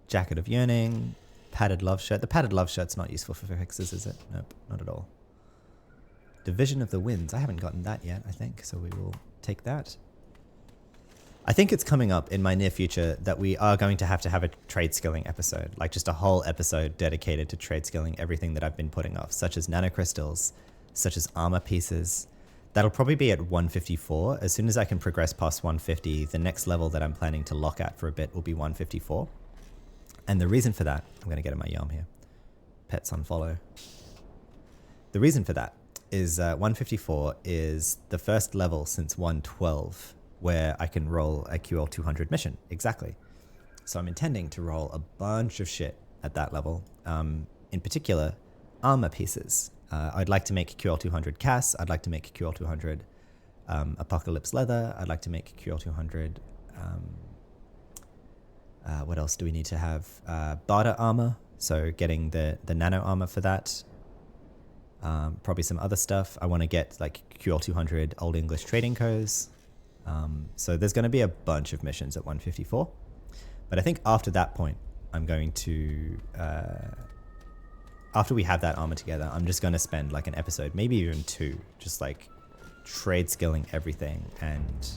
Jacket of Yearning, padded love shirt. The padded love shirt's not useful for fixes, is it? Nope, not at all. Division of the Winds. I haven't gotten that yet, I think, so we will take that. I think it's coming up in my near future that we are going to have a trade skilling episode, like just a whole episode dedicated to trade skilling everything that I've been putting off, such as nanocrystals, such as armor pieces. That'll probably be at 154. As soon as I can progress past 150, the next level that I'm planning to lock at for a bit will be 154. And the reason for that, I'm going to get in my yarn here. Pets on follow. The reason for that is 154 is the first level since 112 where I can roll a QL 200 mission. Exactly. So I'm intending to roll a bunch of shit at that level. In particular, armor pieces. I'd like to make QL 200 Cass. I'd like to make QL 200 Apocalypse Leather. I'd like to make QL 200... what else do we need to have? Barter armor, so getting the nano armor for that. Probably some other stuff. I want to get like QL 200 Old English Trading Codes. So there's going to be a bunch of missions at 154. But I think after that point, I'm going to... after we have that armor together, I'm just going to spend like an episode, maybe even 2, just like trade skilling everything and...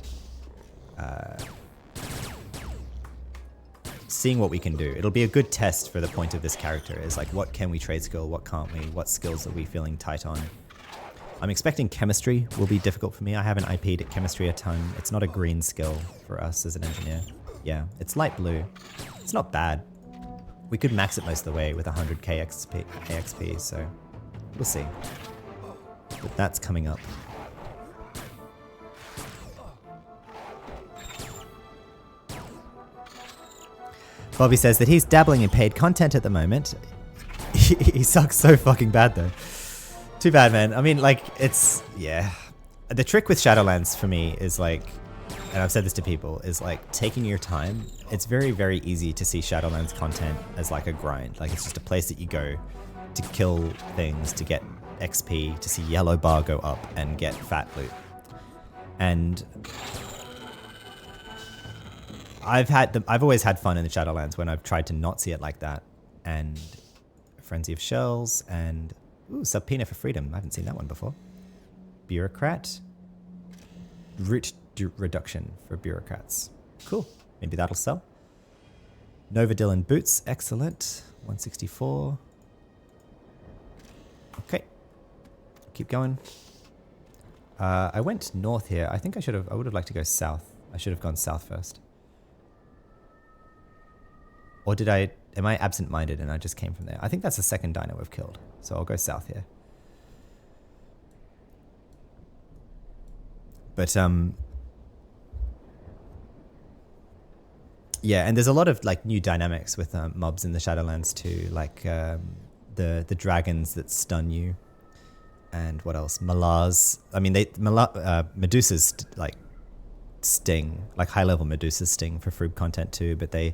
seeing what we can do. It'll be a good test for the point of this character, is like, what can we trade skill, what can't we, what skills are we feeling tight on. I'm expecting chemistry will be difficult for me. I haven't IP'd at chemistry a ton. It's not a green skill for us as an engineer. Yeah, it's light blue. It's not bad. We could max it most of the way with 100k AXP, so we'll see. But that's coming up. Bobby says that he's dabbling in paid content at the moment. He sucks so fucking bad though. Too bad, man. I mean, like, it's... yeah. The trick with Shadowlands for me is like, and I've said this to people, is like taking your time. It's very, very easy to see Shadowlands content as like a grind. Like, it's just a place that you go to kill things, to get XP, to see yellow bar go up and get fat loot. And... I've always had fun in the Shadowlands when I've tried to not see it like that. And Frenzy of Shells and Subpoena for Freedom. I haven't seen that one before. Bureaucrat. Root reduction for bureaucrats. Cool. Maybe that'll sell. Nova Dylan Boots. Excellent. 164. Okay. Keep going. I went north here. I think I would have liked to go south. I should have gone south first. Or am I absent-minded and I just came from there? I think that's the second dino we've killed. So I'll go south here. But, yeah, and there's a lot of like new dynamics with mobs in the Shadowlands too, like the dragons that stun you, and what else? Malars. I mean, Medusas like sting, like high-level Medusas sting for Froob content too, but they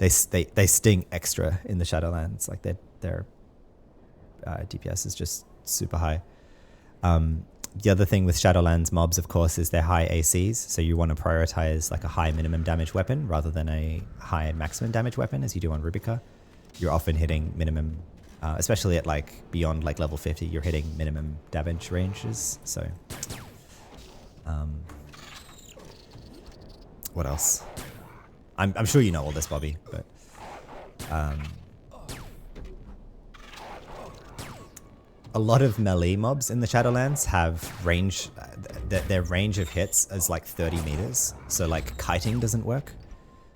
sting extra in the Shadowlands. Like their DPS is just super high. The other thing with Shadowlands mobs, of course, is their high ACs. So you want to prioritize like a high minimum damage weapon rather than a high maximum damage weapon, as you do on Rubica. You're often hitting minimum, especially at like beyond like level 50, you're hitting minimum damage ranges. So, what else? I'm sure you know all this, Bobby, but a lot of melee mobs in the Shadowlands have range, their range of hits is like 30 meters. So like kiting doesn't work.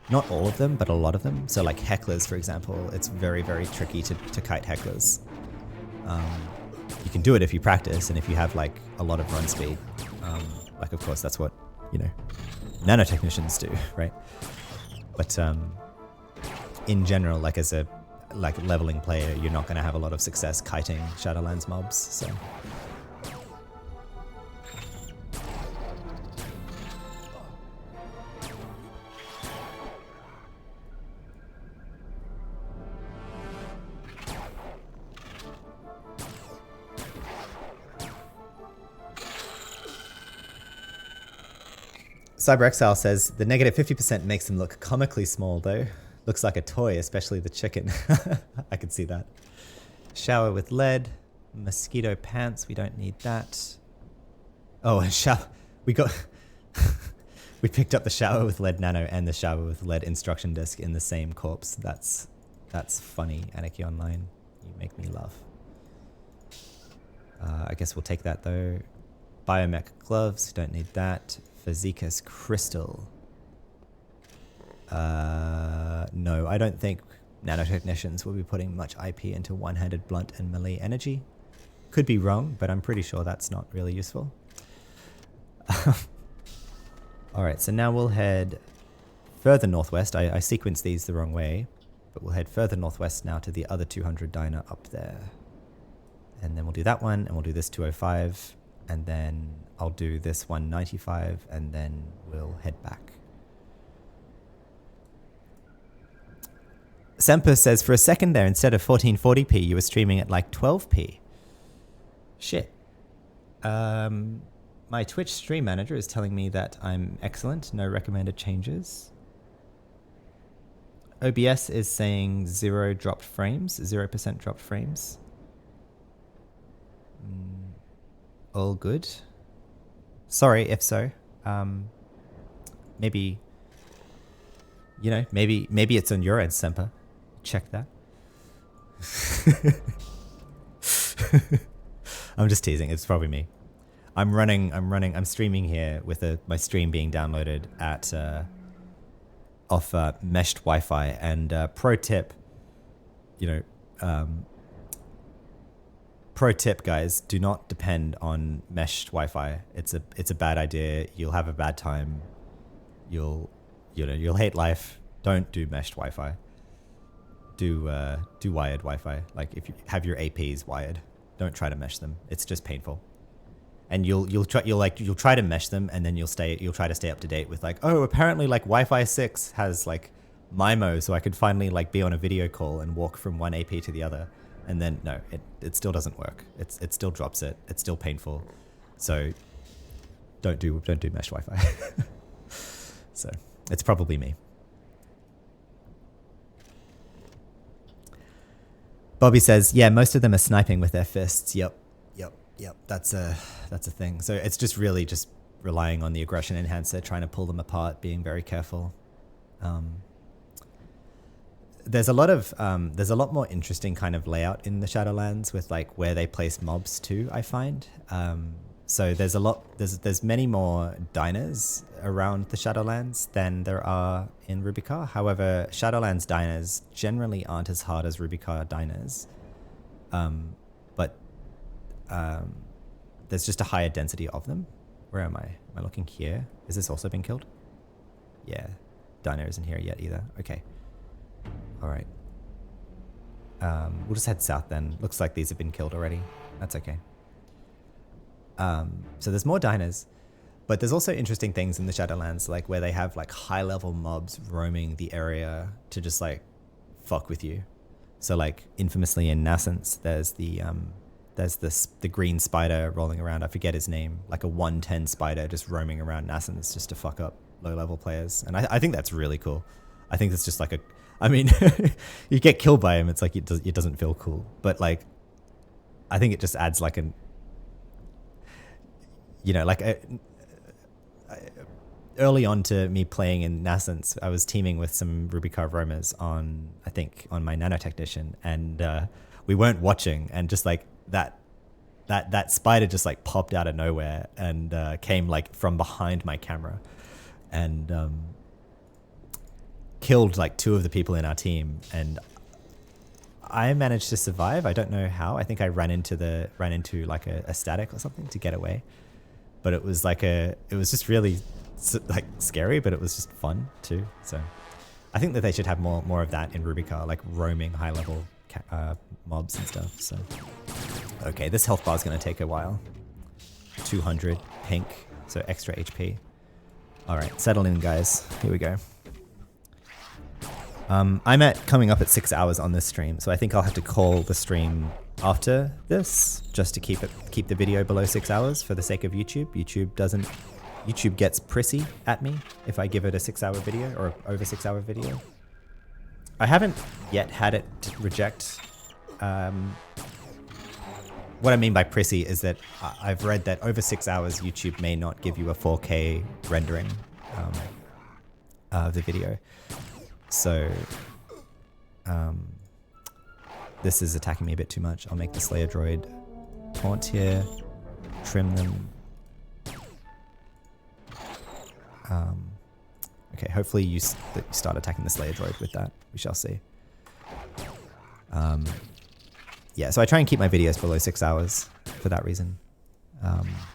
Not all of them, but a lot of them. So like hecklers, for example, it's very, very tricky to kite hecklers. You can do it if you practice and if you have like a lot of run speed. Like of course that's what, you know, nanotechnicians do, right? But in general, like as a leveling player, you're not going to have a lot of success kiting Shadowlands mobs, so. CyberXile says, the negative 50% makes them look comically small though. Looks like a toy, especially the chicken. I can see that. Shower with lead. Mosquito pants, we don't need that. Oh, and we picked up the shower with lead nano and the shower with lead instruction disc in the same corpse. That's funny, anarchy-online. You make me laugh. I guess we'll take that though. Biomech gloves, don't need that. Physicus crystal. No, I don't think nanotechnicians will be putting much IP into one-handed blunt and melee energy. Could be wrong, but I'm pretty sure that's not really useful. Alright, so now we'll head further northwest. I sequenced these the wrong way, but we'll head further northwest now to the other 200 diner up there. And then we'll do that one, and we'll do this 205, and then I'll do this 195, and then we'll head back. Semper says, for a second there, instead of 1440p, you were streaming at like 12p. Shit. My Twitch stream manager is telling me that I'm excellent, no recommended changes. OBS is saying 0 dropped frames, 0% dropped frames. All good. Sorry if so. Maybe, you know, maybe it's on your end, Semper. Check that. I'm just teasing. It's probably me. I'm streaming here with my stream being downloaded at off meshed Wi-Fi. And pro tip, pro tip, guys, do not depend on meshed Wi-Fi. It's a bad idea. You'll have a bad time. You'll hate life. Don't do meshed Wi-Fi. Do wired Wi-Fi. Like if you have your APs wired, don't try to mesh them. It's just painful. And you'll try to mesh them, and then you'll try to stay up to date with like, oh, apparently like Wi-Fi 6 has like MIMO, so I could finally like be on a video call and walk from one AP to the other. And then no, it still doesn't work. It still drops it. It's still painful. So don't do mesh Wi-Fi. So it's probably me. Bobby says, yeah, most of them are sniping with their fists. Yep. That's a thing. So it's just really just relying on the aggression enhancer, trying to pull them apart, being very careful. There's a lot more interesting kind of layout in the Shadowlands with like where they place mobs too, I find. So there's many more diners around the Shadowlands than there are in Rubicar. However, Shadowlands diners generally aren't as hard as Rubicar diners. But there's just a higher density of them. Where am I? Am I looking here? Has this also been killed? Yeah. Diner isn't here yet either. Okay. All right. We'll just head south then. Looks like these have been killed already. That's okay. So there's more diners, but there's also interesting things in the Shadowlands, like where they have like high level mobs roaming the area to just like fuck with you. So like infamously in Nascence, there's the green spider rolling around. I forget his name, like a 110 spider just roaming around Nascence just to fuck up low level players. And I think that's really cool. I think it's just like I mean, you get killed by him. It's like, it doesn't feel cool, but like, I think it just adds like early on to me playing in Nascence, I was teaming with some Rubicar roamers on my nanotechnician, and we weren't watching, and just like that spider just like popped out of nowhere and came like from behind my camera and killed like 2 of the people in our team, and I managed to survive. I don't know how. I think I ran into like a static or something to get away. But it was like it was just really like scary, but it was just fun too. So I think that they should have more of that in Rubicar, like roaming high level mobs and stuff. So okay, this health bar is going to take a while. 200 pink, so extra HP. All right, settle in, guys. Here we go. I'm coming up at 6 hours on this stream, so I think I'll have to call the stream after this just to keep the video below 6 hours for the sake of YouTube. YouTube gets prissy at me if I give it a 6-hour video or over 6-hour video. I haven't yet had it reject. What I mean by prissy is that I've read that over 6 hours YouTube may not give you a 4K rendering of the video. So this is attacking me a bit too much. I'll make the Slayer droid taunt here, trim them. Okay, hopefully you start attacking the Slayer droid with that. We shall see. Yeah, so I try and keep my videos below 6 hours for that reason.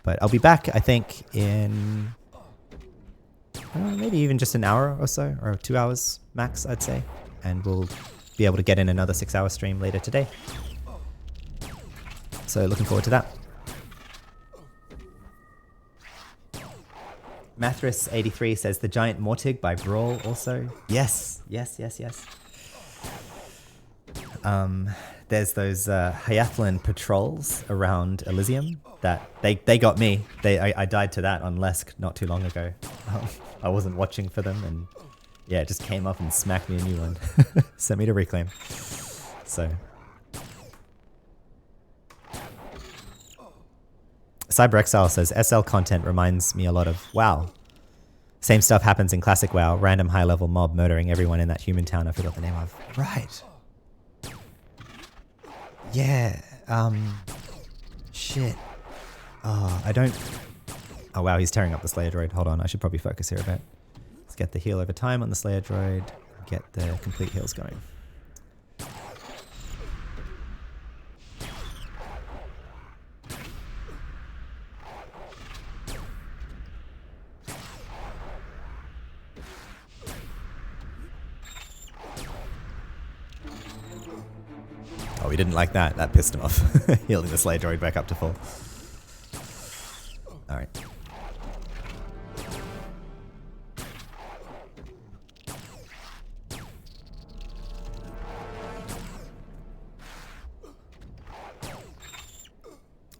But I'll be back, I think, in maybe even just an hour or so, or 2 hours max, I'd say. And we'll be able to get in another 6-hour stream later today. So looking forward to that. Mathras83 says the giant Mortig by Brawl also. Yes. There's those Hyathlon patrols around Elysium that they got me. I died to that on Lesk not too long ago. I wasn't watching for them, and yeah, it just came up and smacked me a new one. Sent me to reclaim. So CyberExile says SL content reminds me a lot of WoW. Same stuff happens in classic WoW. Random high level mob murdering everyone in that human town I forgot the name of. Right. Yeah. Shit. Oh, I don't... Oh wow, he's tearing up the Slayer droid. Hold on, I should probably focus here a bit. Let's get the heal over time on the Slayer droid. Get the complete heals going. Oh, he didn't like that. That pissed him off. Healing the Slayer droid back up to full. Alright.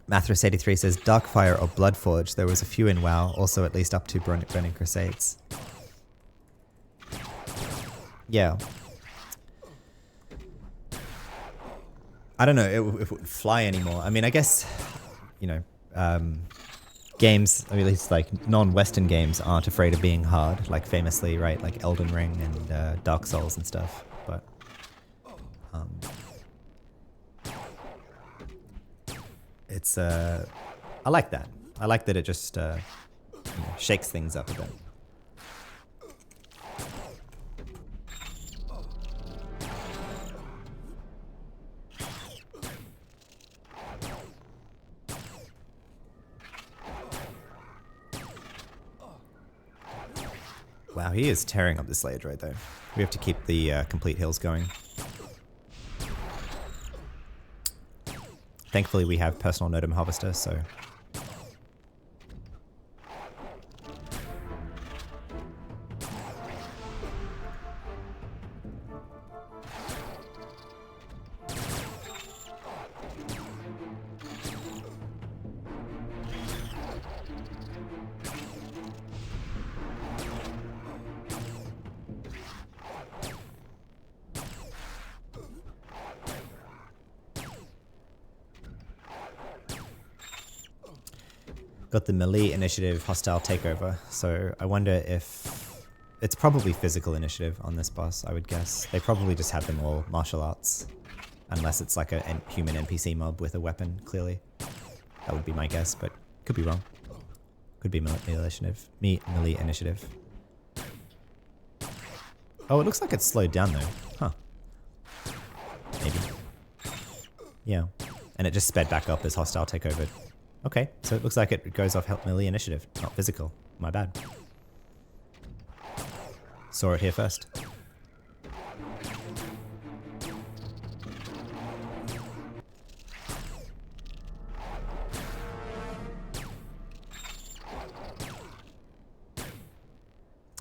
Mathras83 says Darkfire or Bloodforge. There was a few in WoW, also at least up to Burning Crusades. Yeah. I don't know if it would fly anymore. I mean, I guess, you know, games, I mean, at least like non-Western games aren't afraid of being hard, like famously, right? Like Elden Ring and Dark Souls and stuff. But it's I like that. I like that it just shakes things up a bit. Wow, he is tearing up the Slayer droid though. We have to keep the complete hills going. Thankfully we have personal Nodum Harvester, so... Got the melee initiative hostile takeover, so I wonder if it's probably physical initiative on this boss, I would guess. They probably just have them all martial arts, unless it's like a human NPC mob with a weapon, clearly. That would be my guess, but could be wrong. Could be melee initiative. Melee initiative. Oh, it looks like it's slowed down though. Huh. Maybe. Yeah. And it just sped back up as hostile takeover. Okay, so it looks like it goes off melee initiative, not physical. My bad. Saw it here first.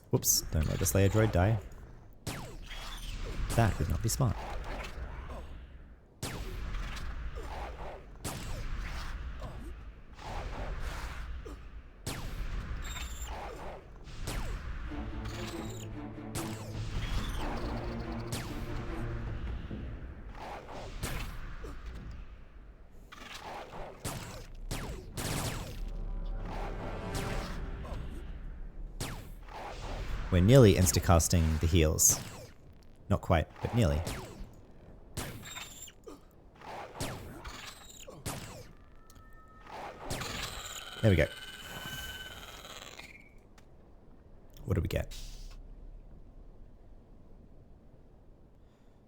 Whoops, don't let the Slayer droid die. That would not be smart. We're nearly insta-casting the heals. Not quite, but nearly. There we go. What do we get?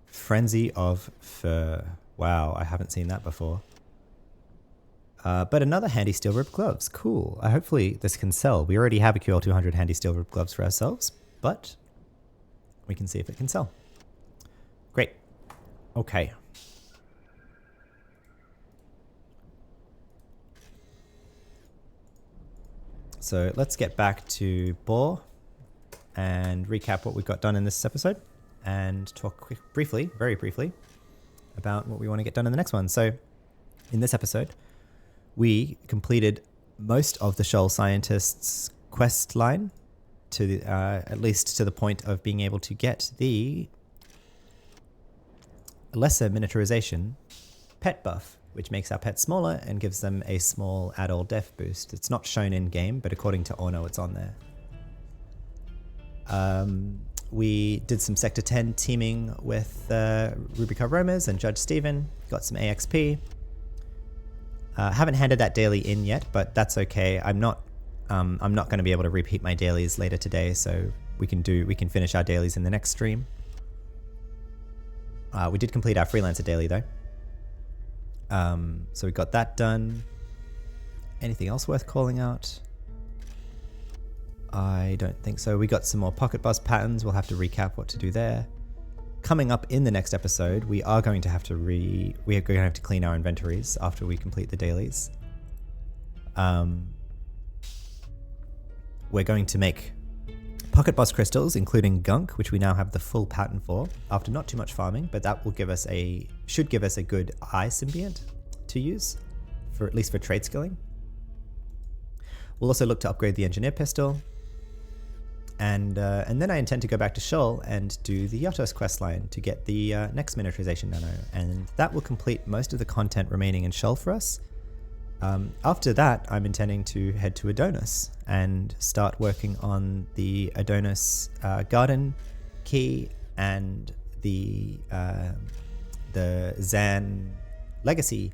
Frenzy of Fur. Wow, I haven't seen that before. But another handy steel ribbed gloves. Cool. Hopefully this can sell. We already have a QL200 handy steel ribbed gloves for ourselves, but we can see if it can sell. Great. Okay. So let's get back to Boar and recap what we've got done in this episode and talk briefly, very briefly, about what we want to get done in the next one. So in this episode, we completed most of the Scheol scientists' quest line to the, at least to the point of being able to get the lesser miniaturization pet buff, which makes our pets smaller and gives them a small add-all def boost. It's not shown in game, but according to Orno, it's on there. We did some Sector 10 teaming with Rubica Romas and Judge Steven, got some AXP. Haven't handed that daily in yet, but that's okay. I'm not going to be able to repeat my dailies later today, so we can finish our dailies in the next stream. We did complete our freelancer daily though. So we got that done. Anything else worth calling out? I don't think so. We got some more pocket bus patterns. We'll have to recap what to do there. Coming up in the next episode, we are going to have to clean our inventories after we complete the dailies. We're going to make pocket boss crystals, including gunk, which we now have the full pattern for after not too much farming, but that will should give us a good eye symbiont to use for at least for trade skilling. We'll also look to upgrade the engineer pistol. And then I intend to go back to Scheol and do the Yotos questline to get the next miniaturization nano, and that will complete most of the content remaining in Scheol for us. After that, I'm intending to head to Adonis and start working on the Adonis garden key and the Zan legacy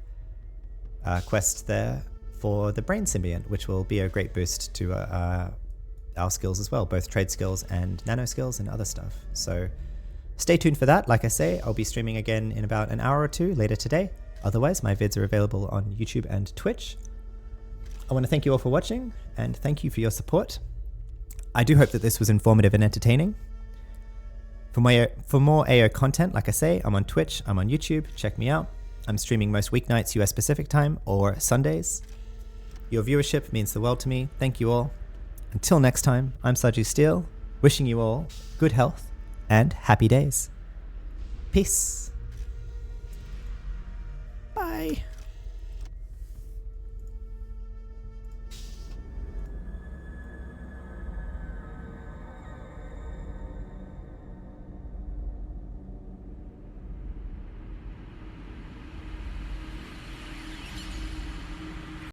quest there for the brain symbiont, which will be a great boost to our skills as well, both trade skills and nano skills and other stuff. So stay tuned for that. Like I say, I'll be streaming again in about an hour or two later today. Otherwise, my vids are available on YouTube and Twitch. I want to thank you all for watching, and thank you for your support. I do hope that this was informative and entertaining. For more AO content, like I say, I'm on Twitch, I'm on YouTube, check me out. I'm streaming most weeknights US Pacific time or Sundays. Your viewership means the world to me. Thank you all. Until next time, I'm Saju Steele, wishing you all good health and happy days. Peace.